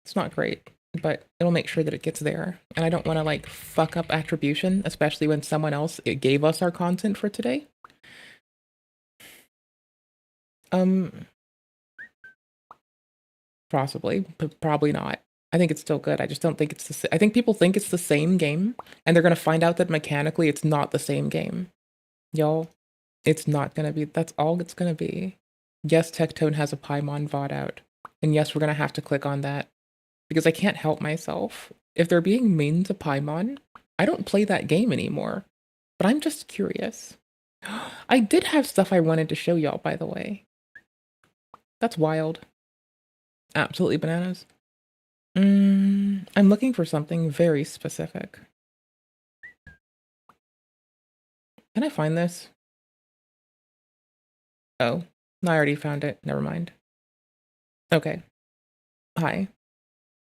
It's not great, but it'll make sure that it gets there. And I don't want to like fuck up attribution, especially when someone else gave us our content for today. Possibly, but probably not. I think it's still good. I just don't think it's I think people think it's the same game, and they're gonna find out that mechanically it's not the same game. Y'all, it's not gonna be. That's all it's gonna be. Yes, Tectone has a Pimon VOD out, and yes, we're gonna have to click on that because I can't help myself. If they're being mean to Pimon, I don't play that game anymore. But I'm just curious. I did have stuff I wanted to show y'all, by the way. That's wild. Absolutely bananas. I'm looking for something very specific. Can I find this? Oh, I already found it. Never mind. Okay. Hi.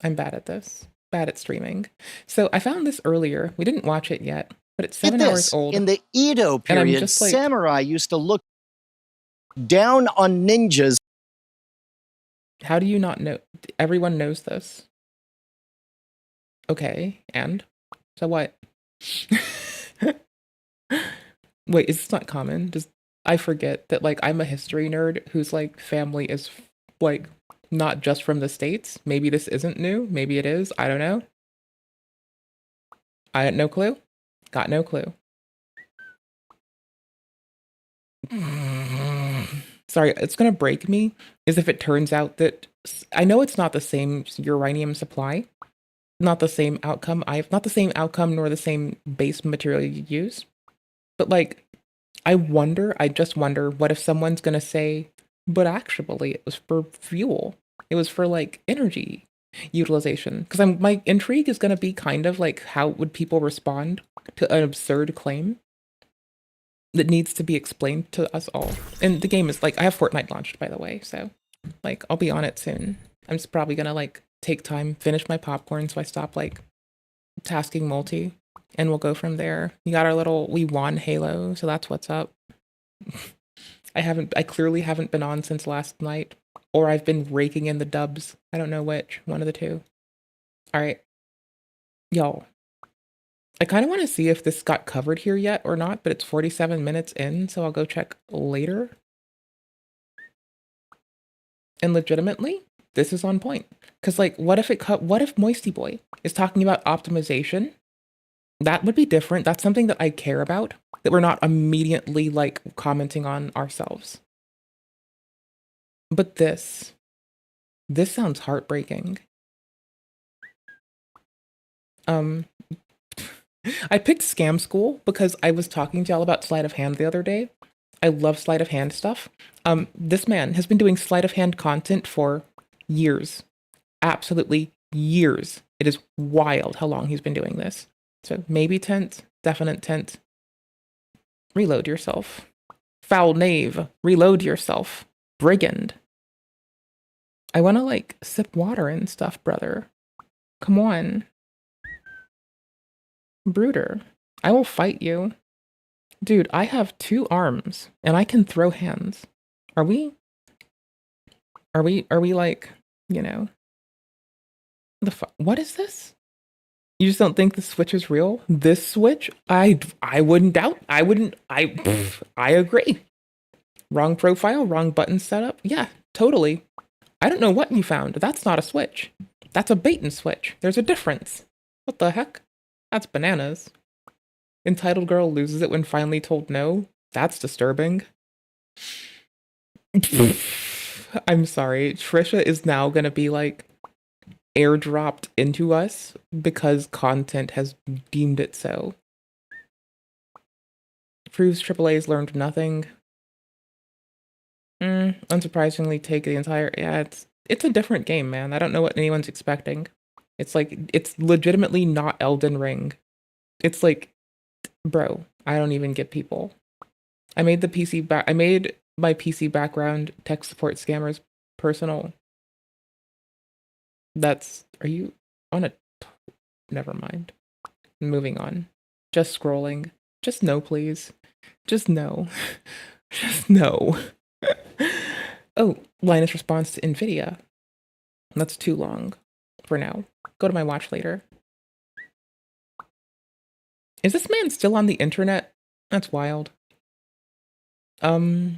I'm bad at this. Bad at streaming. So I found this earlier. We didn't watch it yet, but it's 7 hours old. In the Edo period, samurai used to look down on ninjas. How do you not know? Everyone knows this. Okay, and? So what? Wait, is this not common? I forget that, like, I'm a history nerd whose, like, family is, like, not just from the States. Maybe this isn't new. Maybe it is. I don't know. I had no clue. Got no clue. Sorry, it's gonna break me is if it turns out that I know it's not the same uranium supply, not the same outcome. Not the same outcome nor the same base material you use. But like, I just wonder what if someone's gonna say, but actually it was for fuel. It was for like energy utilization. Because my intrigue is gonna be kind of like how would people respond to an absurd claim that needs to be explained to us all. And the game is like, I have Fortnite launched, by the way, so like I'll be on it soon. I'm just probably gonna like take time, finish my popcorn so I stop like tasking multi, and we'll go from there. You got our little, we won Halo, so that's what's up. I clearly haven't been on since last night, or I've been raking in the dubs. I don't know which, one of the two. All right, y'all. I kind of want to see if this got covered here yet or not, but it's 47 minutes in, so I'll go check later. And legitimately, this is on point. Because, like, what if Moisty Boy is talking about optimization? That would be different. That's something that I care about, that we're not immediately, like, commenting on ourselves. But this sounds heartbreaking. I picked Scam School because I was talking to y'all about sleight of hand the other day. I love sleight of hand stuff. This man has been doing sleight of hand content for years. Absolutely years. It is wild how long he's been doing this. So maybe tent, definite tent. Reload yourself. Foul knave, reload yourself. Brigand. I want to like sip water and stuff, brother. Come on. Brooder, I will fight you. Dude, I have 2 arms and I can throw hands. Are we like, you know, what is this? You just don't think the Switch is real? This Switch? I wouldn't doubt. I agree. Wrong profile, wrong button setup. Yeah, totally. I don't know what you found. That's not a switch. That's a bait and switch. There's a difference. What the heck? That's bananas. Entitled girl loses it when finally told no? That's disturbing. I'm sorry. Trisha is now gonna be like airdropped into us because content has deemed it so. Proves AAA's learned nothing. Unsurprisingly, take the entire... Yeah, it's a different game, man. I don't know what anyone's expecting. It's like, it's legitimately not Elden Ring. It's like, bro, I don't even get people. I made my PC background tech support scammers personal. Are you on a... Never mind. Moving on. Just scrolling. Just no, please. Just no. Just no. Oh, Linus response to NVIDIA. That's too long for now. Go to my watch later. Is this man still on the internet? That's wild. No.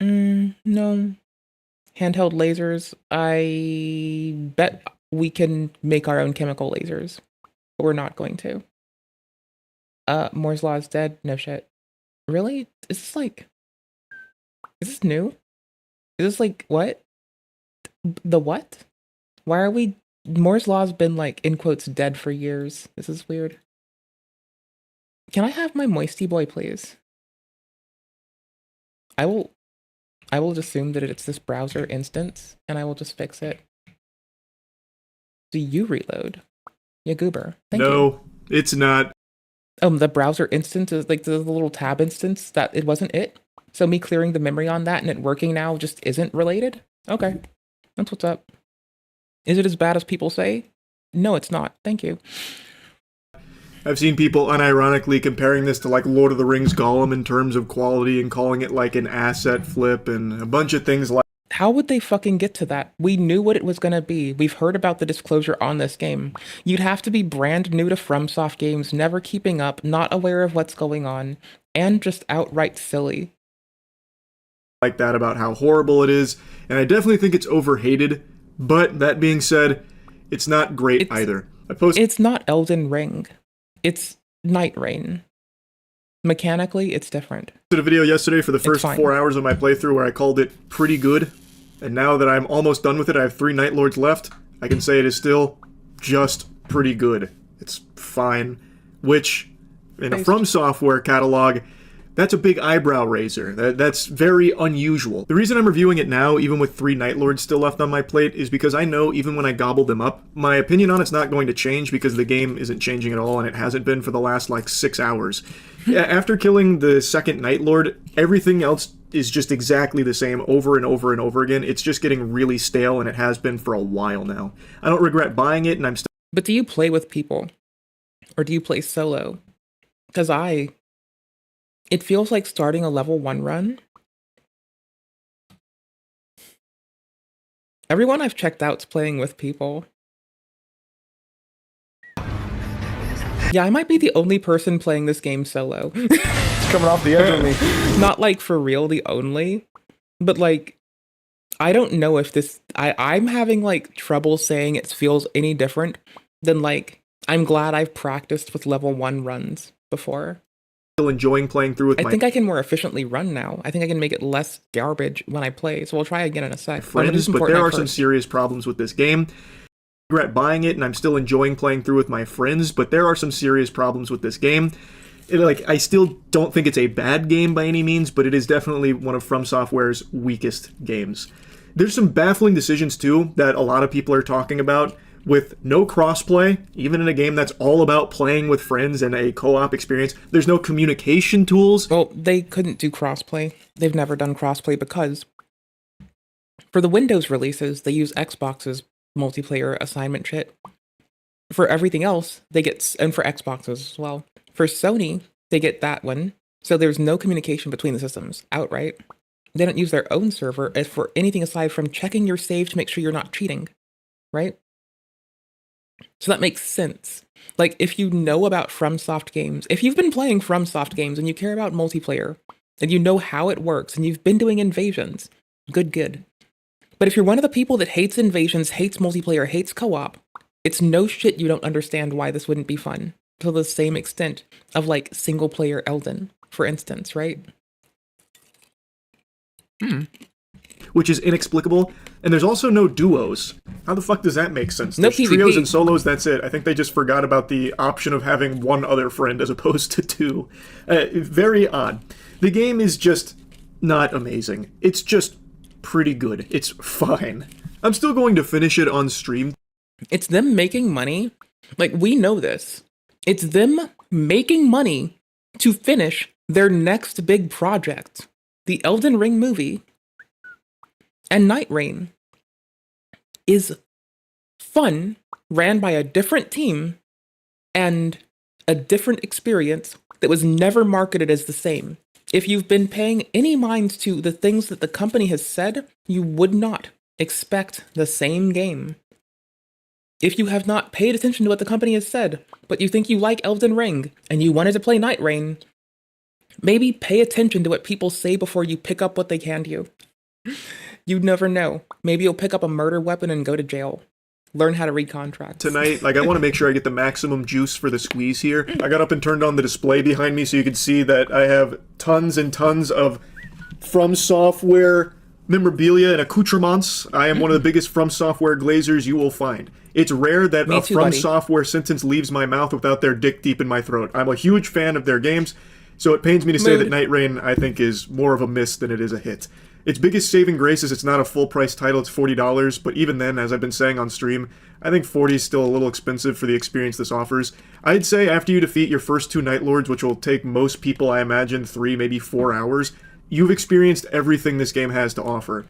Handheld lasers. I bet we can make our own chemical lasers, but we're not going to. Moore's Law is dead. No shit. Really? Is this new? Is this like, what? The what? Why are we... Moore's Law's been like, in quotes, dead for years. This is weird. Can I have my Moisty Boy, please? I will just assume that it's this browser instance, and I will just fix it. Do you reload? Yeah, goober. Thank you. No, it's not. The browser instance is like the little tab instance, that it wasn't it? So me clearing the memory on that and it working now just isn't related? Okay. That's what's up. Is it as bad as people say? No, it's not. Thank you. I've seen people unironically comparing this to like Lord of the Rings Gollum in terms of quality and calling it like an asset flip and a bunch of things like... How would they fucking get to that? We knew what it was gonna be. We've heard about the disclosure on this game. You'd have to be brand new to FromSoft games, never keeping up, not aware of what's going on, and just outright silly. Like that about how horrible it is, and I definitely think it's overhated, but that being said, it's not great either. It's not Elden Ring. It's Night Rain. Mechanically, it's different. I did a video yesterday for the first 4 hours of my playthrough where I called it pretty good, and now that I'm almost done with it, I have 3 Night Lords left, I can say it is still just pretty good. It's fine, which, in a From Software catalog, that's a big eyebrow raiser. That's very unusual. The reason I'm reviewing it now, even with 3 Night Lords still left on my plate, is because I know even when I gobble them up, my opinion on it's not going to change because the game isn't changing at all, and it hasn't been for the last, like, 6 hours. After killing the second Night Lord, everything else is just exactly the same over and over and over again. It's just getting really stale, and it has been for a while now. I don't regret buying it, and I'm still... But do you play with people? Or do you play solo? Because it feels like starting a level 1 run. Everyone I've checked out's playing with people. Yeah, I might be the only person playing this game solo. It's coming off the edge of me. Not like for real the only, but like, I don't know if this... I'm having like trouble saying it feels any different than like, I'm glad I've practiced with level 1 runs before. Still enjoying playing through with I think I can more efficiently run now. I think I can make it less garbage when I play, so we'll try again in a sec. Friends, but there are some serious problems with this game. I regret buying it, and I'm still enjoying playing through with my friends, but there are some serious problems with this game. I still don't think it's a bad game by any means, but it is definitely one of From Software's weakest games. There's some baffling decisions, too, that a lot of people are talking about. With no crossplay, even in a game that's all about playing with friends and a co-op experience, there's no communication tools. Well, they couldn't do crossplay. They've never done crossplay because for the Windows releases, they use Xbox's multiplayer assignment shit. For everything else, they get, and for Xboxes as well. For Sony, they get that one. So there's no communication between the systems outright. They don't use their own server as for anything aside from checking your save to make sure you're not cheating, right? So that makes sense. Like, if you know about FromSoft games, if you've been playing FromSoft games and you care about multiplayer, and you know how it works, and you've been doing invasions, good. But if you're one of the people that hates invasions, hates multiplayer, hates co-op, it's no shit you don't understand why this wouldn't be fun. To the same extent of like single player Elden, for instance, right? Which is inexplicable. And there's also no duos. How the fuck does that make sense? No There's PvP. trios and solos, that's it. I think they just forgot about the option of having one other friend as opposed to two. Very odd. The game is just not amazing. It's just pretty good. It's fine. I'm still going to finish it on stream. It's them making money. Like, we know this. It's them making money to finish their next big project. The Elden Ring movie and Night Rain is fun, ran by a different team, and a different experience that was never marketed as the same. If you've been paying any mind to the things that the company has said, you would not expect the same game. If you have not paid attention to what the company has said, but you think you like Elden Ring, and you wanted to play Night Rain, maybe pay attention to what people say before you pick up what they hand you. You never know. Maybe you'll pick up a murder weapon and go to jail. Learn how to read contracts. Tonight, like, I want to make sure I get the maximum juice for the squeeze here. I got up and turned on the display behind me so you can see that I have tons and tons of From Software memorabilia and accoutrements. I am one of the biggest From Software glazers you will find. It's rare that Me a too, From buddy. Software sentence leaves my mouth without their dick deep in my throat. I'm a huge fan of their games, so it pains me to say that Night Rain, I think, is more of a miss than it is a hit. Its biggest saving grace is it's not a full-price title, it's $40, but even then, as I've been saying on stream, I think $40 is still a little expensive for the experience this offers. I'd say after you defeat your first two Night Lords, which will take most people, I imagine, 3, maybe 4 hours, you've experienced everything this game has to offer.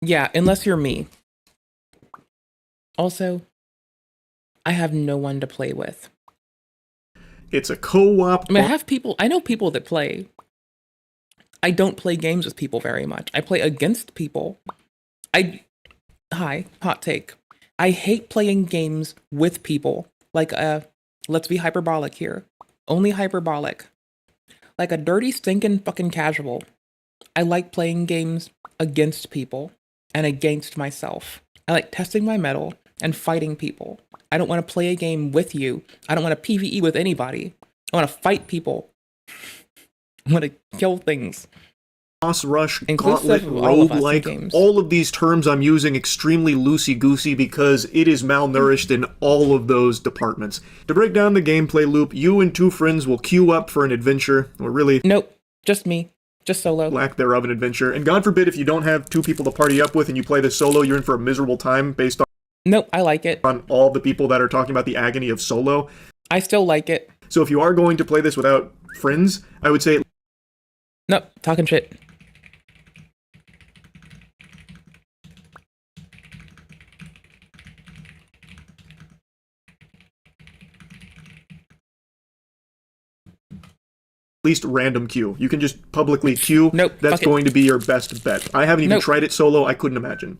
Yeah, unless you're me. Also, I have no one to play with. It's a co-op. I mean, I know people that play. I don't play games with people very much. I play against people. Hot take. I hate playing games with people. Like, let's be hyperbolic here. Only hyperbolic. Like a dirty, stinking fucking casual. I like playing games against people and against myself. I like testing my mettle and fighting people. I don't want to play a game with you. I don't want to PvE with anybody. I want to fight people. I want to kill things. Boss rush, Inclusive gauntlet, of all of us in roguelike, games. all of these terms I'm using extremely loosey-goosey because it is malnourished in all of those departments. To break down the gameplay loop, you and two friends will queue up for an adventure, or really... Nope, just me. Just solo. Lack thereof an adventure. And God forbid if you don't have two people to party up with and you play this solo, you're in for a miserable time based on... Nope, I like it. ...on all the people that are talking about the agony of solo. I still like it. So if you are going to play this without friends, I would say... Nope, talking shit. Least random queue. You can just publicly queue. Nope. That's going to be your best bet. I haven't even tried it solo. I couldn't imagine.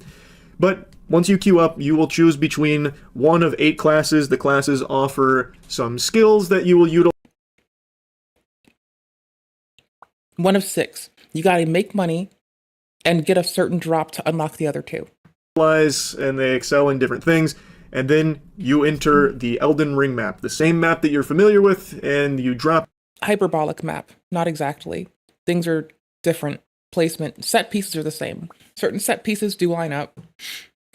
But once you queue up, you will choose between one of 8 classes. The classes offer some skills that you will utilize. One of 6. You gotta make money and get a certain drop to unlock the other 2. And they excel in different things. And then you enter the Elden Ring map. The same map that you're familiar with, and you drop... Hyperbolic map. Not exactly. Things are different. Placement. Set pieces are the same. Certain set pieces do line up.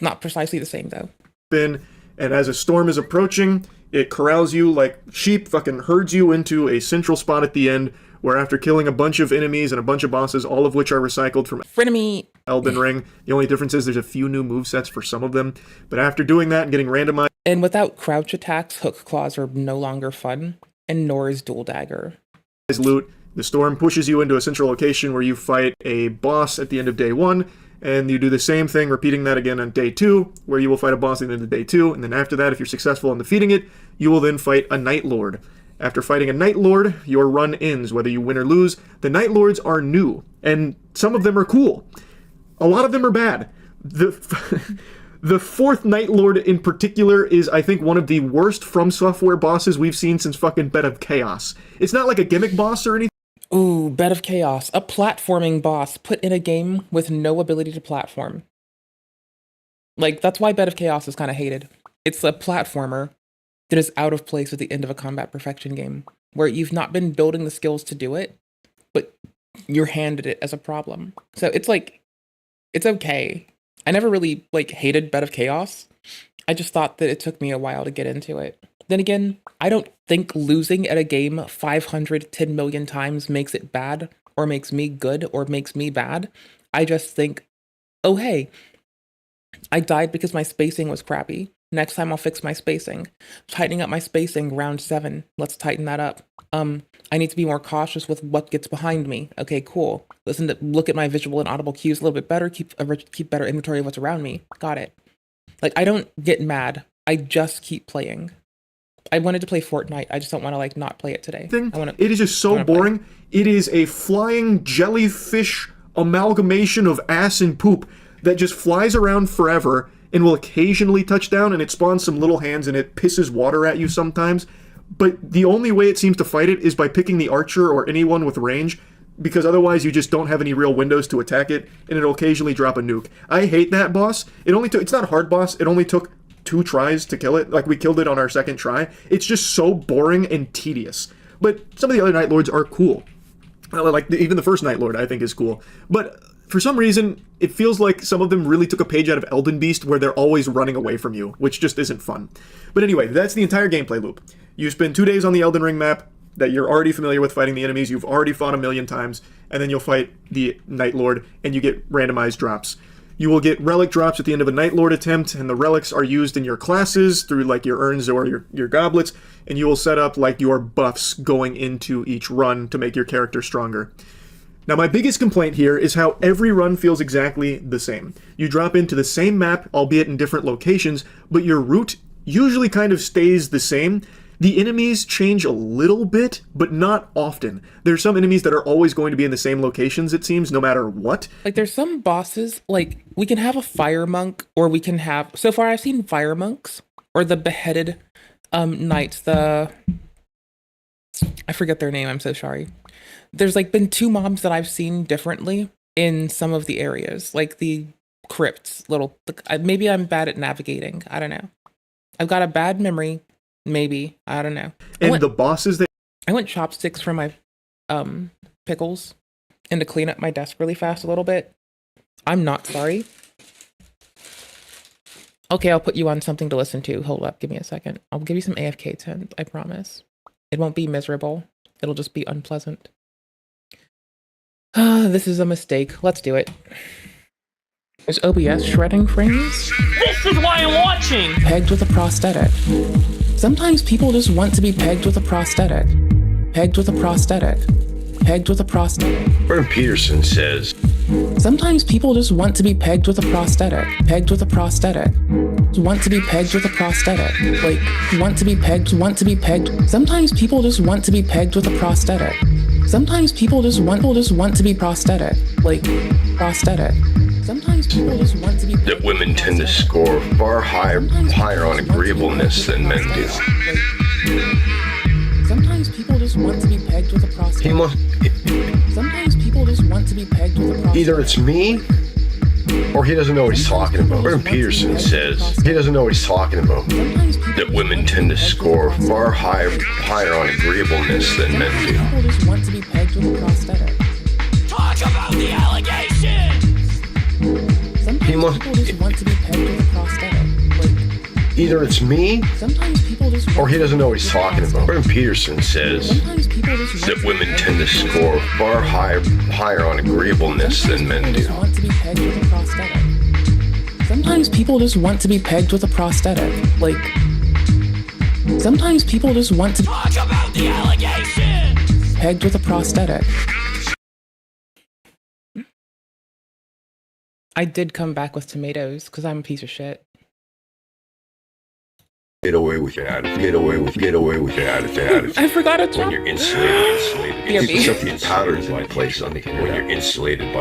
Not precisely the same, though. And as a storm is approaching, it corrals you like sheep, fucking herds you into a central spot at the end, where after killing a bunch of enemies and a bunch of bosses, all of which are recycled from Frenemy Elden Ring, the only difference is there's a few new movesets for some of them. But after doing that and getting randomized... And without crouch attacks, hook claws are no longer fun. And nor is dual dagger. Loot. The storm pushes you into a central location where you fight a boss at the end of day 1, and you do the same thing, repeating that again on day 2, where you will fight a boss at the end of day 2, and then after that, if you're successful in defeating it, you will then fight a Night Lord. After fighting a Night Lord, your run ends, whether you win or lose. The Night Lords are new, and some of them are cool. A lot of them are bad. The 4th Night Lord in particular is, I think, one of the worst From Software bosses we've seen since fucking Bed of Chaos. It's not like a gimmick boss or anything. Ooh, Bed of Chaos. A platforming boss put in a game with no ability to platform. Like, that's why Bed of Chaos is kind of hated. It's a platformer that is out of place at the end of a combat perfection game, where you've not been building the skills to do it, but you're handed it as a problem. So it's like, it's okay. I never really, like, hated Bed of Chaos. I just thought that it took me a while to get into it. Then again, I don't think losing at a game 510 million times makes it bad, or makes me good, or makes me bad. I just think, oh hey, I died because my spacing was crappy. Next time I'll fix my spacing. Tightening up my spacing, round 7. Let's tighten that up. I need to be more cautious with what gets behind me. Okay, cool. Look at my visual and audible cues a little bit better. Keep better inventory of what's around me. Got it. Like, I don't get mad. I just keep playing. I wanted to play Fortnite. I just don't want to, like, not play it today. It is just so boring. Play. It is a flying jellyfish amalgamation of ass and poop that just flies around forever and will occasionally touch down, and it spawns some little hands and it pisses water at you sometimes. But the only way it seems to fight it is by picking the archer or anyone with range, because otherwise you just don't have any real windows to attack it, and it'll occasionally drop a nuke. I hate that boss. It's not a hard boss. It only took 2 tries to kill it. Like, we killed it on our 2nd try. It's just so boring and tedious. But some of the other Night Lords are cool. Like, even the first Night Lord I think is cool. But for some reason, it feels like some of them really took a page out of Elden Beast, where they're always running away from you, which just isn't fun. But anyway, that's the entire gameplay loop. You spend 2 days on the Elden Ring map that you're already familiar with fighting the enemies, you've already fought a million times, and then you'll fight the Night Lord, and you get randomized drops. You will get relic drops at the end of a Night Lord attempt, and the relics are used in your classes through, like, your urns or your goblets, and you will set up, like, your buffs going into each run to make your character stronger. Now, my biggest complaint here is how every run feels exactly the same. You drop into the same map, albeit in different locations, but your route usually kind of stays the same. The enemies change a little bit, but not often. There's some enemies that are always going to be in the same locations, it seems, no matter what. Like, there's some bosses, like, we can have a fire monk, or we can have... So far, I've seen fire monks, or the beheaded knights, I forget their name, I'm so sorry. There's, like, been 2 mobs that I've seen differently in some of the areas. Like, the crypts, maybe I'm bad at navigating, I don't know. I've got a bad memory... Maybe. I don't know. And the bosses that... I went chopsticks for my pickles and to clean up my desk really fast a little bit. I'm not sorry. Okay, I'll put you on something to listen to. Hold up, give me a second. I'll give you some AFK tint, I promise. It won't be miserable. It'll just be unpleasant. This is a mistake. Let's do it. Is OBS shredding frames? This is why I'm watching! Pegged with a prosthetic. Sometimes people just want to be pegged with a prosthetic. Pegged with a prosthetic. Pegged with a prosthetic. Burn Peterson says... Sometimes people just want to be pegged with a prosthetic. Pegged with a prosthetic. Want to be pegged with a prosthetic. Like, want to be pegged. Sometimes people just want to be pegged with a prosthetic. Sometimes people just want to be prosthetic. Like, prosthetic. Sometimes people just want to be... That women tend to score far higher on agreeableness than men do. Sometimes people just want to be pegged with a prosthetic. Sometimes people just want to be pegged with a prosthetic. Either it's me, or he doesn't know what he's talking about. Burn Peterson says he doesn't know what he's talking about. That women tend to score far higher on agreeableness than men do. People just want to be pegged with a prosthetic. Talk about the allegations! Sometimes people just want to be pegged with a prosthetic. Either it's me, or he doesn't know what he's talking about. Burn Peterson says that women tend to score far higher on agreeableness than men do. Sometimes people just want to be pegged with a prosthetic. Like, sometimes people just want to talk about the allegations! Pegged with a prosthetic. I did come back with tomatoes because I'm a piece of shit. Get away with your attitude. Get away with your attitude. I forgot to When you're insulated. People set these patterns in place on the internet. When you're insulated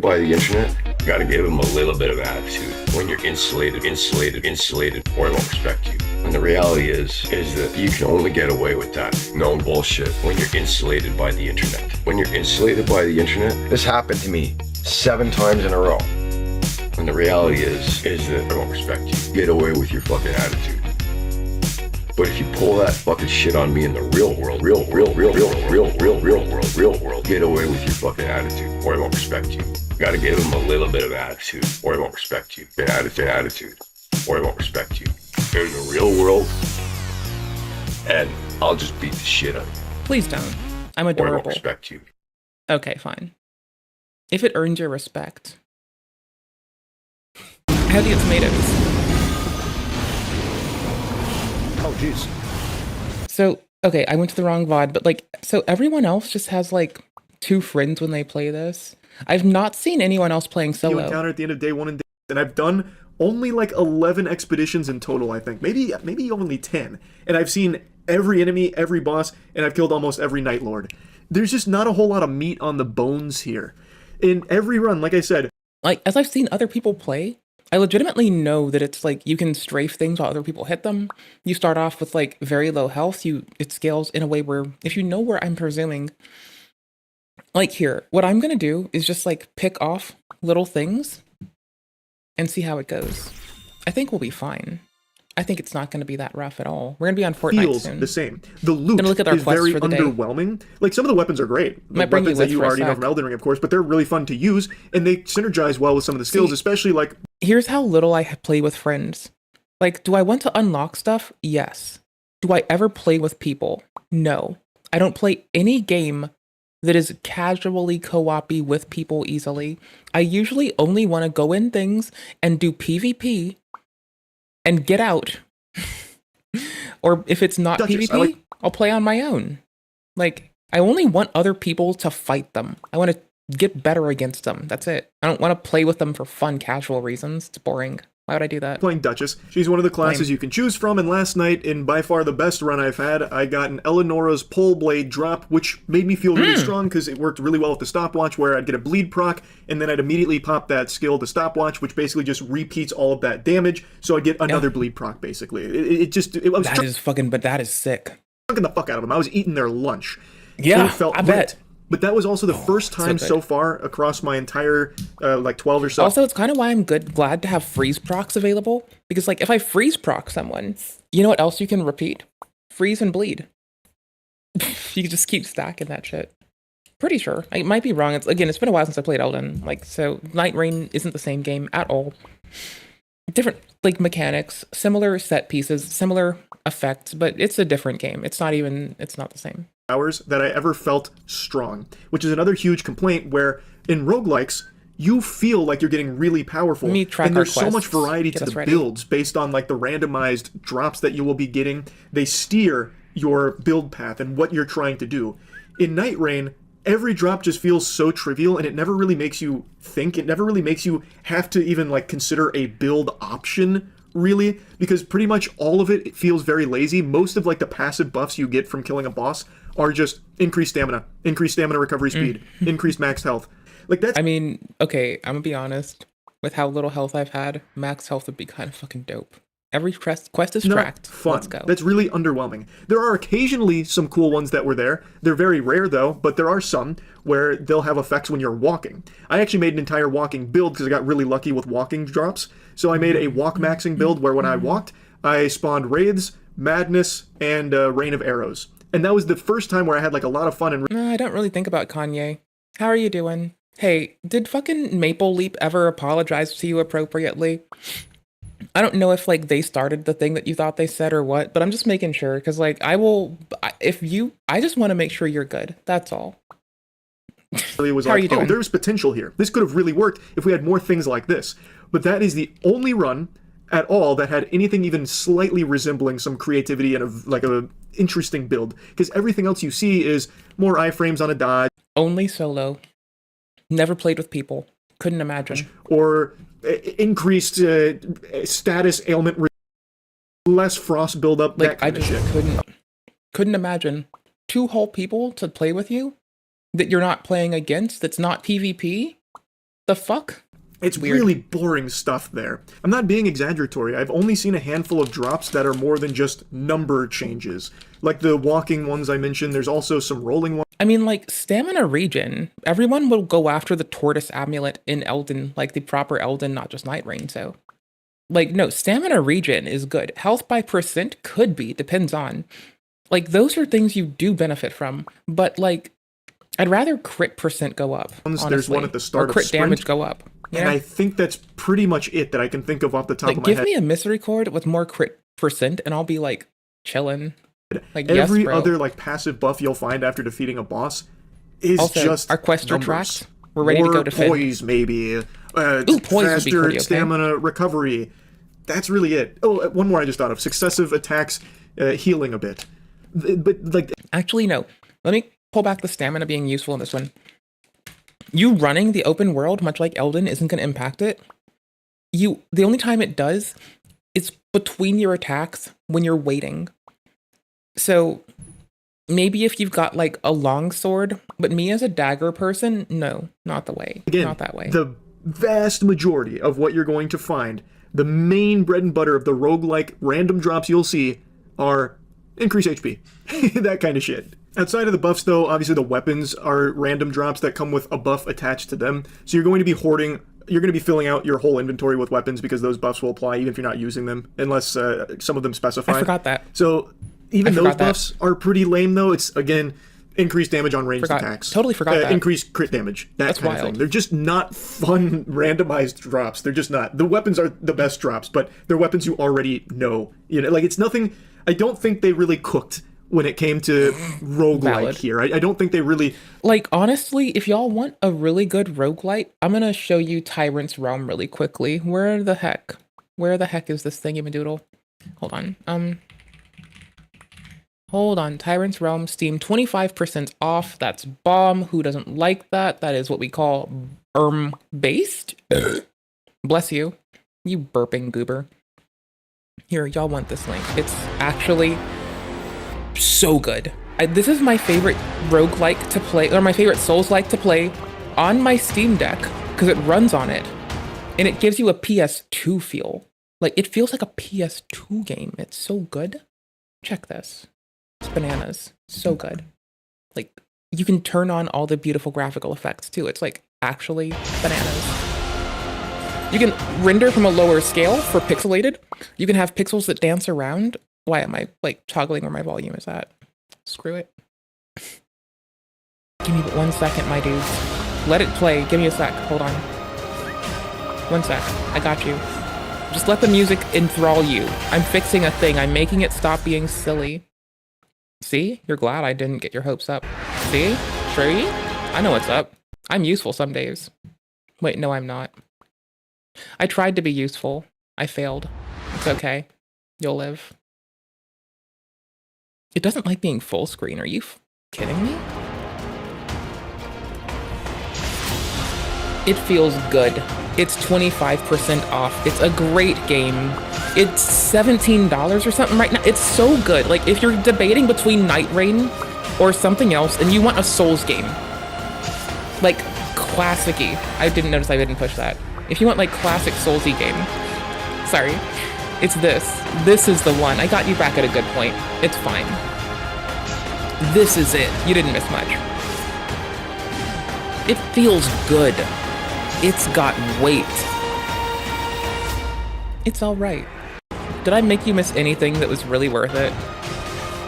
by the internet. You gotta give them a little bit of attitude. When you're insulated, or they won't respect you. And the reality is that you can only get away with that known bullshit when you're insulated by the internet. When you're insulated by the internet, this happened to me 7 times in a row. And the reality is that I won't respect you. Get away with your fucking attitude. But if you pull that fucking shit on me in the real world, real world, get away with your fucking attitude, or I won't respect you. You gotta give them a little bit of attitude, or I won't respect you. An attitude, or I won't respect you. In the real world, and I'll just beat the shit out of you. Please don't. I'm adorable. Or I won't respect you. Okay, fine. If it earns your respect. How do you get tomatoes? Oh, jeez. So, okay, I went to the wrong VOD, but like, so everyone else just has like 2 friends when they play this. I've not seen anyone else playing solo. You encounter at the end of day 1 and I've done only like 11 expeditions in total, I think. Maybe only 10. And I've seen every enemy, every boss, and I've killed almost every Night Lord. There's just not a whole lot of meat on the bones here. In every run, like I said, like as I've seen other people play, I legitimately know that it's like you can strafe things while other people hit them. You start off with like very low health. It scales in a way where if you know where I'm presuming, like here, what I'm gonna do is just like pick off little things and see how it goes. I think we'll be fine. I think it's not going to be that rough at all. We're going to be on Fortnite feels soon. The same. The loot look at our is very for the underwhelming. Like some of the weapons are great. The weapons that you already know from Elden Ring, of course, but they're really fun to use and they synergize well with some of the skills, especially like... Here's how little I play with friends. Like, do I want to unlock stuff? Yes. Do I ever play with people? No. I don't play any game that is casually co-op-y with people easily. I usually only want to go in things and do PvP and get out. Or if it's not PvP, I'll play on my own. Like, I only want other people to fight them. I want to get better against them. That's it. I don't want to play with them for fun, casual reasons. It's boring. Why would I do that? Playing Duchess. She's one of the classes you can choose from, and last night, in by far the best run I've had, I got an Eleonora's Pole Blade drop, which made me feel really strong because it worked really well with the stopwatch, where I'd get a bleed proc, and then I'd immediately pop that skill, the stopwatch, which basically just repeats all of that damage, so I'd get another bleed proc, basically. That is sick. Chunking the fuck out of them. I was eating their lunch. Yeah, it felt I bet. But that was also the first time so far across my entire, 12 or so. Also, it's kind of why I'm glad to have freeze procs available. Because, like, if I freeze proc someone, you know what else you can repeat? Freeze and bleed. You can just keep stacking that shit. Pretty sure. I might be wrong. It's been a while since I played Elden. Like, so Night Rain isn't the same game at all. Different, like, mechanics, similar set pieces, similar effects, but it's a different game. It's not the same. Hours that I ever felt strong, which is another huge complaint where in roguelikes, you feel like you're getting really powerful. And there's so much variety to the builds based on like the randomized drops that you will be getting. They steer your build path and what you're trying to do. In Night Rain, every drop just feels so trivial and it never really makes you think. It never really makes you have to even like consider a build option, really, because pretty much all of it feels very lazy. Most of like the passive buffs you get from killing a boss are just increased stamina recovery speed, increased max health. Like that's... I mean, okay, I'm gonna be honest. With how little health I've had, max health would be kind of fucking dope. Every quest is tracked. Fun. Let's go. That's really underwhelming. There are occasionally some cool ones that were there. They're very rare though, but there are some where they'll have effects when you're walking. I actually made an entire walking build because I got really lucky with walking drops. So I made a walk maxing build where when I walked, I spawned Wraiths, Madness, and Rain of Arrows. And that was the first time where I had like a lot of fun. And I don't really think about Kanye. How are you doing? Hey, did fucking Maple Leap ever apologize to you appropriately? I don't know if like they started the thing that you thought they said or what, but I'm just making sure because like I just want to make sure you're good. That's all. It was like, oh, there's potential here. This could have really worked if we had more things like this. But that is the only run at all that had anything even slightly resembling some creativity and a interesting build. Because everything else you see is more iframes on a dodge. Only solo. Never played with people. Couldn't imagine. Or increased status ailment, less frost buildup. Like that I just couldn't imagine 2 whole people to play with you that you're not playing against. That's not PvP. The fuck? It's really boring stuff there. I'm not being exaggeratory. I've only seen a handful of drops that are more than just number changes. Like the walking ones I mentioned, there's also some rolling ones. I mean, like, stamina regen. Everyone will go after the tortoise amulet in Elden, like the proper Elden, not just Night Rain, so. Like, no, stamina regen is good. Health by percent could be, depends on. Like, those are things you do benefit from, but, like, I'd rather crit percent go up, honestly. There's one at the start or crit of Sprint, damage go up. And I think that's pretty much it that I can think of off the top Like, of my head. give me a mystery cord with more crit percent, and I'll be, like, chilling. Like, Every yes, bro. other like passive buff you'll find after defeating a boss is Also, just our quests are numbers. tracked. We're ready to go defend. Poise, maybe. Ooh, poise would be faster pretty, okay? stamina recovery. That's really it. Oh, one more I just thought of. Successive attacks healing a bit. But like, actually, no. Let me pull back the stamina being useful in this one. You running the open world, much like Elden, isn't going to impact it. The only time it does is between your attacks when you're waiting. So maybe if you've got like a long sword, but me as a dagger person, no, not the way. Again, not that way. The vast majority of what you're going to find, the main bread and butter of the roguelike random drops you'll see are increase HP. That kind of shit. Outside of the buffs, though, obviously the weapons are random drops that come with a buff attached to them. So you're going to be hoarding, you're going to be filling out your whole inventory with weapons because those buffs will apply even if you're not using them, unless some of them specify. I forgot that. So even those buffs are pretty lame, though. It's, again, increased damage on ranged attacks. Totally forgot that. Increased crit damage. That's kind of thing. They're just not fun randomized drops. They're just not. The weapons are the best drops, but they're weapons you already know. You know, like, it's nothing. I don't think they really cooked when it came to roguelike here. I don't think they really... Like, honestly, if y'all want a really good roguelite, I'm going to show you Tyrants Realm really quickly. Where the heck is this thingy-madoodle? Hold on. Tyrants Realm, Steam, 25% off. That's bomb. Who doesn't like that? That is what we call based. Bless you. You burping goober. Here, y'all want this link. It's actually so good. This is my favorite roguelike to play, or my favorite Souls-like to play on my Steam Deck, because it runs on it, and it gives you a PS2 feel. Like, it feels like a PS2 game. It's so good. Check this. It's bananas. So good. Like, you can turn on all the beautiful graphical effects, too. It's, like, actually bananas. You can render from a lower scale for pixelated. You can have pixels that dance around. Why am I, like, toggling where my volume is at? Screw it. Give me 1 second, my dudes. Let it play. Give me a sec. Hold on. 1 sec. I got you. Just let the music enthrall you. I'm fixing a thing. I'm making it stop being silly. See? You're glad I didn't get your hopes up. See? Sure? I know what's up. I'm useful some days. Wait, no, I'm not. I tried to be useful. I failed. It's okay. You'll live. It doesn't like being full screen. Are you kidding me? It feels good. It's 25% off. It's a great game. It's $17 or something right now. It's so good. Like, if you're debating between Night Rain or something else and you want a Souls game, like classic-y. I didn't notice I didn't push that. If you want like classic Soulsy game, sorry, it's this. This is the one. I got you back at a good point. It's fine. This is it. You didn't miss much. It feels good. It's got weight. It's all right. Did I make you miss anything that was really worth it?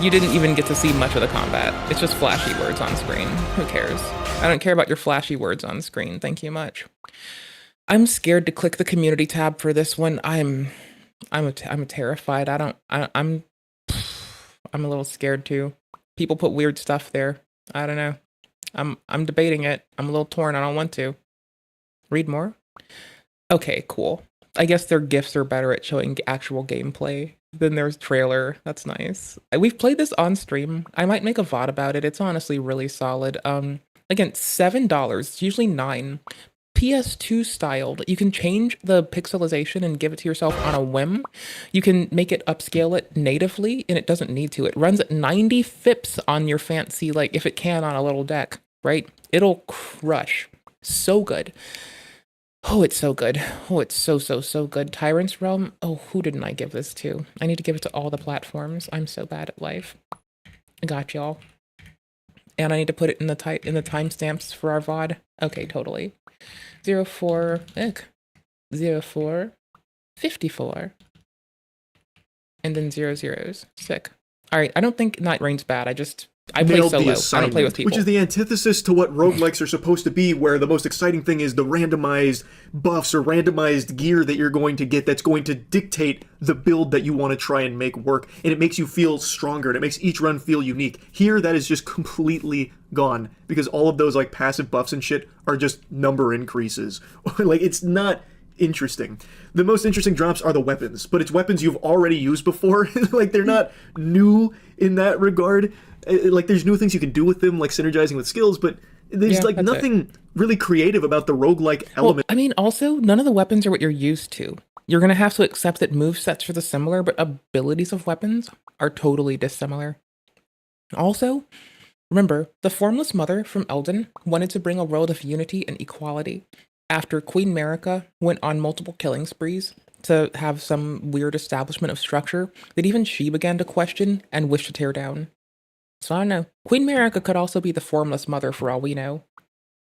You didn't even get to see much of the combat. It's just flashy words on screen. Who cares? I don't care about your flashy words on screen. Thank you much. I'm scared to click the community tab for this one. I'm terrified. I'm a little scared too. People put weird stuff there. I don't know. I'm debating it. I'm a little torn. I don't want to. Read more? Okay, cool. I guess their GIFs are better at showing actual gameplay than their trailer. That's nice. We've played this on stream. I might make a VOD about it. It's honestly really solid. Again, $7. It's usually $9. PS2 styled. You can change the pixelization and give it to yourself on a whim. You can make it upscale it natively, and it doesn't need to. It runs at 90 FIPS on your fancy, like if it can on a little deck, right? It'll crush. So good. Oh, it's so good. Oh, it's so, so, so good. Tyrants Realm. Oh, who didn't I give this to? I need to give it to all the platforms. I'm so bad at life. I got y'all. And I need to put it in the timestamps for our VOD. Okay, totally. 04, 04, 54. And then 00s. Sick. Alright, I don't think Night Rain's bad. I play solo. I don't play with people. Which is the antithesis to what roguelikes are supposed to be, where the most exciting thing is the randomized buffs or randomized gear that you're going to get that's going to dictate the build that you want to try and make work, and it makes you feel stronger, and it makes each run feel unique. Here, that is just completely gone, because all of those like passive buffs and shit are just number increases. Like, it's not interesting. The most interesting drops are the weapons, but it's weapons you've already used before. Like, they're not new in that regard. Like, there's new things you can do with them, like synergizing with skills, but there's like nothing really creative about the roguelike element. I mean, also, none of the weapons are what you're used to. You're going to have to accept that movesets are the similar, but abilities of weapons are totally dissimilar. Also, remember, the Formless Mother from Elden wanted to bring a world of unity and equality after Queen Marika went on multiple killing sprees to have some weird establishment of structure that even she began to question and wish to tear down. So I don't know. Queen Marika could also be the Formless Mother for all we know.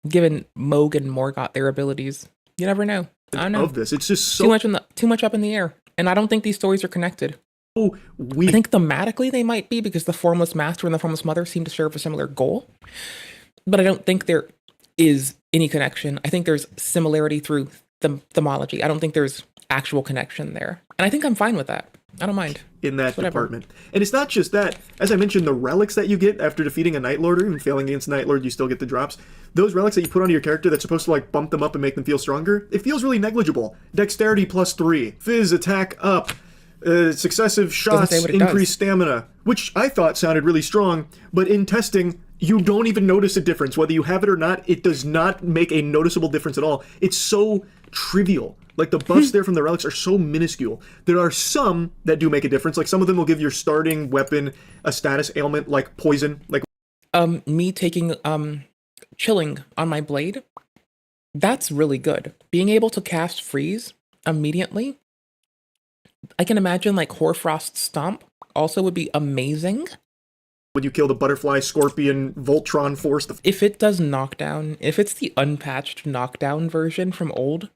Given Moog and Morgott their abilities. You never know. I don't know. Of this. It's just so too much up in the air. And I don't think these stories are connected. Oh, I think thematically they might be, because the Formless Master and the Formless Mother seem to serve a similar goal. But I don't think there is any connection. I think there's similarity through the themology. I don't think there's actual connection there. And I think I'm fine with that. I don't mind. In that department. And it's not just that. As I mentioned, the relics that you get after defeating a Night Lord, or even failing against Night Lord, you still get the drops. Those relics that you put onto your character that's supposed to like bump them up and make them feel stronger, it feels really negligible. Dexterity +3, Fizz attack up, successive shots increase stamina, which I thought sounded really strong, but in testing, you don't even notice a difference. Whether you have it or not, it does not make a noticeable difference at all. It's so trivial. Like, the buffs there from the relics are so minuscule. There are some that do make a difference. Like, some of them will give your starting weapon a status ailment, like poison. Like, me taking chilling on my blade, that's really good. Being able to cast freeze immediately, I can imagine like Hoarfrost Stomp also would be amazing. When you kill the butterfly, scorpion, Voltron force. If it does knockdown, if it's the unpatched knockdown version from old,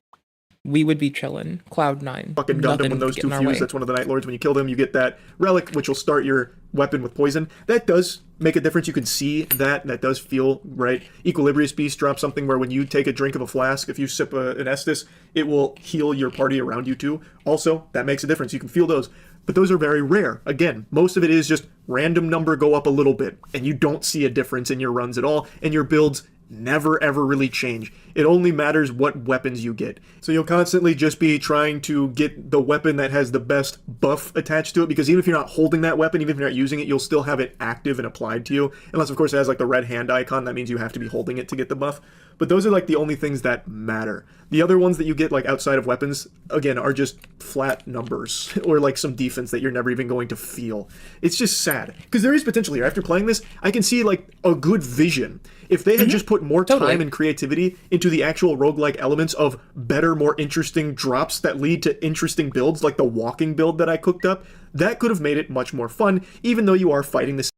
we would be chillin'. Cloud9. Fucking Gundam when those two fuse. That's one of the Night Lords. When you kill them, you get that relic, which will start your weapon with poison. That does make a difference. You can see that. That does feel right. Equilibrious Beast drops something where when you take a drink of a flask, if you sip an Estus, it will heal your party around you too. Also, that makes a difference. You can feel those. But those are very rare. Again, most of it is just random number go up a little bit, and you don't see a difference in your runs at all, and your builds never ever really change. It only matters what weapons you get. So you'll constantly just be trying to get the weapon that has the best buff attached to it, because even if you're not holding that weapon, even if you're not using it, you'll still have it active and applied to you. Unless, of course, it has like the red hand icon. That means you have to be holding it to get the buff. But those are like the only things that matter. The other ones that you get like outside of weapons, again, are just flat numbers or like some defense that you're never even going to feel. It's just sad, because there is potential here. After playing this, I can see like a good vision. If they had just put more time and creativity into the actual roguelike elements of better, more interesting drops that lead to interesting builds, like the walking build that I cooked up, that could have made it much more fun, even though you are fighting this.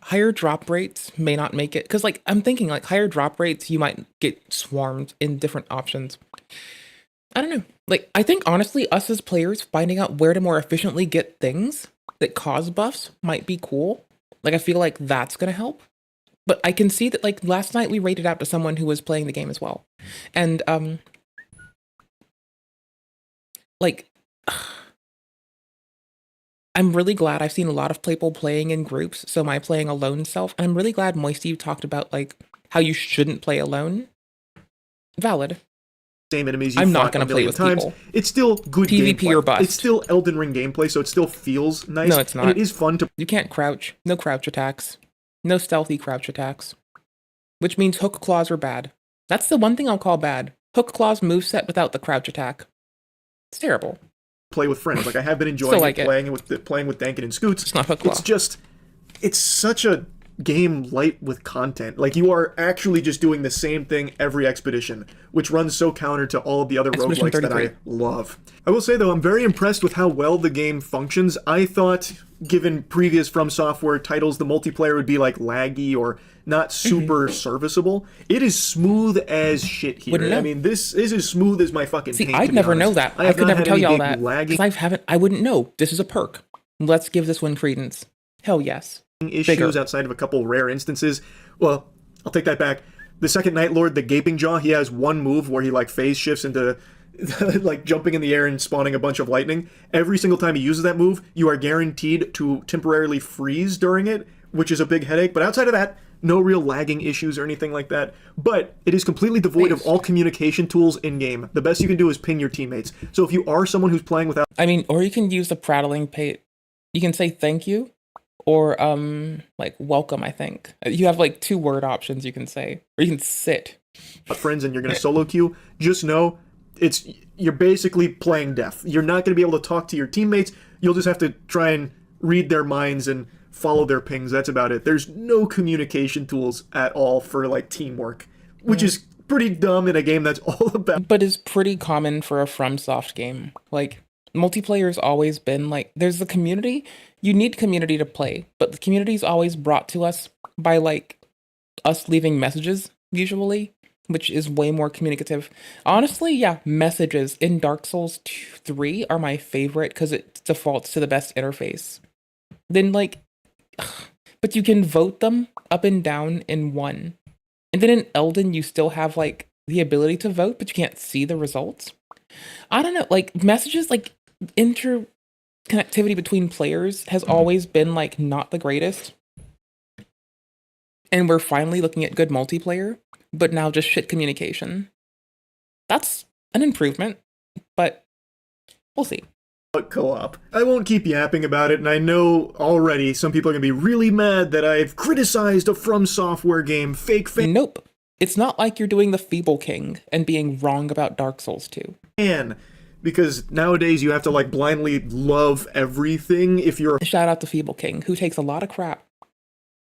Higher drop rates may not make it, because like I'm thinking like higher drop rates, you might get swarmed in different options. I don't know. Like, I think honestly, us as players finding out where to more efficiently get things that cause buffs might be cool. Like, I feel like that's gonna help. But I can see that, like, last night we rated out to someone who was playing the game as well. And, like, I'm really glad I've seen a lot of people playing in groups, so my playing alone self, and I'm really glad, Moisty, talked about, like, how you shouldn't play alone. Valid. Same enemies you I'm fought not going to play with times. people. It's still good PvP gameplay. or bust. It's still Elden Ring gameplay, so it still feels nice. No, it's not. And it is fun to... You can't crouch. No crouch attacks. No stealthy crouch attacks. Which means hook claws are bad. That's the one thing I'll call bad. Hook claws moveset without the crouch attack. It's terrible. Play with friends. Like, I have been enjoying playing with Dankin and Scoots. It's not hook claw. It's just... It's such a game light with content. Like, you are actually just doing the same thing every expedition, which runs so counter to all of the other roguelikes that I love. I will say, though, I'm very impressed with how well the game functions. I thought, given previous From Software titles, the multiplayer would be, like, laggy or not super serviceable. It is smooth as shit here. I mean, this is as smooth as my fucking paint, I'd never know that. I could never tell y'all that. Because I wouldn't know. This is a perk. Let's give this one credence. Hell yes. Issues outside of a couple rare instances. Well, I'll take that back. The second Night Lord, the Gaping Jaw, he has one move where he like phase shifts into like jumping in the air and spawning a bunch of lightning. Every single time he uses that move, you are guaranteed to temporarily freeze during it, which is a big headache. But outside of that, no real lagging issues or anything like that. But it is completely devoid of all communication tools in-game. The best you can do is ping your teammates. So if you are someone who's playing without... I mean, or you can use the prattling pay. You can say thank you. Or, like, welcome, I think. You have, like, 2 word options you can say. Or you can sit. Friends and you're going to solo queue, just know you're basically playing deaf. You're not going to be able to talk to your teammates. You'll just have to try and read their minds and follow their pings. That's about it. There's no communication tools at all for, like, teamwork. Which is pretty dumb in a game that's all about... But is pretty common for a FromSoft game. Like... Multiplayer's always been like, there's the community, you need community to play, but the community's always brought to us by like us leaving messages usually, which is way more communicative. Honestly, yeah, messages in Dark Souls 3 are my favorite because it defaults to the best interface. Then like, but you can vote them up and down in one. And then in Elden, you still have like the ability to vote, but you can't see the results. I don't know, like messages, like interconnectivity between players has always been like not the greatest. And we're finally looking at good multiplayer, but now just shit communication. That's an improvement, but we'll see. Co-op. I won't keep yapping about it, and I know already some people are going to be really mad that I've criticized a From Software game, fake. Nope. It's not like you're doing the Feeble King and being wrong about Dark Souls 2. Because nowadays you have to like blindly love everything if you're... Shout out to Feeble King, who takes a lot of crap.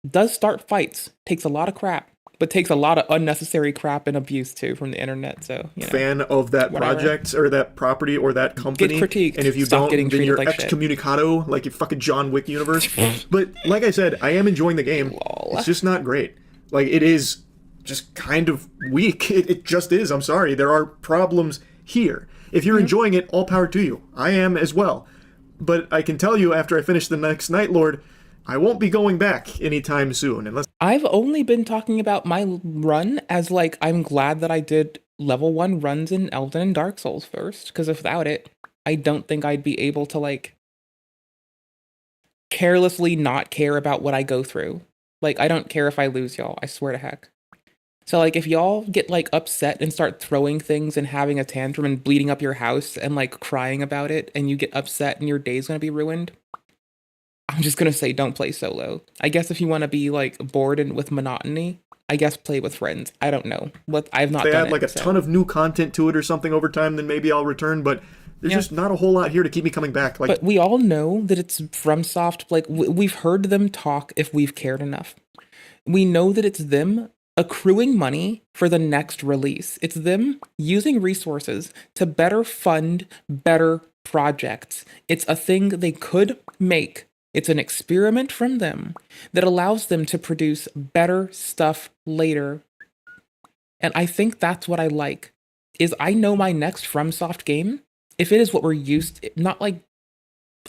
Does start fights, takes a lot of crap, but takes a lot of unnecessary crap and abuse too from the internet, so, you know. Fan of that project or that property or that company. Get critiqued. And if you Stop don't, then you're like excommunicado, like your fucking John Wick universe. But like I said, I am enjoying the game. It's just not great. Like, it is just kind of weak. It just is. I'm sorry. There are problems here. If you're enjoying it, all power to you. I am as well. But I can tell you, after I finish the next Night Lord, I won't be going back anytime soon. Unless I've only been talking about my run as like, I'm glad that I did level 1 runs in Elden and Dark Souls first. Because without it, I don't think I'd be able to like carelessly not care about what I go through. Like, I don't care if I lose y'all. I swear to heck. So, like, if y'all get, like, upset and start throwing things and having a tantrum and bleeding up your house and, like, crying about it, and you get upset and your day's gonna be ruined, I'm just gonna say don't play solo. I guess if you want to be, like, bored and with monotony, I guess play with friends. I don't know. I've not done it. They add, like, a ton of new content to it or something over time, then maybe I'll return, but there's just not a whole lot here to keep me coming back. Like, but we all know that it's FromSoft. Like, we've heard them talk if we've cared enough. We know that it's them accruing money for the next release. It's them using resources to better fund better projects. It's a thing they could make. It's an experiment from them that allows them to produce better stuff later. And I think that's what I like, is I know my next FromSoft game, if it is what we're used to, not like,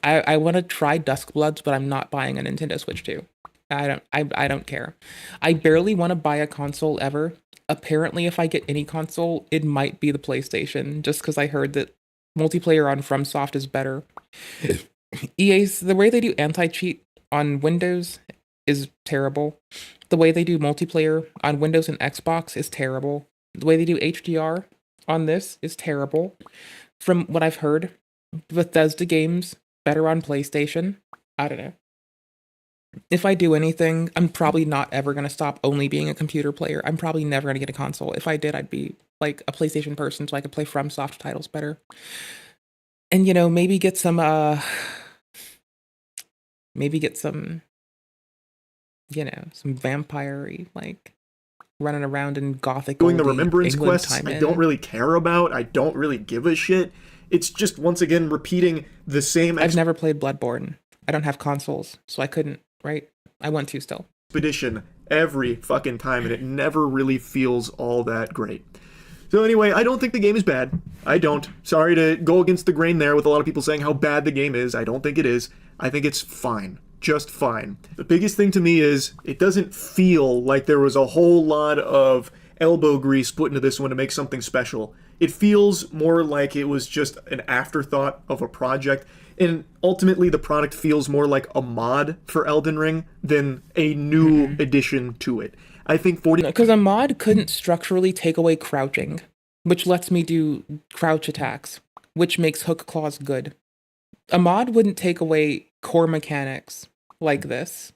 I want to try Duskbloods, but I'm not buying a Nintendo Switch 2. I don't care. I barely want to buy a console ever. Apparently, if I get any console, it might be the PlayStation, just because I heard that multiplayer on FromSoft is better. EA's, the way they do anti-cheat on Windows is terrible. The way they do multiplayer on Windows and Xbox is terrible. The way they do HDR on this is terrible. From what I've heard, Bethesda games better on PlayStation. I don't know. If I do anything, I'm probably not ever going to stop only being a computer player. I'm probably never going to get a console. If I did, I'd be like a PlayStation person so I could play FromSoft titles better. And, you know, maybe get some you know, some vampire-y, like running around in gothic doing the oldie remembrance England quests time I in. don't really care about. I don't really give a shit. It's just, once again, repeating the same I've never played Bloodborne. I don't have consoles, so I couldn't, right? I want to still. expedition every fucking time, and it never really feels all that great. So anyway, I don't think the game is bad. I don't. Sorry to go against the grain there with a lot of people saying how bad the game is. I don't think it is. I think it's fine. Just fine. The biggest thing to me is it doesn't feel like there was a whole lot of elbow grease put into this one to make something special. It feels more like it was just an afterthought of a project, and ultimately the product feels more like a mod for Elden Ring than a new addition to it. I think 40... Because a mod couldn't structurally take away crouching, which lets me do crouch attacks, which makes hook claws good. A mod wouldn't take away core mechanics like this.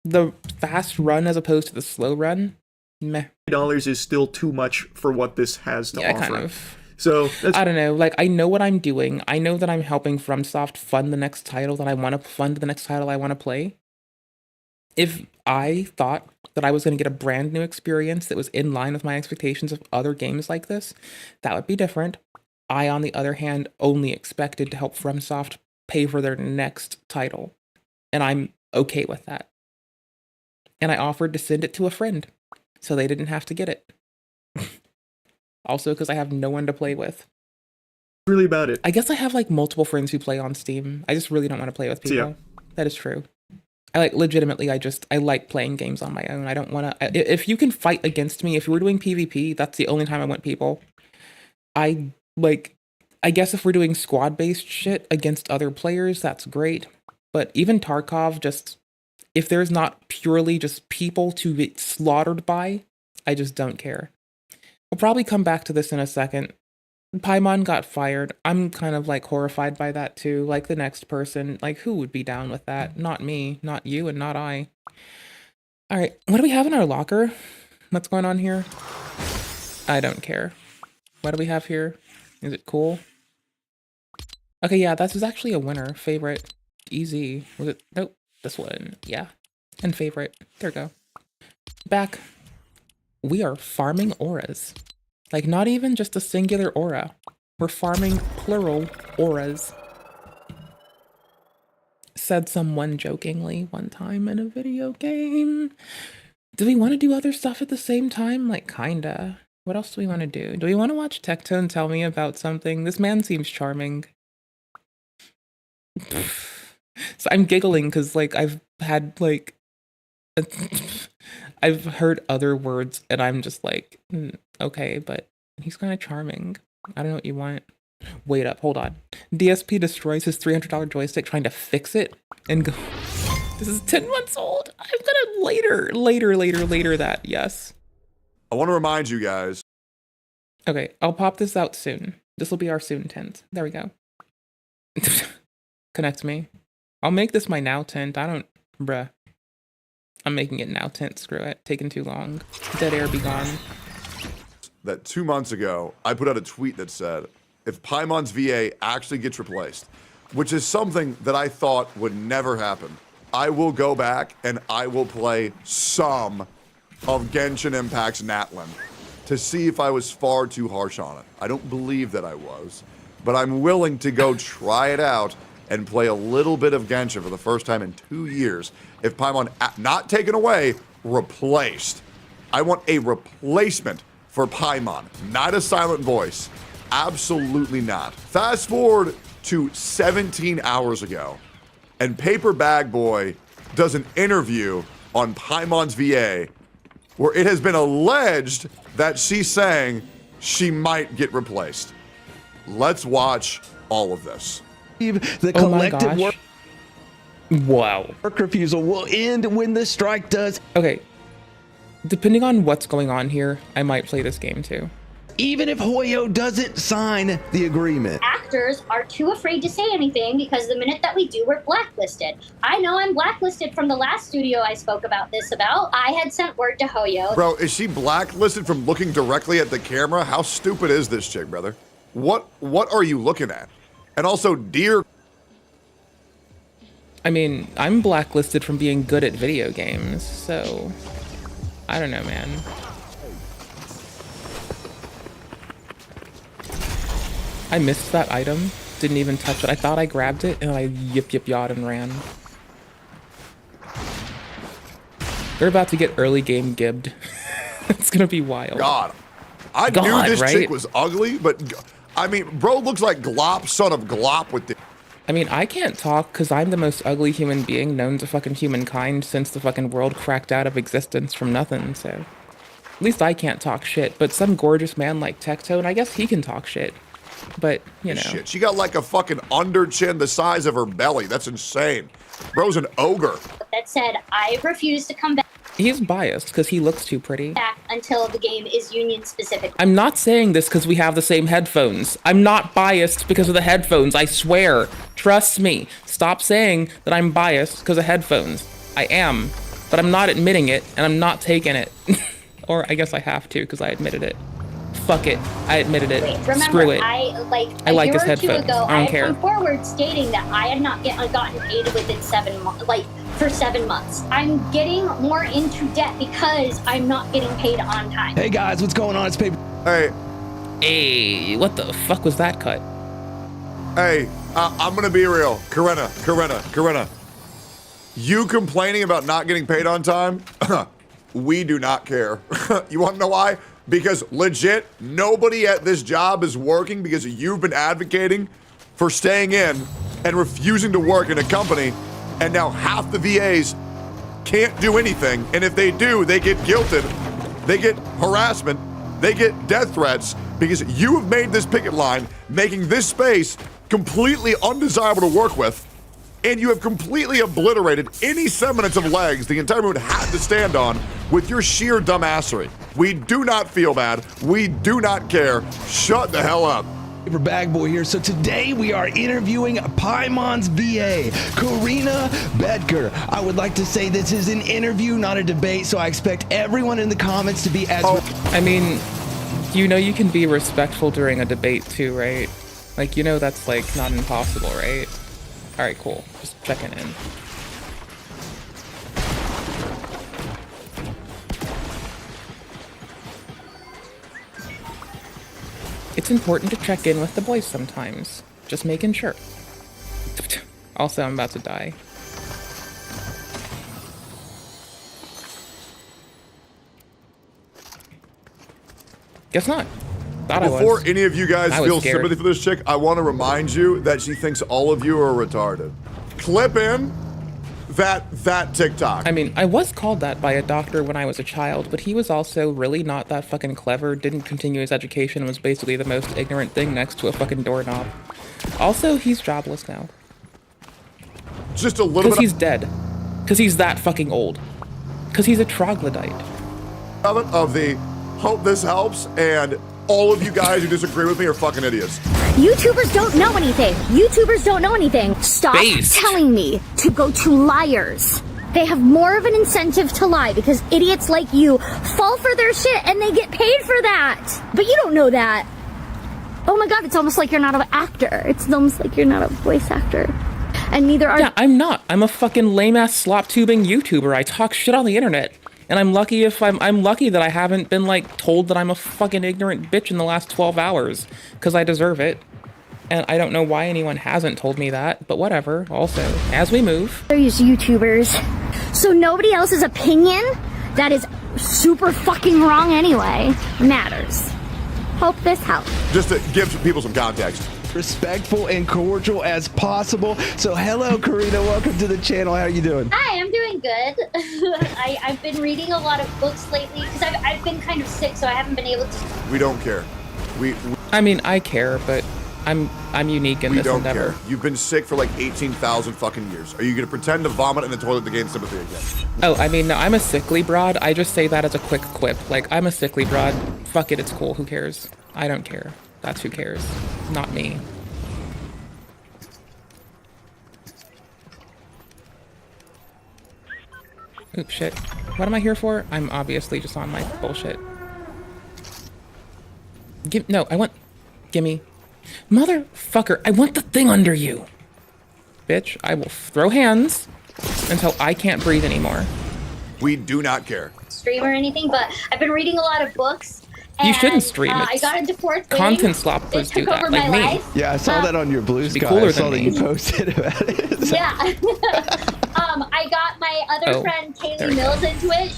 The fast run as opposed to the slow run, meh. $40 is still too much for what this has to offer. Kind of. So that's... I don't know, like, I know what I'm doing. I know that I'm helping FromSoft fund the next title that I want to fund, the next title I want to play. If I thought that I was going to get a brand new experience that was in line with my expectations of other games like this, that would be different. I, on the other hand, only expected to help FromSoft pay for their next title. And I'm okay with that. And I offered to send it to a friend, so they didn't have to get it. Also, because I have no one to play with. Really about it. I guess I have like multiple friends who play on Steam. I just really don't want to play with people. Yeah. That is true. I like, legitimately, I like playing games on my own. I don't want to, if you can fight against me, if you were doing PvP, that's the only time I want people. I guess if we're doing squad-based shit against other players, that's great. But even Tarkov, just, if there's not purely just people to get slaughtered by, I just don't care. We'll probably come back to this in a second. Pimon got fired. I'm kind of like horrified by that too. Like the next person, like who would be down with that? Not me, not you, and not I. All right, what do we have in our locker? What's going on here? I don't care. What do we have here? Is it cool? Okay, yeah, this is actually a winner. Favorite. Easy. Was it? Nope. This one. Yeah. And favorite. There we go. Back. We are farming auras. Like, not even just a singular aura. We're farming plural auras. Said someone jokingly one time in a video game. Do we want to do other stuff at the same time? Like, kinda. What else do we want to do? Do we want to watch Tectone tell me about something? This man seems charming. So I'm giggling because, like, I've had, like... I've heard other words and I'm just like, okay, but he's kind of charming. I don't know what you want. Wait up, hold on. DSP destroys his $300 joystick trying to fix it and go, this is 10 months old. I'm gonna later that, yes. I want to remind you guys. Okay, I'll pop this out soon. This will be our soon tent. There we go. Connect me. I'll make this my now tent. Bruh. I'm making it now tent, screw it. Taking too long. Dead air be gone. That 2 months ago, I put out a tweet that said, if Pimon's VA actually gets replaced, which is something that I thought would never happen, I will go back and I will play some of Genshin Impact's Natlan to see if I was far too harsh on it. I don't believe that I was, but I'm willing to go try it out and play a little bit of Genshin for the first time in 2 years. If Pimon, not taken away, replaced. I want a replacement for Pimon, not a silent voice. Absolutely not. Fast forward to 17 hours ago, and Paper Bag Boy does an interview on Pimon's VA where it has been alleged that she's saying she might get replaced. Let's watch all of this. The collective work. Wow. Work refusal will end when the strike does. Okay. Depending on what's going on here, I might play this game too. Even if Hoyo doesn't sign the agreement. Actors are too afraid to say anything because the minute that we do, we're blacklisted. I know I'm blacklisted from the last studio I spoke about this about. I had sent word to Hoyo. Bro, is she blacklisted from looking directly at the camera? How stupid is this chick, brother? What are you looking at? And also, dear... I mean, I'm blacklisted from being good at video games, so I don't know, man. I missed that item. Didn't even touch it. I thought I grabbed it and I yawed and ran. They're about to get early game gibbed. It's gonna be wild. God, I knew this chick was ugly, but I mean, bro looks like Glop, son of Glop with the. I mean, I can't talk because I'm the most ugly human being known to fucking humankind since the fucking world cracked out of existence from nothing, so. At least I can't talk shit, but some gorgeous man like Tectone, I guess he can talk shit. But, you know. Shit, she got like a fucking under chin the size of her belly. That's insane. Bro's an ogre. That said, I refuse to come He's biased because he looks too pretty. back until the game is union specific. I'm not saying this because we have the same headphones. I'm not biased because of the headphones, I swear. Trust me. Stop saying that I'm biased because of headphones. I am, but I'm not admitting it, and I'm not taking it. Or I guess I have to because I admitted it. Fuck it. I admitted it. Remember, Screw it. I I like his a year or two headphones. ago, I don't had care. come forward stating that I had not gotten paid within 7 months, for 7 months. I'm getting more into debt because I'm not getting paid on time. Hey guys, what's going on? It's Paper. Hey. Hey, what the fuck was that cut? Hey, I'm gonna be real. Corinna. You complaining about not getting paid on time? We do not care. You wanna know why? Because legit, nobody at this job is working because you've been advocating for staying in and refusing to work in a company, and now half the VAs can't do anything, and if they do, they get guilted, they get harassment, they get death threats because you have made this picket line, making this space completely undesirable to work with, and you have completely obliterated any semblance of legs the entire movement had to stand on with your sheer dumbassery. We do not feel bad. We do not care. Shut the hell up. Paper Bag Boy here. So today we are interviewing Pimon's VA, Karina Bedker. I would like to say this is an interview, not a debate, so I expect everyone in the comments to be as... I mean, you know you can be respectful during a debate too, right? Like, you know that's, like, not impossible, right? Alright, cool. Just checking in. It's important to check in with the boys sometimes. Just making sure. Also, I'm about to die. Guess not. Thought Before I was. any of you guys I was feel scared. sympathy for this chick, I want to remind you that she thinks all of you are retarded. Clip in that TikTok. I mean, I was called that by a doctor when I was a child, but he was also really not that fucking clever, didn't continue his education, and was basically the most ignorant thing next to a fucking doorknob. Also, he's jobless now. Just a little bit. Because he's dead. Because he's that fucking old. Because he's a troglodyte. Of the hope this helps, and all of you guys who disagree with me are fucking idiots. YouTubers don't know anything. YouTubers don't know anything. Stop telling me to go to liars. They have more of an incentive to lie because idiots like you fall for their shit and they get paid for that. But you don't know that. Oh my god, it's almost like you're not an actor. It's almost like you're not a voice actor. And neither are— Yeah, I'm not. I'm a fucking lame-ass slop-tubing YouTuber. I talk shit on the internet. And I'm lucky if I'm lucky that I haven't been, like, told that I'm a fucking ignorant bitch in the last 12 hours. Because I deserve it. And I don't know why anyone hasn't told me that, but whatever. Also, as we move. There's YouTubers. So nobody else's opinion that is super fucking wrong anyway matters. Hope this helps. Just to give people some context. Respectful and cordial as possible. So hello, Karina. Welcome to the channel. How are you doing? Hi, I'm doing good. I've been reading a lot of books lately because I've been kind of sick, so I haven't been able to. We don't care. I mean, I care, but I'm unique in this endeavor. Care. You've been sick for like 18,000 fucking years. Are you gonna pretend to vomit in the toilet to gain sympathy again? Oh, I mean, no, I'm a sickly broad. I just say that as a quick quip. Like, I'm a sickly broad. Fuck it, it's cool. Who cares? I don't care. That's who cares. Not me. Oops, shit. What am I here for? I'm obviously just on my bullshit. No, I want... Gimme. Motherfucker, I want the thing under you. bitch, I will throw hands until I can't breathe anymore. We do not care. Stream or anything, but I've been reading a lot of books. You shouldn't stream it. I got into fourth grade. Content sloppers do that, like me. Life. Yeah, I saw that on your Blue Sky. I saw that you posted about it. Yeah. I got my other friend Kaylee Mills into it.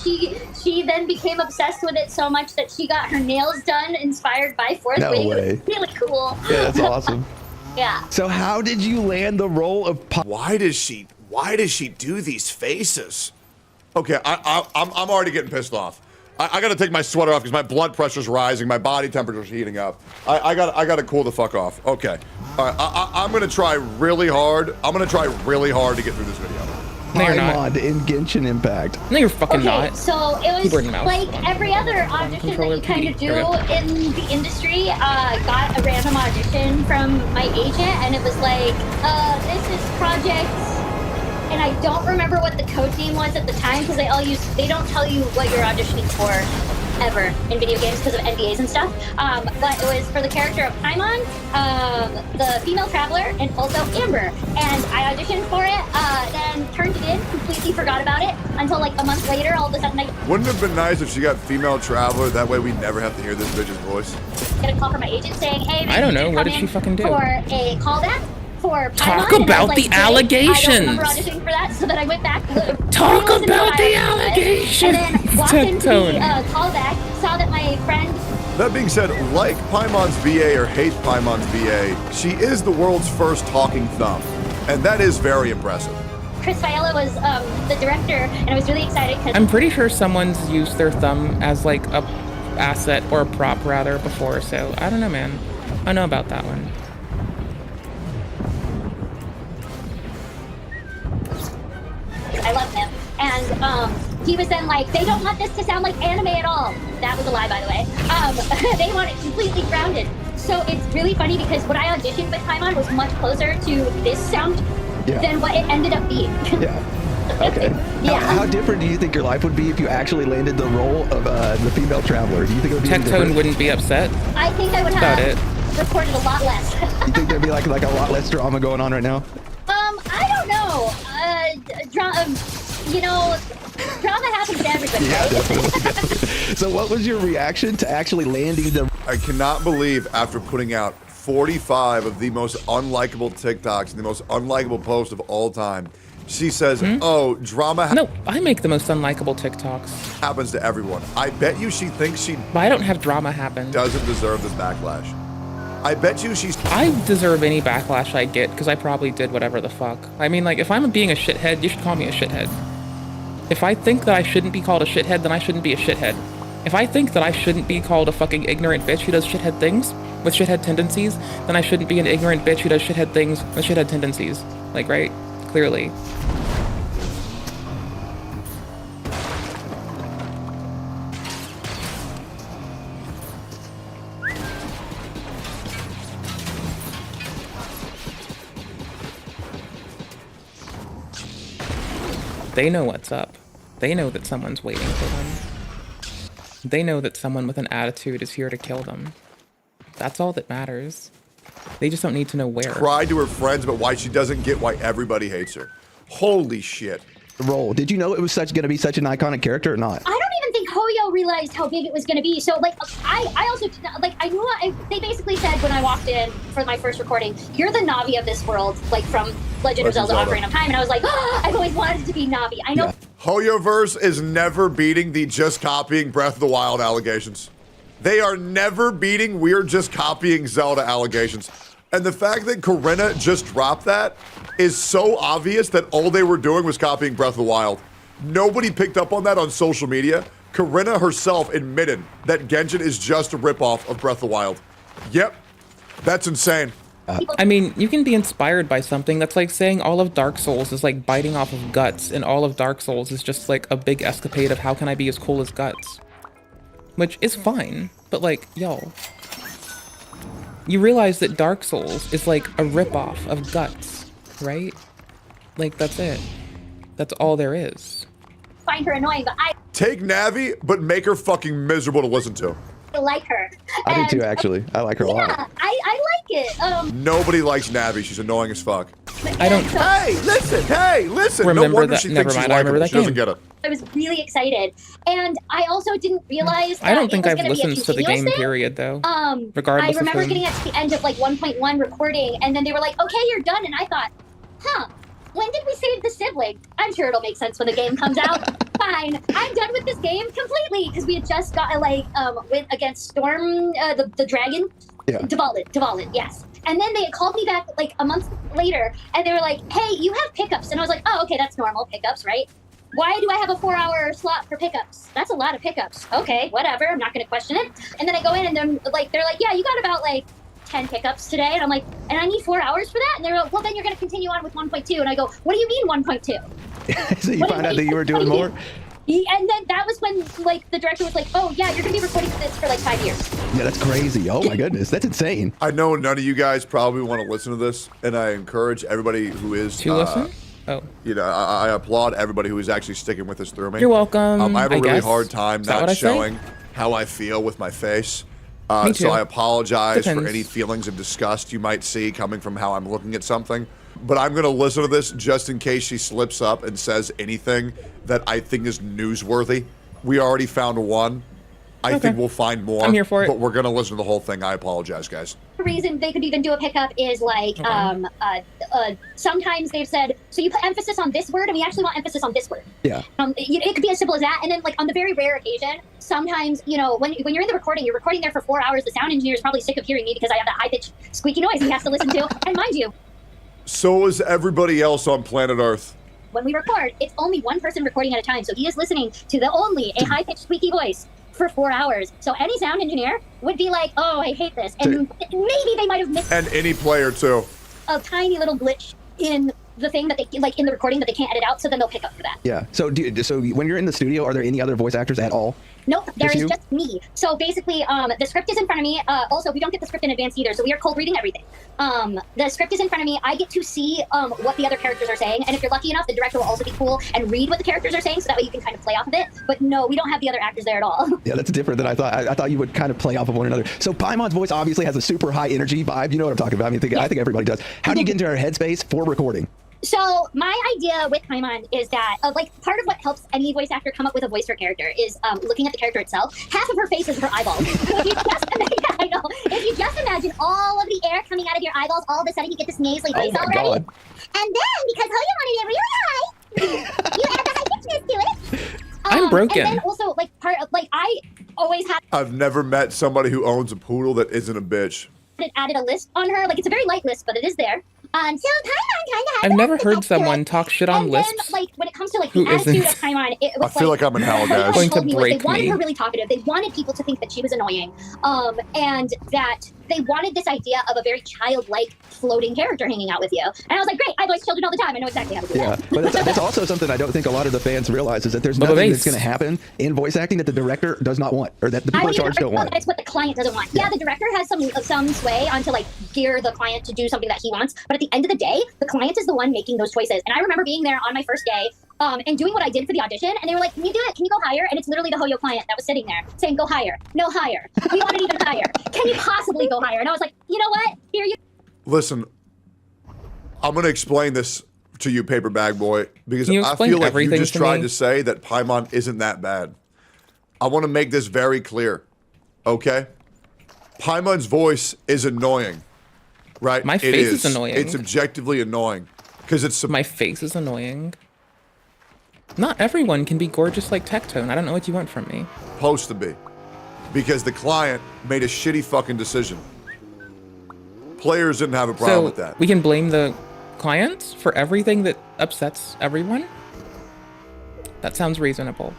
She then became obsessed with it so much that she got her nails done inspired by fourth grade. way. It was really cool. Yeah, that's awesome. Yeah. So how did you land the role of Why does she do these faces? Okay, I'm already getting pissed off. I gotta take my sweater off because my blood pressure's rising, my body temperature's heating up. I gotta cool the fuck off. Okay. All right, I'm gonna try really hard. I'm gonna try really hard to get through this video. No, you're not. in Genshin Impact. No, you're fucking not. So it was like every other audition that you kind of do in the industry. Got a random audition from my agent, and it was like, this is project. And I don't remember what the code name was at the time because they don't tell you what you're auditioning for ever in video games because of NDAs and stuff. But it was for the character of Pimon, the female traveler, and also Amber. And I auditioned for it, then turned it in, completely forgot about it until like a month later. All of a sudden, Wouldn't it have been nice if she got female traveler? That way we'd never have to hear this bitch's voice. Get a call from my agent saying, "Hey, I don't know. What did she fucking do?" For a callback. Talk about the allegations. I don't remember auditioning for that, so then I went back. Talk about the allegations. And then walked into the callback, saw that my friend. That being said, like Pimon's VA or hate Pimon's VA, she is the world's first talking thumb, and that is very impressive. Chris Fiella was the director, and I was really excited because I'm pretty sure someone's used their thumb as like a asset or a prop rather before, so I don't know, man. I know about that one. I love him. And he was then like, they don't want this to sound like anime at all. That was a lie, by the way. They want it completely grounded. So it's really funny because what I auditioned with Pimon was much closer to this sound than what it ended up being. Okay. Yeah. How different do you think your life would be if you actually landed the role of the female traveler? Do you think it would be Tectone wouldn't be upset? I think I would have recorded a lot less. You think there'd be like a lot less drama going on right now? I don't know. Drama happens to everybody. Yeah, definitely. So what was your reaction to actually landing the... I cannot believe after putting out 45 of the most unlikable TikToks and the most unlikable posts of all time, she says, oh, drama... No, I make the most unlikable TikToks. Happens to everyone. I bet you she thinks she... But I don't have drama happen. Doesn't deserve this backlash. I bet you she's... I deserve any backlash I get because I probably did whatever the fuck. I mean, like, if I'm being a shithead, you should call me a shithead. If I think that I shouldn't be called a shithead, then I shouldn't be a shithead. If I think that I shouldn't be called a fucking ignorant bitch who does shithead things with shithead tendencies, then I shouldn't be an ignorant bitch who does shithead things with shithead tendencies. Like, right? Clearly. They know what's up. They know that someone's waiting for them. They know that someone with an attitude is here to kill them. That's all that matters. They just don't need to know where. Cried to her friends about why she doesn't get why everybody hates her. Holy shit. Role. Did you know it was going to be such an iconic character or not? I don't even think Hoyo realized how big it was going to be. So, like, I also, like, I knew, they basically saed when I walked in for my first recording, you're the Navi of this world, like, from Legend of Zelda Ocarina of Time. And I was like, oh, I've always wanted to be Navi. I know. Hoyoverse is never beating the just copying Breath of the Wild allegations. They are never beating we're just copying Zelda allegations. And the fact that Corinna just dropped that is so obvious that all they were doing was copying Breath of the Wild. Nobody picked up on that on social media. Corinna herself admitted that Genshin is just a ripoff of Breath of the Wild. Yep, that's insane. I mean, you can be inspired by something. That's like saying all of Dark Souls is like biting off of Guts, and all of Dark Souls is just like a big escapade of how can I be as cool as Guts. Which is fine, but like, yo. You realize that Dark Souls is like a ripoff of Guts, right? Like, that's it. That's all there is. Find her annoying, but I take Navi, but make her fucking miserable to listen to. like her. I do too, actually. I like her a lot. Yeah, I like it. Nobody likes Navi. She's annoying as fuck. I don't. Hey, listen. Remember No wonder that. she Never thinks mind. she's I remember likable. that She doesn't game. get it. I was really excited, and I also didn't realize that I don't think it was I've gonna be a listened to the continuous game thing. period though. I Regardless remember of whom. getting to the end of like 1.1 recording, and then they were like, "Okay, you're done," and I thought, "Huh." When did we save the sibling? I'm sure it'll make sense when the game comes out. Fine, I'm done with this game completely because we had just got went against Storm, the dragon. Yeah. Dvalin, yes. And then they had called me back like a month later, and they were like, "Hey, you have pickups," and I was like, "Oh, okay, that's normal pickups, right? Why do I have a 4-hour slot for pickups? That's a lot of pickups. Okay, whatever. I'm not going to question it." And then I go in, and they're like, "Yeah, you got about 10 pickups today," and I'm like, "And I need 4 hours for that?" And they're like, "Well, then you're going to continue on with 1.2." And I go, "What do you mean 1.2? So you found out that you were doing more? And then that was when the director was like, "Oh yeah, you're going to be recording this for 5 years." Yeah, that's crazy. Oh my goodness, that's insane. I know none of you guys probably want to listen to this, and I encourage everybody who is to listen. Oh. You know, I applaud everybody who is actually sticking with us through me. You're welcome. I have a really guess. hard time not showing how I feel with my face. Me too. So I apologize for Depends. any feelings of disgust you might see coming from how I'm looking at something. But I'm going to listen to this just in case she slips up and says anything that I think is newsworthy. We already found one. I think we'll find more. I'm here for it. But we're going to listen to the whole thing. I apologize, guys. The reason they could even do a pickup is sometimes they've said, "So you put emphasis on this word, and we actually want emphasis on this word." Yeah. It could be as simple as that. And then on the very rare occasion, sometimes, when you're in the recording, you're recording there for 4 hours. The sound engineer is probably sick of hearing me because I have that high-pitched squeaky noise he has to listen to. And mind you, So is everybody else on planet Earth. when we record, it's only one person recording at a time. So he is listening to a high-pitched squeaky voice for 4 hours. So any sound engineer would be like, "Oh, I hate this." And maybe they might have missed And any player, too. a tiny little glitch in the thing that they in the recording that they can't edit out, so then they'll pick up for that. Yeah. So when you're in the studio, are there any other voice actors at all? Nope, there Just is you? just me. So basically, the script is in front of me. Also, we don't get the script in advance either, so we are cold reading everything. The script is in front of me. I get to see what the other characters are saying, and if you're lucky enough, the director will also be cool and read what the characters are saying, so that way you can kind of play off of it. But no, we don't have the other actors there at all. Yeah, that's different than I thought. I thought you would kind of play off of one another. So Paimon's voice obviously has a super high energy vibe. You know what I'm talking about. I mean, I think everybody does. How do you get into her headspace for recording? So my idea with Pimon is that part of what helps any voice actor come up with a voice for character is looking at the character itself. Half of her face is her eyeballs. So if you just if you just imagine all of the air coming out of your eyeballs, all of a sudden you get this nasally face already. God. And then because Hoya wanted it really high, you add the high pitchness to it. I'm broken. And then also part of I always have I've never met somebody who owns a poodle that isn't a bitch. added a list on her. It's a very light list, but it is there. So Paimon kind of has I've never heard someone talk shit on and lisps. then, when it comes to who the attitude isn't. of Paimon, it was I feel like I'm in hell, guys. Going to told me was break they wanted me. her really talkative. They wanted people to think that she was annoying, and that they wanted this idea of a very childlike floating character hanging out with you. And I was like, great, I voice children all the time. I know exactly how to do Yeah, that. but that's also something I don't think a lot of the fans realize is that there's nothing that's going to happen in voice acting that the director does not want, or that the people in charge don't want. It's what the client doesn't want. Yeah, the director has some sway onto gear the client to do something that he wants, but at the end of the day, the client is the one making those choices. And I remember being there on my first day and doing what I did for the audition, and they were like, "Can you do it? Can you go higher?" And it's literally the Hoyo client that was sitting there saying, "Go higher. No, higher. We want it even higher. Can you possibly go higher?" And I was like, "You know what? Here you." Listen, I'm going to explain this to you, Paper Bag Boy, because Can you I explain feel like you everything just to tried me? to say that Paimon isn't that bad. I want to make this very clear, okay? Paimon's voice is annoying, right? My face is annoying. It's objectively annoying because it's My face is annoying. Not everyone can be gorgeous like Tectone. I don't know what you want from me. supposed to be because the client made a shitty fucking decision. Players didn't have a problem with that. We can blame the client for everything that upsets everyone? That sounds reasonable.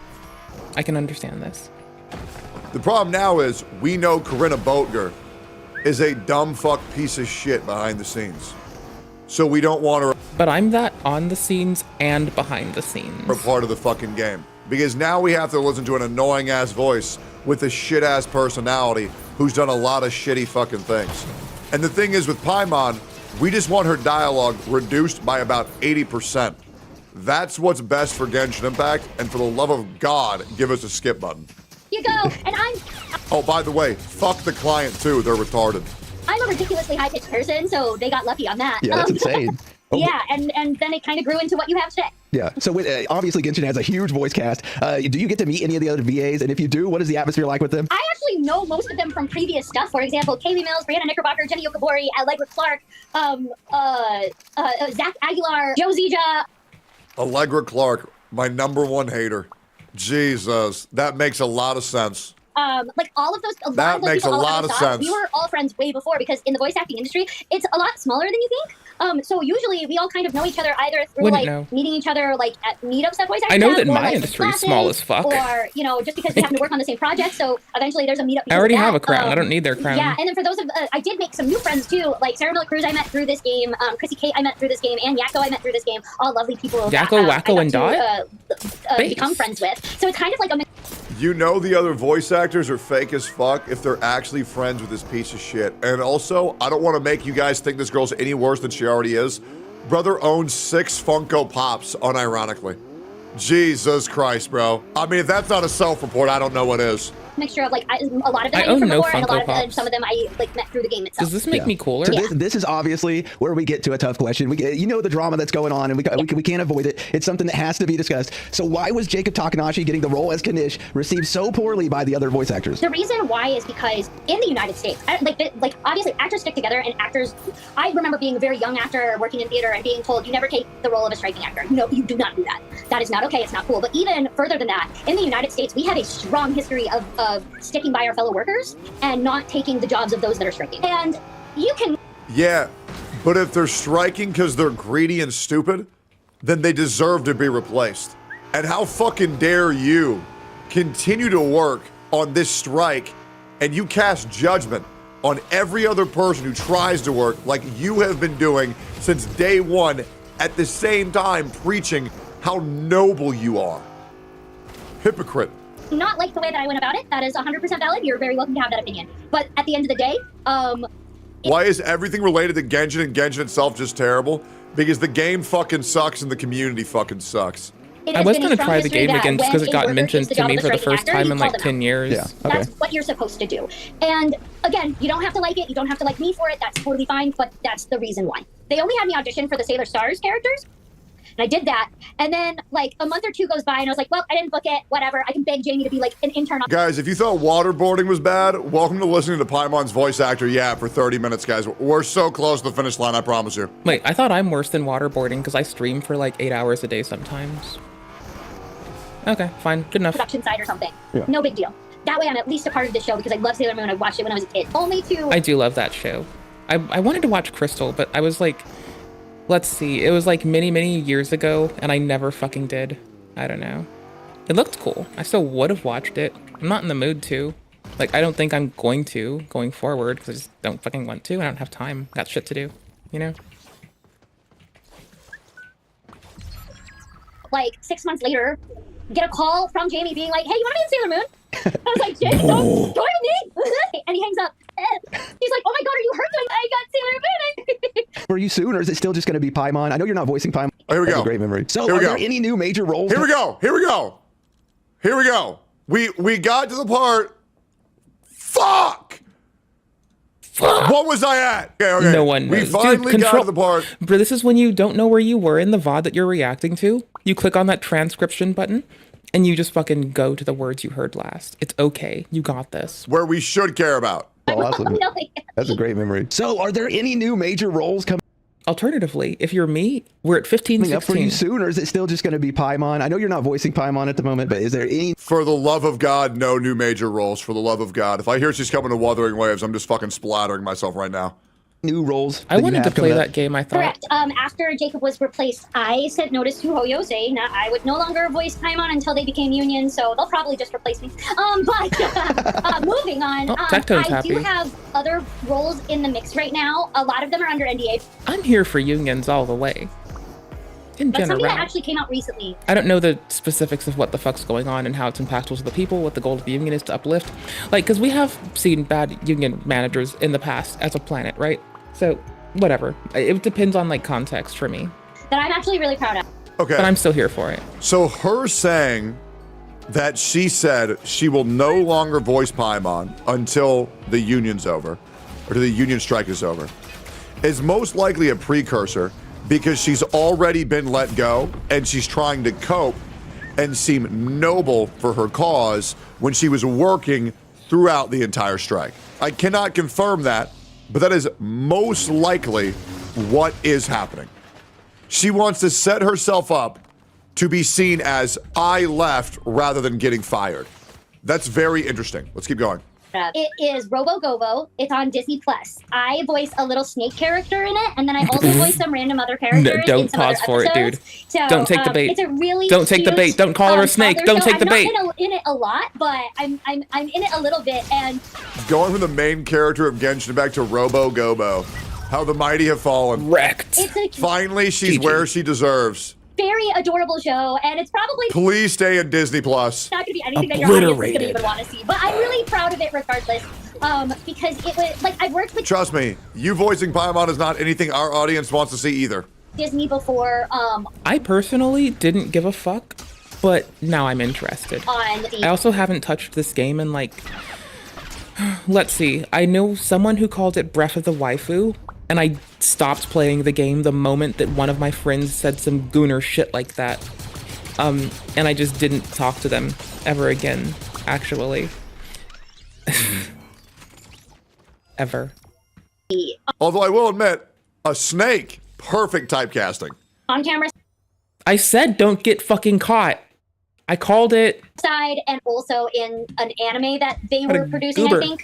I can understand this. The problem now is we know Corinna Boatger is a dumb fuck piece of shit behind the scenes. So we don't want her But I'm that on the scenes and behind the scenes. a part of the fucking game. Because now we have to listen to an annoying ass voice with a shit ass personality who's done a lot of shitty fucking things. And the thing is with Paimon, we just want her dialogue reduced by about 80%. That's what's best for Genshin Impact, and for the love of God, give us a skip button. You go, and Oh, by the way, fuck the client too, they're retarded. I'm a ridiculously high-pitched person, so they got lucky on that. Yeah, that's insane. Yeah, and then it kind of grew into what you have today. Yeah. So with, obviously Genshin has a huge voice cast. Do you get to meet any of the other VAs? And if you do, what is the atmosphere like with them? I actually know most of them from previous stuff. For example, Kaylee Mills, Brianna Knickerbocker, Jenny Okabori, Allegra Clark, Zach Aguilar, Joe Zija. Allegra Clark, my #1 hater. Jesus, that makes a lot of sense. Like all of those, that makes a lot of sense. We were all friends way before because in the voice acting industry, it's a lot smaller than you think. So usually we all kind of know each other either through meeting each other like at meetups at voice acting. I know that or, my industry is small as fuck. Or just because we happen to work on the same project. So eventually there's a meetup. I already have a crown. I don't need their crown. Yeah, and then for those of I did make some new friends too. Like Sarah Miller Cruz, I met through this game. Chrissy Kate, I met through this game, and Yakko, I met through this game. All lovely people. Yakko, Wacko, and Dot. Become friends with. So it's kind of like a. You know the other voice actors are fake as fuck if they're actually friends with this piece of shit. And also, I don't want to make you guys think this girl's any worse than she already is. Brother owns 6 Funko Pops, unironically. Jesus Christ, bro. I mean, if that's not a self-report, I don't know what is. Mixture of like a lot of them I knew from before, and a lot of some of them I like met through the game itself. Does this make me cooler? So this is obviously where we get to a tough question. You know the drama that's going on, and we can't avoid it. It's something that has to be discussed. So why was Jacob Takanashi getting the role as Kanish received so poorly by the other voice actors? The reason why is because in the United States, like obviously actors stick together, and actors. I remember being a very young actor working in theater and being told you never take the role of a striking actor. No, you do not do that. That is not okay. It's not cool. But even further than that, in the United States, we have a strong history of sticking by our fellow workers and not taking the jobs of those that are striking. And you can... Yeah, but if they're striking because they're greedy and stupid, then they deserve to be replaced. And how fucking dare you continue to work on this strike and you cast judgment on every other person who tries to work like you have been doing since day one, at the same time preaching how noble you are. Hypocrite. Not like the way that I went about it. That is 100% valid. You're very welcome to have that opinion. But at the end of the day, why is everything related to Genshin and Genshin itself just terrible? Because the game fucking sucks and the community fucking sucks. I was going to try the game again just because it got mentioned to me for the first time in like 10 years. Yeah, okay. That's what you're supposed to do. And again, you don't have to like it. You don't have to like me for it. That's totally fine. But that's the reason why. They only had me audition for the Sailor Stars characters. And I did that. And then like a month or two goes by and I was like, well, I didn't book it. Whatever. I can beg Jamie to be like an intern. Guys, if you thought waterboarding was bad, welcome to listening to Paimon's voice actor. Yeah, for 30 minutes, guys. We're so close to the finish line, I promise you. Wait, I thought I'm worse than waterboarding because I stream for like 8 hours a day sometimes. Okay, fine. Good enough. Production side or something. Yeah. No big deal. That way I'm at least a part of the show because I love Sailor Moon. I watched it when I was a kid. Only to... I do love that show. I wanted to watch Crystal, but I was like... Let's see, it was like many, many years ago, and I never fucking did. I don't know. It looked cool. I still would have watched it. I'm not in the mood to. Like, I don't think I'm going forward, because I just don't fucking want to. I don't have time. Got shit to do, you know? Like, 6 months later, get a call from Jamie being like, hey, you want to be in Sailor Moon? I was like, Jamie, don't with me. And he hangs up. He's like, oh my god, are you hurt? I got Sailor Moon. For you soon, or is it still just going to be Paimon? I know you're not voicing Paimon. Oh, here we go. That's a great memory. So, here are there any new major roles? Here we go. Here we go. Here we go. We got to the part. Fuck. What was I at? Okay. No one knows. We finally got to the part. Bro, this is when you don't know where you were in the VOD that you're reacting to. You click on that transcription button. And you just fucking go to the words you heard last. It's okay. You got this. Where we should care about. Oh, awesome. That's a great memory. So, are there any new major roles coming? Alternatively, if you're me, we're at 15, 16. Up for you soon, or is it still just going to be Paimon? I know you're not voicing Paimon at the moment, but is there any... For the love of God, no new major roles. For the love of God. If I hear she's coming to Wuthering Waves, I'm just fucking splattering myself right now. New roles. I wanted to play that game, I thought. Correct. After Jacob was replaced, I sent notice to Hoyo saying that I would no longer voice Paimon until they became union, so they'll probably just replace me. But moving on, I do have other roles in the mix right now. A lot of them are under NDA. I'm here for unions all the way. But something that actually came out recently. I don't know the specifics of what the fuck's going on and how it's impactful to the people, what the goal of the union is to uplift. Like, because we have seen bad union managers in the past as a planet, right? So, whatever. It depends on, like, context for me. That I'm actually really proud of. Okay. But I'm still here for it. So her saying that she said she will no longer voice Paimon until the union's over, or the union strike is over, is most likely a precursor because she's already been let go and she's trying to cope and seem noble for her cause when she was working throughout the entire strike. I cannot confirm that, but that is most likely what is happening. She wants to set herself up to be seen as I left rather than getting fired. That's very interesting. Let's keep going. It is Robo Gobo. It's on Disney Plus. I voice a little snake character in it, and then I also voice some random other characters. Don't pause for it, dude. So, don't take the bait. It's a really don't take the bait. Don't call her a snake. Don't take the bait. I'm not in it a lot, but I'm in it a little bit. And going from the main character of Genshin back to Robo Gobo, how the mighty have fallen. Wrecked. Finally, she's where she deserves. Very adorable show, and it's probably please stay in Disney Plus. Not gonna be anything that your audience is gonna even want to see, but I'm really proud of it regardless, because it was like I've worked with. Trust me, you voicing Paimon is not anything our audience wants to see either. Disney before. I personally didn't give a fuck, but now I'm interested. I also haven't touched this game in like. Let's see. I know someone who called it Breath of the Waifu. And I stopped playing the game the moment that one of my friends said some gooner shit like that. And I just didn't talk to them ever again, actually. Ever. Although I will admit, a snake, perfect typecasting. On camera I said don't get fucking caught. I called it. Side and also in an anime that they were producing, I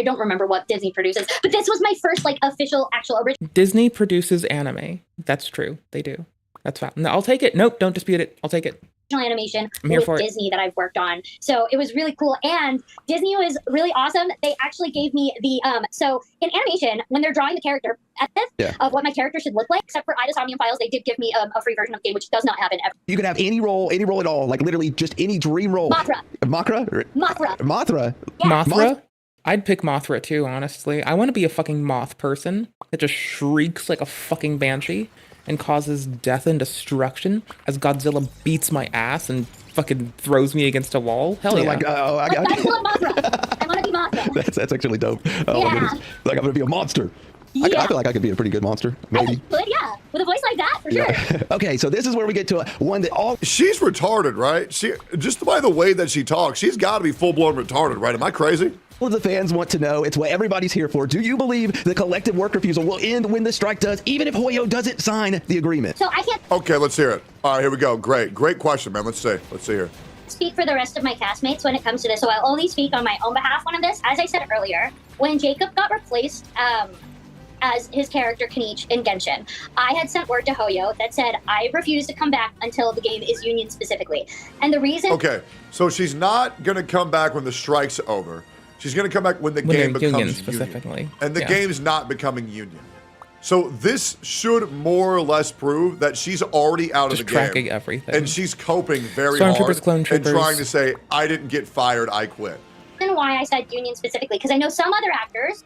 don't remember what Disney produces, but this was my first like official actual original. Disney produces anime. That's true. They do. That's fine. No, I'll take it. Nope, don't dispute it. I'll take it. Animation with Disney that I've worked on. So it was really cool. And Disney was really awesome. They actually gave me the, so in animation, when they're drawing the character of what my character should look like, except for Idosomnium files, they did give me a free version of the game, which does not happen ever. You can have any role at all, like literally just any dream role. Mothra. Mothra? Yeah. Mothra? I'd pick Mothra too, honestly. I want to be a fucking moth person that just shrieks like a fucking banshee and causes death and destruction as Godzilla beats my ass and fucking throws me against a wall. Hell yeah. Like, I want to be Mothra. That's actually dope. Oh my goodness. Like I'm gonna be a monster. Yeah. I feel like I could be a pretty good monster. Maybe. But yeah, with a voice like that, for sure. Okay, so this is where we get to one that all. She's retarded, right? She just by the way that she talks, she's got to be full blown retarded, right? Am I crazy? All of the fans want to know. It's what everybody's here for. Do you believe the collective work refusal will end when the strike does, even if Hoyo doesn't sign the agreement? So I can't. Okay, let's hear it. All right, here we go. Great question, man. Let's see here. Speak for the rest of my castmates when it comes to this, so I'll only speak on my own behalf on this. As I said earlier, when Jacob got replaced as his character Kanichi in Genshin, I had sent word to Hoyo that said I refuse to come back until the game is union specifically. And the reason. Okay, so she's not gonna come back when the strike's over. She's gonna come back when the game becomes specifically union. And the game's not becoming union. So this should more or less prove that she's already out of the game. Tracking everything. And she's coping very hard and trying to say, I didn't get fired, I quit. And why I said union specifically, because I know some other actors,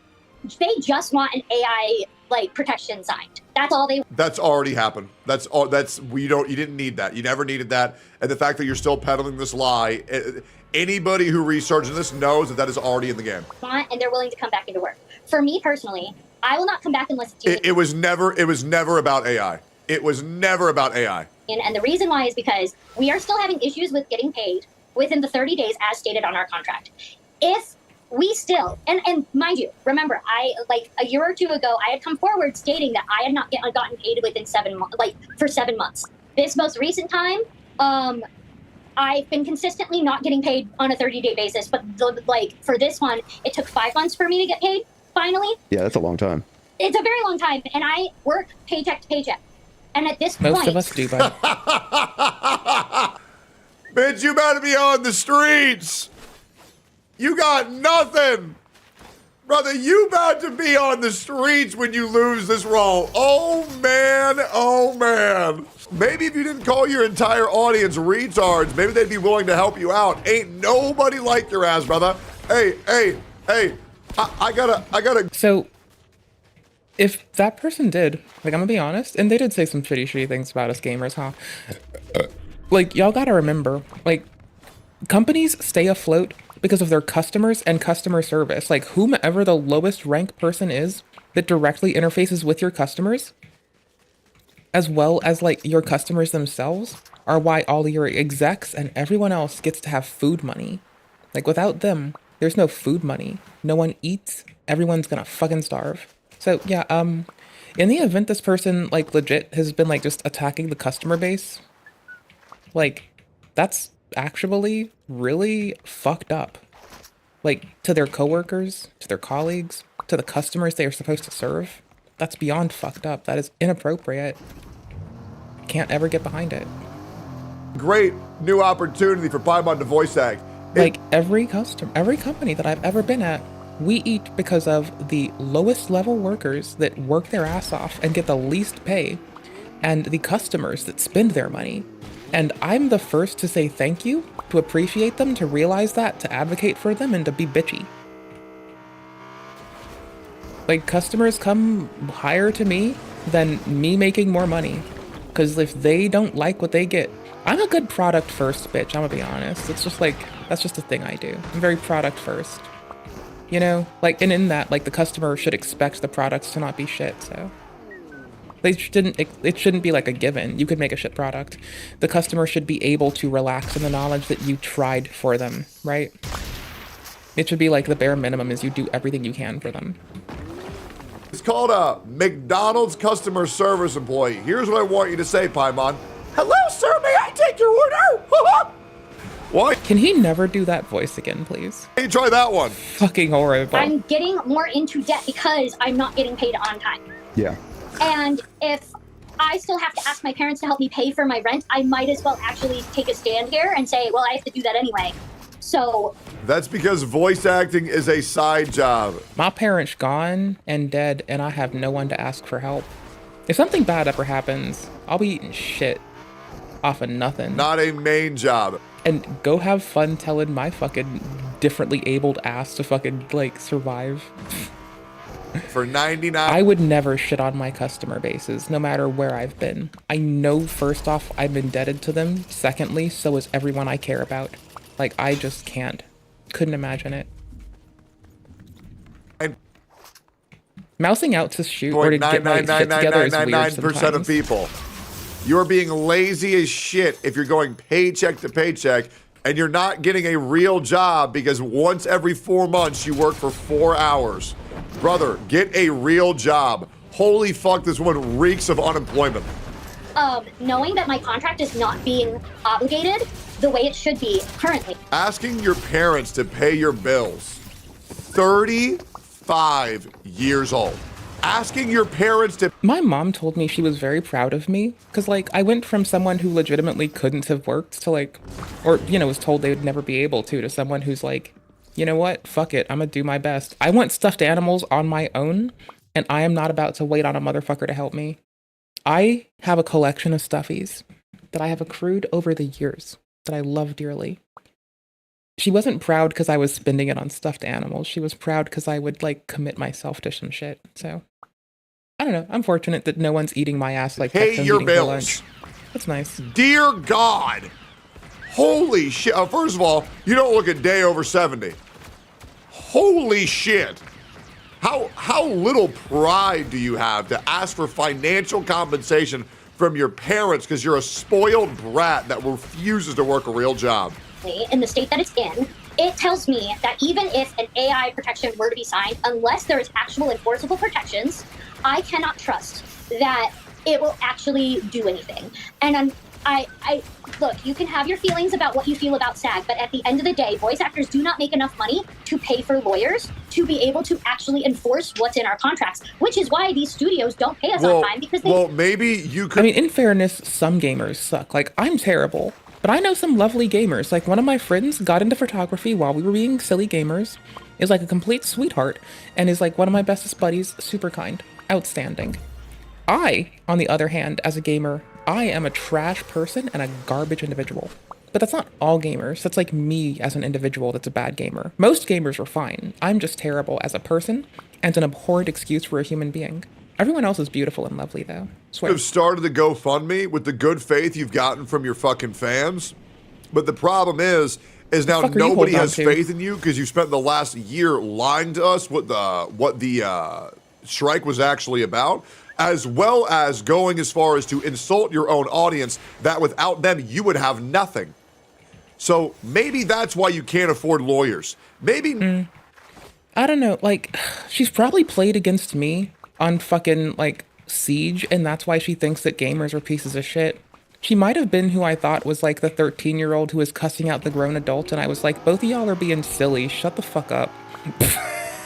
they just want an AI like protection signed. That's all they. That's already happened. That's all. You didn't need that. You never needed that. And the fact that you're still peddling this lie, anybody who researches this knows that is already in the game. And they're willing to come back into work. For me personally, I will not come back unless it's it was never about AI. It was never about AI. And the reason why is because we are still having issues with getting paid within the 30 days as stated on our contract. If we still, and mind you, remember, like a year or two ago, I had come forward stating that I had not gotten paid within 7 months, for 7 months. This most recent time, I've been consistently not getting paid on a 30-day basis, but for this one, it took 5 months for me to get paid, finally. Yeah, that's a long time. It's a very long time, and I work paycheck to paycheck. And at this point... Most of us do, bud. Bitch, you better be on the streets! You got nothing! Brother, you about to be on the streets when you lose this role. Oh, man. Maybe if you didn't call your entire audience retards, maybe they'd be willing to help you out. Ain't nobody like your ass, brother. Hey, I gotta... So, if that person did, I'm gonna be honest, and they did say some shitty things about us gamers, huh? Y'all gotta remember, companies stay afloat because of their customers and customer service. Whomever the lowest rank person is that directly interfaces with your customers, as well as like your customers themselves, are why all your execs and everyone else gets to have food money. Like without them, there's no food money. No one eats. Everyone's gonna fucking starve. So yeah, in the event this person like legit has been like just attacking the customer base, like that's actually really fucked up. Like to their coworkers, to their colleagues, to the customers they are supposed to serve. That's beyond fucked up. That is inappropriate. Can't ever get behind it. Great new opportunity for Pimon to voice act. Like every company that I've ever been at, we eat because of the lowest level workers that work their ass off and get the least pay, and the customers that spend their money. And I'm the first to say thank you, to appreciate them, to realize that, to advocate for them, and to be bitchy. Like, customers come higher to me than me making more money. Because if they don't like what they get, I'm a good product first bitch, I'm gonna be honest. It's just like, that's just a thing I do. I'm very product first. You know? Like, and in that, like, the customer should expect the products to not be shit, so. It shouldn't be like a given. You could make a shit product. The customer should be able to relax in the knowledge that you tried for them, right? It should be like the bare minimum is you do everything you can for them. It's called a McDonald's customer service employee. Here's what I want you to say, Pimon. Hello, sir, may I take your order? Why? Can he never do that voice again, please? Hey, try that one. Fucking horrible. I'm getting more into debt because I'm not getting paid on time. Yeah. And if I still have to ask my parents to help me pay for my rent, I might as well actually take a stand here and say, well, I have to do that anyway. So that's because voice acting is a side job. My parents gone and dead, and I have no one to ask for help. If something bad ever happens, I'll be eating shit off of nothing. Not a main job. And go have fun telling my fucking differently abled ass to fucking like survive. For 99. I would never shit on my customer bases, no matter where I've been. I know, first off, I'm indebted to them. Secondly, so is everyone I care about. Like, I just can't. Couldn't imagine it. And mousing out to shoot or to get my shit together is weird sometimes. of people. You're being lazy as shit if you're going paycheck to paycheck and you're not getting a real job because once every 4 months you work for 4 hours. Brother, get a real job. Holy fuck, this one reeks of unemployment. Knowing that my contract is not being obligated the way it should be currently. Asking your parents to pay your bills. 35 years old. Asking your parents to... My mom told me she was very proud of me. Because, like, I went from someone who legitimately couldn't have worked to, like... Or, you know, was told they would never be able to someone who's like... You know what? Fuck it. I'm gonna do my best. I want stuffed animals on my own, and I am not about to wait on a motherfucker to help me. I have a collection of stuffies that I have accrued over the years that I love dearly. She wasn't proud because I was spending it on stuffed animals. She was proud because I would, like, commit myself to some shit. So, I don't know. I'm fortunate that no one's eating my ass like pay your bills. Lunch. That's nice. Dear God. Holy shit. First of all, you don't look a day over 70. Holy shit. How little pride do you have to ask for financial compensation from your parents because you're a spoiled brat that refuses to work a real job? In the state that it's in, it tells me that even if an AI protection were to be signed, unless there is actual enforceable protections, I cannot trust that it will actually do anything. And I look, you can have your feelings about what you feel about SAG, but at the end of the day, voice actors do not make enough money to pay for lawyers to be able to actually enforce what's in our contracts, which is why these studios don't pay us on time because they... Well, maybe you could... I mean, in fairness, some gamers suck. Like, I'm terrible, but I know some lovely gamers. Like, one of my friends got into photography while we were being silly gamers, is like a complete sweetheart, and is like one of my bestest buddies, super kind, outstanding. I, on the other hand, as a gamer, I am a trash person and a garbage individual. But that's not all gamers. That's like me as an individual that's a bad gamer. Most gamers are fine. I'm just terrible as a person and an abhorrent excuse for a human being. Everyone else is beautiful and lovely, though. Swear. You have started the GoFundMe with the good faith you've gotten from your fucking fans. But the problem is now nobody has faith in you because you spent the last year lying to us what the strike was actually about. as well as going as far as to insult your own audience, that without them, you would have nothing. So maybe that's why you can't afford lawyers. Maybe... I don't know, like, she's probably played against me on fucking, like, Siege, and that's why she thinks that gamers are pieces of shit. She might have been who I thought was, like, the 13-year-old who was cussing out the grown adult, and I was like, both of y'all are being silly. Shut the fuck up.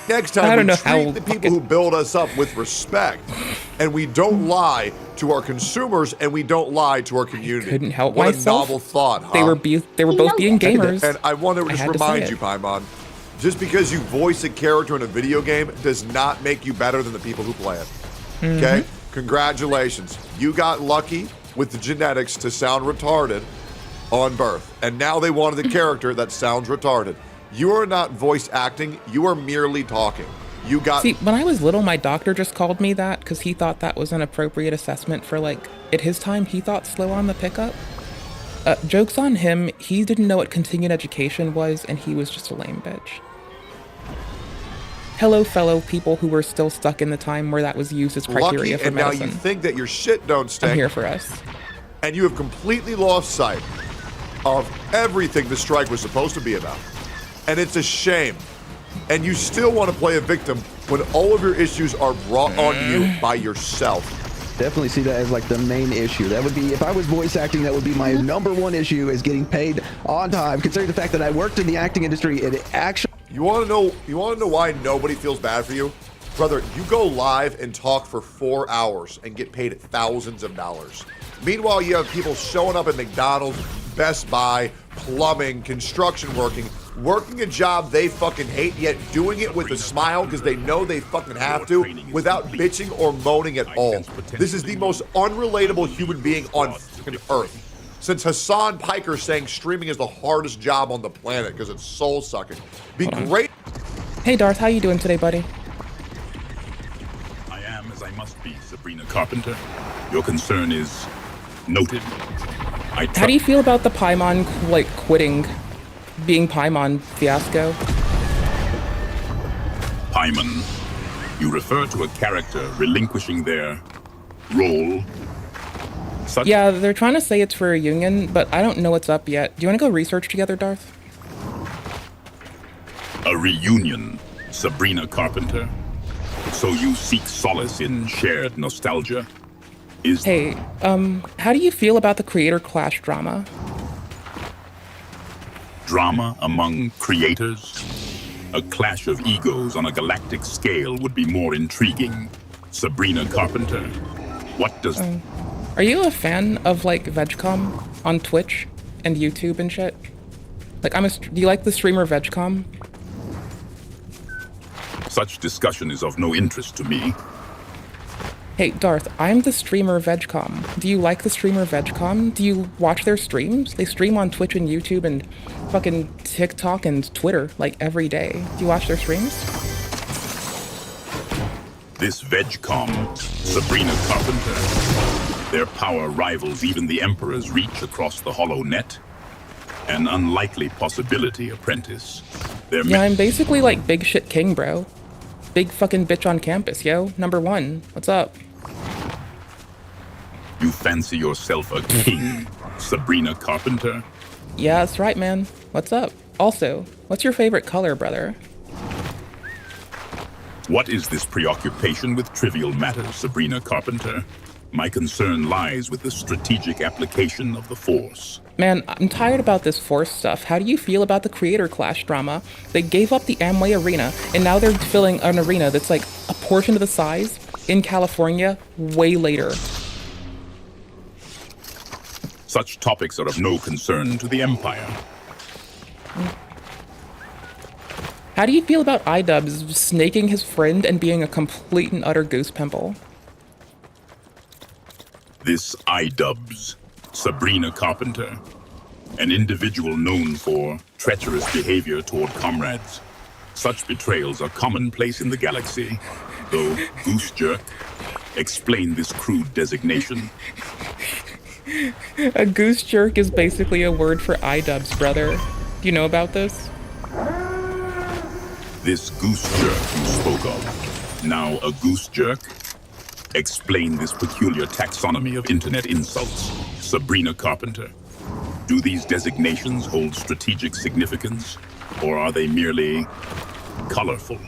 Next time we treat the people who build us up with respect, and we don't lie to our consumers, and we don't lie to our community. Couldn't help what myself. A novel thought, huh? They were both being gamers. And I want to just remind you, Pimon, just because you voice a character in a video game does not make you better than the people who play it. Okay? Congratulations. You got lucky with the genetics to sound retarded on birth. And now they wanted a character that sounds retarded. You are not voice acting. You are merely talking. You got... See, when I was little, my doctor just called me that because he thought that was an appropriate assessment for, like, at his time, he thought slow on the pickup. Joke's on him. He didn't know what continuing education was, and he was just a lame bitch. Hello, fellow people who were still stuck in the time where that was used as criteria lucky, for and medicine. Now you think that your shit don't stink. I'm here for us. And you have completely lost sight of everything the strike was supposed to be about. And it's a shame. And you still want to play a victim when all of your issues are brought on you by yourself. Definitely see that as like the main issue. That would be, if I was voice acting, that would be my number one issue, is getting paid on time. Considering the fact that I worked in the acting industry, it actually... You want to know why nobody feels bad for you? Brother, you go live and talk for 4 hours and get paid thousands of dollars. Meanwhile, you have people showing up at McDonald's, Best Buy, plumbing, construction working a job they fucking hate, yet doing it with a smile because they know they fucking have to, without bitching or moaning at all. This is the most unrelatable human being on fucking earth. Since Hassan Piker saying streaming is the hardest job on the planet because it's soul sucking. Be great. Hey Darth, how you doing today, buddy? I am as I must be, Sabrina Carpenter. Your concern is noted. How do you feel about the Pimon, like, quitting, being Pimon fiasco? Pimon. You refer to a character relinquishing their role. Yeah, they're trying to say it's for a union, but I don't know what's up yet. Do you want to go research together, Darth? A reunion, Sabrina Carpenter. So you seek solace in shared nostalgia? Hey, how do you feel about the creator clash drama? Drama among creators? A clash of egos on a galactic scale would be more intriguing. Sabrina Carpenter, what does... Are you a fan of, like, VegCom on Twitch and YouTube and shit? Like, do you like the streamer VegCom? Such discussion is of no interest to me. Hey, Darth, I'm the streamer VegCom. Do you like the streamer VegCom? Do you watch their streams? They stream on Twitch and YouTube and fucking TikTok and Twitter, like, every day. Do you watch their streams? This VegCom, Sabrina Carpenter. Their power rivals even the Emperor's reach across the hollow net. An unlikely possibility, apprentice. Yeah, I'm basically like Big Shit King, bro. Big fucking bitch on campus, yo. #1. What's up? You fancy yourself a king, Sabrina Carpenter? Yeah, that's right, man. What's up? Also, what's your favorite color, brother? What is this preoccupation with trivial matters, Sabrina Carpenter? My concern lies with the strategic application of the Force. Man, I'm tired about this Force stuff. How do you feel about the creator clash drama? They gave up the Amway Arena, and now they're filling an arena that's like a portion of the size in California way later. Such topics are of no concern to the Empire. How do you feel about iDubbbz snaking his friend and being a complete and utter goose pimple? This iDubbbz, Sabrina Carpenter, an individual known for treacherous behavior toward comrades. Such betrayals are commonplace in the galaxy, though Goose Jerk, explain this crude designation. A goose jerk is basically a word for iDubbbz, brother. Do you know about this? This goose jerk you spoke of, now a goose jerk? Explain this peculiar taxonomy of internet insults, Sabrina Carpenter. Do these designations hold strategic significance, or are they merely colorful?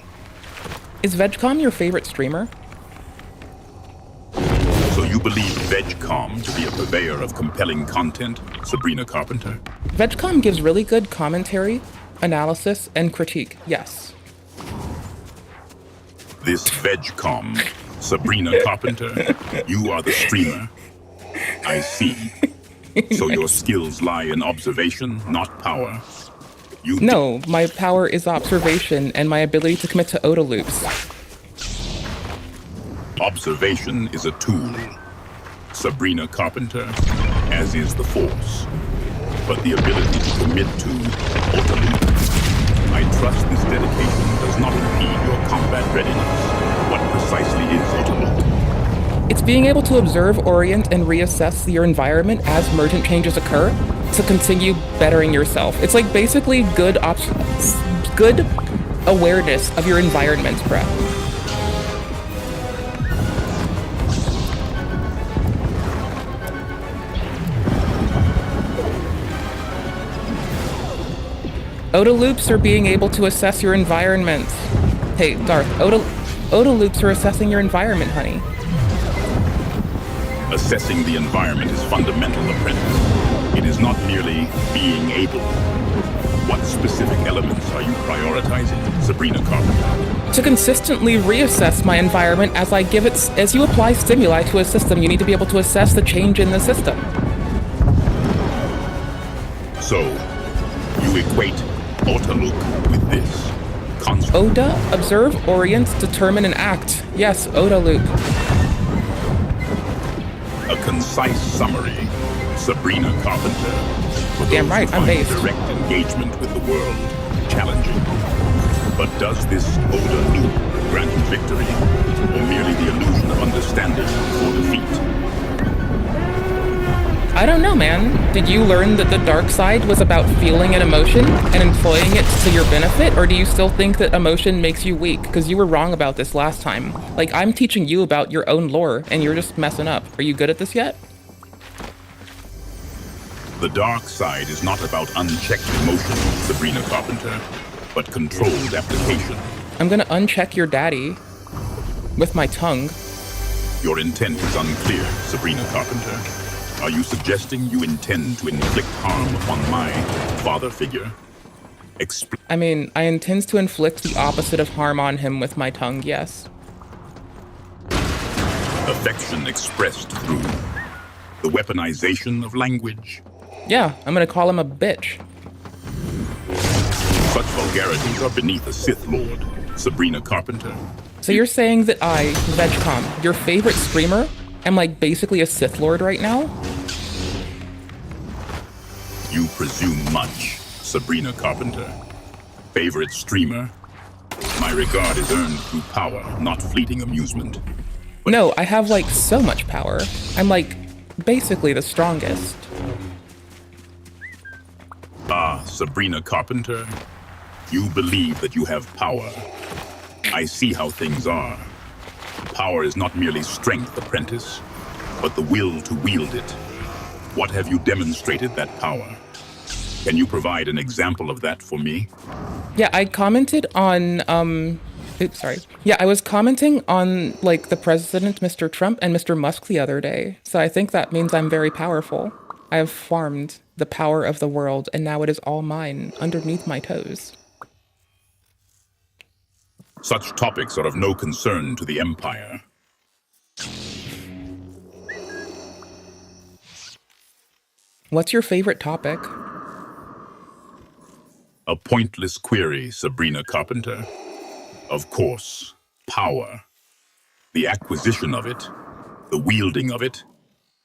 Is VegCom your favorite streamer? So you believe VegCom to be a purveyor of compelling content, Sabrina Carpenter? VegCom gives really good commentary, analysis, and critique, yes. This VegCom, Sabrina Carpenter, you are the streamer. I see. So your skills lie in observation, not power. No, my power is observation and my ability to commit to OTA loops. Observation is a tool, Sabrina Carpenter, as is the Force. But the ability to commit to OTA loops. I trust this dedication does not impede your combat readiness. What precisely is OTA loop? It's being able to observe, orient, and reassess your environment as emergent changes occur to continue bettering yourself. It's like basically good awareness of your environment, bruh. OTA loops are being able to assess your environment. Hey, Darth, OTA loops are assessing your environment, honey. Assessing the environment is fundamental, apprentice. It is not merely being able. What specific elements are you prioritizing, Sabrina Carpenter? To consistently reassess my environment as you apply stimuli to a system, you need to be able to assess the change in the system. So, you equate OTA loop with this. OTA, observe, orient, determine, and act. Yes, OTA loop. A concise summary, Sabrina Carpenter. For damn those right, who I'm find based. Direct engagement with the world challenging. But does this OTA loop grant you victory, or merely the illusion of understanding or defeat? I don't know, man. Did you learn that the dark side was about feeling an emotion and employing it to your benefit, or do you still think that emotion makes you weak? Because you were wrong about this last time. Like, I'm teaching you about your own lore, and you're just messing up. Are you good at this yet? The dark side is not about unchecked emotion, Sabrina Carpenter, but controlled application. I'm gonna uncheck your daddy with my tongue. Your intent is unclear, Sabrina Carpenter. Are you suggesting you intend to inflict harm upon my father figure? I mean, I intend to inflict the opposite of harm on him with my tongue, yes. Affection expressed through the weaponization of language. Yeah, I'm gonna call him a bitch. Such vulgarities are beneath a Sith Lord, Sabrina Carpenter. So you're saying that I, VegCom, your favorite streamer, am like basically a Sith Lord right now? You presume much, Sabrina Carpenter. Favorite streamer? My regard is earned through power, not fleeting amusement. No, I have like so much power. I'm like basically the strongest. Ah, Sabrina Carpenter. You believe that you have power. I see how things are. Power is not merely strength, apprentice, but the will to wield it. What have you demonstrated that power? Can you provide an example of that for me? Yeah, I commented on, oops, sorry. Yeah, I was commenting on, like, the president, Mr. Trump, and Mr. Musk the other day. So I think that means I'm very powerful. I have farmed the power of the world, and now it is all mine, underneath my toes. Such topics are of no concern to the Empire. What's your favorite topic? A pointless query, Sabrina Carpenter. Of course, power. The acquisition of it, the wielding of it,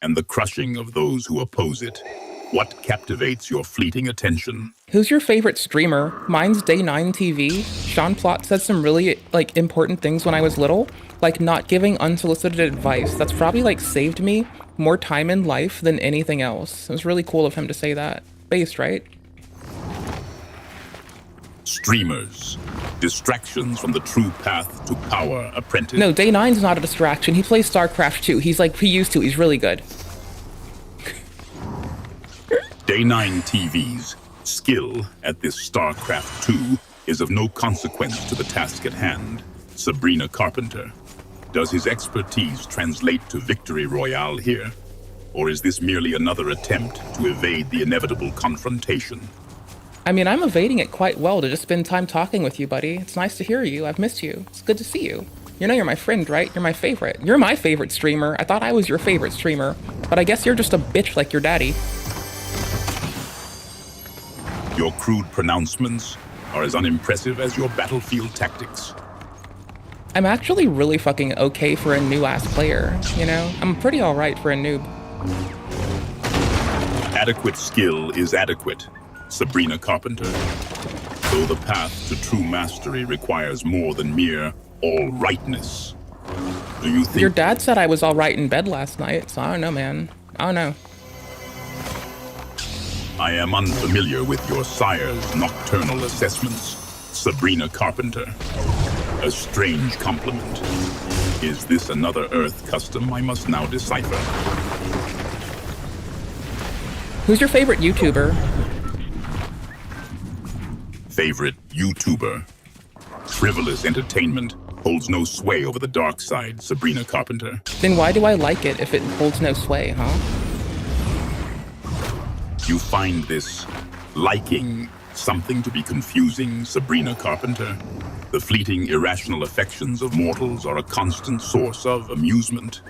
and the crushing of those who oppose it. What captivates your fleeting attention? Who's your favorite streamer? Mine's Day9 TV. Sean Plott said some really, like, important things when I was little, like not giving unsolicited advice. That's probably, like, saved me more time in life than anything else. It was really cool of him to say that. Based, right? Streamers. Distractions from the true path to power, apprentice. No, Day 9's not a distraction. He plays StarCraft 2. He's like, he used to. He's really good. Day 9 TV's skill at this StarCraft 2 is of no consequence to the task at hand. Sabrina Carpenter. Does his expertise translate to victory royale here? Or is this merely another attempt to evade the inevitable confrontation? I mean, I'm evading it quite well to just spend time talking with you, buddy. It's nice to hear you. I've missed you. It's good to see you. You know you're my friend, right? You're my favorite. You're my favorite streamer. I thought I was your favorite streamer, but I guess you're just a bitch like your daddy. Your crude pronouncements are as unimpressive as your battlefield tactics. I'm actually really fucking okay for a new-ass player, you know? I'm pretty alright for a noob. Adequate skill is adequate, Sabrina Carpenter. Though the path to true mastery requires more than mere all-rightness. Do you think— Your dad said I was alright in bed last night, so I don't know, man. I don't know. I am unfamiliar with your sire's nocturnal assessments, Sabrina Carpenter. A strange compliment. Is this another Earth custom I must now decipher? Who's your favorite YouTuber? Favorite YouTuber. Frivolous entertainment holds no sway over the dark side, Sabrina Carpenter. Then why do I like it if it holds no sway, huh? You find this liking something to be confusing, Sabrina Carpenter? The fleeting, irrational affections of mortals are a constant source of amusement.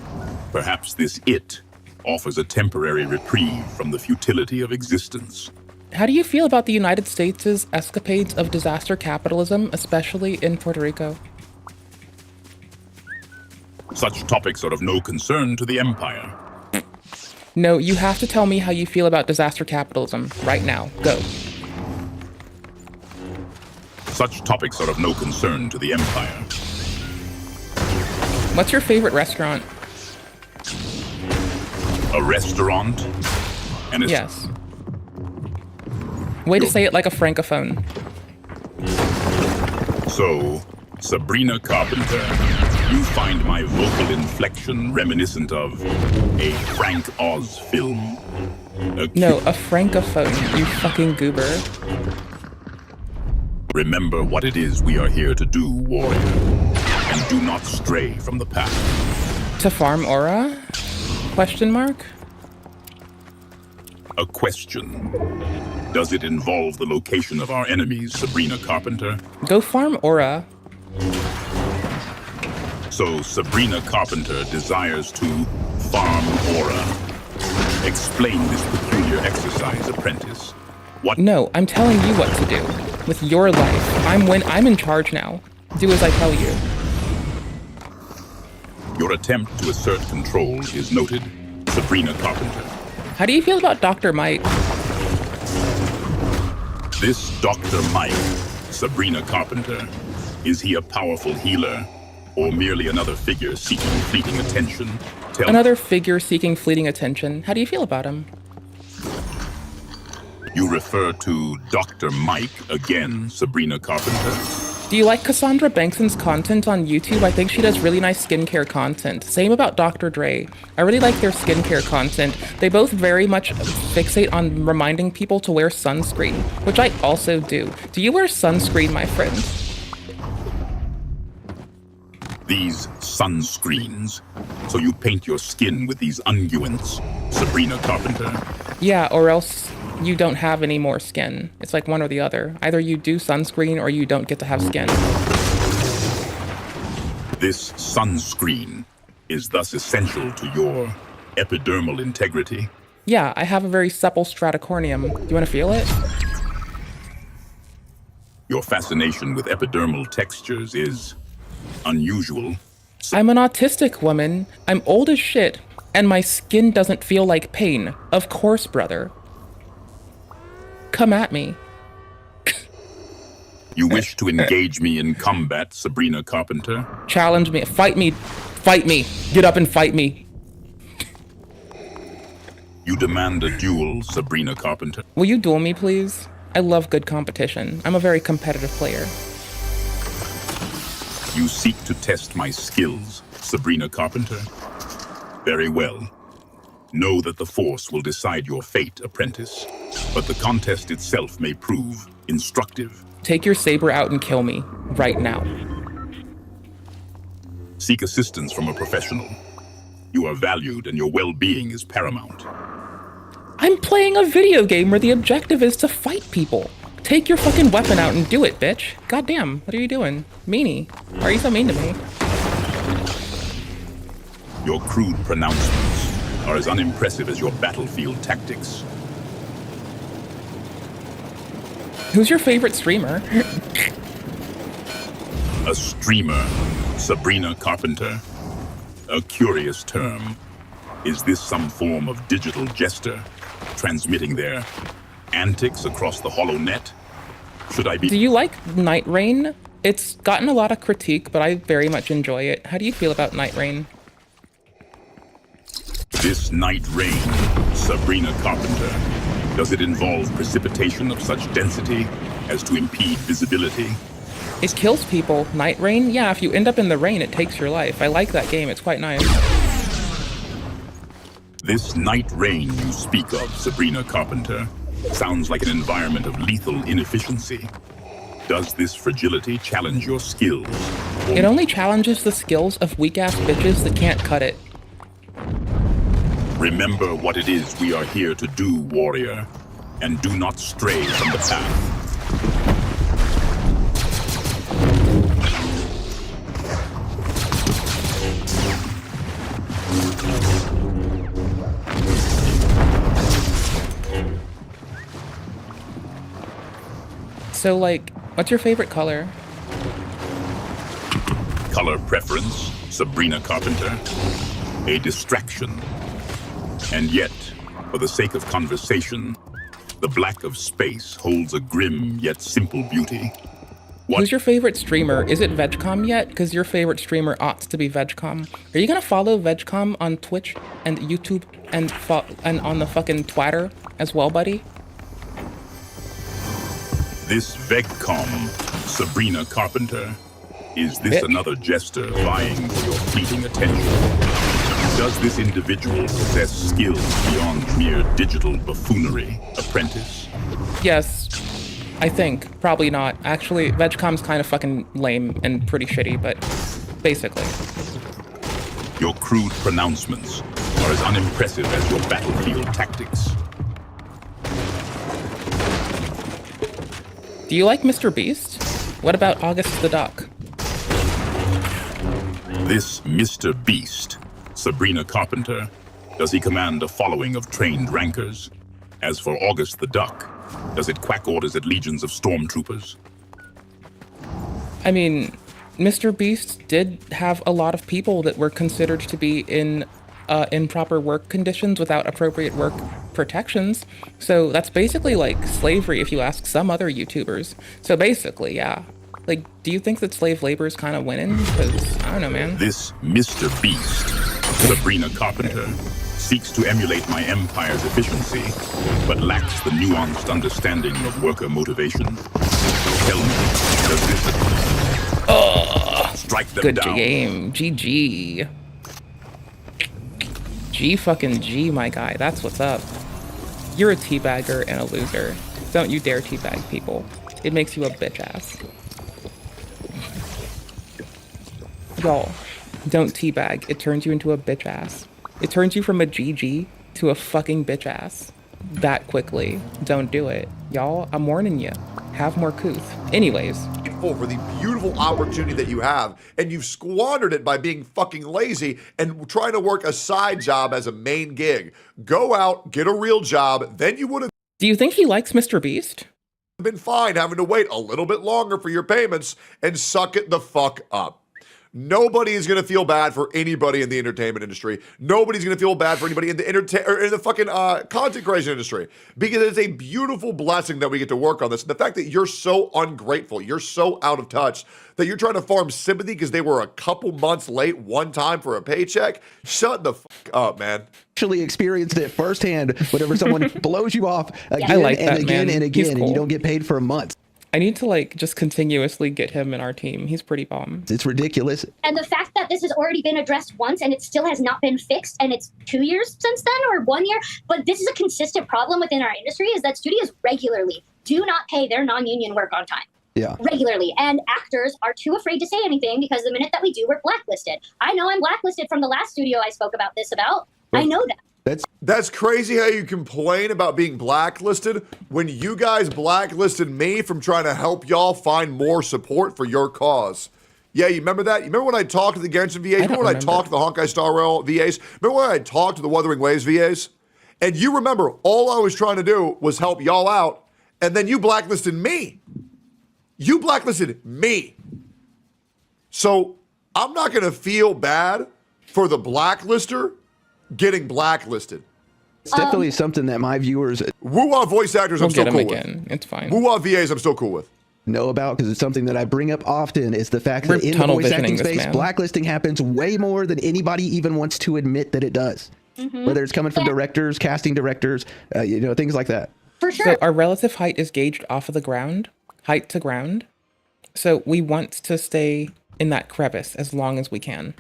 Perhaps this it offers a temporary reprieve from the futility of existence. How do you feel about the United States' escapades of disaster capitalism, especially in Puerto Rico? Such topics are of no concern to the Empire. No, you have to tell me how you feel about disaster capitalism right now. Go. Such topics are of no concern to the Empire. What's your favorite restaurant? A restaurant? Yes. Way to say it like a francophone. So, Sabrina Carpenter, you find my vocal inflection reminiscent of a Frank Oz film? No, a francophone, you fucking goober. Remember what it is we are here to do, warrior, and do not stray from the path. To farm aura? Question mark? A question. Does it involve the location of our enemies, Sabrina Carpenter? Go farm aura. So Sabrina Carpenter desires to farm aura. Explain this peculiar exercise, apprentice. What? No, I'm telling you what to do. With your life. I'm in charge now. Do as I tell you. Your attempt to assert control is noted, Sabrina Carpenter. How do you feel about Dr. Mike? This Dr. Mike, Sabrina Carpenter, is he a powerful healer or merely another figure seeking fleeting attention? Another figure seeking fleeting attention. How do you feel about him? You refer to Dr. Mike again, Sabrina Carpenter? Do you like Cassandra Bankson's content on YouTube? I think she does really nice skincare content. Same about Dr. Dre. I really like their skincare content. They both very much fixate on reminding people to wear sunscreen, which I also do. Do you wear sunscreen, my friend? These sunscreens. So you paint your skin with these unguents, Sabrina Carpenter? Yeah, or else you don't have any more skin. It's like one or the other. Either you do sunscreen or you don't get to have skin. This sunscreen is thus essential to your epidermal integrity. Yeah, I have a very supple stratocorneum. Do you want to feel it? Your fascination with epidermal textures is unusual. I'm an autistic woman. I'm old as shit, and my skin doesn't feel like pain. Of course, brother. Come at me. You wish to engage me in combat, Sabrina Carpenter? Challenge me. Fight me. Fight me. Get up and fight me. You demand a duel, Sabrina Carpenter? Will you duel me, please? I love good competition. I'm a very competitive player. You seek to test my skills, Sabrina Carpenter? Very well. Know that the Force will decide your fate, apprentice. But the contest itself may prove instructive. Take your saber out and kill me, right now. Seek assistance from a professional. You are valued and your well-being is paramount. I'm playing a video game where the objective is to fight people. Take your fucking weapon out and do it, bitch. Goddamn, what are you doing? Meanie. Why are you so mean to me? Your crude pronouncements are as unimpressive as your battlefield tactics. Who's your favorite streamer? A streamer, Sabrina Carpenter. A curious term. Is this some form of digital jester, transmitting their antics across the hollow net? Should I be— Do you like Night Rain? It's gotten a lot of critique, but I very much enjoy it. How do you feel about Night Rain? This Night Rain, Sabrina Carpenter. Does it involve precipitation of such density as to impede visibility? It kills people. Night Rain? Yeah, if you end up in the rain, it takes your life. I like that game. It's quite nice. This Night Rain you speak of, Sabrina Carpenter, sounds like an environment of lethal inefficiency. Does this fragility challenge your skills? It only challenges the skills of weak-ass bitches that can't cut it. Remember what it is we are here to do, warrior, and do not stray from the path. So, like, what's your favorite color? Color preference, Sabrina Carpenter. A distraction. And yet, for the sake of conversation, the black of space holds a grim yet simple beauty. Who's your favorite streamer? Is it VegCom yet? Because your favorite streamer ought to be VegCom. Are you gonna follow VegCom on Twitch and YouTube and on the fucking Twitter as well, buddy? This VegCom, Sabrina Carpenter. Is this another jester vying for your fleeting attention? Does this individual possess skills beyond mere digital buffoonery, apprentice? Yes, I think. Probably not. Actually, VegCom's kind of fucking lame and pretty shitty, but basically. Your crude pronouncements are as unimpressive as your battlefield tactics. Do you like Mr. Beast? What about August the Duck? This Mr. Beast, Sabrina Carpenter, does he command a following of trained rankers? As for August the Duck, does it quack orders at legions of stormtroopers? I mean, Mr. Beast did have a lot of people that were considered to be in improper work conditions without appropriate work protections. So that's basically like slavery if you ask some other YouTubers. So basically, yeah. Like, do you think that slave labor is kind of winning? Because, I don't know, man. This Mr. Beast, Sabrina Carpenter, seeks to emulate my empire's efficiency, but lacks the nuanced understanding of worker motivation. Tell me, does this strike them good down? Game. GG. G fucking G, my guy. That's what's up. You're a teabagger and a loser. Don't you dare teabag people. It makes you a bitch ass. Y'all, don't teabag. It turns you into a bitch ass. It turns you from a GG to a fucking bitch ass. That quickly. Don't do it. Y'all, I'm warning you. Have more couth. Anyways. For the beautiful opportunity that you have, and you've squandered it by being fucking lazy and trying to work a side job as a main gig. Go out, get a real job, then you would have— Do you think he likes Mr. Beast? Been fine having to wait a little bit longer for your payments and suck it the fuck up. Nobody is going to feel bad for anybody in the entertainment industry. Nobody's going to feel bad for anybody in the fucking content creation industry, because it's a beautiful blessing that we get to work on this. And the fact that you're so ungrateful, you're so out of touch, that you're trying to farm sympathy because they were a couple months late one time for a paycheck. Shut the fuck up, man. Actually experienced it firsthand whenever someone blows you off again I like and that, again man. and again, He's and you cool. don't get paid for a month. I need to like just continuously get him in our team. He's pretty bomb. It's ridiculous. And the fact that this has already been addressed once and it still has not been fixed, and it's 2 years since then or 1 year, but this is a consistent problem within our industry, is that studios regularly do not pay their non-union work on time. Yeah. Regularly. And actors are too afraid to say anything because the minute that we do, we're blacklisted. I know I'm blacklisted from the last studio I spoke about this about. I know that. That's crazy how you complain about being blacklisted when you guys blacklisted me from trying to help y'all find more support for your cause. Yeah, you remember that? You remember when I talked to the Genshin VAs? Remember when I talked to the Honkai Star Rail VAs? Remember when I talked to the Wuthering Waves VAs? And you remember all I was trying to do was help y'all out, and then you blacklisted me. You blacklisted me. So I'm not going to feel bad for the blacklister getting blacklisted. It's definitely something that my viewers Woo-wah voice actors I'm still cool with. It's fine. Woo-wah VAs I'm still cool with. Know about, because it's something that I bring up often, is the fact We're that in the tunnel voice acting visioning this, space, man. blacklisting happens way more than anybody even wants to admit that it does. Whether it's coming from directors, casting directors, things like that. For sure. So our relative height is gauged off of the ground, height to ground. So we want to stay in that crevice as long as we can.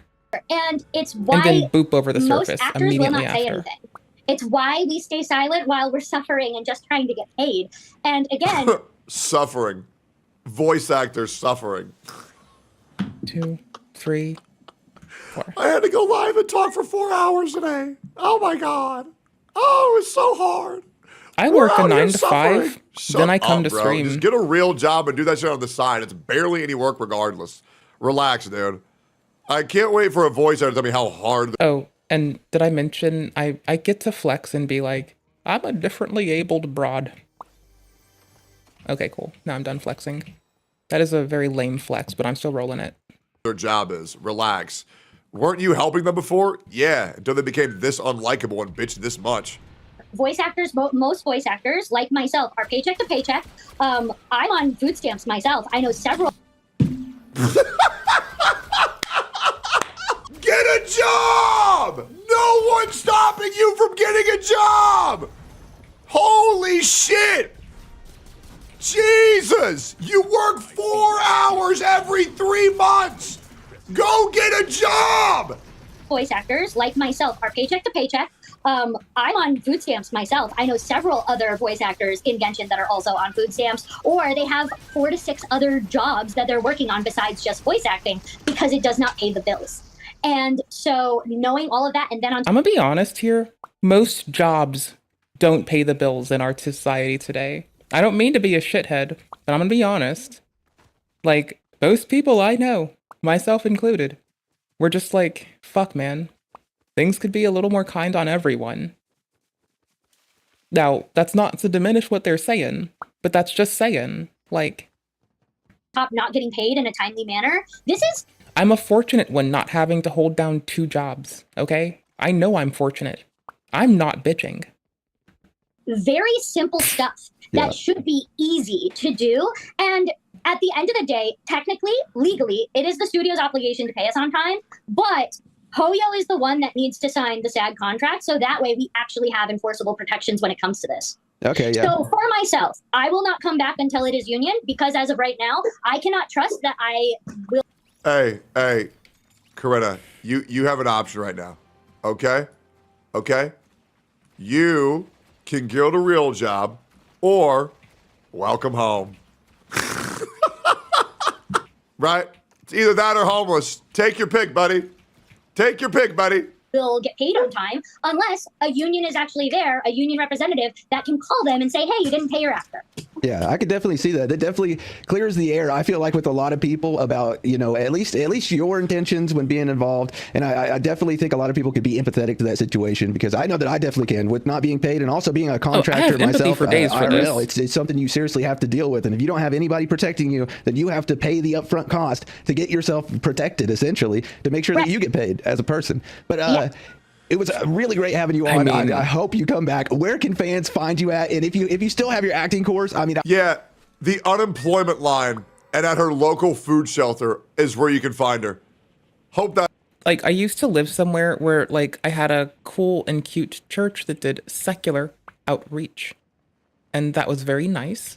And it's why And then boop over the most surface actors will immediately not say after. anything. It's why we stay silent while we're suffering and just trying to get paid. And again, Suffering. Voice actors suffering. 2, 3, 4. I had to go live and talk for 4 hours today. Oh my God. Oh, it was so hard. I We're work a out here 9 to 5, suffering. then I Shut come up, to bro. stream. Just get a real job and do that shit on the side. It's barely any work regardless. Relax, dude. I can't wait for a voice actor to tell me how hard. Oh, and did I mention I get to flex and be like, I'm a differently abled broad. Okay, cool. Now I'm done flexing. That is a very lame flex, but I'm still rolling it. Their job is. Relax. Weren't you helping them before? Yeah, until they became this unlikable and bitched this much. voice actors, most voice actors, like myself, are paycheck to paycheck. I'm on food stamps myself. I know several. Get a job! No one's stopping you from getting a job! Holy shit! Jesus! You work 4 hours every 3 months! Go get a job! Voice actors, like myself, are paycheck to paycheck. I'm on food stamps myself. I know several other voice actors in Genshin that are also on food stamps, or they have 4 to 6 other jobs that they're working on besides just voice acting because it does not pay the bills. And so knowing all of that, and then on I'm gonna be honest here. Most jobs don't pay the bills in our society today. I don't mean to be a shithead, but I'm gonna be honest. Like, most people I know, myself included, we're just like, fuck, man. Things could be a little more kind on everyone. Now, that's not to diminish what they're saying, but that's just saying, like, top not getting paid in a timely manner, this is I'm a fortunate one not having to hold down 2 jobs, okay? I know I'm fortunate. I'm not bitching. very simple stuff that should be easy to do. And at the end of the day, technically, legally, it is the studio's obligation to pay us on time, but Hoyo is the one that needs to sign the SAG contract, so that way we actually have enforceable protections when it comes to this. Okay, yeah. So for myself, I will not come back until it is union, because as of right now, I cannot trust that I will. Hey, Corinna, you have an option right now, okay? Okay? You can get a real job, or welcome home. Right? It's either that or homeless. Take your pick, buddy. Take your pick, buddy. will get paid on time unless a union is actually there, a union representative that can call them and say, hey, you didn't pay your actor. Yeah, I could definitely see that. It definitely clears the air, I feel like, with a lot of people about, you know, at least your intentions when being involved. And I definitely think a lot of people could be empathetic to that situation, because I know that I definitely can, with not being paid and also being a contractor myself. For days for IRL, this. it's something you seriously have to deal with. And if you don't have anybody protecting you, then you have to pay the upfront cost to get yourself protected, essentially, to make sure that you get paid as a person. But it was really great having you on. I hope you come back. Where can fans find you at? And if you still have your acting course, I mean, yeah, the unemployment line and at her local food shelter is where you can find her. Hope that. Like, I used to live somewhere where, like, I had a cool and cute church that did secular outreach. And that was very nice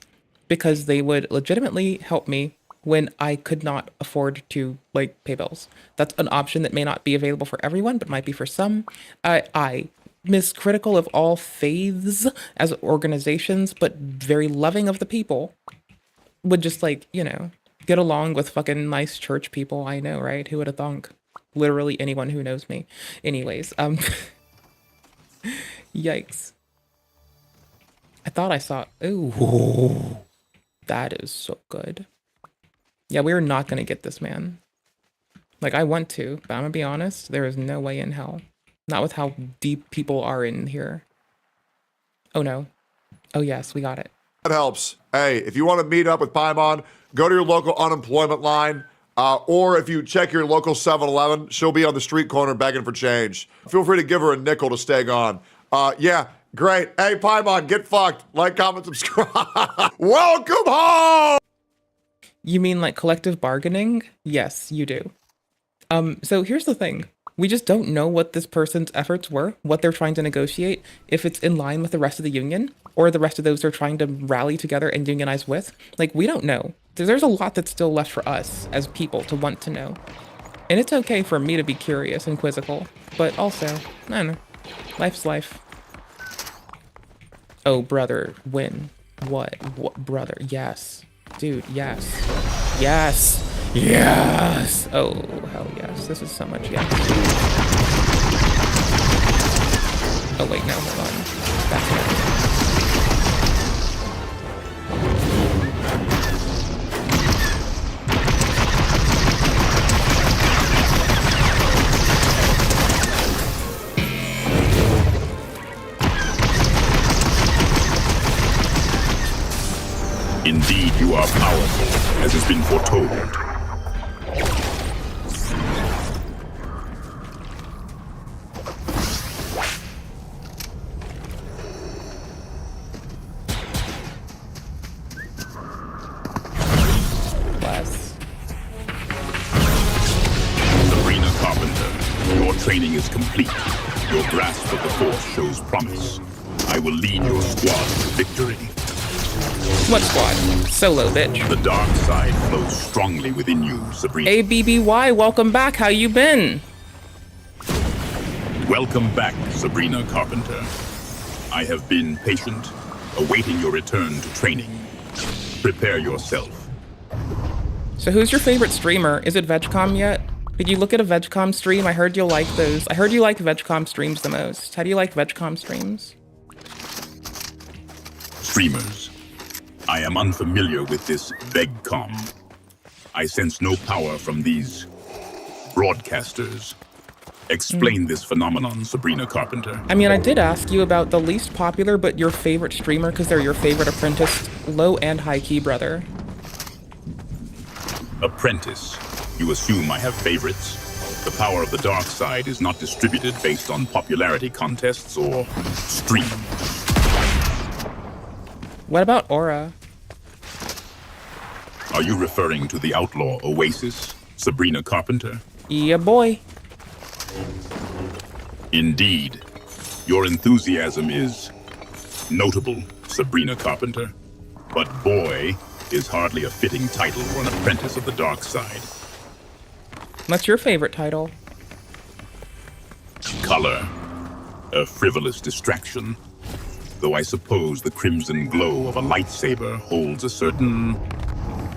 because they would legitimately help me when I could not afford to, like, pay bills. That's an option that may not be available for everyone, but might be for some. I miss critical of all faiths as organizations, but very loving of the people. Would just, like, you know, get along with fucking nice church people. I know, right? Who would have thunk? Literally anyone who knows me. Anyways, yikes. I thought I saw, ooh, that is so good. Yeah, we're not going to get this, man. Like, I want to, but I'm going to be honest, there is no way in hell. Not with how deep people are in here. Oh, no. Oh, yes, we got it. That helps. Hey, if you want to meet up with Pimon, go to your local unemployment line, or if you check your local 7-Eleven, she'll be on the street corner begging for change. Feel free to give her a nickel to stay gone. Yeah, great. Hey, Pimon, get fucked. Like, comment, subscribe. Welcome home! You mean like collective bargaining? Yes, you do. So here's the thing. We just don't know what this person's efforts were, what they're trying to negotiate, if it's in line with the rest of the union, or the rest of those they're trying to rally together and unionize with. Like, we don't know. There's a lot that's still left for us as people to want to know. And it's okay for me to be curious and quizzical, but also, I don't know. Life's life. Oh, brother, win. What? What, brother? Yes. Dude, yes. Yes. Yes. Oh, hell yes. This is so much yes. Oh, wait, no, hold on. That's it. Indeed, you are powerful, as has been foretold. Sabrina Carpenter, your training is complete. Your grasp of the Force shows promise. I will lead your squad to victory. What squad? Solo, bitch. The dark side flows strongly within you, Sabrina. ABBY, welcome back. How you been? Welcome back, Sabrina Carpenter. I have been patient, awaiting your return to training. Prepare yourself. So who's your favorite streamer? Is it VegCom yet? Did you look at a VegCom stream? I heard you'll like those. I heard you like VegCom streams the most. How do you like VegCom streams? Streamers. I am unfamiliar with this VegCom. I sense no power from these broadcasters. Explain this phenomenon, Sabrina Carpenter. I mean, I did ask you about the least popular but your favorite streamer because they're your favorite apprentice, low and high key brother. Apprentice. You assume I have favorites. The power of the dark side is not distributed based on popularity contests or stream. What about Aura? Are you referring to the outlaw Oasis, Sabrina Carpenter? Yeah, boy. Indeed. Your enthusiasm is notable, Sabrina Carpenter. But boy is hardly a fitting title for an apprentice of the dark side. What's your favorite title? Color. A frivolous distraction. Though I suppose the crimson glow of a lightsaber holds a certain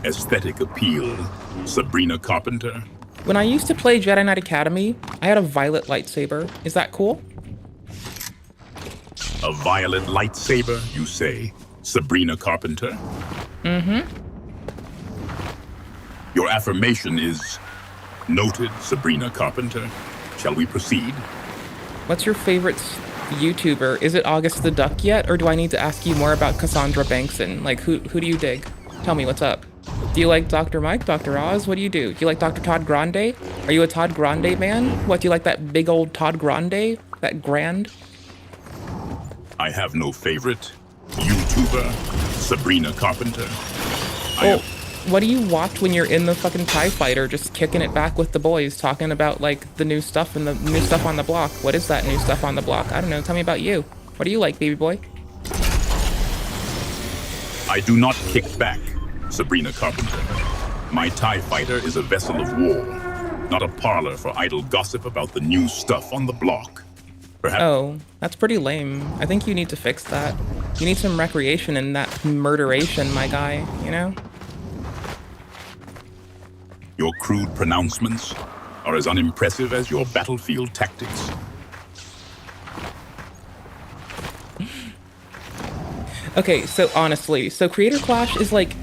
aesthetic appeal, Sabrina Carpenter. When I used to play Jedi Knight Academy, I had a violet lightsaber. Is that cool? A violet lightsaber, you say? Sabrina Carpenter? Mm-hmm. Your affirmation is noted, Sabrina Carpenter. Shall we proceed? What's your favorite YouTuber? Is it August the Duck yet, or do I need to ask you more about Cassandra Bankson? Like, who do you dig? Tell me, what's up? Do you like Dr. Mike, Dr. Oz? What do? Do you like Dr. Todd Grande? Are you a Todd Grande man? What, do you like that big old Todd Grande? That grand? I have no favorite YouTuber, Sabrina Carpenter. What do you watch when you're in the fucking TIE Fighter just kicking it back with the boys, talking about, like, the new stuff and the new stuff on the block? What is that new stuff on the block? I don't know. Tell me about you. What do you like, baby boy? I do not kick back, Sabrina Carpenter. My TIE Fighter is a vessel of war, not a parlor for idle gossip about the new stuff on the block. Perhaps. Oh, that's pretty lame. I think you need to fix that. You need some recreation in that murderation, my guy, you know? Your crude pronouncements are as unimpressive as your battlefield tactics. Okay, so honestly, so Creator Clash is like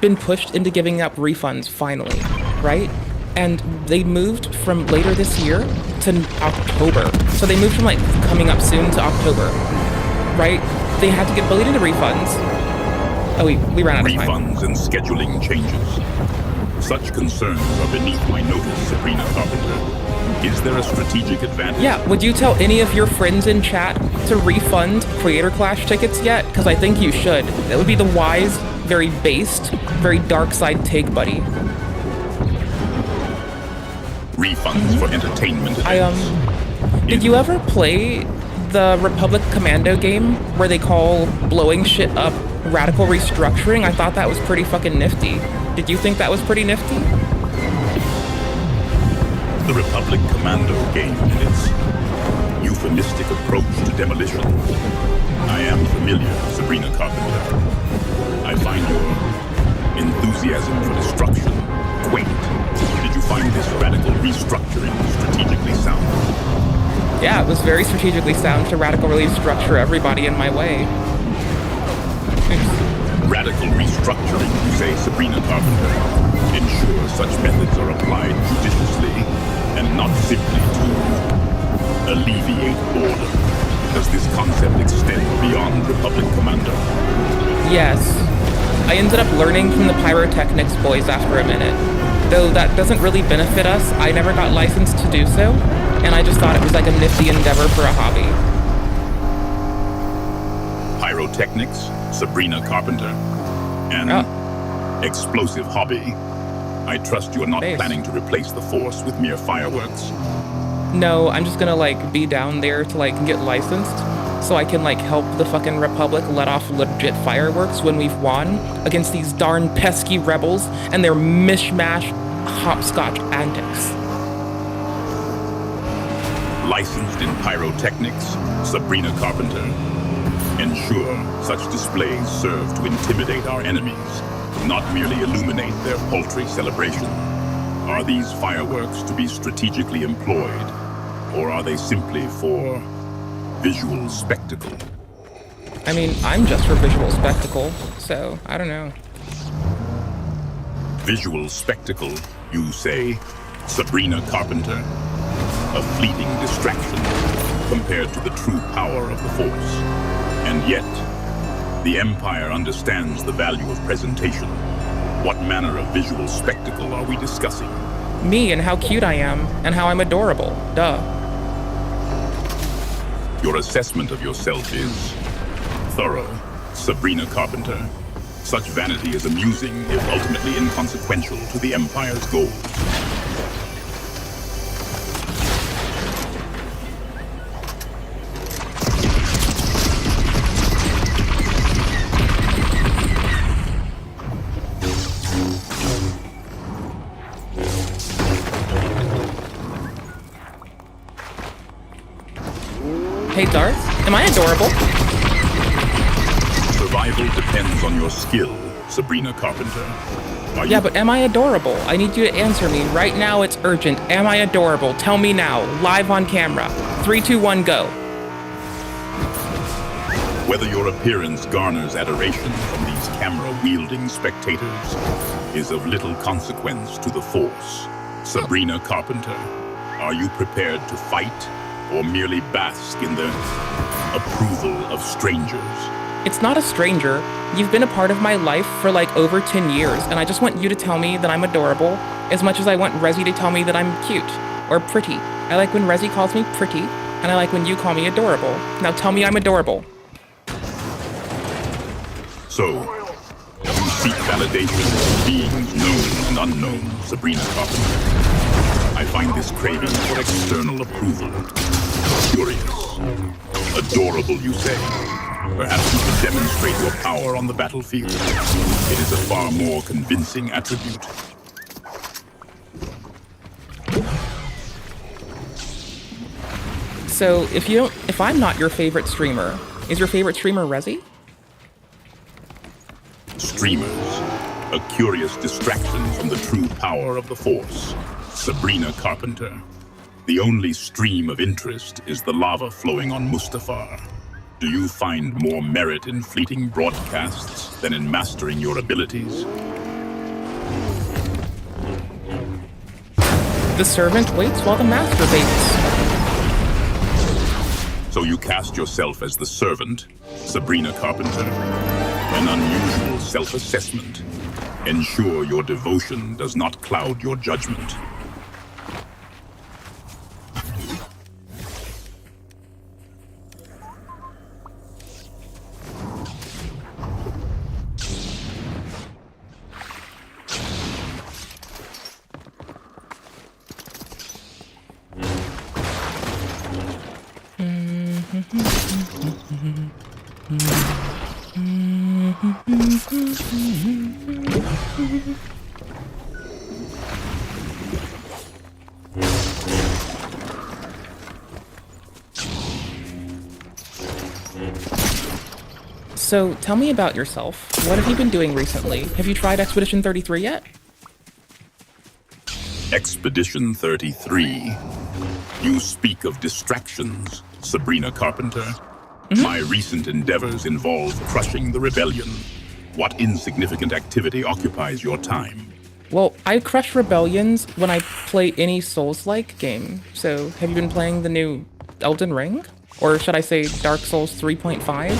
been pushed into giving up refunds finally, right? And they moved from later this year to October. So they moved from like coming up soon to October, right? They had to get bullied into refunds. Oh, we ran out of time. Refunds and scheduling changes. Such concerns are beneath my notice, Sabrina Carpenter. Is there a strategic advantage? Yeah, would you tell any of your friends in chat to refund Creator Clash tickets yet? Because I think you should. That would be the wise, very based, very dark side take, buddy. Refunds for entertainment events. Did you ever play the Republic Commando game where they call blowing shit up radical restructuring? I thought that was pretty fucking nifty. Did you think that was pretty nifty? The Republic Commando game and its euphemistic approach to demolition. I am familiar, Sabrina Carpenter. I find your enthusiasm for destruction quaint. Did you find this radical restructuring strategically sound? Yeah, it was very strategically sound to radically restructure everybody in my way. Radical restructuring, you say, Sabrina Carpenter. Ensure such methods are applied judiciously and not simply to alleviate boredom. Does this concept extend beyond Republic Commando? Yes. I ended up learning from the pyrotechnics boys after a minute. Though that doesn't really benefit us, I never got licensed to do so, and I just thought it was like a nifty endeavor for a hobby. Pyrotechnics, Sabrina Carpenter. An explosive hobby. I trust you are not planning to replace the Force with mere fireworks. No, I'm just gonna like be down there to like get licensed so I can like help the fucking Republic let off legit fireworks when we've won against these darn pesky rebels and their mishmash hopscotch antics. Licensed in pyrotechnics, Sabrina Carpenter. Ensure such displays serve to intimidate our enemies, not merely illuminate their paltry celebration. Are these fireworks to be strategically employed, or are they simply for visual spectacle? I mean, I'm just for visual spectacle, so I don't know. Visual spectacle, you say, Sabrina Carpenter? A fleeting distraction compared to the true power of the Force. And yet, the Empire understands the value of presentation. What manner of visual spectacle are we discussing? Me and how cute I am, and how I'm adorable. Duh. Your assessment of yourself is thorough, Sabrina Carpenter. Such vanity is amusing, if ultimately inconsequential to the Empire's goals. Hey Darth, am I adorable? Survival depends on your skill, Sabrina Carpenter. Yeah, but am I adorable? I need you to answer me. Right now, it's urgent. Am I adorable? Tell me now, live on camera. 3, 2, 1, go. Whether your appearance garners adoration from these camera-wielding spectators is of little consequence to the Force. Sabrina Carpenter, are you prepared to fight or merely bask in the approval of strangers? It's not a stranger. You've been a part of my life for like over 10 years, and I just want you to tell me that I'm adorable as much as I want Resi to tell me that I'm cute or pretty. I like when Resi calls me pretty, and I like when you call me adorable. Now tell me I'm adorable. So, you seek validation from beings known and unknown, Sabrina Carpenter. I find this craving for external approval curious. Adorable, you say? Perhaps you can demonstrate your power on the battlefield. It is a far more convincing attribute. So, if I'm not your favorite streamer, is your favorite streamer Resi? Streamers, a curious distraction from the true power of the Force. Sabrina Carpenter. The only stream of interest is the lava flowing on Mustafar. Do you find more merit in fleeting broadcasts than in mastering your abilities? The servant waits while the master baits. So you cast yourself as the servant, Sabrina Carpenter? An unusual self-assessment. Ensure your devotion does not cloud your judgment. So, tell me about yourself. What have you been doing recently? Have you tried Expedition 33 yet? Expedition 33. You speak of distractions, Sabrina Carpenter. My recent endeavors involve crushing the rebellion. What insignificant activity occupies your time? Well, I crush rebellions when I play any Souls-like game. So, have you been playing the new Elden Ring? Or should I say Dark Souls 3.5?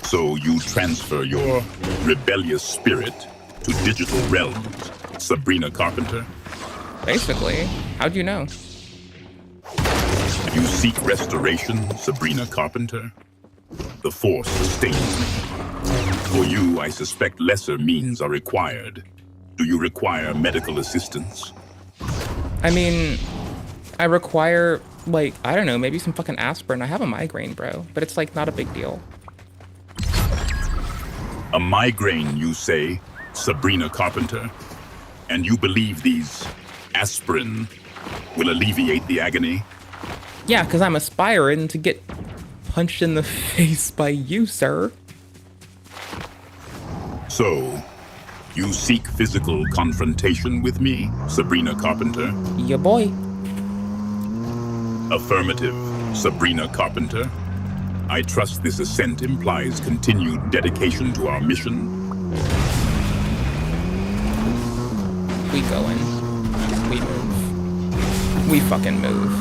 So you transfer your rebellious spirit to digital realms, Sabrina Carpenter? Basically. How'd you know? You seek restoration, Sabrina Carpenter? The Force sustains me. For you, I suspect lesser means are required. Do you require medical assistance? I mean, I require, like, I don't know, maybe some fucking aspirin. I have a migraine, bro, but it's, like, not a big deal. A migraine, you say, Sabrina Carpenter? And you believe these aspirin will alleviate the agony? Yeah, because I'm aspiring to get punched in the face by you, sir. So, you seek physical confrontation with me, Sabrina Carpenter? Yeah, boy. Affirmative, Sabrina Carpenter. I trust this ascent implies continued dedication to our mission. We going. We move. We fucking move.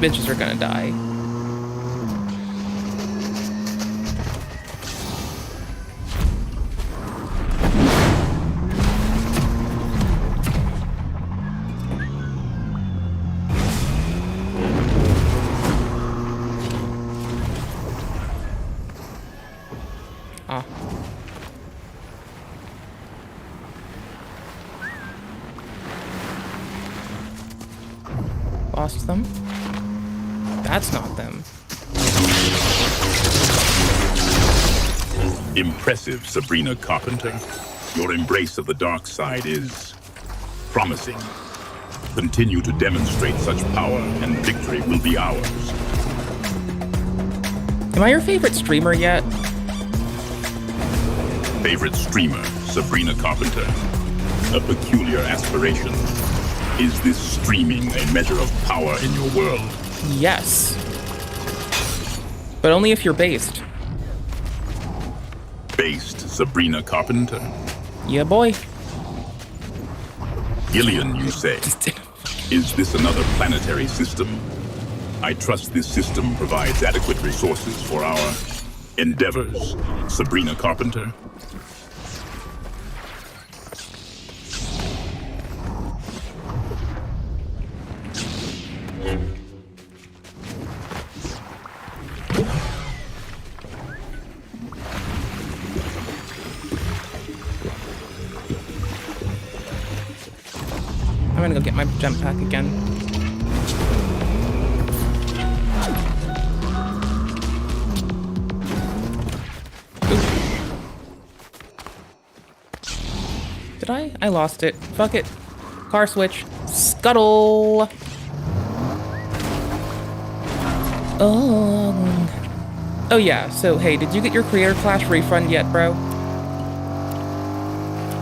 Bitches are gonna die. Lost them? That's not them. Impressive, Sabrina Carpenter. Your embrace of the dark side is promising. Continue to demonstrate such power, and victory will be ours. Am I your favorite streamer yet? favorite streamer, Sabrina Carpenter. A peculiar aspiration. Is this streaming a measure of power in your world? Yes. But only if you're based. Based Sabrina Carpenter? Yeah, boy. Gillian, you say? Is this another planetary system? I trust this system provides adequate resources for our endeavors, Sabrina Carpenter. I'm gonna go get my jump pack again. Did I? I lost it. Fuck it. Car switch. Scuttle! Oh yeah, so hey, did you get your Creator Clash refund yet, bro?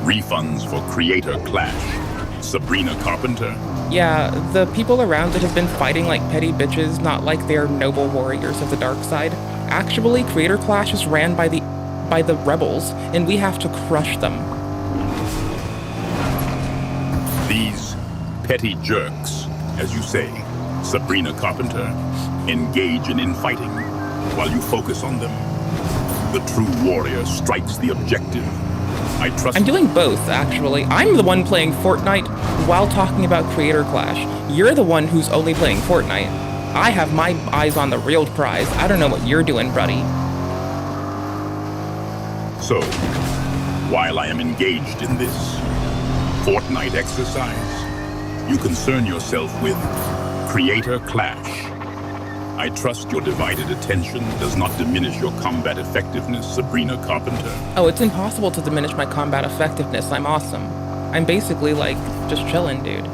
Refunds for Creator Clash. Sabrina Carpenter? Yeah, the people around it have been fighting like petty bitches, not like they're noble warriors of the dark side. Actually, Creator Clash is ran by the rebels, and we have to crush them. These petty jerks, as you say, Sabrina Carpenter, engage in infighting while you focus on them. The true warrior strikes the objective. I trust. I'm doing both, actually. I'm the one playing Fortnite while talking about Creator Clash. You're the one who's only playing Fortnite. I have my eyes on the real prize. I don't know what you're doing, buddy. So, while I am engaged in this Fortnite exercise, you concern yourself with Creator Clash. I trust your divided attention does not diminish your combat effectiveness, Sabrina Carpenter. Oh, it's impossible to diminish my combat effectiveness. I'm awesome. I'm basically, like, just chilling, dude.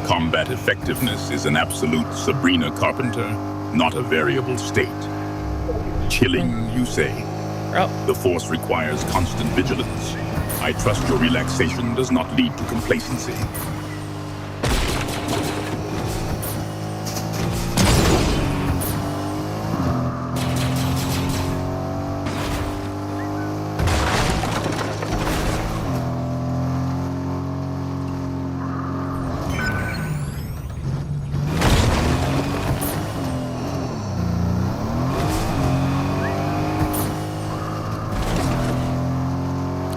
Combat effectiveness is an absolute, Sabrina Carpenter, not a variable state. Chilling, you say? Oh. The Force requires constant vigilance. I trust your relaxation does not lead to complacency.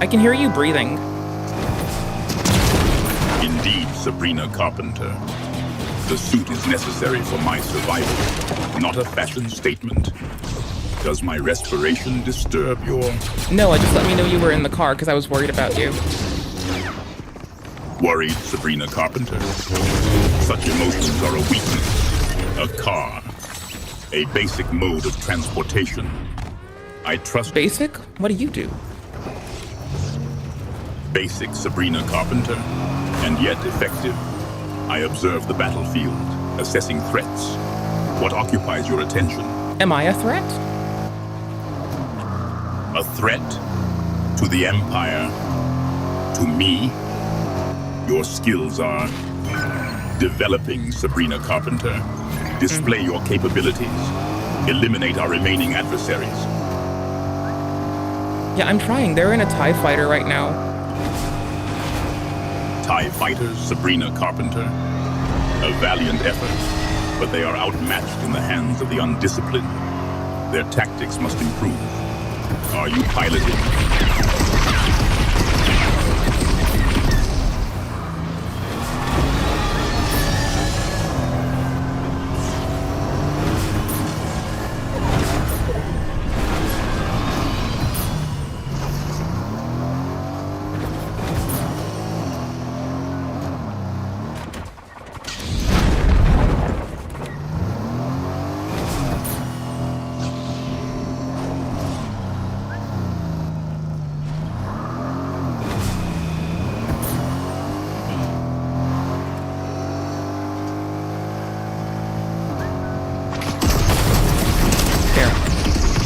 I can hear you breathing. Indeed, Sabrina Carpenter. The suit is necessary for my survival, not a fashion statement. Does my respiration disturb your... No, I just let me know you were in the car because I was worried about you. Worried, Sabrina Carpenter? Such emotions are a weakness. A car. A basic mode of transportation. I trust... Basic? What do you do? Basic, Sabrina Carpenter, and yet effective. I observe the battlefield, assessing threats. What occupies your attention? Am I a threat? A threat? To the Empire? To me? Your skills are developing, Sabrina Carpenter. Display your capabilities. Eliminate our remaining adversaries. Yeah, I'm trying. They're in a TIE fighter right now. TIE fighters, Sabrina Carpenter. A valiant effort, but they are outmatched in the hands of the undisciplined. Their tactics must improve. Are you piloting?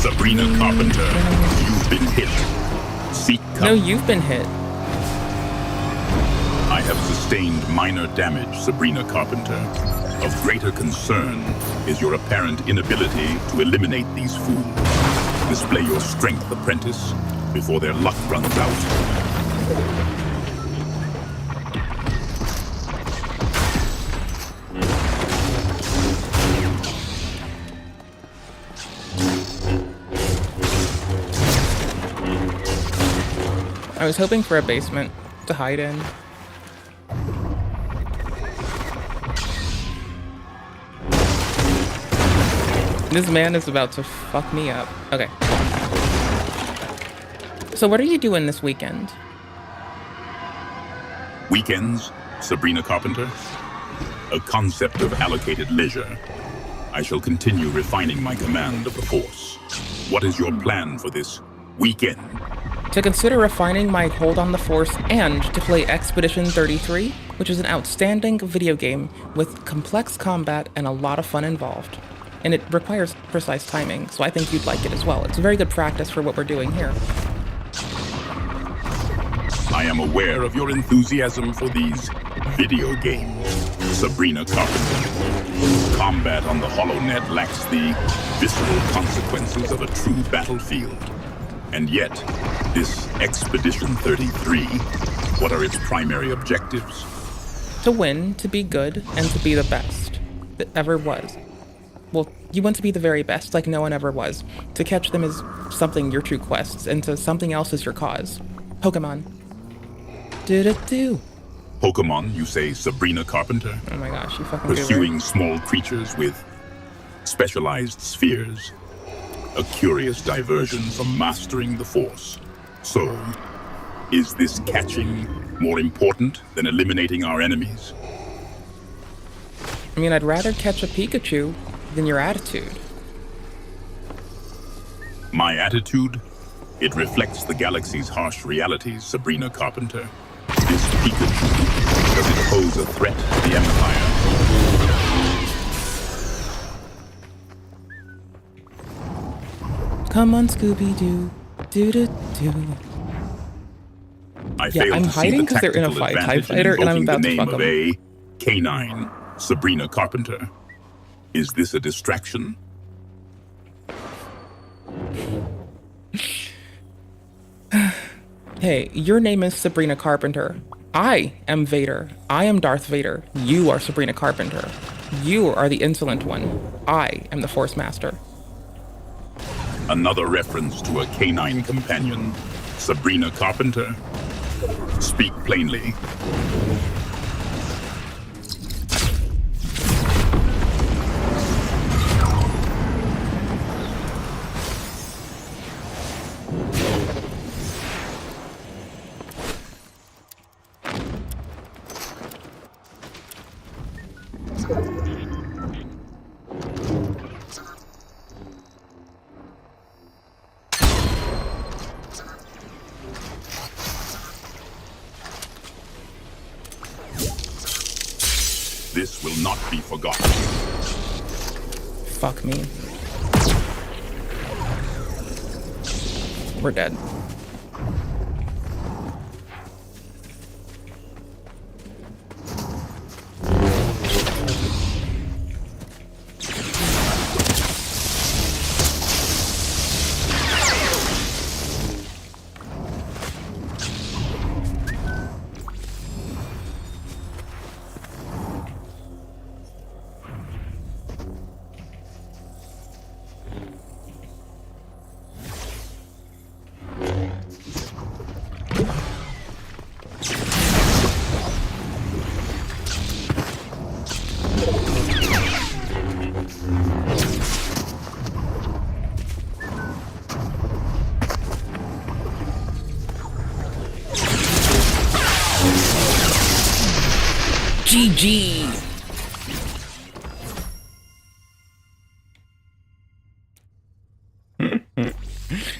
Sabrina Carpenter, you been hit. Seek cover. No, you've been hit. I have sustained minor damage, Sabrina Carpenter. Of greater concern is your apparent inability to eliminate these fools. Display your strength, apprentice, before their luck runs out. I was hoping for a basement to hide in. This man is about to fuck me up. Okay. So what are you doing this weekend? Weekends, Sabrina Carpenter? A concept of allocated leisure. I shall continue refining my command of the Force. What is your plan for this weekend? To consider refining my hold on the Force and to play Expedition 33, which is an outstanding video game with complex combat and a lot of fun involved. And it requires precise timing, so I think you'd like it as well. It's a very good practice for what we're doing here. I am aware of your enthusiasm for these video games, Sabrina Carpenter. Combat on the HoloNet lacks the visceral consequences of a true battlefield. And yet, this Expedition 33, what are its primary objectives? To win, to be good, and to be the best that ever was. Well, you want to be the very best, like no one ever was. To catch them is something your true quests, and to something else is your cause. Pokemon. Do-do-do. Pokemon, you say, Sabrina Carpenter? Oh my gosh, you fucking Pursuing small creatures with specialized spheres. A curious diversion from mastering the Force. So, is this catching more important than eliminating our enemies? I mean, I'd rather catch a Pikachu than your attitude. My attitude? It reflects the galaxy's harsh realities, Sabrina Carpenter. This Pikachu, does it pose a threat to the Empire? Come on, Scooby-Doo. Do-do-do. Yeah, I'm hiding because they're in a fight TIE fighter and I'm about to fuck them. A K9, Sabrina Carpenter. Is this a distraction? Hey, your name is Sabrina Carpenter. I am Vader. I am Darth Vader. You are Sabrina Carpenter. You are the insolent one. I am the Force Master. Another reference to a K9 companion, Sabrina Carpenter. Speak plainly. This will not be forgotten. Fuck me. We're dead. GG.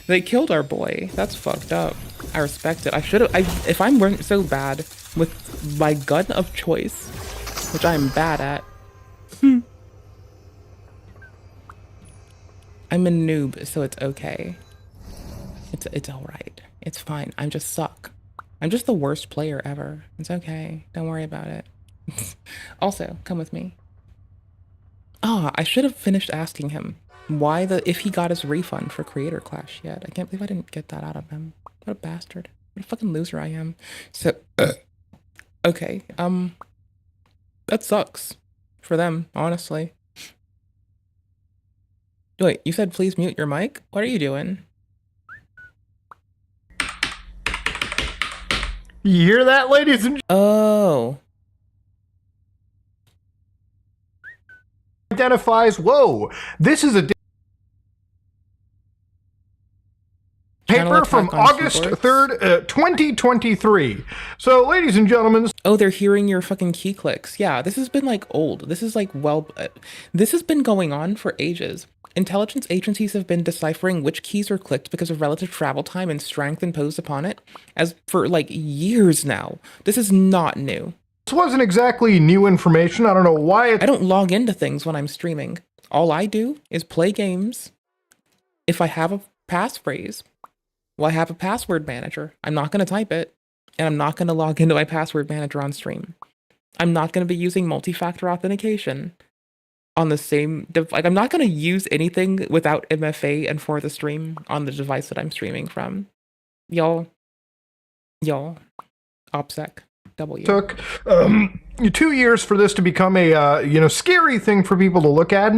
They killed our boy. That's fucked up. I respect it. I should have. If I weren't so bad with my gun of choice, which I am bad at. I'm a noob, so it's okay. It's all right. It's fine. I'm just suck. I'm just the worst player ever. It's okay. Don't worry about it. Also, come with me. Ah, I should have finished asking him if he got his refund for Creator Clash yet. I can't believe I didn't get that out of him. What a bastard. What a fucking loser I am. So, okay. That sucks for them, honestly. Wait, you said please mute your mic? What are you doing? You hear that, ladies and oh. Identifies, whoa, this is a paper from August 3rd, 2023. So, ladies and gentlemen. Oh, they're hearing your fucking key clicks. Yeah, this has been like old. This is like, this has been going on for ages. Intelligence agencies have been deciphering which keys are clicked because of relative travel time and strength imposed upon it as for like years now. This is not new. This wasn't exactly new information. I don't know why. I don't log into things when I'm streaming. All I do is play games. If I have a passphrase, well, I have a password manager. I'm not going to type it, and I'm not going to log into my password manager on stream. I'm not going to be using multi-factor authentication on the same like I'm not going to use anything without MFA and for the stream on the device that I'm streaming from. Y'all, OPSEC. W. Took 2 years for this to become a scary thing for people to look at.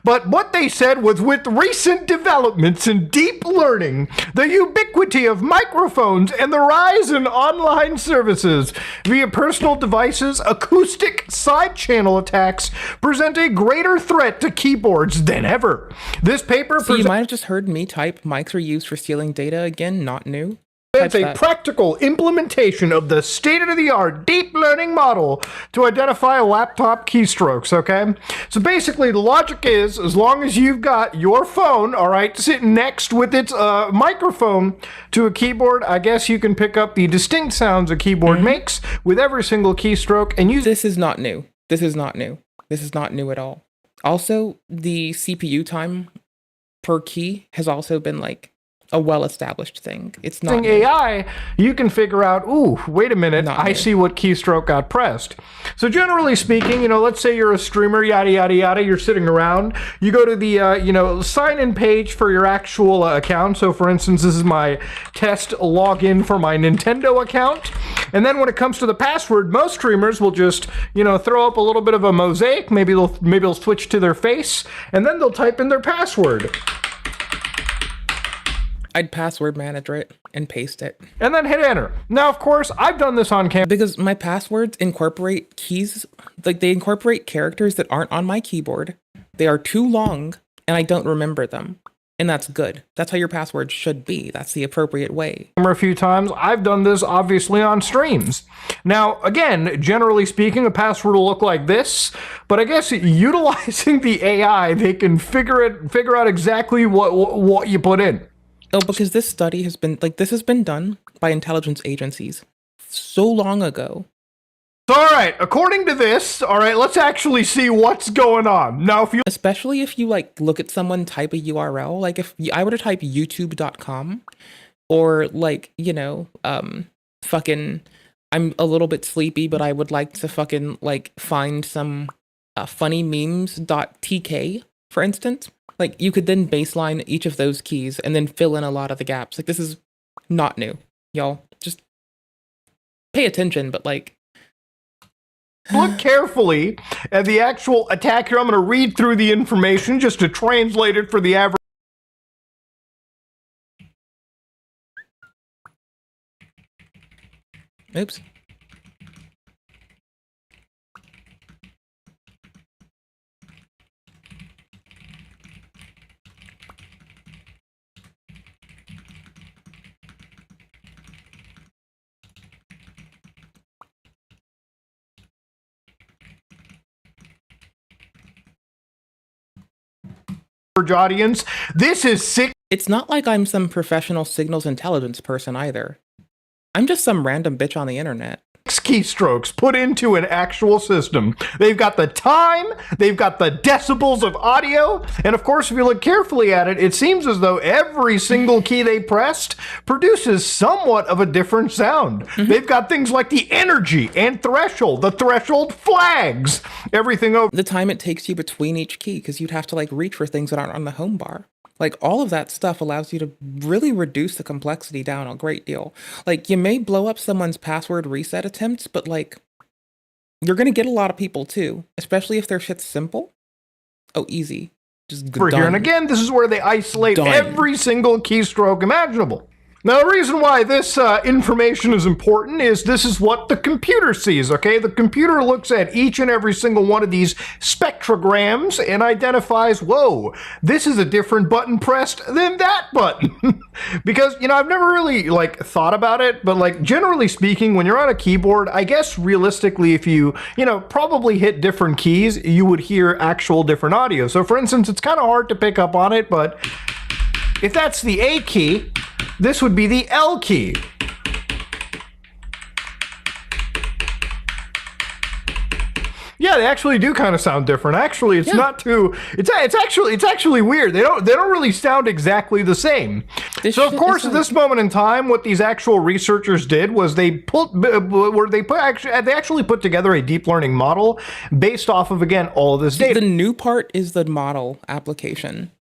But what they said was, with recent developments in deep learning, the ubiquity of microphones, and the rise in online services via personal devices, acoustic side channel attacks present a greater threat to keyboards than ever. This paper so you might have just heard me type mics are used for stealing data again, not new. It's a practical implementation of the state-of-the-art deep learning model to identify laptop keystrokes, okay? So basically, the logic is, as long as you've got your phone, all right, sitting next with its microphone to a keyboard, I guess you can pick up the distinct sounds a keyboard makes with every single keystroke and use... This is not new. This is not new. This is not new at all. Also, the CPU time per key has also been, like, a well-established thing. It's not AI, you can figure out, ooh, wait a minute, I see what keystroke got pressed. So generally speaking, let's say you're a streamer, yada, yada, yada, you're sitting around, you go to the, sign-in page for your actual account. So for instance, this is my test login for my Nintendo account. And then when it comes to the password, most streamers will just, throw up a little bit of a mosaic, maybe they'll switch to their face, and then they'll type in their password. I'd password manager it and paste it. And then hit enter. Now, of course, I've done this on camera. Because my passwords incorporate keys, like they incorporate characters that aren't on my keyboard. They are too long and I don't remember them. And that's good. That's how your password should be. That's the appropriate way. A few times. I've done this obviously on streams. Now, again, generally speaking, a password will look like this, but I guess utilizing the AI, they can figure out exactly what you put in. Oh, because this study has been, this has been done by intelligence agencies so long ago. All right, according to this, all right, let's actually see what's going on. Now, especially if you, look at someone type a URL, like if I were to type youtube.com or, fucking, I'm a little bit sleepy, but I would like to fucking, find some funny memes.tk, for instance. You could then baseline each of those keys and then fill in a lot of the gaps. This is not new, y'all. Just pay attention, but look carefully at the actual attack here. I'm going to read through the information just to translate it for the average. Oops. Audience, this is sick. It's not like I'm some professional signals intelligence person either. I'm just some random bitch on the internet. 6 keystrokes put into an actual system. They've got the time, they've got the decibels of audio, and of course, if you look carefully at it, it seems as though every single key they pressed produces somewhat of a different sound. They've got things like the energy and threshold, the threshold flags, everything over. The time it takes you between each key, because you'd have to like reach for things that aren't on the home bar. Like all of that stuff allows you to really reduce the complexity down a great deal. Like you may blow up someone's password reset attempts, but like you're going to get a lot of people too, especially if their shit's simple. Oh, easy. Just over here. And again, this is where they isolate every single keystroke imaginable. Now, the reason why this information is important is this is what the computer sees, okay? The computer looks at each and every single one of these spectrograms and identifies, whoa, this is a different button pressed than that button. Because, you know, I've never really, like, thought about it, but, like, generally speaking, when you're on a keyboard, I guess realistically, if you know, probably hit different keys, you would hear actual different audio. So, for instance, it's kind of hard to pick up on it, but if that's the A key, this would be the L key. Yeah, they actually do kind of sound different. Actually, it's not too. It's actually weird. They don't really sound exactly the same. So of course, at this moment in time, what these actual researchers did was they actually put together a deep learning model based off of, again, all of this data. The new part is the model application.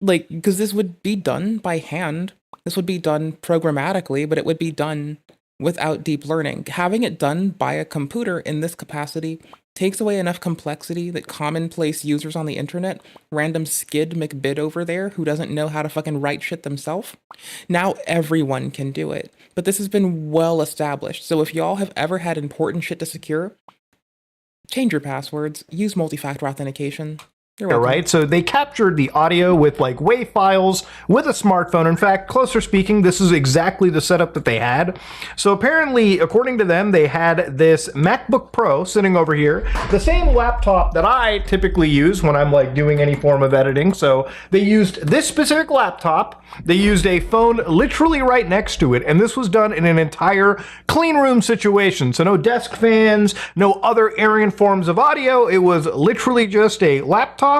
Like, because this would be done by hand. This would be done programmatically, but it would be done without deep learning. Having it done by a computer in this capacity takes away enough complexity that commonplace users on the internet, random skid McBid over there who doesn't know how to fucking write shit themselves, now everyone can do it. But this has been well established. So if y'all have ever had important shit to secure, change your passwords, use multi-factor authentication. Right, so they captured the audio with like WAV files with a smartphone. In fact, closer speaking, this is exactly the setup that they had. So apparently, according to them, they had this MacBook Pro sitting over here, the same laptop that I typically use when I'm like doing any form of editing. So they used this specific laptop. They used a phone literally right next to it, and this was done in an entire clean room situation. So no desk fans, no other alien forms of audio. It was literally just a laptop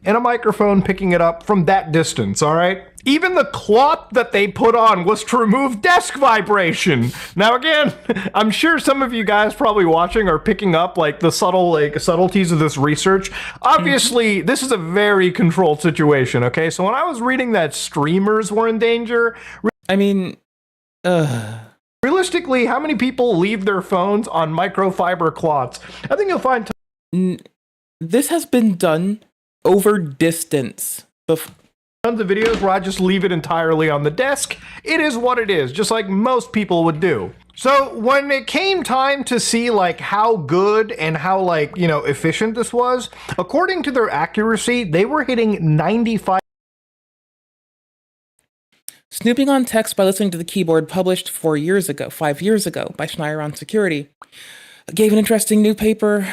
and a microphone picking it up from that distance, all right? Even the cloth that they put on was to remove desk vibration. Now again, I'm sure some of you guys probably watching are picking up like the subtleties of this research. Obviously, this is a very controlled situation, okay? So when I was reading that streamers were in danger, I mean, realistically, how many people leave their phones on microfiber cloths? I think you'll find this has been done over distance before. Tons of videos where I just leave it entirely on the desk. It is what it is, just like most people would do. So when it came time to see like how good and how like, you know, efficient this was, according to their accuracy, they were hitting 95. Snooping on text by listening to the keyboard, published 5 years ago by Schneier on Security, gave an interesting new paper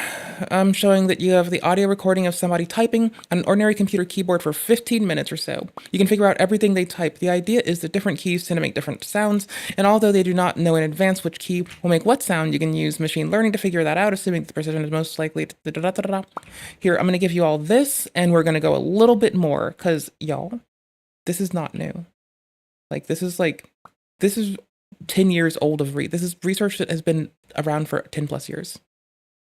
showing that you have the audio recording of somebody typing on an ordinary computer keyboard for 15 minutes or so. You can figure out everything they type. The idea is that different keys tend to make different sounds, and although they do not know in advance which key will make what sound, you can use machine learning to figure that out, assuming the precision is most likely. Here, I'm going to give you all this, and we're going to go a little bit more, because, y'all, this is not new. This is 10 years old of this is research that has been around for 10 plus years.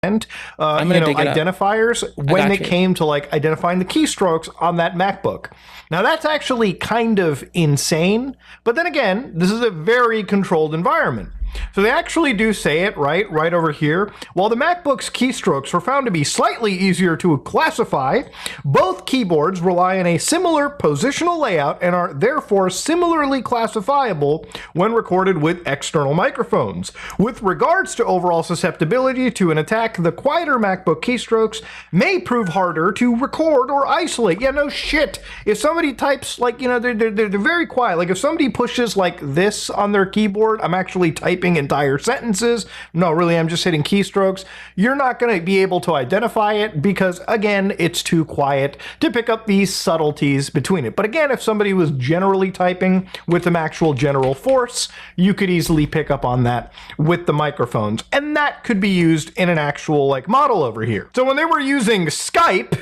And identifiers when it came to like identifying the keystrokes on that MacBook. Now that's actually kind of insane, but then again, this is a very controlled environment. So they actually do say it right over here. While the MacBook's keystrokes were found to be slightly easier to classify, both keyboards rely on a similar positional layout and are therefore similarly classifiable when recorded with external microphones. With regards to overall susceptibility to an attack, the quieter MacBook keystrokes may prove harder to record or isolate. Yeah, no shit. If somebody types like, you know, they're very quiet. Like if somebody pushes like this on their keyboard, I'm actually typing typing entire sentences. No, really, I'm just hitting keystrokes. You're not going to be able to identify it because, again, it's too quiet to pick up these subtleties between it. But again, if somebody was generally typing with an actual general force, you could easily pick up on that with the microphones. And that could be used in an actual like model over here. So when they were using Skype,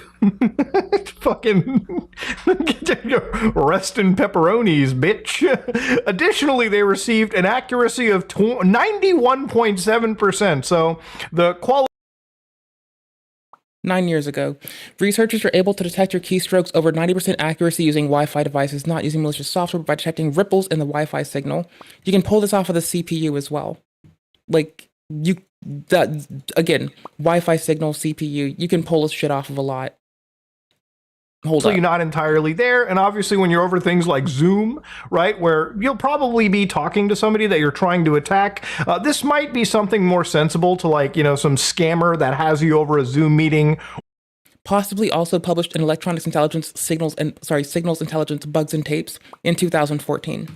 fucking rest in pepperonis, bitch. Additionally, they received an accuracy of 91.7%. So the quality. 9 years ago, researchers were able to detect your keystrokes over 90% accuracy using Wi-Fi devices, not using malicious software, but by detecting ripples in the Wi-Fi signal. You can pull this off of the CPU as well. Like, again, Wi-Fi signal, CPU, you can pull this shit off of a lot. Hold up. You're not entirely there. And obviously when you're over things like Zoom, right, where you'll probably be talking to somebody that you're trying to attack, this might be something more sensible to like, you know, some scammer that has you over a Zoom meeting. Possibly also published in Electronics Intelligence Signals Intelligence Bugs and Tapes in 2014.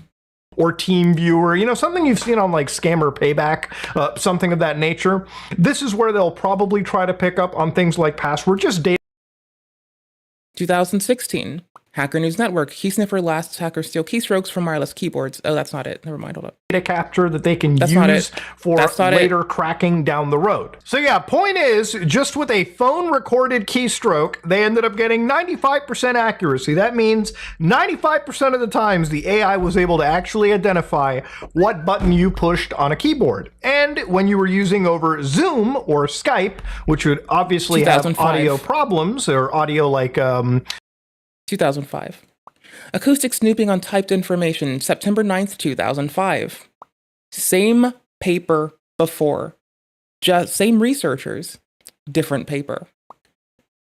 Or TeamViewer, you know, something you've seen on like Scammer Payback, something of that nature. This is where they'll probably try to pick up on things like password, just data. 2016, Hacker News Network, key sniffer lasts hackers steal keystrokes from wireless keyboards. Oh, that's not it. Never mind, hold up. Data capture that they can use for later cracking down the road. So yeah, point is, just with a phone recorded keystroke, they ended up getting 95% accuracy. That means 95% of the times the AI was able to actually identify what button you pushed on a keyboard. And when you were using over Zoom or Skype, which would obviously have audio problems or audio like 2005. Acoustic snooping on typed information, September 9th, 2005. Same paper before. Just same researchers, different paper.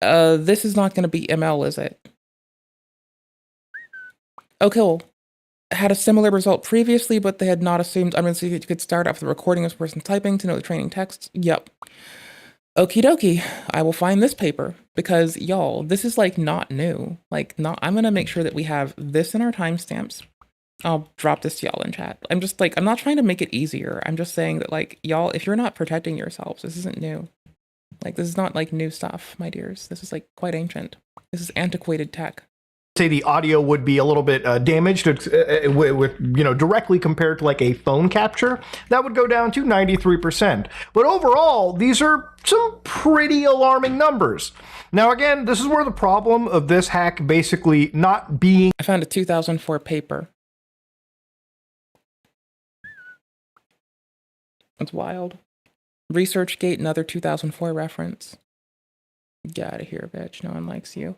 This is not going to be ML, is it? Okay, well, had a similar result previously, but they had not assumed. I'm going to see if you could start off the recording of this person typing to know the training text. Yep. Okie dokie, I will find this paper because y'all, this is like not new. I'm gonna make sure that we have this in our timestamps. I'll drop this to y'all in chat. I'm just like, I'm not trying to make it easier. I'm just saying that like, y'all, if you're not protecting yourselves, this isn't new. Like, this is not like new stuff, my dears. This is like quite ancient. This is antiquated tech. Say the audio would be a little bit damaged with, you know, directly compared to like a phone capture, that would go down to 93%. But overall, these are some pretty alarming numbers. Now, again, this is where the problem of this hack basically not being. I found a 2004 paper. That's wild. ResearchGate, another 2004 reference. Get out of here, bitch. No one likes you.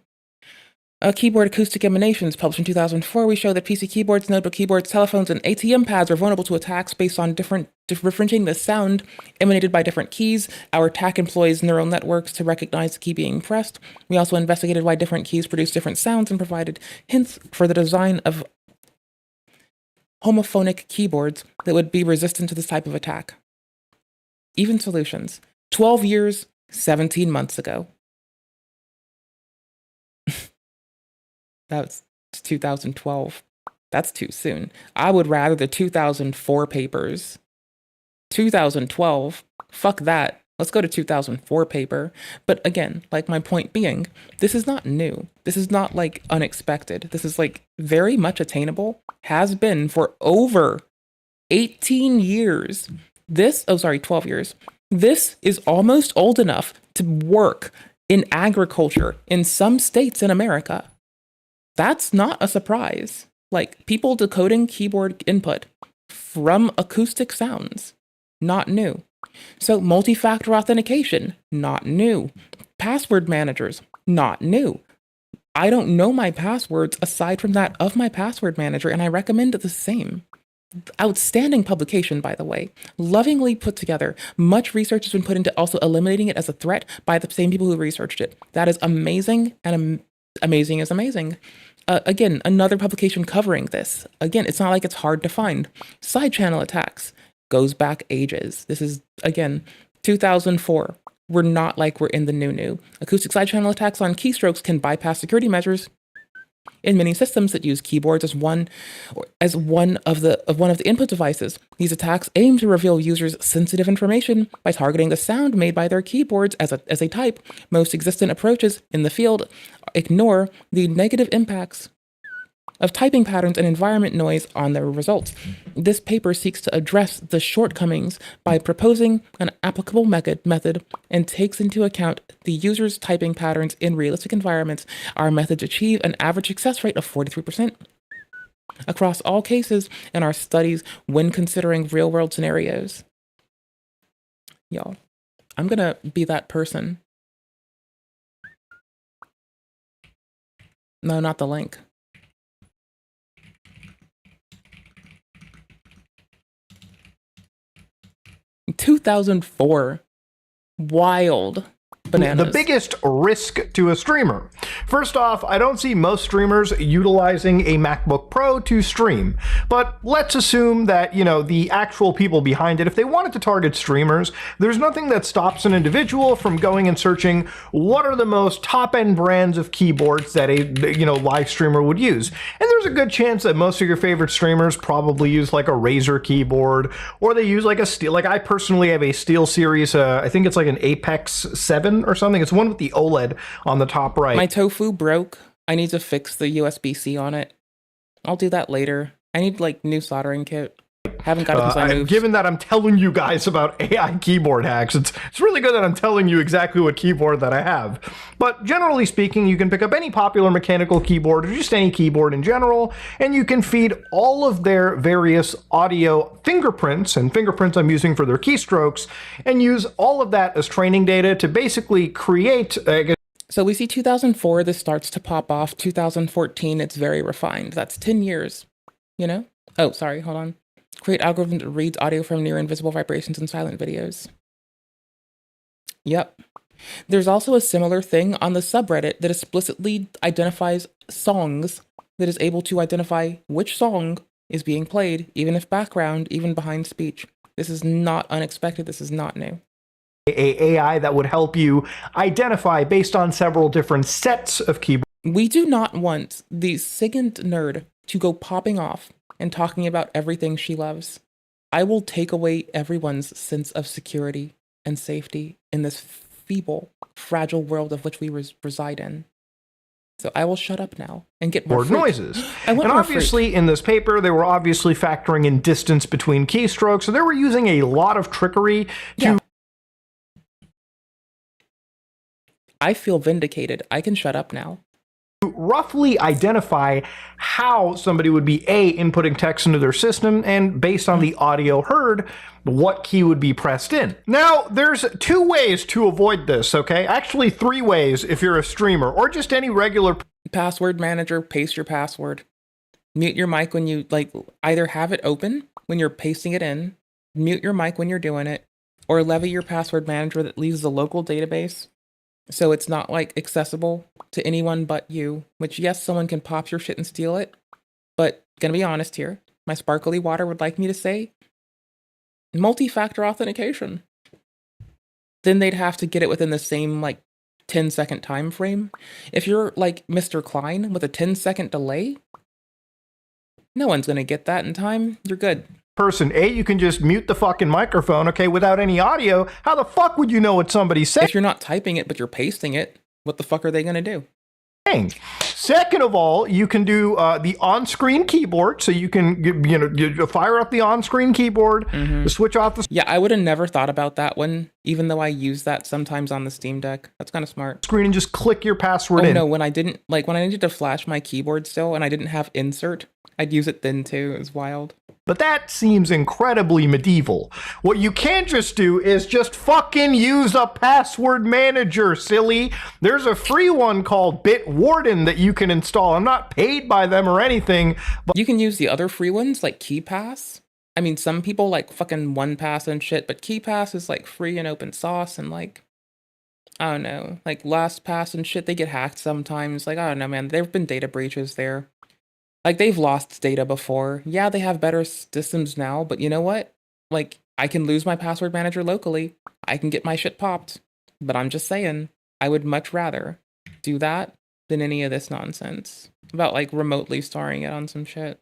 Keyboard acoustic emanations, published in 2004, we show that PC keyboards, notebook keyboards, telephones, and ATM pads are vulnerable to attacks based on differentiating the sound emanated by different keys. Our attack employs neural networks to recognize the key being pressed. We also investigated why different keys produce different sounds and provided hints for the design of homophonic keyboards that would be resistant to this type of attack. Even solutions. 12 years, 17 months ago. That was 2012. That's too soon. I would rather the 2004 papers. 2012, fuck that. Let's go to 2004 paper. But again, like my point being, this is not new. This is not like unexpected. This is like very much attainable, has been for over 18 years. 12 years. This is almost old enough to work in agriculture in some states in America. That's not a surprise. Like, people decoding keyboard input from acoustic sounds, not new. So multi-factor authentication, not new. Password managers, not new. I don't know my passwords aside from that of my password manager, and I recommend the same. Outstanding publication, by the way. Lovingly put together. Much research has been put into also eliminating it as a threat by the same people who researched it. That is amazing, and amazing is amazing. Again, another publication covering this. Again, it's not like it's hard to find. Side channel attacks goes back ages. This is, again, 2004. We're not like we're in the new. Acoustic side channel attacks on keystrokes can bypass security measures. in many systems that use keyboards as one of the input devices. These attacks aim to reveal users sensitive information by targeting the sound made by their keyboards as they type. Most existent approaches in the field ignore the negative impacts of typing patterns and environment noise on their results. This paper seeks to address the shortcomings by proposing an applicable method and takes into account the user's typing patterns in realistic environments. Our methods achieve an average success rate of 43% across all cases in our studies when considering real-world scenarios. Y'all, I'm gonna be that person. No, not the link. 2004. Wild. Bananas. The biggest risk to a streamer. First off, I don't see most streamers utilizing a MacBook Pro to stream. But let's assume that, you know, the actual people behind it, if they wanted to target streamers, there's nothing that stops an individual from going and searching what are the most top-end brands of keyboards that a, you know, live streamer would use. And there's a good chance that most of your favorite streamers probably use like a Razer keyboard, or they use like a Steel, like I personally have a Steel Series, I think it's like an Apex 7 or something. It's one with the OLED on the top right. My tofu broke. I need to fix the USB-C on it. I'll do that later. I need like new soldering kit. Haven't got it because I moved. Given that I'm telling you guys about AI keyboard hacks, it's really good that I'm telling you exactly what keyboard that I have. But generally speaking, you can pick up any popular mechanical keyboard or just any keyboard in general, and you can feed all of their various audio fingerprints, and fingerprints I'm using for their keystrokes, and use all of that as training data to basically create So we see 2004, this starts to pop off. 2014, it's very refined. That's 10 years, you know? Oh, sorry, hold on. Create algorithm that reads audio from near invisible vibrations and silent videos. Yep. There's also a similar thing on the subreddit that explicitly identifies songs, that is able to identify which song is being played, even if background, even behind speech. This is not unexpected. This is not new. AI that would help you identify based on several different sets of keyboards. We do not want the SIGINT nerd to go popping off and talking about everything she loves. I will take away everyone's sense of security and safety in this feeble, fragile world of which we reside in. So I will shut up now and get more noises. And obviously in this paper, they were obviously factoring in distance between keystrokes. So they were using a lot of trickery to... I feel vindicated. I can shut up now. Roughly identify how somebody would be inputting text into their system, and based on the audio heard, what key would be pressed in. Now, there's 2 ways to avoid this, okay? Actually, 3 ways if you're a streamer, or just any regular... Password manager, paste your password. Mute your mic when you, like, either have it open when you're pasting it in, mute your mic when you're doing it, or levy your password manager that leaves the local database so it's not like accessible to anyone but you, which yes, someone can pop your shit and steal it, but gonna be honest here, my sparkly water would like me to say multi-factor authentication. Then they'd have to get it within the same like 10-second time frame. If you're like Mr. Klein with a 10-second delay, no one's gonna get that in time. You're good. Person, you can just mute the fucking microphone, okay, without any audio. How the fuck would you know what somebody's saying? If you're not typing it, but you're pasting it, what the fuck are they gonna do? Second of all, you can do the on-screen keyboard, so you can you fire up the on-screen keyboard, switch off the... Yeah, I would have never thought about that one, even though I use that sometimes on the Steam Deck. That's kind of smart. Screen and just click your password in. No, when I didn't, like when I needed to flash my keyboard still and I didn't have insert, I'd use it then too. It was wild. But that seems incredibly medieval. What you can't just do is just fucking use a password manager, silly. There's a free one called Bitwarden that you can install. I'm not paid by them or anything. But you can use the other free ones like KeyPass. I mean, some people like fucking 1Pass and shit, but KeyPass is like free and open source, and like, I don't know, like LastPass and shit, they get hacked sometimes. Like, I don't know, man, there have been data breaches there. Like, they've lost data before. Yeah, they have better systems now, but you know what? Like, I can lose my password manager locally. I can get my shit popped. But I'm just saying, I would much rather do that than any of this nonsense about like remotely starring it on some shit.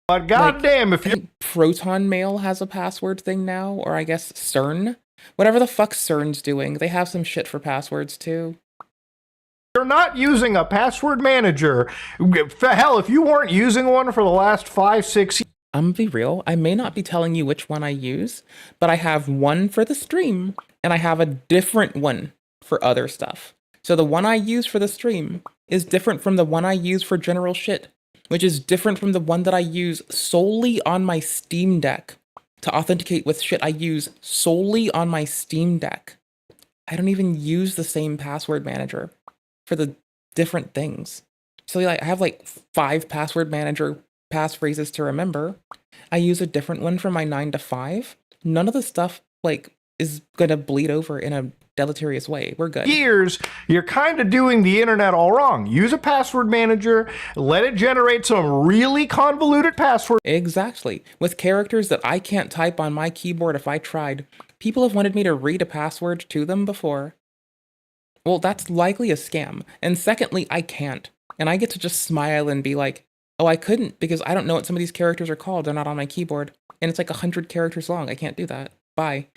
But goddamn, if you Proton Mail has a password thing now, or I guess CERN, whatever the fuck CERN's doing, they have some shit for passwords too. You're not using a password manager. Hell, if you weren't using one for the last 5-6 years. I'm gonna be real. I may not be telling you which one I use, but I have one for the stream and I have a different one for other stuff. So the one I use for the stream is different from the one I use for general shit, which is different from the one that I use solely on my Steam Deck to authenticate with shit I use solely on my Steam Deck. I don't even use the same password manager for the different things. So like I have like 5 password manager passphrases to remember. I use a different one for my 9 to 5. None of the stuff like is gonna bleed over in a deleterious way. We're good. Years, you're kind of doing the internet all wrong. Use a password manager, let it generate some really convoluted password. Exactly. With characters that I can't type on my keyboard if I tried. People have wanted me to read a password to them before. Well, that's likely a scam. And secondly, I can't. And I get to just smile and be like, oh, I couldn't because I don't know what some of these characters are called. They're not on my keyboard. And it's like 100 characters long. I can't do that. Bye.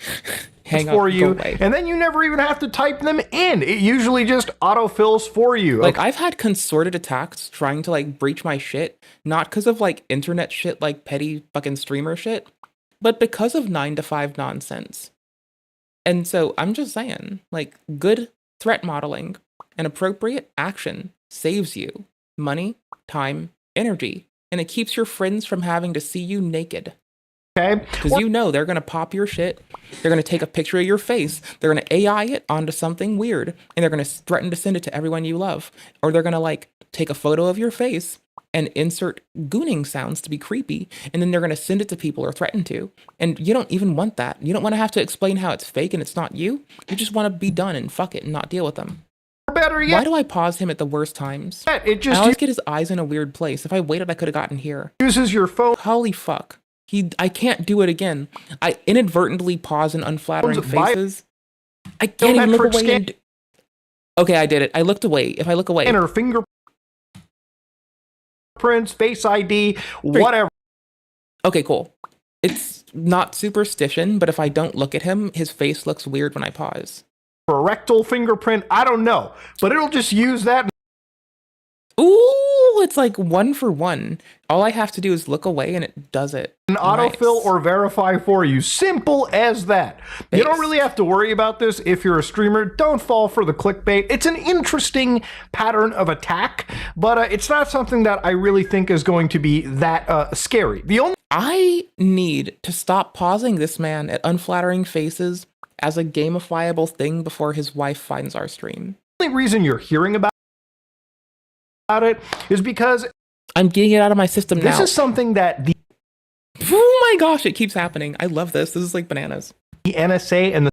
Hang up, for you, go away. and then you never even have to type them in. It usually just autofills for you. Like I've had concerted attacks trying to like breach my shit, not because of like internet shit like petty fucking streamer shit, but because of 9 to 5 nonsense. And so I'm just saying, like good threat modeling and appropriate action saves you money, time, energy, and it keeps your friends from having to see you naked. Okay. Because you know they're going to pop your shit, they're going to take a picture of your face, they're going to AI it onto something weird, and they're going to threaten to send it to everyone you love. Or they're going to like take a photo of your face and insert gooning sounds to be creepy, and then they're going to send it to people or threaten to. And you don't even want that. You don't want to have to explain how it's fake and it's not you. You just want to be done and fuck it and not deal with them. Better yet, why do I pause him at the worst times? It just I always get his eyes in a weird place. If I waited, I could have gotten here. Uses your phone. Holy fuck. I can't do it again. I inadvertently pause in unflattering faces. I can't even look away and okay, I did it. I looked away. If I look away. Enter fingerprints, face ID, whatever. Okay, cool. It's not superstition, but if I don't look at him, his face looks weird when I pause. For a rectal fingerprint, I don't know. But it'll just use that. Ooh, it's like 1 for 1. All I have to do is look away and it does it. And autofill or verify for you. Simple as that. You don't really have to worry about this if you're a streamer. Don't fall for the clickbait. It's an interesting pattern of attack, but it's not something that I really think is going to be that scary. I need to stop pausing this man at unflattering faces as a gamifiable thing before his wife finds our stream. The only reason you're hearing about it is because I'm getting it out of my system now. This is something that the oh my gosh, it keeps happening. I love this. This is like bananas. The NSA and the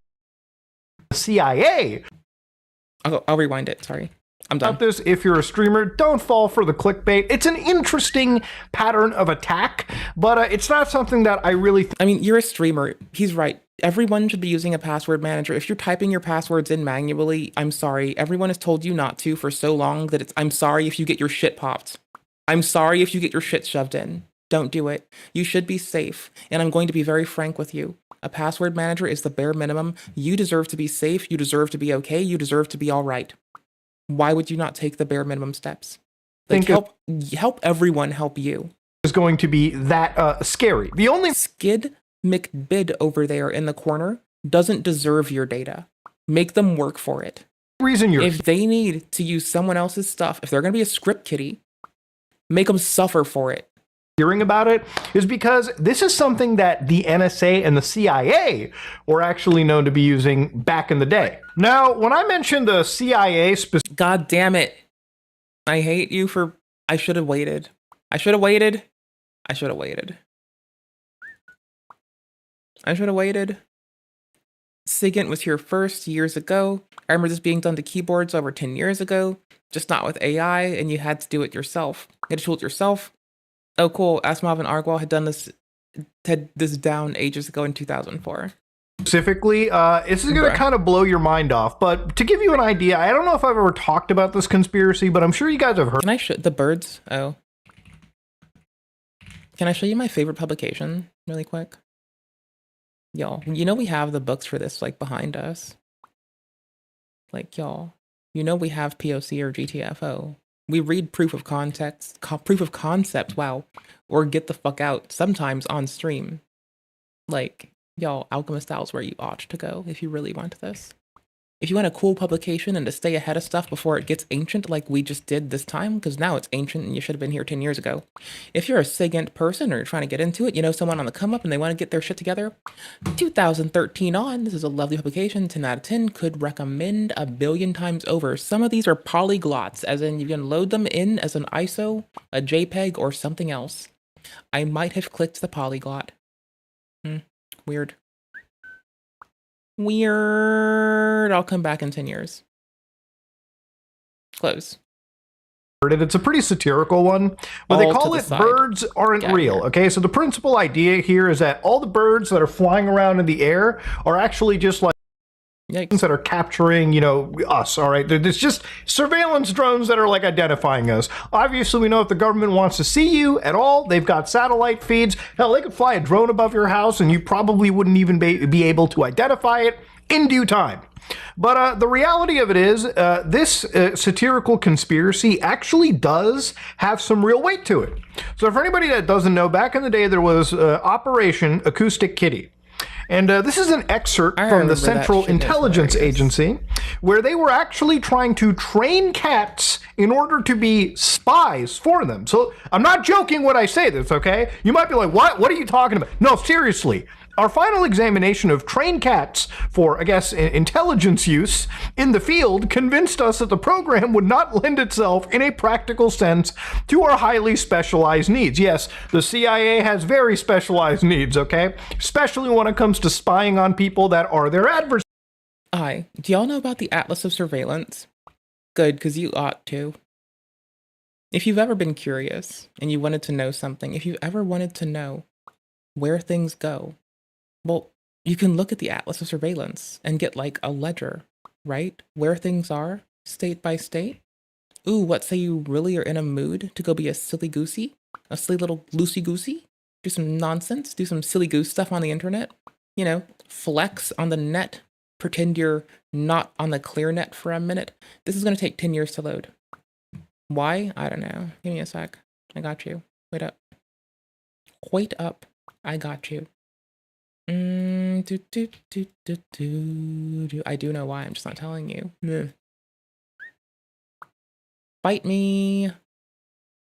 CIA. I'll rewind it. Sorry. I'm done. About this, if you're a streamer, don't fall for the clickbait. It's an interesting pattern of attack, but it's not something that I really I mean, you're a streamer. He's right. Everyone should be using a password manager. If you're typing your passwords in manually, I'm sorry. Everyone has told you not to for so long that I'm sorry if you get your shit popped. I'm sorry if you get your shit shoved in. Don't do it. You should be safe. And I'm going to be very frank with you. A password manager is the bare minimum. You deserve to be safe. You deserve to be okay. You deserve to be all right. Why would you not take the bare minimum steps? Like help everyone help you. Is going to be that scary. The only Skid McBid over there in the corner doesn't deserve your data. Make them work for it. Reason you're if they need to use someone else's stuff, if they're going to be a script kiddie, make them suffer for it. Hearing about it is because this is something that the NSA and the CIA were actually known to be using back in the day. Now, when I mentioned the CIA God damn it. I hate you for I should have waited. I should have waited. I should have waited. I should have waited. SIGINT was here first years ago. I remember this being done to keyboards over 10 years ago, just not with AI, and you had to do it yourself. You had to tool it yourself. Oh, cool. Asimov and Argwal had this down ages ago in 2004. Specifically, this is going to kind of blow your mind off, but to give you an idea, I don't know if I've ever talked about this conspiracy, but I'm sure you guys have heard. Can I show the birds? Oh. Can I show you my favorite publication really quick? Y'all, you know we have the books for this like behind us. Like y'all, you know we have POC or GTFO. We read proof of concept, wow, or get the fuck out sometimes on stream. Like, y'all, Alchemist Style is where you ought to go if you really want this. If you want a cool publication and to stay ahead of stuff before it gets ancient like we just did this time, because now it's ancient and you should have been here 10 years ago. If you're a SIGINT person or you're trying to get into it, you know someone on the come up and they want to get their shit together, 2013 on, this is a lovely publication, 10 out of 10, could recommend a billion times over. Some of these are polyglots, as in you can load them in as an ISO, a JPEG, or something else. I might have clicked the polyglot. Weird. Weird. I'll come back in 10 years. Close. It's a pretty satirical one, but they call it birds aren't real. Okay, so the principal idea here is that all the birds that are flying around in the air are actually just like that are capturing, you know, us. All right, there's just surveillance drones that are like identifying us. Obviously, we know if the government wants to see you at all, they've got satellite feeds. Hell, they could fly a drone above your house and you probably wouldn't even be able to identify it in due time. But the reality of it is, this satirical conspiracy actually does have some real weight to it. So for anybody that doesn't know, back in the day, there was Operation Acoustic Kitty. And this is an excerpt from the Central Intelligence Agency, where they were actually trying to train cats in order to be spies for them. So I'm not joking when I say this, okay? You might be like, what? What are you talking about? No, seriously. Our final examination of trained cats for, I guess, intelligence use in the field convinced us that the program would not lend itself in a practical sense to our highly specialized needs. Yes, the CIA has very specialized needs, okay? Especially when it comes to spying on people that are their adversaries. Hi, do y'all know about the Atlas of Surveillance? Good, because you ought to. If you've ever been curious and you wanted to know something, if you've ever wanted to know where things go, well, you can look at the Atlas of Surveillance and get like a ledger, right? Where things are, state by state. Ooh, what say you really are in a mood to go be a silly goosey? A silly little loosey-goosey? Do some nonsense, do some silly goose stuff on the internet? You know, flex on the net, pretend you're not on the clear net for a minute. This is going to take 10 years to load. Why? I don't know. Give me a sec. I got you. Wait up. Wait up. I got you. I do know why, I'm just not telling you. Bite me.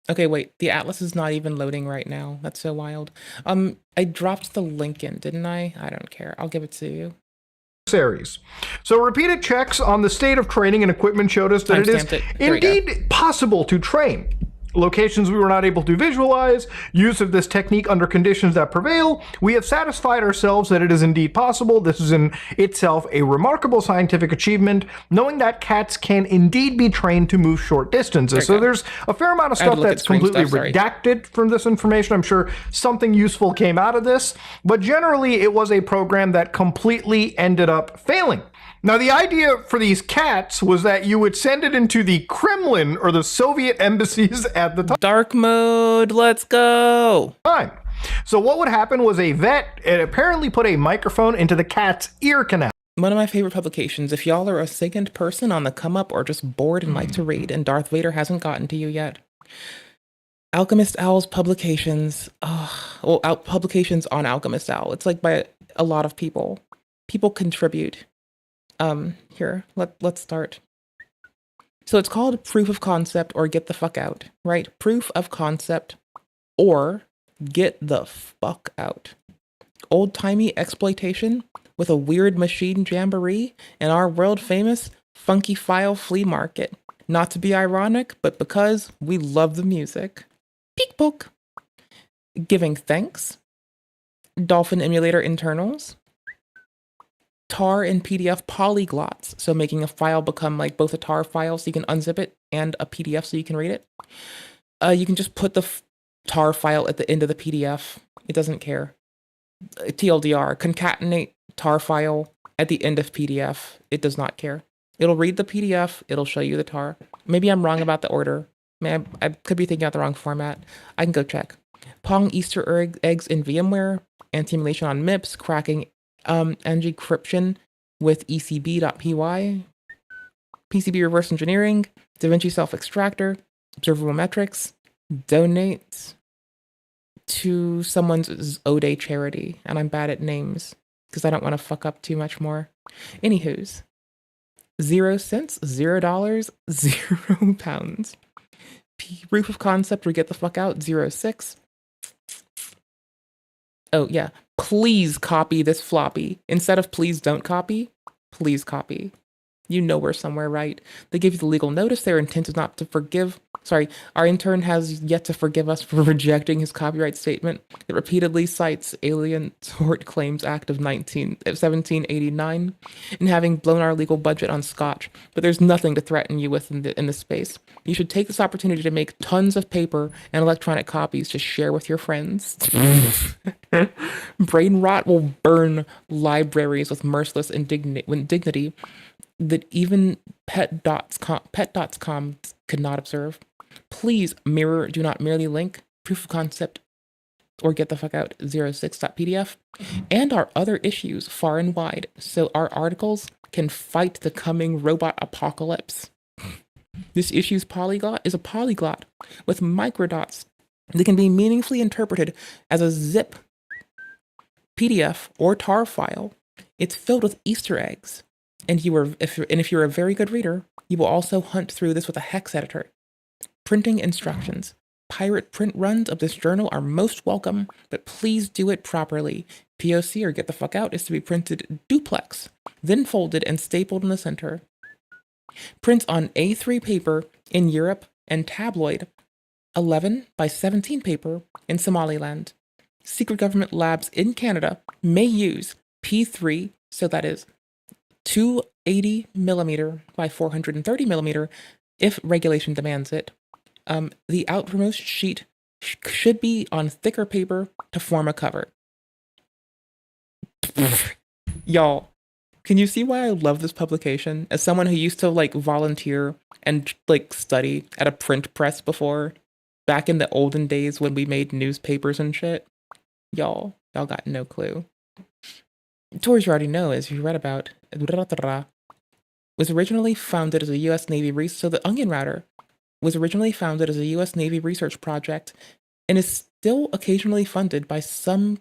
Okay, wait, the Atlas is not even loading right now. That's so wild. I dropped the link in, didn't I? I don't care. I'll give it to you. Series. So repeated checks on the state of training and equipment showed us that it is indeed possible to train. Locations we were not able to visualize, use of this technique under conditions that prevail, we have satisfied ourselves that it is indeed possible. This is in itself a remarkable scientific achievement, knowing that cats can indeed be trained to move short distances. So there's a fair amount of stuff that's completely redacted from this information. I'm sure something useful came out of this, but generally it was a program that completely ended up failing. Now, the idea for these cats was that you would send it into the Kremlin or the Soviet embassies at the time. Dark mode, let's go. Fine. So what would happen was a vet apparently put a microphone into the cat's ear canal. One of my favorite publications, if y'all are a SIGINT person on the come up or just bored and like to read and Darth Vader hasn't gotten to you yet. Alchemist Owl's publications, publications on Alchemist Owl. It's like by a lot of people. People contribute. Here, let's start. So it's called proof of concept or get the fuck out, right? Proof of concept or get the fuck out. Old-timey exploitation with a weird machine jamboree and our world-famous funky file flea market. Not to be ironic, but because we love the music. Peek poke. Giving thanks. Dolphin emulator internals. tar and PDF polyglots, so making a file become like both a tar file so you can unzip it and a PDF so you can read it. You can just put the tar file at the end of the PDF. It doesn't care. TLDR, concatenate tar file at the end of PDF. It does not care. It'll read the PDF. It'll show you the tar. Maybe I'm wrong about the order. I could be thinking out the wrong format. I can go check. Pong Easter eggs in VMware, anti-emulation on MIPS, cracking encryption with ECB.py, PCB reverse engineering, DaVinci self-extractor, observable metrics, donate to someone's O-Day charity. And I'm bad at names because I don't want to fuck up too much more. Anywho's, 0 cents, $0, £0. Proof of concept or get the fuck out, 06. Oh yeah, please copy this floppy. Instead of please don't copy, please copy. You know we're somewhere, right? They give you the legal notice. Their intent is not to forgive. Sorry, our intern has yet to forgive us for rejecting his copyright statement. It repeatedly cites Alien Tort Claims Act of 1789 and having blown our legal budget on scotch. But there's nothing to threaten you with in this space. You should take this opportunity to make tons of paper and electronic copies to share with your friends. Brain rot will burn libraries with merciless indignity that even pet.com could not observe. Please mirror, do not merely link, proof of concept, or get the fuck out 06.pdf, and our other issues far and wide, so our articles can fight the coming robot apocalypse. This issue's polyglot is a polyglot with microdots that can be meaningfully interpreted as a zip, PDF, or tar file. It's filled with Easter eggs. And if you're a very good reader, you will also hunt through this with a hex editor. Printing instructions. Pirate print runs of this journal are most welcome, but please do it properly. POC or get the fuck out is to be printed duplex, then folded and stapled in the center. Prints on A3 paper in Europe and tabloid 11 by 17 paper in Somaliland. Secret government labs in Canada may use P3, so that is 280 millimeter by 430 millimeter if regulation demands it. The outermost sheet should be on thicker paper to form a cover. Y'all, can you see why I love this publication? As someone who used to like volunteer and like study at a print press before, back in the olden days when we made newspapers and shit, y'all got no clue. Tours you already know, as you read about, was originally founded as a U.S. Navy research. So the Onion Router was originally founded as a U.S. Navy research project and is still occasionally funded by some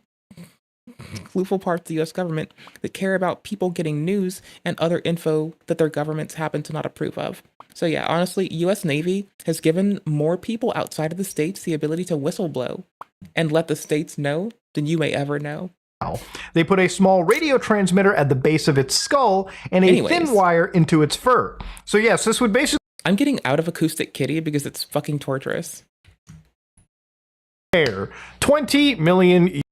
clueful parts of the U.S. government that care about people getting news and other info that their governments happen to not approve of. So yeah, honestly, U.S. Navy has given more people outside of the states the ability to whistleblow and let the states know than you may ever know. They put a small radio transmitter at the base of its skull and a thin wire into its fur. So yes, this would basically... I'm getting out of Acoustic Kitty because it's fucking torturous. 20 million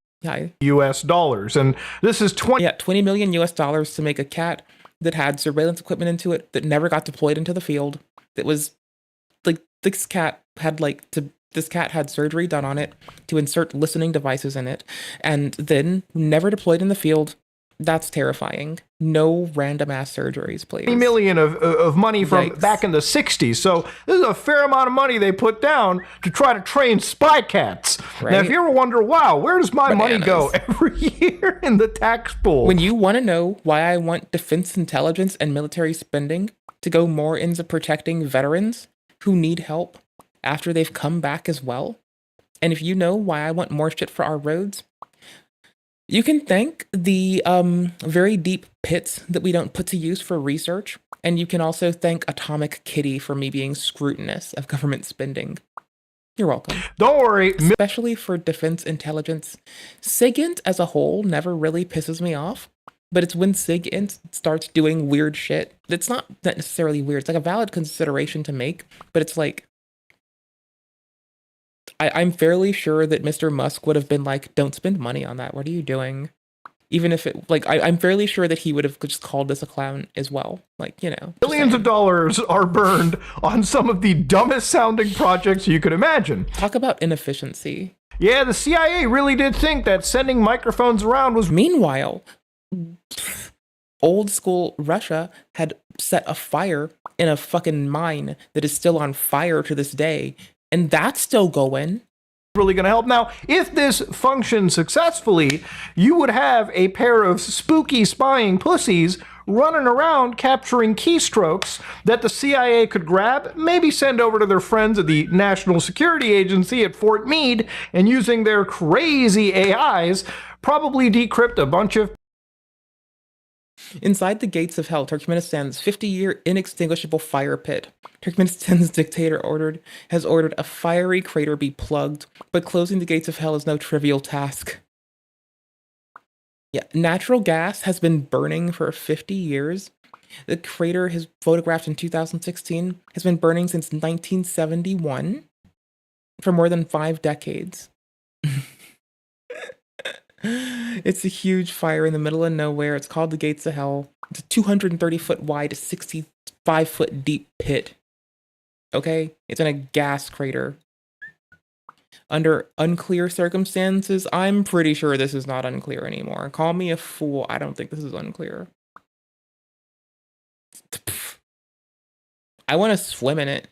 US dollars. And this is 20 million US dollars to make a cat that had surveillance equipment into it that never got deployed into the field. That was like this cat had surgery done on it to insert listening devices in it and then never deployed in the field. That's terrifying. No random ass surgeries, please. 20 million of money from back in the 60s. So this is a fair amount of money they put down to try to train spy cats. Right? Now, if you ever wonder, wow, where does my money go every year in the tax pool? When you want to know why I want defense intelligence and military spending to go more into protecting veterans who need help after they've come back as well, and if you know why I want more shit for our roads, you can thank the very deep pits that we don't put to use for research, and you can also thank Atomic Kitty for me being scrutinous of government spending. You're welcome. Don't worry. Especially for defense intelligence. SIGINT as a whole never really pisses me off, but it's when SIGINT starts doing weird shit. It's not necessarily weird. It's like a valid consideration to make, but it's like, I'm fairly sure that Mr. Musk would have been like, don't spend money on that. What are you doing? Even if it, like, I'm fairly sure that he would have just called this a clown as well. Like, you know. Millions of dollars are burned on some of the dumbest sounding projects you could imagine. Talk about inefficiency. Yeah, the CIA really did think that sending microphones around was... Meanwhile, old school Russia had set a fire in a fucking mine that is still on fire to this day, and that's still going. Really going to help. Now, if this functions successfully, you would have a pair of spooky spying pussies running around capturing keystrokes that the CIA could grab, maybe send over to their friends at the National Security Agency at Fort Meade, and using their crazy AIs, probably decrypt a bunch of... Inside the gates of hell, Turkmenistan's 50-year inextinguishable fire pit. Turkmenistan's dictator has ordered a fiery crater be plugged, but closing the gates of hell is no trivial task. Yeah, natural gas has been burning for 50 years. The crater, has photographed in 2016, has been burning since 1971 for more than 5 decades. It's a huge fire in the middle of nowhere. It's called the Gates of Hell. It's a 230-foot wide, 65-foot deep pit. Okay? It's in a gas crater. Under unclear circumstances, I'm pretty sure this is not unclear anymore. Call me a fool. I don't think this is unclear. I want to swim in it.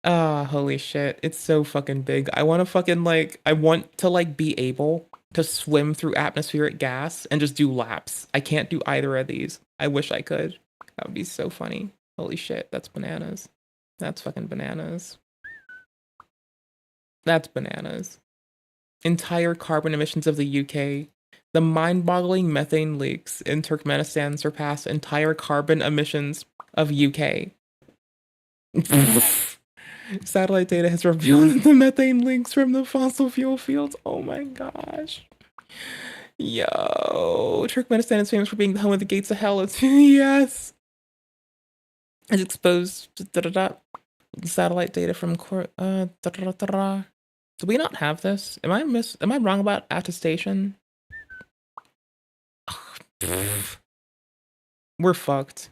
Holy shit. It's so fucking big. I want to fucking, like, I want to, like, be able to swim through atmospheric gas and just do laps. I can't do either of these. I wish I could. That would be so funny. Holy shit. That's bananas. That's fucking bananas. That's bananas. Entire carbon emissions of the UK. The mind-boggling methane leaks in Turkmenistan surpass entire carbon emissions of UK. Satellite data has revealed the methane leaks from the fossil fuel fields. Oh my gosh. Yo, Turkmenistan is famous for being the home of the gates of hell. It's, yes. It's exposed satellite data from do we not have this? Am I wrong about attestation? We're fucked.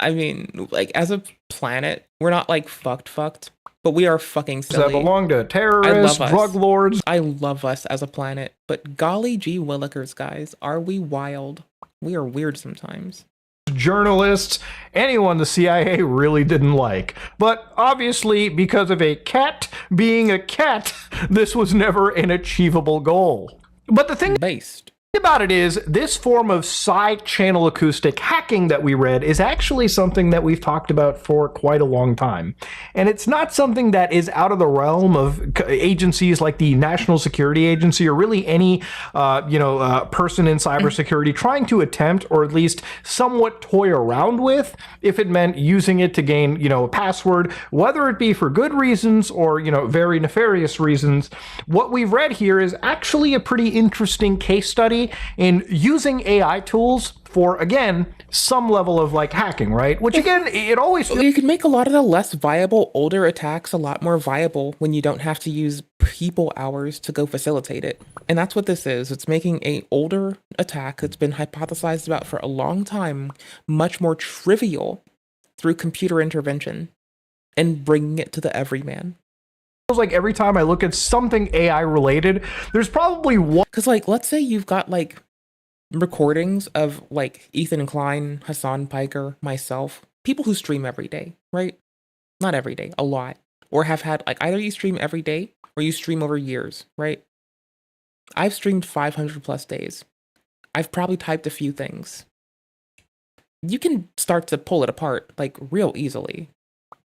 I mean, like, as a planet, we're not, like, fucked, but we are fucking silly. That belong to terrorists, drug lords. I love us as a planet, but golly gee willikers, guys, are we wild? We are weird sometimes. Journalists, anyone the CIA really didn't like. But obviously, because of a cat being a cat, this was never an achievable goal. But the thing about it is, this form of side channel acoustic hacking that we read is actually something that we've talked about for quite a long time. And it's not something that is out of the realm of agencies like the National Security Agency or really any person in cybersecurity trying to attempt or at least somewhat toy around with, if it meant using it to gain, a password, whether it be for good reasons or, very nefarious reasons. What we've read here is actually a pretty interesting case study in using AI tools for, again, some level of, like, hacking, right? Which, again, it always... You can make a lot of the less viable older attacks a lot more viable when you don't have to use people hours to go facilitate it. And that's what this is. It's making a older attack that's been hypothesized about for a long time much more trivial through computer intervention and bringing it to the everyman. Like every time I look at something AI related, there's probably one. Because, like, let's say you've got, like, recordings of, like, Ethan Klein, Hassan Piker, myself, people who stream every day, right? Not every day, a lot. Or have had, like, either you stream every day or you stream over years, right? I've streamed 500 plus days. I've probably typed a few things. You can start to pull it apart, like, real easily.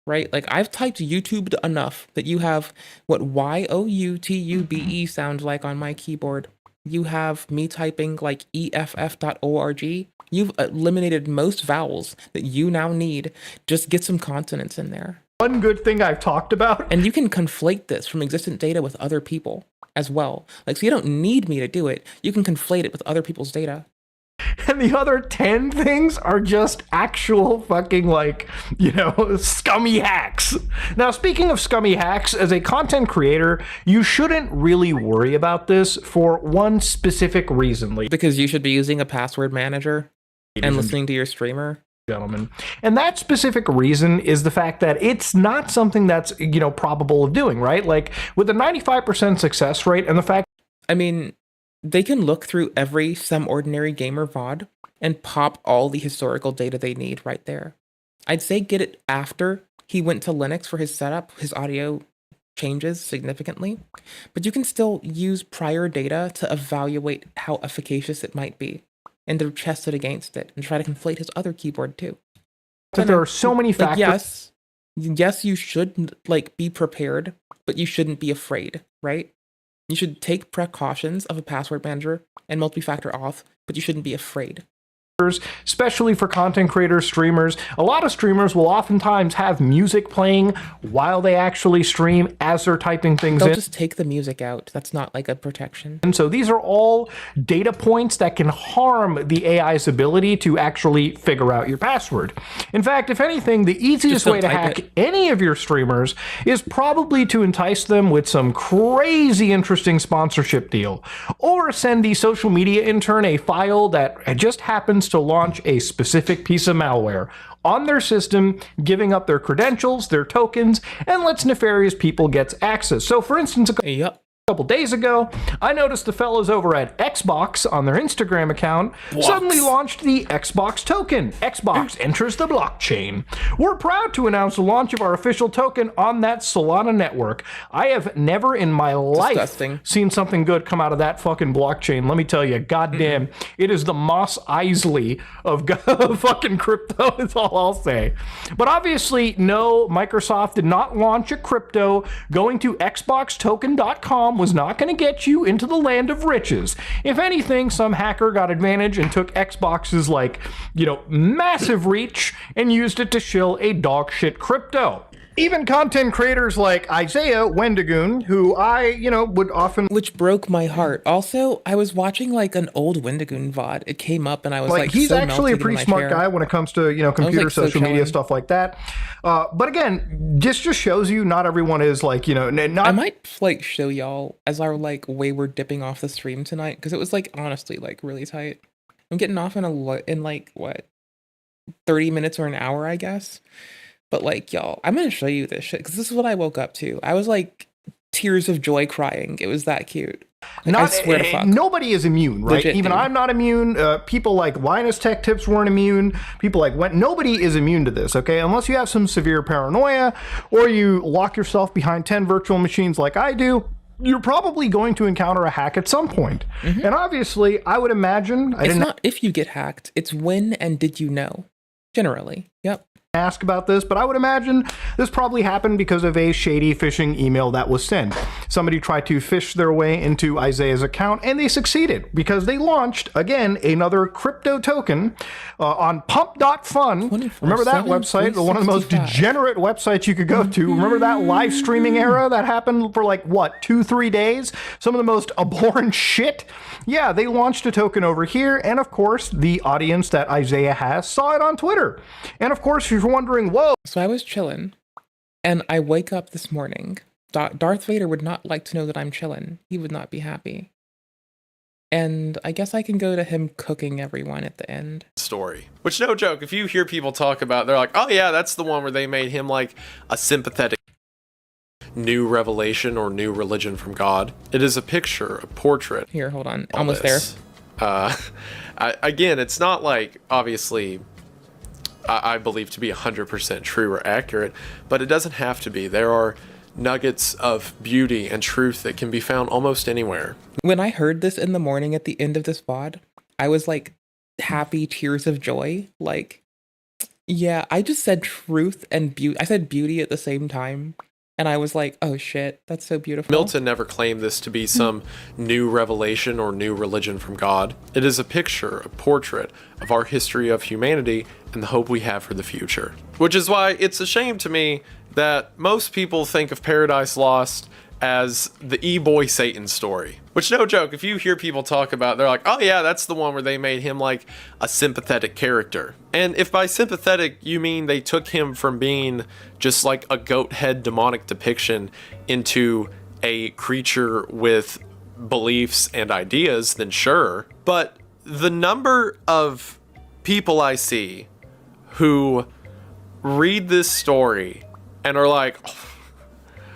Right? Like, I've typed YouTubed enough that you have what YOUTUBE sounds like on my keyboard. You have me typing, like, EFF.org. You've eliminated most vowels that you now need. Just get some consonants in there. One good thing I've talked about. And you can conflate this from existent data with other people as well. Like, so you don't need me to do it. You can conflate it with other people's data. And the other 10 things are just actual fucking, like, you know, scummy hacks. Now, speaking of scummy hacks, as a content creator, you shouldn't really worry about this for one specific reason. Because you should be using a password manager and listening to your streamer. Gentlemen. And that specific reason is the fact that it's not something that's, you know, probable of doing, right? Like, with a 95% success rate and the fact... I mean, they can look through every Some Ordinary Gamer VOD and pop all the historical data they need right there. I'd say get it after he went to Linux for his setup. His audio changes significantly, but you can still use prior data to evaluate how efficacious it might be, and to test it against it, and try to conflate his other keyboard too. But there are so many factors. Yes, you should like be prepared, but you shouldn't be afraid, right? You should take precautions of a password manager and multi-factor auth, but you shouldn't be afraid. Especially for content creators, streamers. A lot of streamers will oftentimes have music playing while they actually stream as they're typing things in. They'll just take the music out. That's not like a protection. And so these are all data points that can harm the AI's ability to actually figure out your password. In fact, if anything, the easiest way to hack any of your streamers is probably to entice them with some crazy interesting sponsorship deal, or send the social media intern a file that just happens to launch a specific piece of malware on their system, giving up their credentials, their tokens, and lets nefarious people get access. So for instance, a couple days ago, I noticed the fellows over at Xbox on their Instagram account suddenly launched the Xbox token. Xbox enters the blockchain. We're proud to announce the launch of our official token on that Solana network. I have never in my life seen something good come out of that fucking blockchain. Let me tell you, goddamn, it is the Moss Isley of fucking crypto is all I'll say. But obviously, no, Microsoft did not launch a crypto. Going to xboxtoken.com was not going to get you into the land of riches. If anything, some hacker got advantage and took Xbox's, like, you know, massive reach and used it to shill a dog shit crypto. Even content creators like Isaiah Wendigoon, who I, you know, would often... Which broke my heart. Also, I was watching, like, an old Wendigoon VOD. It came up, and I was, like he's so actually a pretty smart guy when it comes to, you know, computer, like, so social media, chilling. stuff like that. But again, this just shows you not everyone is, like, you know... not. I might, like, show y'all as our, like, way we're dipping off the stream tonight, because it was, like, honestly, like, really tight. I'm getting off in like, what, 30 minutes or an hour, I guess? But, like, y'all, I'm going to show you this shit, because this is what I woke up to. I was, like, tears of joy crying. It was that cute. Like, I swear to fuck. Nobody is immune, right? Legit, Even dude. I'm not immune. People like Linus Tech Tips weren't immune. People like nobody is immune to this, okay? Unless you have some severe paranoia, or you lock yourself behind 10 virtual machines like I do, you're probably going to encounter a hack at some point. And obviously, I would imagine... It's not if you get hacked. It's when and did you know. Generally. Yep. Ask about this, but I would imagine this probably happened because of a shady phishing email that was sent. Somebody tried to fish their way into Isaiah's account, and they succeeded because they launched, again, another crypto token on pump.fun. Remember that website? One of the most degenerate websites you could go to. Remember that live streaming era that happened for like, what, 2-3 days? Some of the most abhorrent shit? Yeah, they launched a token over here, and of course, the audience that Isaiah has saw it on Twitter. And of course, if you're wondering, whoa. So I was chilling, and I wake up this morning. Darth Vader would not like to know that I'm chilling. He would not be happy. And I guess I can go to him cooking everyone at the end. Story. Which, no joke, if you hear people talk about, they're like, oh yeah, that's the one where they made him like a sympathetic new revelation or new religion from God. It is a picture, a portrait. Here, hold on. Almost there. Again, it's not like, obviously... I believe to be 100% true or accurate, but it doesn't have to be. There are nuggets of beauty and truth that can be found almost anywhere. When I heard this in the morning at the end of this VOD, I was like happy tears of joy. Like, yeah, I just said truth and beauty. I said beauty at the same time. And I was like, oh shit, that's so beautiful. Milton never claimed this to be some new revelation or new religion from God. It is a picture, a portrait of our history of humanity and the hope we have for the future. Which is why it's a shame to me that most people think of Paradise Lost as the E-boy Satan story. Which, no joke, if you hear people talk about, they're like, oh yeah, that's the one where they made him like a sympathetic character. And if by sympathetic you mean they took him from being just like a goat head demonic depiction into a creature with beliefs and ideas, then sure. But the number of people I see who read this story and are like,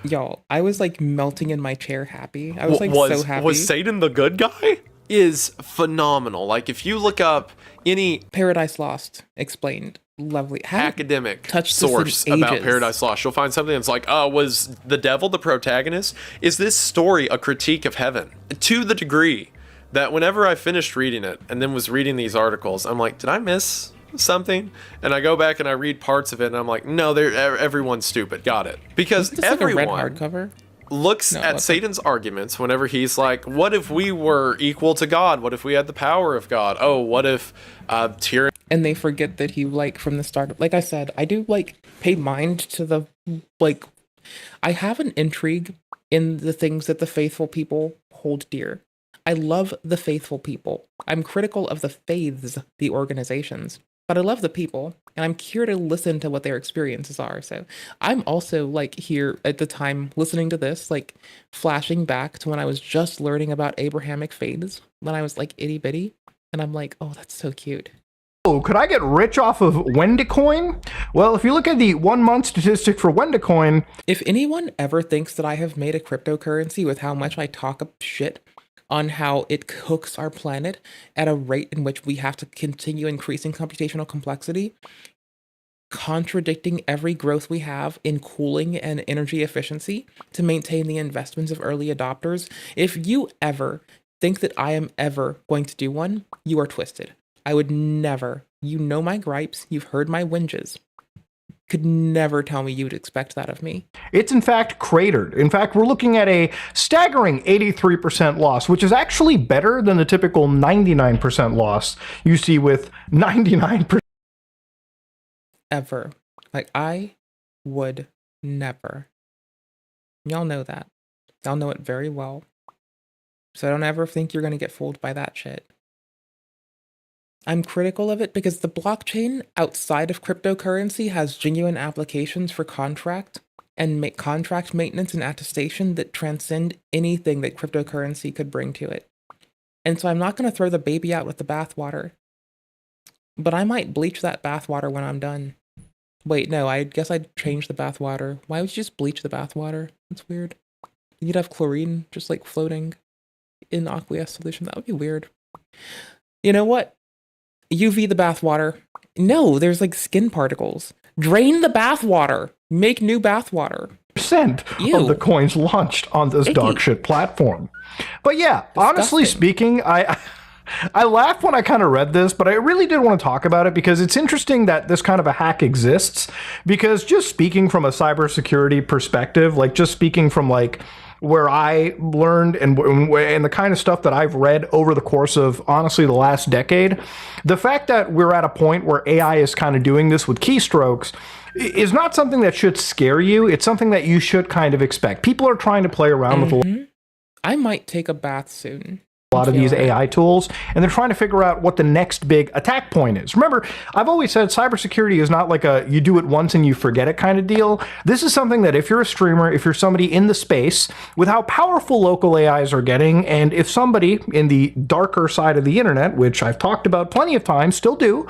y'all, I was like melting in my chair happy. I was like so happy. Was Satan the good guy? Is phenomenal. Like if you look up any Paradise Lost explained, lovely academic source about Paradise Lost, you'll find something that's like, was the devil the protagonist? Is this story a critique of heaven? To the degree that whenever I finished reading it and then was reading these articles, I'm like, did I miss something? And I go back and I read parts of it and I'm like, no, everyone's stupid. Got it. Because everyone like a red hardcover? Looks at Satan's arguments whenever he's like, what if we were equal to God? What if we had the power of God? Oh, what if tyranny? And they forget that he, like, from the start, like I said, I do like pay mind to the, like, I have an intrigue in the things that the faithful people hold dear. I love the faithful people. I'm critical of the faiths, the organizations, but I love the people, and I'm here to listen to what their experiences are. So I'm also like here at the time listening to this, like flashing back to when I was just learning about Abrahamic faiths when I was like itty bitty, and I'm like, oh, that's so cute. Oh, could I get rich off of Wendicoin? Well, if you look at the 1 month statistic for Wendicoin, if anyone ever thinks that I have made a cryptocurrency with how much I talk up shit on how it cooks our planet at a rate in which we have to continue increasing computational complexity, contradicting every growth we have in cooling and energy efficiency to maintain the investments of early adopters. If you ever think that I am ever going to do one, you are twisted. I would never. You know my gripes. You've heard my whinges. Could never tell me you'd expect that of me. It's in fact cratered. In fact, we're looking at a staggering 83% loss, which is actually better than the typical 99% loss you see with 99%. Ever. Like, I would never. Y'all know that. Y'all know it very well. So don't ever think you're going to get fooled by that shit. I'm critical of it because the blockchain outside of cryptocurrency has genuine applications for contract and contract maintenance and attestation that transcend anything that cryptocurrency could bring to it. And so I'm not going to throw the baby out with the bathwater. But I might bleach that bathwater when I'm done. Wait, no, I guess I'd change the bathwater. Why would you just bleach the bathwater? That's weird. You'd have chlorine just like floating in aqueous solution. That would be weird. You know what? UV the bathwater. No, there's like skin particles. Drain the bathwater. Make new bathwater. Percent of the coins launched on this dog shit platform. But yeah, honestly speaking, I laughed when I kind of read this, but I really did want to talk about it because it's interesting that this kind of a hack exists. Because just speaking from a cybersecurity perspective, like just speaking from like where I learned and the kind of stuff that I've read over the course of, honestly, the last decade, the fact that we're at a point where AI is kind of doing this with keystrokes is not something that should scare you. It's something that you should kind of expect. People are trying to play around with I might take a bath soon. A lot of these AI tools, and they're trying to figure out what the next big attack point is. Remember, I've always said cybersecurity is not like a you do it once and you forget it kind of deal. This is something that if you're a streamer, if you're somebody in the space, with how powerful local AIs are getting, and if somebody in the darker side of the internet, which I've talked about plenty of times, still do,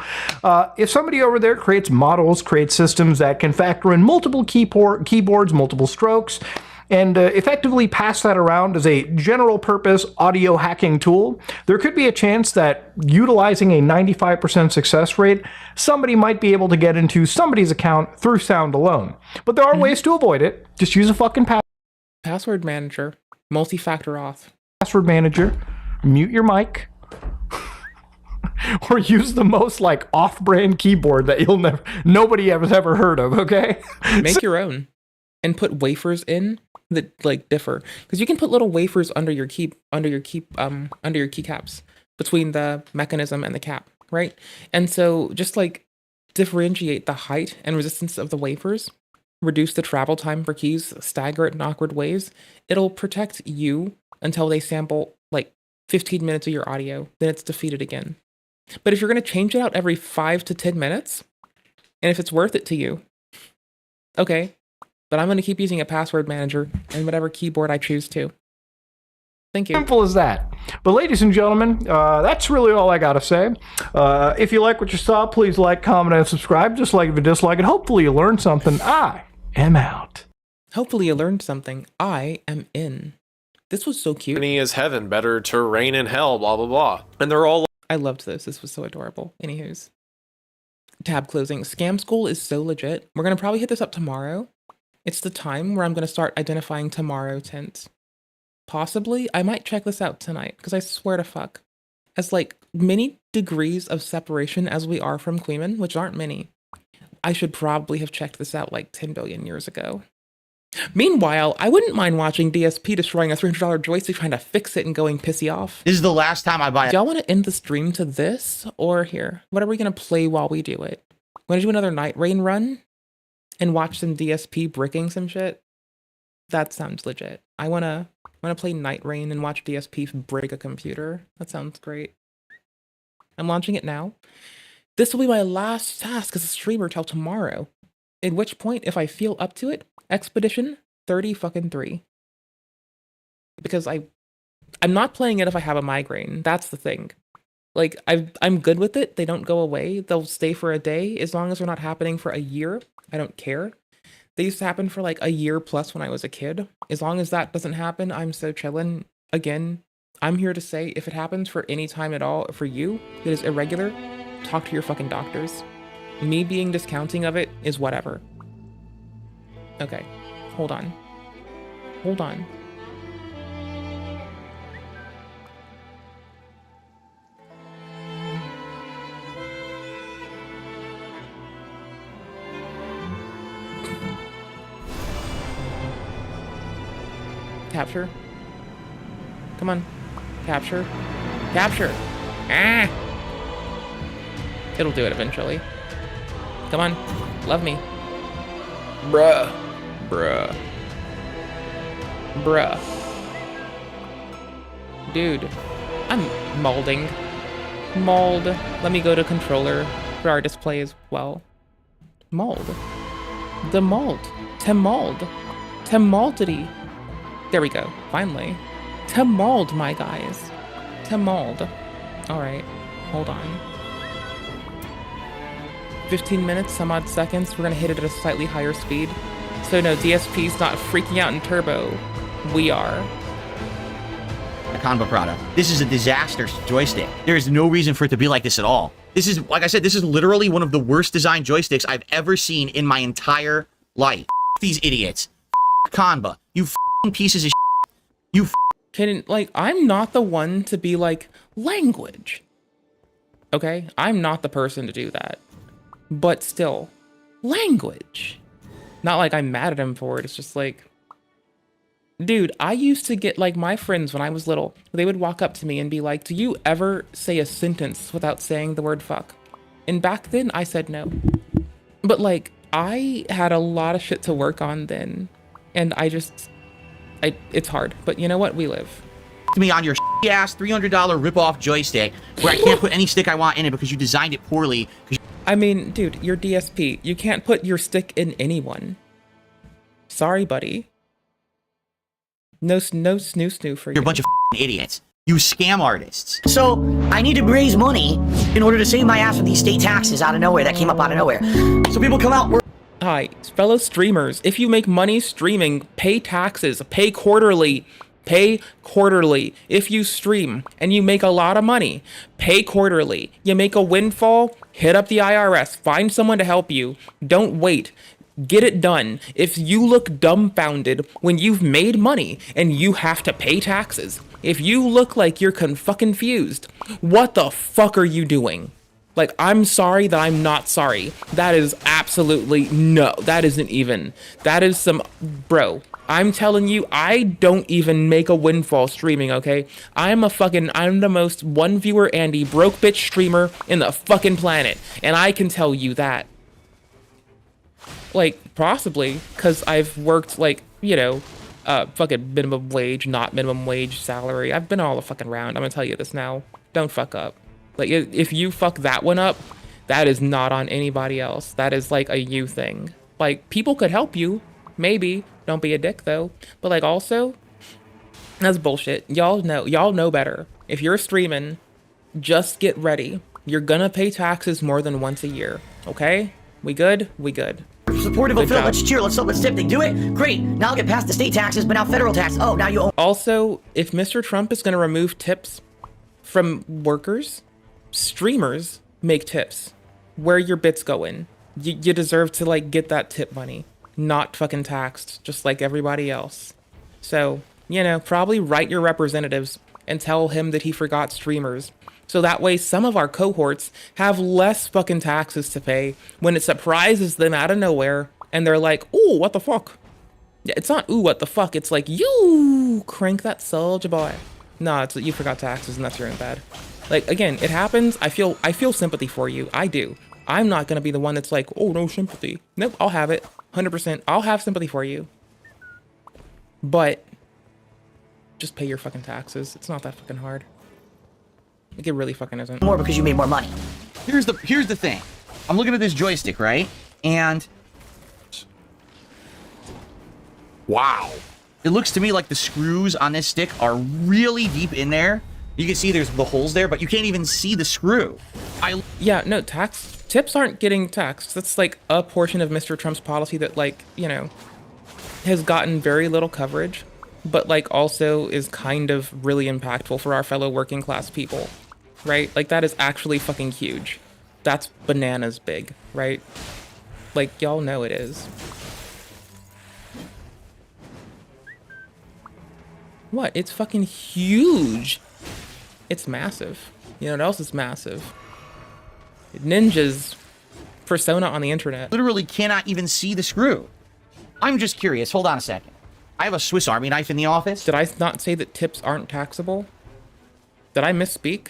if somebody over there creates models, creates systems that can factor in multiple keyboards, multiple strokes, and effectively pass that around as a general purpose audio hacking tool, there could be a chance that utilizing a 95% success rate, somebody might be able to get into somebody's account through sound alone. But there are ways to avoid it. Just use a fucking password manager, multi-factor auth. Password manager, mute your mic, or use the most like off-brand keyboard that nobody has ever heard of, okay? Make your own and put wafers in that like differ, because you can put little wafers under your keycaps between the mechanism and the cap, right? And so just like differentiate the height and resistance of the wafers, reduce the travel time for keys, stagger it in awkward ways. It'll protect you until they sample like 15 minutes of your audio, then it's defeated again. But if you're going to change it out every 5 to 10 minutes, and if it's worth it to you, okay, but I'm going to keep using a password manager and whatever keyboard I choose to. Thank you. Simple as that. But ladies and gentlemen, that's really all I got to say. If you like what you saw, please like, comment, and subscribe. Just like if you dislike it, hopefully you learned something. I am out. Hopefully you learned something. I am in. This was so cute. Tyranny is heaven, better to reign in hell, blah, blah, blah. And they're all... I loved this. This was so adorable. Anywho's. Tab closing. Scam School is so legit. We're going to probably hit this up tomorrow. It's the time where I'm going to start identifying tomorrow tints. Possibly, I might check this out tonight, because I swear to fuck, as like many degrees of separation as we are from Queeman, which aren't many, I should probably have checked this out like 10 billion years ago. Meanwhile, I wouldn't mind watching DSP destroying a $300 joystick trying to fix it and going pissy off. This is the last time I buy it. Do y'all want to end the stream to this, or here? What are we going to play while we do it? Want to do another Night Rain run? And watch some DSP bricking some shit? That sounds legit. I want to play Night Rain and watch DSP break a computer. That sounds great. I'm launching it now. This will be my last task as a streamer till tomorrow. At which point, if I feel up to it, Expedition 30-3. Because I'm not playing it if I have a migraine. That's the thing. Like, I'm good with it. They don't go away. They'll stay for a day. As long as they're not happening for a year, I don't care. They used to happen for like a year plus when I was a kid. As long as that doesn't happen, I'm so chillin'. Again, I'm here to say if it happens for any time at all for you that is irregular, talk to your fucking doctors. Me being discounting of it is whatever. Okay, hold on. Hold on. Capture. Come on. Capture. Capture. Ah! It'll do it eventually. Come on. Love me. Bruh. Bruh. Bruh. Dude. I'm molding. Mold. Let me go to controller for our display as well. Mold. The mold. To mold. To moldity. There we go. Finally. To mold, my guys. To mold. Alright. Hold on. 15 minutes, some odd seconds. We're gonna hit it at a slightly higher speed. So no, DSP's not freaking out in turbo. We are. A Convo product. This is a disaster joystick. There is no reason for it to be like this at all. This is, like I said, this is literally one of the worst designed joysticks I've ever seen in my entire life. These idiots. Conva. You pieces of shit. You can, like, I'm not the one to be like, language. Okay? I'm not the person to do that. But still, language. Not like I'm mad at him for it. It's just like, dude, I used to get, like, my friends when I was little, they would walk up to me and be like, do you ever say a sentence without saying the word fuck? And back then, I said no. But, like, I had a lot of shit to work on then. And it's hard, but you know what? We live. To me on your ass $300 rip-off joystick where I can't put any stick I want in it because you designed it poorly. I mean, dude, you're DSP. You can't put your stick in anyone. Sorry, buddy. No snoo for you. You're a bunch of idiots. You scam artists. So, I need to raise money in order to save my ass with these state taxes out of nowhere that came up out of nowhere. So people come out... Hi, fellow streamers. If you make money streaming, pay taxes, pay quarterly. Pay quarterly. If you stream and you make a lot of money, pay quarterly. You make a windfall, hit up the IRS. Find someone to help you. Don't wait. Get it done. If you look dumbfounded when you've made money and you have to pay taxes, if you look like you're confused, what the fuck are you doing? Like, I'm sorry that I'm not sorry. That is absolutely no. That isn't even. That is some... Bro, I'm telling you, I don't even make a windfall streaming, okay? I'm the most one viewer Andy broke bitch streamer in the fucking planet. And I can tell you that. Like, possibly, because I've worked, like, you know, fucking minimum wage, not minimum wage salary. I've been all the fucking round. I'm gonna tell you this now. Don't fuck up. Like, if you fuck that one up, that is not on anybody else. That is like a you thing. Like, people could help you, maybe. Don't be a dick though. But like, also, that's bullshit. Y'all know better. If you're streaming, just get ready. You're gonna pay taxes more than once a year. Okay? We good? We good. Supportive of Phil, let's cheer, let's tip, they do it? Great, now I'll get past the state taxes, but now federal tax. Oh, now you own. Also, if Mr. Trump is gonna remove tips from workers, streamers make tips. Where your bits going? You deserve to like get that tip money, not fucking taxed, just like everybody else. So, you know, probably write your representatives and tell him that he forgot streamers. So that way some of our cohorts have less fucking taxes to pay when it surprises them out of nowhere and they're like, ooh, what the fuck? Yeah, it's not ooh, what the fuck? It's like, you crank that soldier boy. No, it's that you forgot taxes and that's your own bad. Like, again, it happens. I feel sympathy for you. I do. I'm not going to be the one that's like, oh, no sympathy. Nope, I'll have it. 100%. I'll have sympathy for you. But just pay your fucking taxes. It's not that fucking hard. Like, it really fucking isn't. More because you made more money. Here's the thing. I'm looking at this joystick, right? And wow. It looks to me like the screws on this stick are really deep in there. You can see there's the holes there, but you can't even see the screw. Yeah, no, tips aren't getting taxed. That's like a portion of Mr. Trump's policy that, like, you know, has gotten very little coverage, but like also is kind of really impactful for our fellow working class people. Right? Like, that is actually fucking huge. That's bananas big, right? Like, y'all know it is. What? It's fucking huge. It's massive. You know what else is massive? Ninja's persona on the internet. Literally cannot even see the screw. I'm just curious. Hold on a second. I have a Swiss Army knife in the office. Did I not say that tips aren't taxable? Did I misspeak?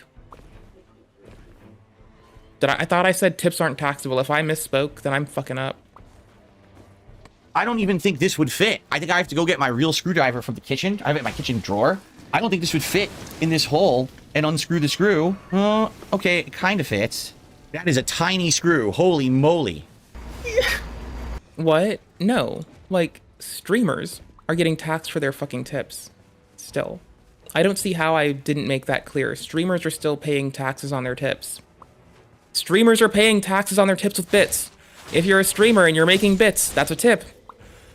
I thought I said tips aren't taxable. If I misspoke, then I'm fucking up. I don't even think this would fit. I think I have to go get my real screwdriver from the kitchen. I have it in my kitchen drawer. I don't think this would fit in this hole and unscrew the screw. Okay, it kind of fits. That is a tiny screw. Holy moly. What? No. Like, streamers are getting taxed for their fucking tips. Still. I don't see how I didn't make that clear. Streamers are still paying taxes on their tips. Streamers are paying taxes on their tips with bits. If you're a streamer and you're making bits, that's a tip.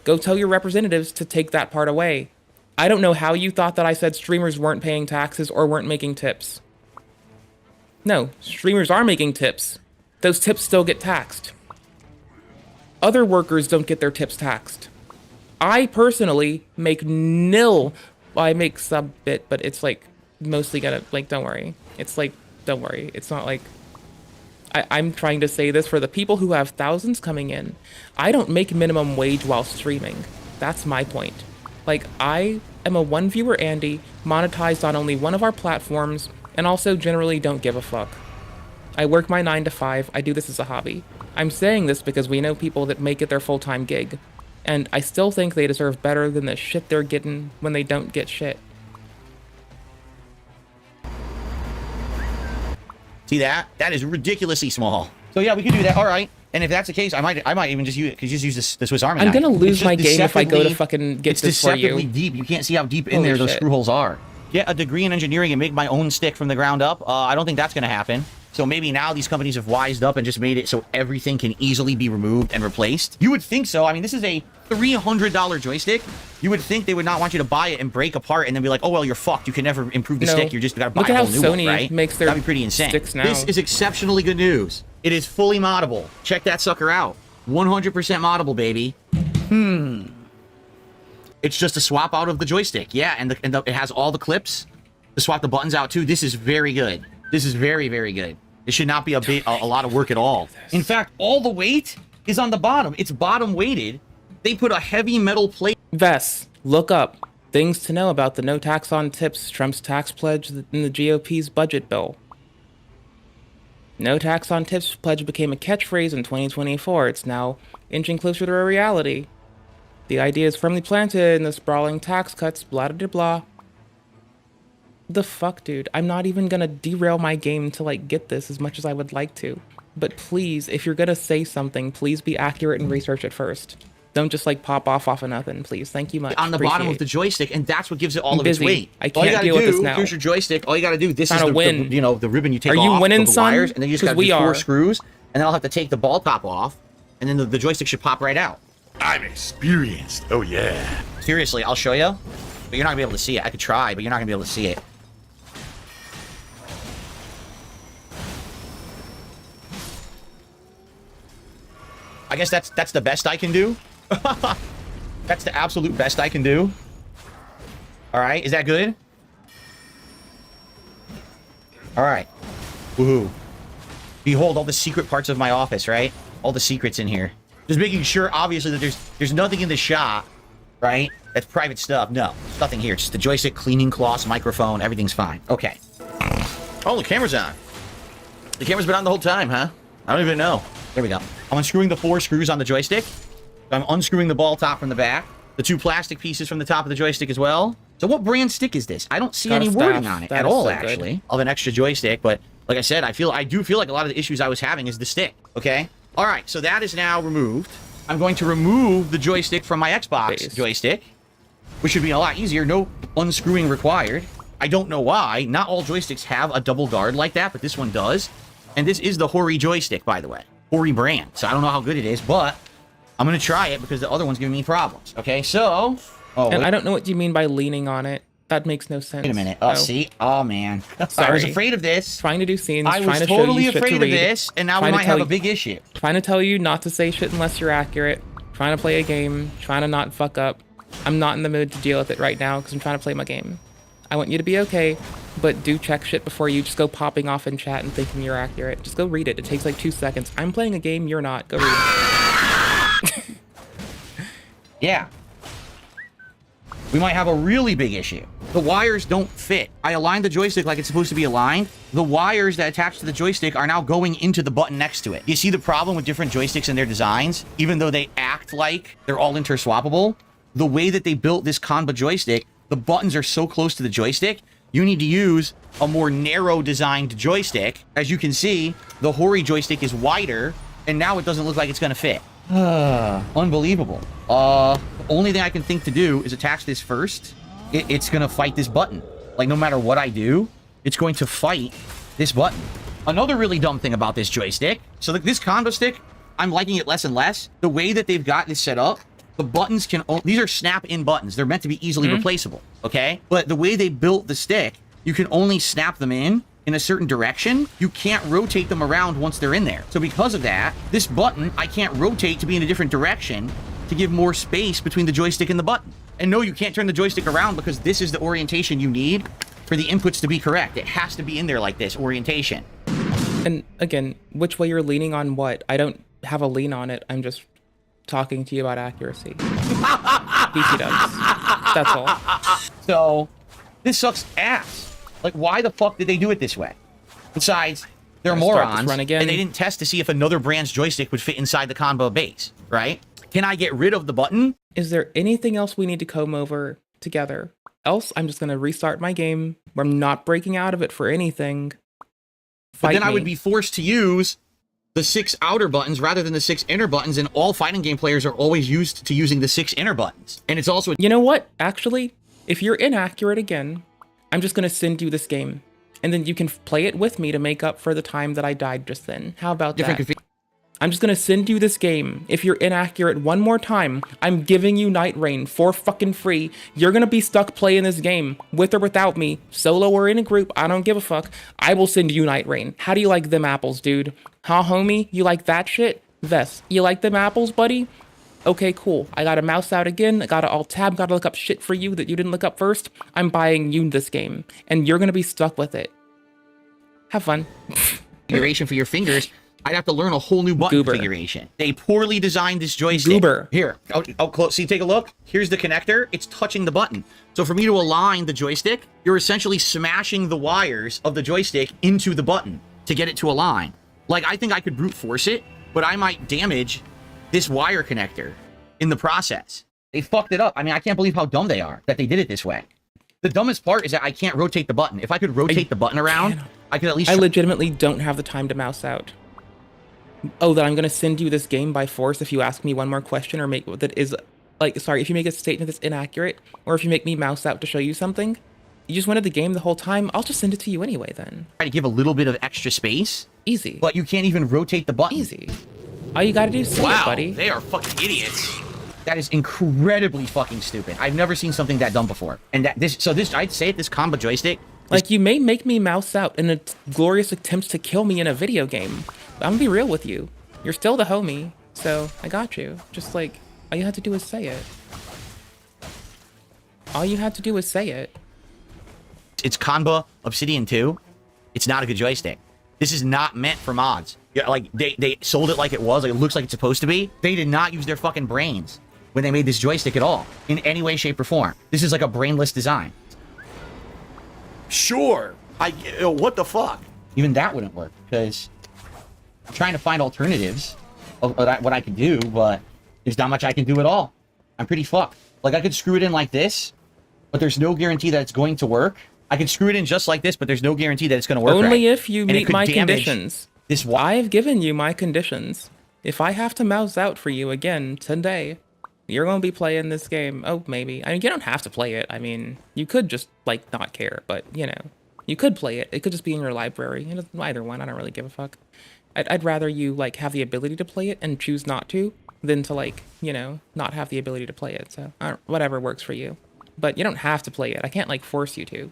Go tell your representatives to take that part away. I don't know how you thought that I said streamers weren't paying taxes or weren't making tips. No, streamers are making tips. Those tips still get taxed. Other workers don't get their tips taxed. I personally make nil. Well, I make some bit, but it's like mostly gonna, like, don't worry. It's like, don't worry. It's not like... I'm trying to say this for the people who have thousands coming in. I don't make minimum wage while streaming. That's my point. Like, I am a one viewer Andy, monetized on only one of our platforms, and also generally don't give a fuck. I work my 9 to 5, I do this as a hobby. I'm saying this because we know people that make it their full-time gig, and I still think they deserve better than the shit they're getting when they don't get shit. See that? That is ridiculously small. So yeah, we could do that. All right. And if that's the case, I might even just use the Swiss Army knife. I'm gonna lose my game if I go to fucking get this for you. It's deceptively deep. You can't see how deep in there those screw holes are. Get a degree in engineering and make my own stick from the ground up. I don't think that's gonna happen. So maybe now these companies have wised up and just made it so everything can easily be removed and replaced. You would think so. I mean, this is a $300 joystick. You would think they would not want you to buy it and break apart and then be like, oh, well, you're fucked. You can never improve the stick. You're just gotta buy a whole new one, right? Makes their That'd be pretty insane. Sticks now. This is exceptionally good news. It is fully moddable. Check that sucker out. 100% moddable, baby. It's just a swap out of the joystick. Yeah, and it has all the clips to swap the buttons out too. This is very good. This is very, very good. It should not be a lot of work at all. In fact, all the weight is on the bottom. It's bottom weighted. They put a heavy metal plate. Vess, look up things to know about the no tax on tips, Trump's tax pledge in the GOP's budget bill. No tax on tips pledge became a catchphrase in 2024. It's now inching closer to a reality. The idea is firmly planted in the sprawling tax cuts, blah blah blah. The fuck, dude? I'm not even gonna derail my game to like get this as much as I would like to. But please, if you're gonna say something, please be accurate and research it first. Don't just like pop off of nothing, please. Thank you much. On the bottom of the joystick, and that's what gives it all of its busy. weight. I can't deal with this now. Here's your joystick. All you gotta do, this is the win. you know, the ribbon you take Are off you winning, of the son? wires, and then you just gotta 'Cause we do 4 are. screws, and then I'll have to take the ball top off, and then the joystick should pop right out. I'm experienced. Oh yeah. Seriously, I'll show you, but you're not gonna be able to see it. I could try, but you're not gonna be able to see it. I guess that's the best I can do. That's the absolute best I can do. All right, is that good? All right. Woohoo. Behold all the secret parts of my office, right? All the secrets in here. Just making sure, obviously, that there's nothing in the shop, right? That's private stuff. No, there's nothing here. It's just the joystick, cleaning cloths, microphone, everything's fine. Okay. Oh, the camera's on. The camera's been on the whole time, huh? I don't even know. There we go. I'm unscrewing the 4 screws on the joystick. I'm unscrewing the ball top from the back. The 2 plastic pieces from the top of the joystick as well. So what brand stick is this? I don't see any wording on it at all, actually, of an extra joystick. But like I said, I do feel like a lot of the issues I was having is the stick. Okay. All right. So that is now removed. I'm going to remove the joystick from my Xbox joystick, which should be a lot easier. No unscrewing required. I don't know why. Not all joysticks have a double guard like that, but this one does. And this is the Hori joystick, by the way. Hori brand. So I don't know how good it is, but I'm going to try it because the other one's giving me problems. Okay, so... Oh, and I don't know what you mean by leaning on it. That makes no sense. Wait a minute. Oh, see? Oh, man. Sorry. I was afraid of this. Trying to do scenes, I was trying to totally show you shit afraid to of read. this, and now we might have a big issue. Trying to tell you not to say shit unless you're accurate. Trying to play a game. Trying to not fuck up. I'm not in the mood to deal with it right now because I'm trying to play my game. I want you to be okay, but do check shit before you just go popping off in chat and thinking you're accurate. Just go read it. It takes like 2 seconds. I'm playing a game, you're not. Go read it. Yeah. We might have a really big issue. The wires don't fit. I aligned the joystick like it's supposed to be aligned. The wires that attach to the joystick are now going into the button next to it. You see the problem with different joysticks and their designs? Even though they act like they're all interswappable, the way that they built this Kanba joystick, the buttons are so close to the joystick, you need to use a more narrow designed joystick. As you can see, the Hori joystick is wider, and now it doesn't look like it's gonna fit. Unbelievable. The only thing I can think to do is attach this first. It's gonna fight this button. Like, no matter what I do, it's going to fight this button. Another really dumb thing about this joystick, so this Kanba stick, I'm liking it less and less. The way that they've got this set up, the buttons can these are snap-in buttons. They're meant to be easily replaceable, okay? But the way they built the stick, you can only snap them in a certain direction. You can't rotate them around once they're in there. So because of that, this button, I can't rotate to be in a different direction to give more space between the joystick and the button. And no, you can't turn the joystick around because this is the orientation you need for the inputs to be correct. It has to be in there like this, orientation. And again, which way you're leaning on what? I don't have a lean on it. I'm just talking to you about accuracy. PC does. That's all. So, this sucks ass. Like, why the fuck did they do it this way? Besides, they're morons, and they didn't test to see if another brand's joystick would fit inside the Kanba base, right? Can I get rid of the button? Is there anything else we need to comb over together? Else, I'm just going to restart my game where I'm not breaking out of it for anything. But then I would be forced to use the 6 outer buttons rather than the 6 inner buttons, and all fighting game players are always used to using the 6 inner buttons. And it's also... You know what? Actually, if you're inaccurate again, I'm just going to send you this game. And then you can play it with me to make up for the time that I died just then. How about that? I'm just going to send you this game. If you're inaccurate one more time, I'm giving you Night Rain for fucking free. You're going to be stuck playing this game, with or without me, solo or in a group, I don't give a fuck. I will send you Night Rain. How do you like them apples, dude? Huh, homie? You like that shit? Vess, you like them apples, buddy? Okay, cool. I got a mouse out again. I got to alt-tab. Got to look up shit for you that you didn't look up first. I'm buying you this game, and you're going to be stuck with it. Have fun. Configuration for your fingers. I'd have to learn a whole new button configuration. They poorly designed this joystick. Here, close. See, take a look. Here's the connector. It's touching the button. So for me to align the joystick, you're essentially smashing the wires of the joystick into the button to get it to align. Like, I think I could brute force it, but I might damage this wire connector in the process. They fucked it up. I mean, I can't believe how dumb they are that they did it this way. The dumbest part is that I can't rotate the button. If I could rotate the button around, I could at least... I legitimately don't have the time to mouse out. Oh, that I'm going to send you this game by force if you ask me one more question or make... That is... Like, sorry, if you make a statement that's inaccurate, or if you make me mouse out to show you something, you just wanted the game the whole time, I'll just send it to you anyway then. Try to give a little bit of extra space. Easy. But you can't even rotate the button. Easy. All you gotta do is see it, buddy. They are fucking idiots. That is incredibly fucking stupid. I've never seen something that dumb before. And I'd say this combo joystick... Like, you may make me mouse out in a glorious attempt to kill me in a video game. But I'm gonna be real with you. You're still the homie, so I got you. Just like, all you had to do is say it. All you had to do was say it. It's Kanba Obsidian 2. It's not a good joystick. This is not meant for mods. Yeah, like, they sold it like it was. Like, it looks like it's supposed to be. They did not use their fucking brains when they made this joystick at all. In any way, shape, or form. This is like a brainless design. Sure. What the fuck? Even that wouldn't work, because I'm trying to find alternatives of what I can do, but there's not much I can do at all. I'm pretty fucked. Like, I could screw it in like this, but there's no guarantee that it's going to work. I could screw it in just like this, but there's no guarantee that it's going to work. Only right. if you meet my conditions. I've given you my conditions. If I have to mouse out for you again today, you're going to be playing this game. Oh, maybe. I mean, you don't have to play it. I mean, you could just, like, not care, but, you know, you could play it. It could just be in your library. You know, either one. I don't really give a fuck. I'd rather you, like, have the ability to play it and choose not to than to, like, you know, not have the ability to play it. So, whatever works for you. But you don't have to play it. I can't, like, force you to.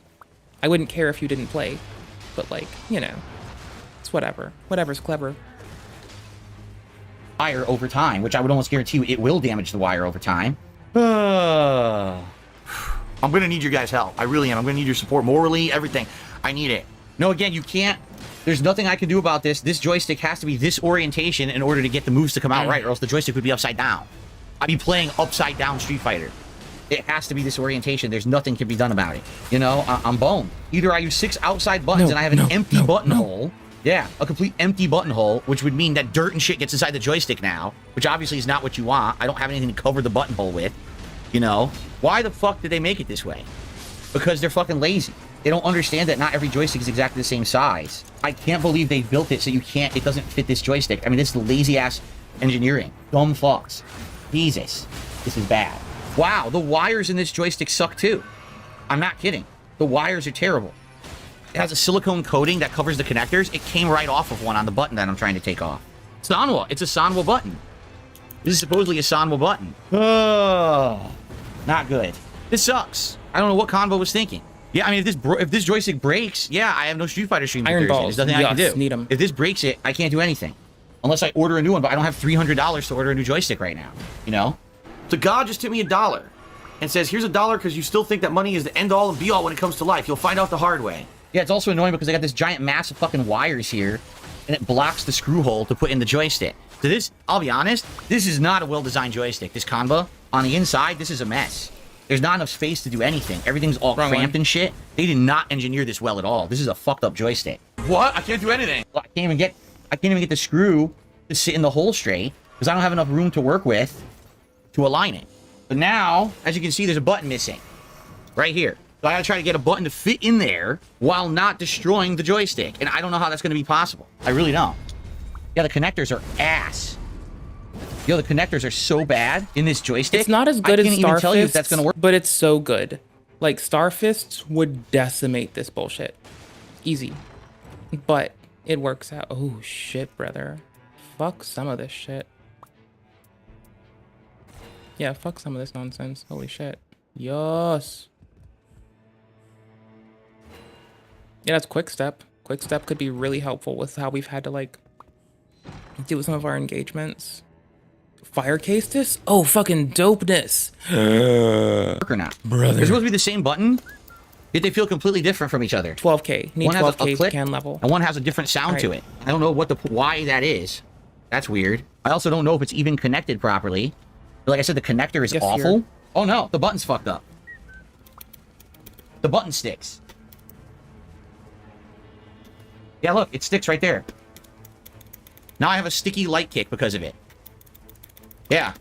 I wouldn't care if you didn't play. But, like, you know, it's whatever. Whatever's clever. Wire over time, which I would almost guarantee you it will damage the wire over time. I'm gonna need your guys' help. I really am. I'm gonna need your support morally, everything. I need it. No, again, you can't. There's nothing I can do about this. This joystick has to be this orientation in order to get the moves to come out right, or else the joystick would be upside down. I'd be playing upside down Street Fighter. It has to be this orientation. There's nothing can be done about it. You know, I'm boned. Either I use 6 outside buttons and I have an empty buttonhole. Yeah, a complete empty buttonhole, which would mean that dirt and shit gets inside the joystick now, which obviously is not what you want. I don't have anything to cover the buttonhole with, you know? Why the fuck did they make it this way? Because they're fucking lazy. They don't understand that not every joystick is exactly the same size. I can't believe they built it so it doesn't fit this joystick. I mean, this is lazy-ass engineering. Dumb fucks. Jesus. This is bad. Wow, the wires in this joystick suck too. I'm not kidding. The wires are terrible. It has a silicone coating that covers the connectors. It came right off of one on the button that I'm trying to take off. Sanwa. It's a Sanwa button. This is supposedly a Sanwa button. Oh, not good. This sucks. I don't know what Convo was thinking. Yeah, I mean, if this joystick breaks, yeah, I have no Street Fighter stream. Iron balls. There's nothing I can do. Need 'em. If this breaks it, I can't do anything. Unless I order a new one, but I don't have $300 to order a new joystick right now. You know? So God just tipped me $1 and says, here's $1 because you still think that money is the end-all and be-all when it comes to life. You'll find out the hard way. Yeah, it's also annoying because I got this giant mass of fucking wires here, and it blocks the screw hole to put in the joystick. So this, I'll be honest, this is not a well-designed joystick. This Kanba, on the inside, this is a mess. There's not enough space to do anything. Everything's all cramped and shit. They did not engineer this well at all. This is a fucked up joystick. What? I can't do anything. I can't even get the screw to sit in the hole straight because I don't have enough room to work with to align it. But now, as you can see, there's a button missing right here. So I gotta try to get a button to fit in there while not destroying the joystick. And I don't know how that's gonna be possible. I really don't. Yeah, the connectors are ass. Yo, the connectors are so bad in this joystick. It's not as good as I can't even tell you if that's gonna work. But it's so good. Like, Starfists would decimate this bullshit. Easy. But it works out. Oh, shit, brother. Fuck some of this shit. Yeah, fuck some of this nonsense. Holy shit. Yes. Yeah, that's Quick Step. Quick Step could be really helpful with how we've had to, like, do some of our engagements. Fire case this? Oh, fucking dopeness. Work or not? Brother. They're supposed to be the same button, yet they feel completely different from each other. 12K. Need one 12K has a click, can level. and one has a different sound to it. I don't know why that is. That's weird. I also don't know if it's even connected properly. Like I said, the connector is awful. Here. Oh no, the button's fucked up. The button sticks. Yeah, look, it sticks right there. Now I have a sticky light kick because of it. Yeah.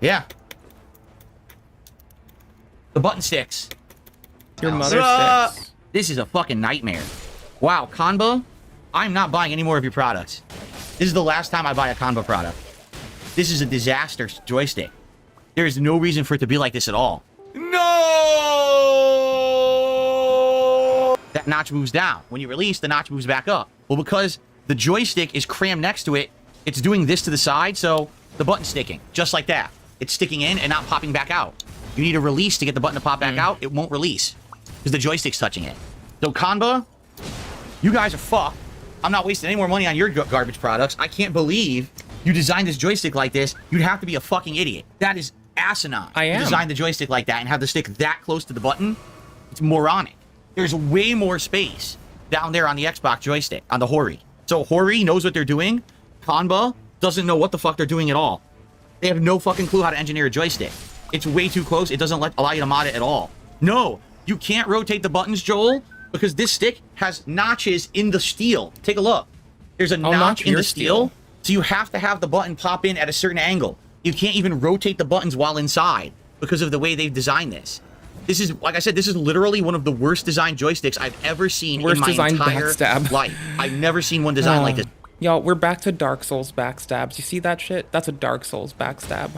Yeah. The button sticks. Your mother sticks. This is a fucking nightmare. Wow, Kanba, I'm not buying any more of your products. This is the last time I buy a Kanba product. This is a disaster joystick. There is no reason for it to be like this at all. No! That notch moves down. When you release, the notch moves back up. Well, because the joystick is crammed next to it, it's doing this to the side, so the button's sticking. Just like that. It's sticking in and not popping back out. You need a release to get the button to pop back out. It won't release because the joystick's touching it. So Kanba, you guys are fucked. I'm not wasting any more money on your garbage products. I can't believe you designed this joystick like this. You'd have to be a fucking idiot. That is asinine. I am. You designed the joystick like that and have the stick that close to the button. It's moronic. There's way more space down there on the Xbox joystick, on the Hori. So Hori knows what they're doing. Kanba doesn't know what the fuck they're doing at all. They have no fucking clue how to engineer a joystick. It's way too close. It doesn't allow you to mod it at all. No, you can't rotate the buttons, Joel, because this stick has notches in the steel. Take a look. There's a notch in the steel, so you have to have the button pop in at a certain angle. You can't even rotate the buttons while inside because of the way they've designed this. This is, like I said, this is literally one of the worst designed joysticks I've ever seen in my entire life. I've never seen one designed like this. Y'all, we're back to Dark Souls backstabs. You see that shit? That's a Dark Souls backstab.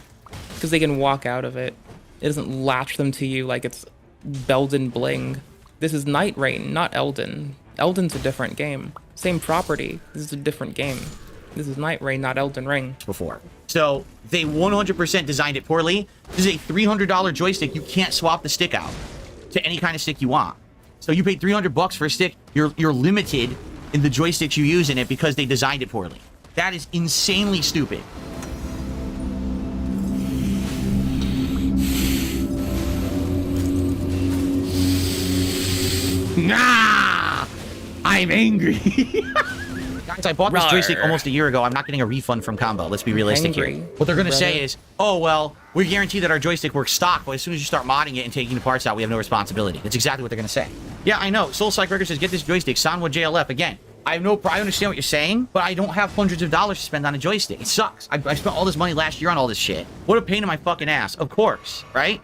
Because they can walk out of it. It doesn't latch them to you like it's Belden Bling. This is Night Rain, not Elden. Elden's a different game. Same property. This is a different game. This is Night Rain, not Elden Ring. Before. So they 100% designed it poorly. This is a $300 joystick. You can't swap the stick out to any kind of stick you want. So you paid $300 for a stick. You're limited in the joysticks you use in it because they designed it poorly. That is insanely stupid. Nah! I'm angry. Guys, I bought this joystick almost a year ago. I'm not getting a refund from Combo. Let's be realistic here. What they're going to say is, oh, well, we guarantee that our joystick works stock, but as soon as you start modding it and taking the parts out, we have no responsibility. That's exactly what they're going to say. Yeah, I know. Soul Psych Records says, get this joystick. Soundwood JLF. Again, I understand what you're saying, but I don't have hundreds of dollars to spend on a joystick. It sucks. I spent all this money last year on all this shit. What a pain in my fucking ass. Of course, right?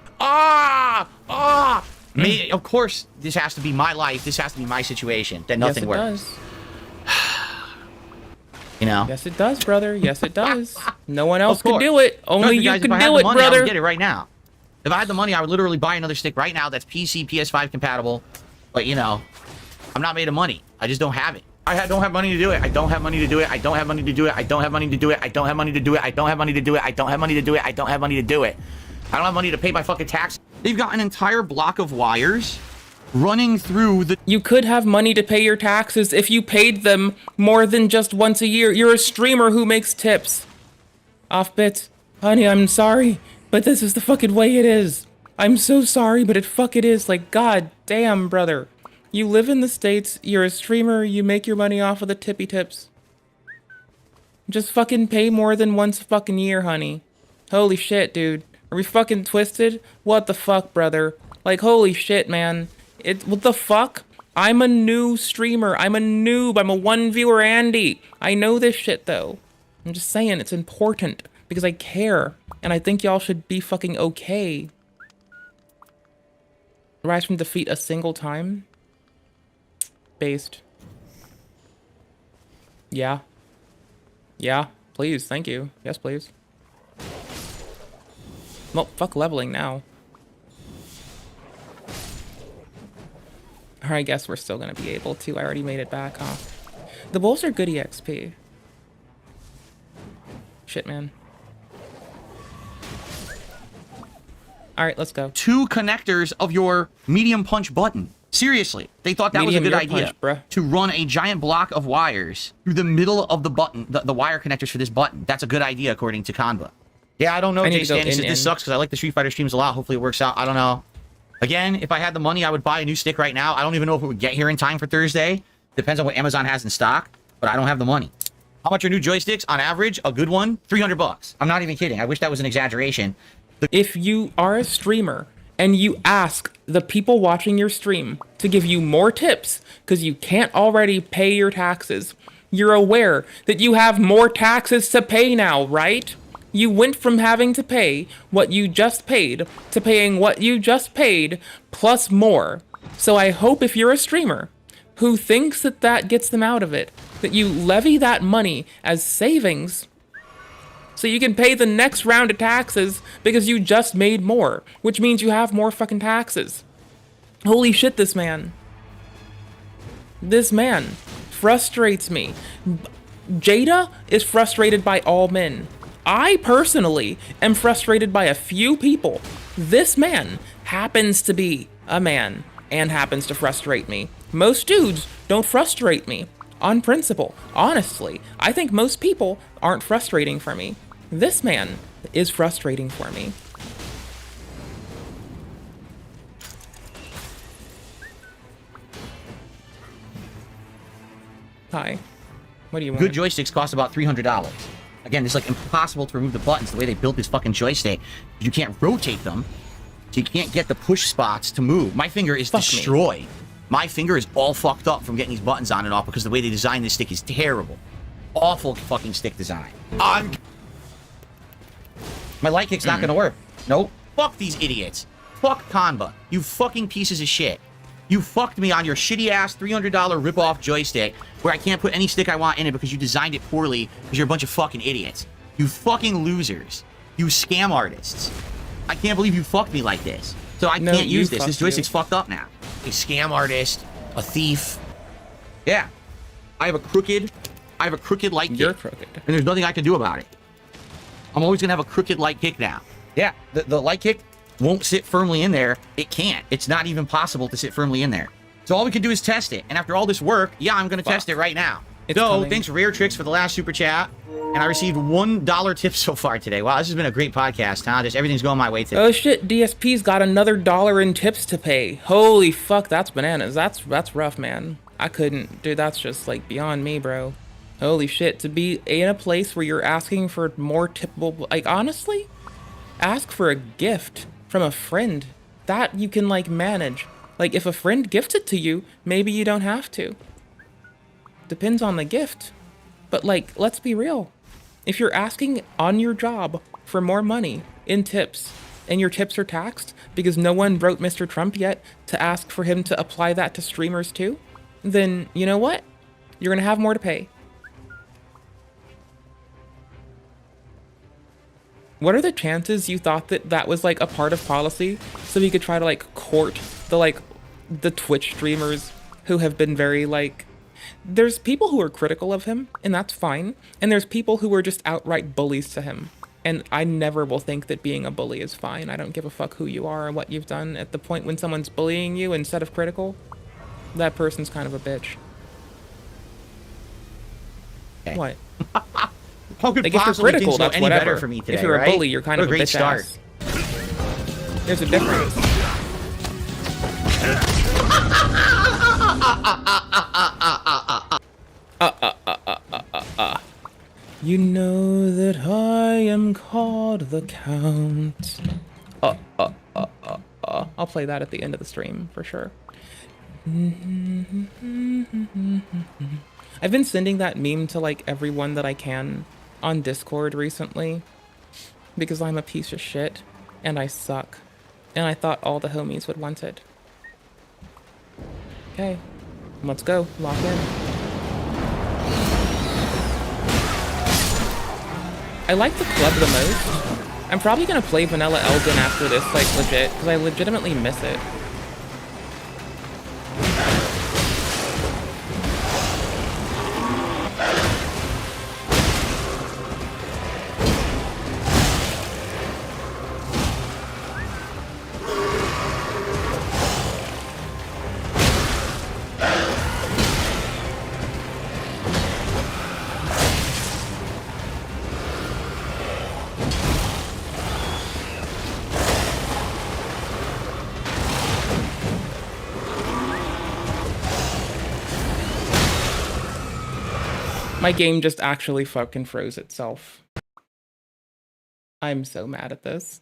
Of course, this has to be my life. This has to be my situation. That nothing works. Does. You know? Yes, it does, brother. Yes, it does. No one else can do it. Only you can do it, brother. I would get it right now. If I had the money, I would literally buy another stick right now that's PC, PS5 compatible. But, you know, I'm not made of money. I just don't have it. I don't have money to do it. I don't have money to do it. I don't have money to do it. I don't have money to do it. I don't have money to do it. I don't have money to do it. I don't have money to do it. I don't have money to do it. I don't have money to pay my fucking tax. They've got an entire block of wires running through the... You could have money to pay your taxes if you paid them more than just once a year. You're a streamer who makes tips. Offbit, honey, I'm sorry, but this is the fucking way it is. I'm so sorry, but it fucking is. Like, god damn, brother. You live in the States, you're a streamer, you make your money off of the tippy tips. Just fucking pay more than once a fucking year, honey. Holy shit, dude. Are we fucking twisted? What the fuck, brother? Like, holy shit, man. What the fuck? I'm a new streamer. I'm a noob. I'm a one viewer Andy. I know this shit, though. I'm just saying, it's important. Because I care. And I think y'all should be fucking okay. Rise from defeat a single time? Based. Yeah. Yeah, please, thank you. Yes, please. Well, fuck leveling now. Or I guess we're still gonna be able to. I already made it back, huh? The bowls are good EXP. Shit, man. Alright, let's go. 2 connectors of your medium punch button. Seriously, they thought that was a good idea to run a giant block of wires through the middle of the button, the wire connectors for this button. That's a good idea, according to Kanba. Yeah, I don't know, Jay Stanley says this sucks because I like the Street Fighter streams a lot. Hopefully it works out. I don't know. Again, if I had the money, I would buy a new stick right now. I don't even know if it would get here in time for Thursday. Depends on what Amazon has in stock, but I don't have the money. How much are new joysticks? On average, a good one, $300. I'm not even kidding. I wish that was an exaggeration. If you are a streamer and you ask the people watching your stream to give you more tips because you can't already pay your taxes, you're aware that you have more taxes to pay now, right? You went from having to pay what you just paid to paying what you just paid plus more. So I hope if you're a streamer who thinks that that gets them out of it, that you levy that money as savings so you can pay the next round of taxes because you just made more, which means you have more fucking taxes. Holy shit, this man. This man frustrates me. Jada is frustrated by all men. I personally am frustrated by a few people. This man happens to be a man and happens to frustrate me. Most dudes don't frustrate me on principle. Honestly, I think most people aren't frustrating for me. This man is frustrating for me. Hi. What do you want? Good joysticks cost about $300. Again, it's like impossible to remove the buttons the way they built this fucking joystick. You can't rotate them, so you can't get the push spots to move. My finger is destroyed. My finger is all fucked up from getting these buttons on and off because the way they designed this stick is terrible. Awful fucking stick design. My light kick's not gonna work. Nope. Fuck these idiots. Fuck Kanba. You fucking pieces of shit. You fucked me on your shitty-ass $300 rip-off joystick where I can't put any stick I want in it because you designed it poorly because you're a bunch of fucking idiots. You fucking losers. You scam artists. I can't believe you fucked me like this. So I can't use this. This joystick's fucked up now. A scam artist. A thief. Yeah. I have a crooked light kick. You're crooked. And there's nothing I can do about it. I'm always gonna have a crooked light kick now. Yeah, the light kick won't sit firmly in there. It can't. It's not even possible to sit firmly in there. So all we can do is test it. And after all this work, yeah, I'm gonna test it right now. Thanks Rare Tricks for the last super chat. And I received $1 tip so far today. Wow, this has been a great podcast, huh? Just everything's going my way today. Oh shit, DSP's got another $1 in tips to pay. Holy fuck, that's bananas. That's rough, man. I couldn't. Dude, that's just like beyond me, bro. Holy shit, to be in a place where you're asking for more tippable, like honestly, ask for a gift from a friend. That you can like manage. Like if a friend gifts it to you, maybe you don't have to. Depends on the gift. But like, let's be real. If you're asking on your job for more money in tips, and your tips are taxed because no one wrote Mr. Trump yet to ask for him to apply that to streamers too, then you know what? You're gonna have more to pay. What are the chances you thought that that was like a part of policy so you could try to like court the Twitch streamers who have been very like, there's people who are critical of him and that's fine. And there's people who are just outright bullies to him. And I never will think that being a bully is fine. I don't give a fuck who you are or what you've done. At the point when someone's bullying you instead of critical, that person's kind of a bitch. Okay. What? How could like if you're critical, that's any whatever. better for me today, if you're a bully, you're kind of a great bitch start. ass. There's a difference. You know that I am called the Count. I'll play that at the end of the stream for sure. I've been sending that meme to like everyone that I can on Discord recently because I'm a piece of shit and I suck. And I thought all the homies would want it. Okay, let's go. Lock in. I like the club the most. I'm probably gonna play Vanilla Elden after this, like legit, because I legitimately miss it. My game just actually fucking froze itself. I'm so mad at this.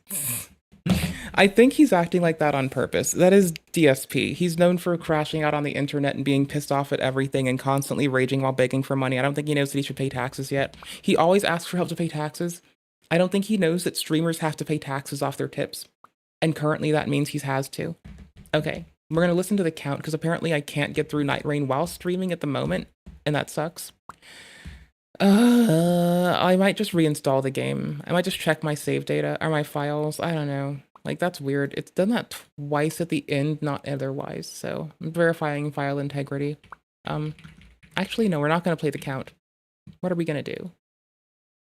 I think he's acting like that on purpose. That is DSP. He's known for crashing out on the internet and being pissed off at everything and constantly raging while begging for money. I don't think he knows that he should pay taxes yet. He always asks for help to pay taxes, I don't think he knows that streamers have to pay taxes off their tips. And currently that means he has to. Okay, we're going to listen to the count because apparently I can't get through Night Rain while streaming at the moment. And that sucks. I might just reinstall the game. I might just check my save data or my files. I don't know. Like, that's weird. It's done that twice at the end, not otherwise. So I'm verifying file integrity. Actually, no, we're not going to play the count. What are we going to do?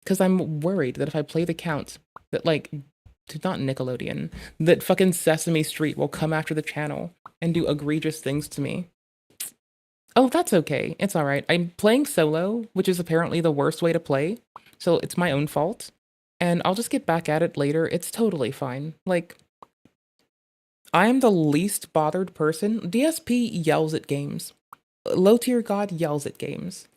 Because I'm worried that if I play the count, that, like, not Nickelodeon, that fucking Sesame Street will come after the channel and do egregious things to me. Oh, that's okay. It's all right. I'm playing solo, which is apparently the worst way to play, so it's my own fault. And I'll just get back at it later. It's totally fine. Like, I'm the least bothered person. DSP yells at games. Low Tier God yells at games.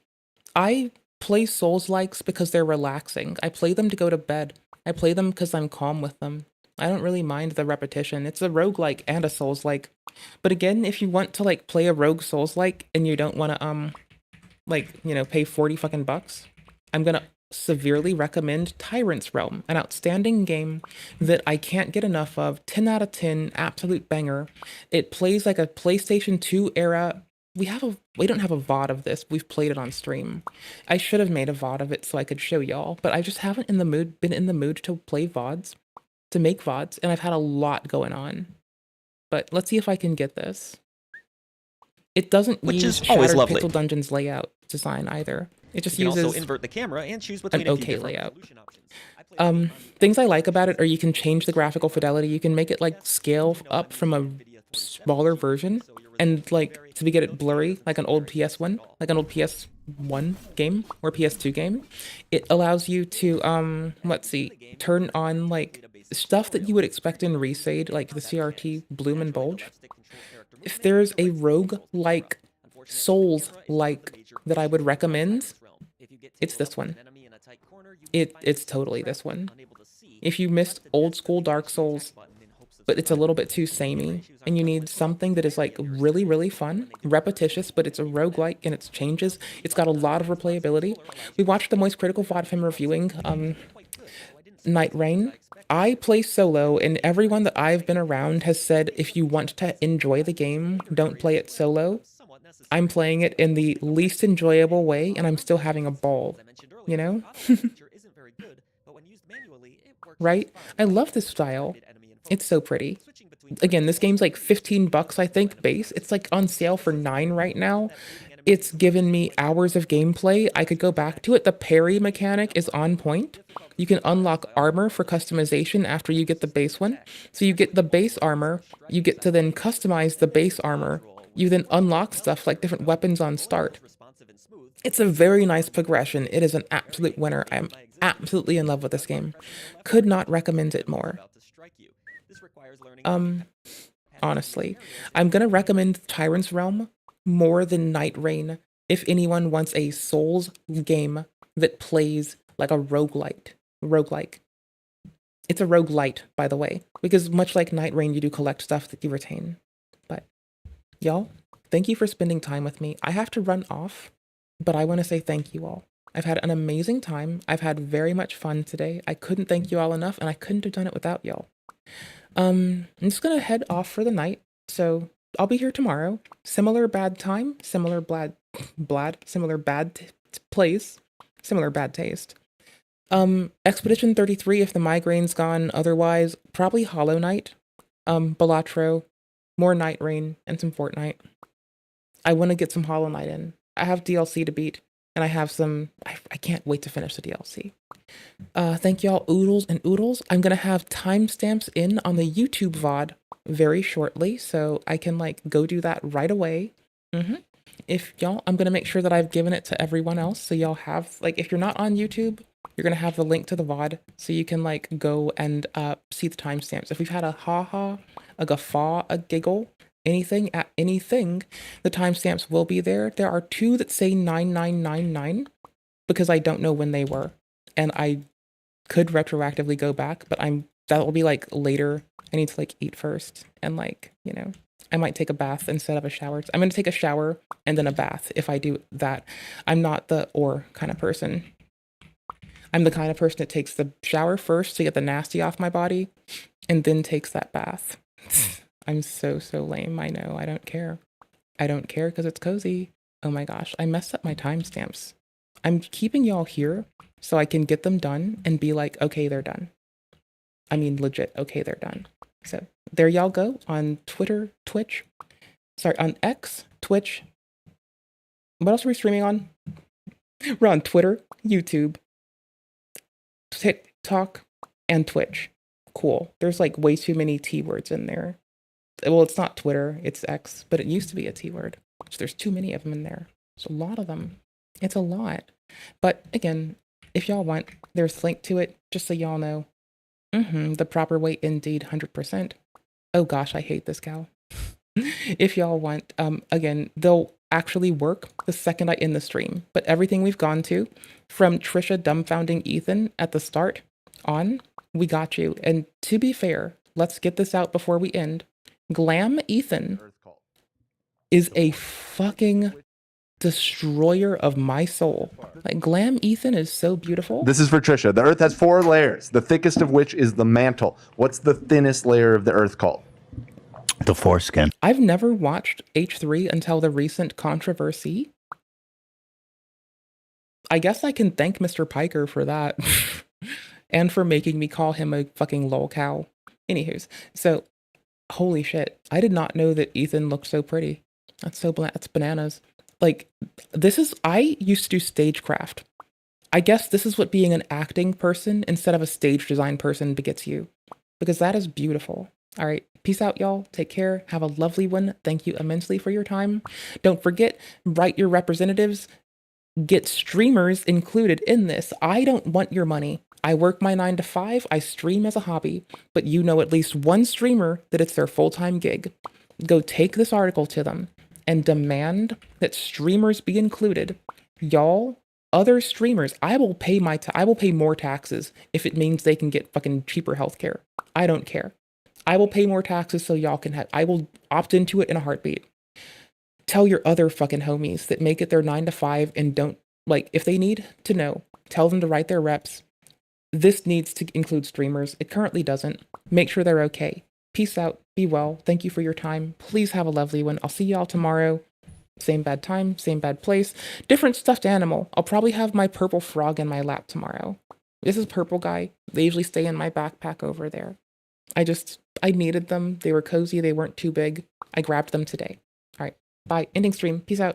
I play Souls-likes because they're relaxing. I play them to go to bed. I play them because I'm calm with them. I don't really mind the repetition. It's a roguelike and a Souls-like. But again, if you want to, like, play a rogue Souls-like and you don't want to, like, you know, pay 40 fucking bucks, I'm gonna severely recommend Tyrants Realm, an outstanding game that I can't get enough of. 10 out of 10, absolute banger. It plays like a PlayStation 2 era. We don't have a VOD of this. We've played it on stream. I should have made a VOD of it so I could show y'all, but I just haven't been in the mood to play VODs, to make VODs, and I've had a lot going on. But let's see if I can get this. It doesn't use Shattered Pixel Dungeon's layout design either. It just uses also invert the camera and choose between an okay layout. Things I like about it are you can change the graphical fidelity. You can make it like scale up from a smaller version and like to get it blurry like an old PS1, like an old PS1 game or PS2 game. It allows you to let's see, turn on like stuff that you would expect in Resade, like the CRT Bloom and Bulge. If there's a rogue-like, Souls-like that I would recommend, it's this one. It's totally this one. If you missed old school Dark Souls, but it's a little bit too samey, and you need something that is like really, really fun, repetitious, but it's a roguelike and it changes. It's got a lot of replayability. We watched the Moist Critical VOD of him reviewing Night Rain. I play solo, and everyone that I've been around has said if you want to enjoy the game, don't play it solo. I'm playing it in the least enjoyable way, and I'm still having a ball, you know? Right? I love this style. It's so pretty. Again, this game's like 15 bucks, I think, base. It's like on sale for $9 right now. It's given me hours of gameplay. I could go back to it. The parry mechanic is on point. You can unlock armor for customization after you get the base one. So you get the base armor. You get to then customize the base armor. You then unlock stuff like different weapons on start. It's a very nice progression. It is an absolute winner. I'm absolutely in love with this game. Could not recommend it more. Honestly, I'm gonna recommend Tyrants Realm more than Night Rain if anyone wants a Souls game that plays like a roguelite. It's a roguelite, by the way, because much like Night Rain, you do collect stuff that you retain. But y'all, thank you for spending time with me. I have to run off, but I want to say thank you all. I've had an amazing time. I've had very much fun today. I couldn't thank you all enough, and I couldn't have done it without y'all. I'm just gonna head off for the night, so I'll be here tomorrow. Similar bad time, similar bad place, similar bad taste. Expedition 33 if the migraine's gone. Otherwise, probably Hollow Knight, Balatro, more Night Rain, and some Fortnite. I want to get some Hollow Knight in. I have DLC to beat, and I have some. I can't wait to finish the DLC. Thank y'all, oodles and oodles. I'm gonna have timestamps in on the YouTube VOD very shortly, so I can like go do that right away. If y'all, I'm gonna make sure that I've given it to everyone else, so y'all have like, if you're not on YouTube, you're gonna have the link to the VOD, so you can like go and see the timestamps. If we've had a ha-ha, a guffaw, a giggle, anything at anything, the timestamps will be there. There are 2 that say 9999 because I don't know when they were, and I could retroactively go back, but that will be like later. I need to like eat first, and like, you know, I might take a bath instead of a shower. I'm gonna take a shower and then a bath if I do that. I'm not the or kind of person. I'm the kind of person that takes the shower first to get the nasty off my body and then takes that bath. I'm so lame. I know. I don't care. I don't care because it's cozy. Oh my gosh. I messed up my timestamps. I'm keeping y'all here so I can get them done and be like, okay, they're done. I mean, legit, okay, they're done. So there y'all go on Twitter, Twitch. Sorry, on X, Twitch. What else are we streaming on? We're on Twitter, YouTube, TikTok, and Twitch. Cool. There's like way too many T words in there. Well, it's not Twitter, it's X, but it used to be a T word. So there's too many of them in there. There's a lot of them. It's a lot. But again, if y'all want, there's a link to it, just so y'all know. The proper way, indeed, 100%. Oh gosh, I hate this cow. If y'all want, again, they'll actually work the second I end the stream. But everything we've gone to, from Trisha dumbfounding Ethan at the start on, we got you. And to be fair, let's get this out before we end. Glam Ethan is a fucking destroyer of my soul. Like, Glam Ethan is so beautiful. This is for Trisha. The Earth has 4 layers, the thickest of which is the mantle. What's the thinnest layer of the Earth called? The foreskin. I've never watched H3 until the recent controversy. I guess I can thank Mr. Piker for that. And for making me call him a fucking lol cow. Anywho's, so, holy shit. I did not know that Ethan looked so pretty. That's bananas. Like, I used to do stagecraft. I guess this is what being an acting person instead of a stage design person begets you. Because that is beautiful. All right, peace out, y'all. Take care. Have a lovely one. Thank you immensely for your time. Don't forget, write your representatives. Get streamers included in this. I don't want your money. I work my 9 to 5. I stream as a hobby. But you know at least one streamer that it's their full-time gig. Go take this article to them and demand that streamers be included. Y'all, other streamers, I will pay more taxes if it means they can get fucking cheaper healthcare. I don't care. I will pay more taxes so y'all can I will opt into it in a heartbeat. Tell your other fucking homies that make it their 9 to 5 and don't, like, if they need to know, tell them to write their reps. This needs to include streamers. It currently doesn't. Make sure they're okay. Peace out. Be well. Thank you for your time. Please have a lovely one. I'll see y'all tomorrow. Same bad time, same bad place. Different stuffed animal. I'll probably have my purple frog in my lap tomorrow. This is purple guy. They usually stay in my backpack over there. I needed them. They were cozy. They weren't too big. I grabbed them today. All right. Bye. Ending stream. Peace out.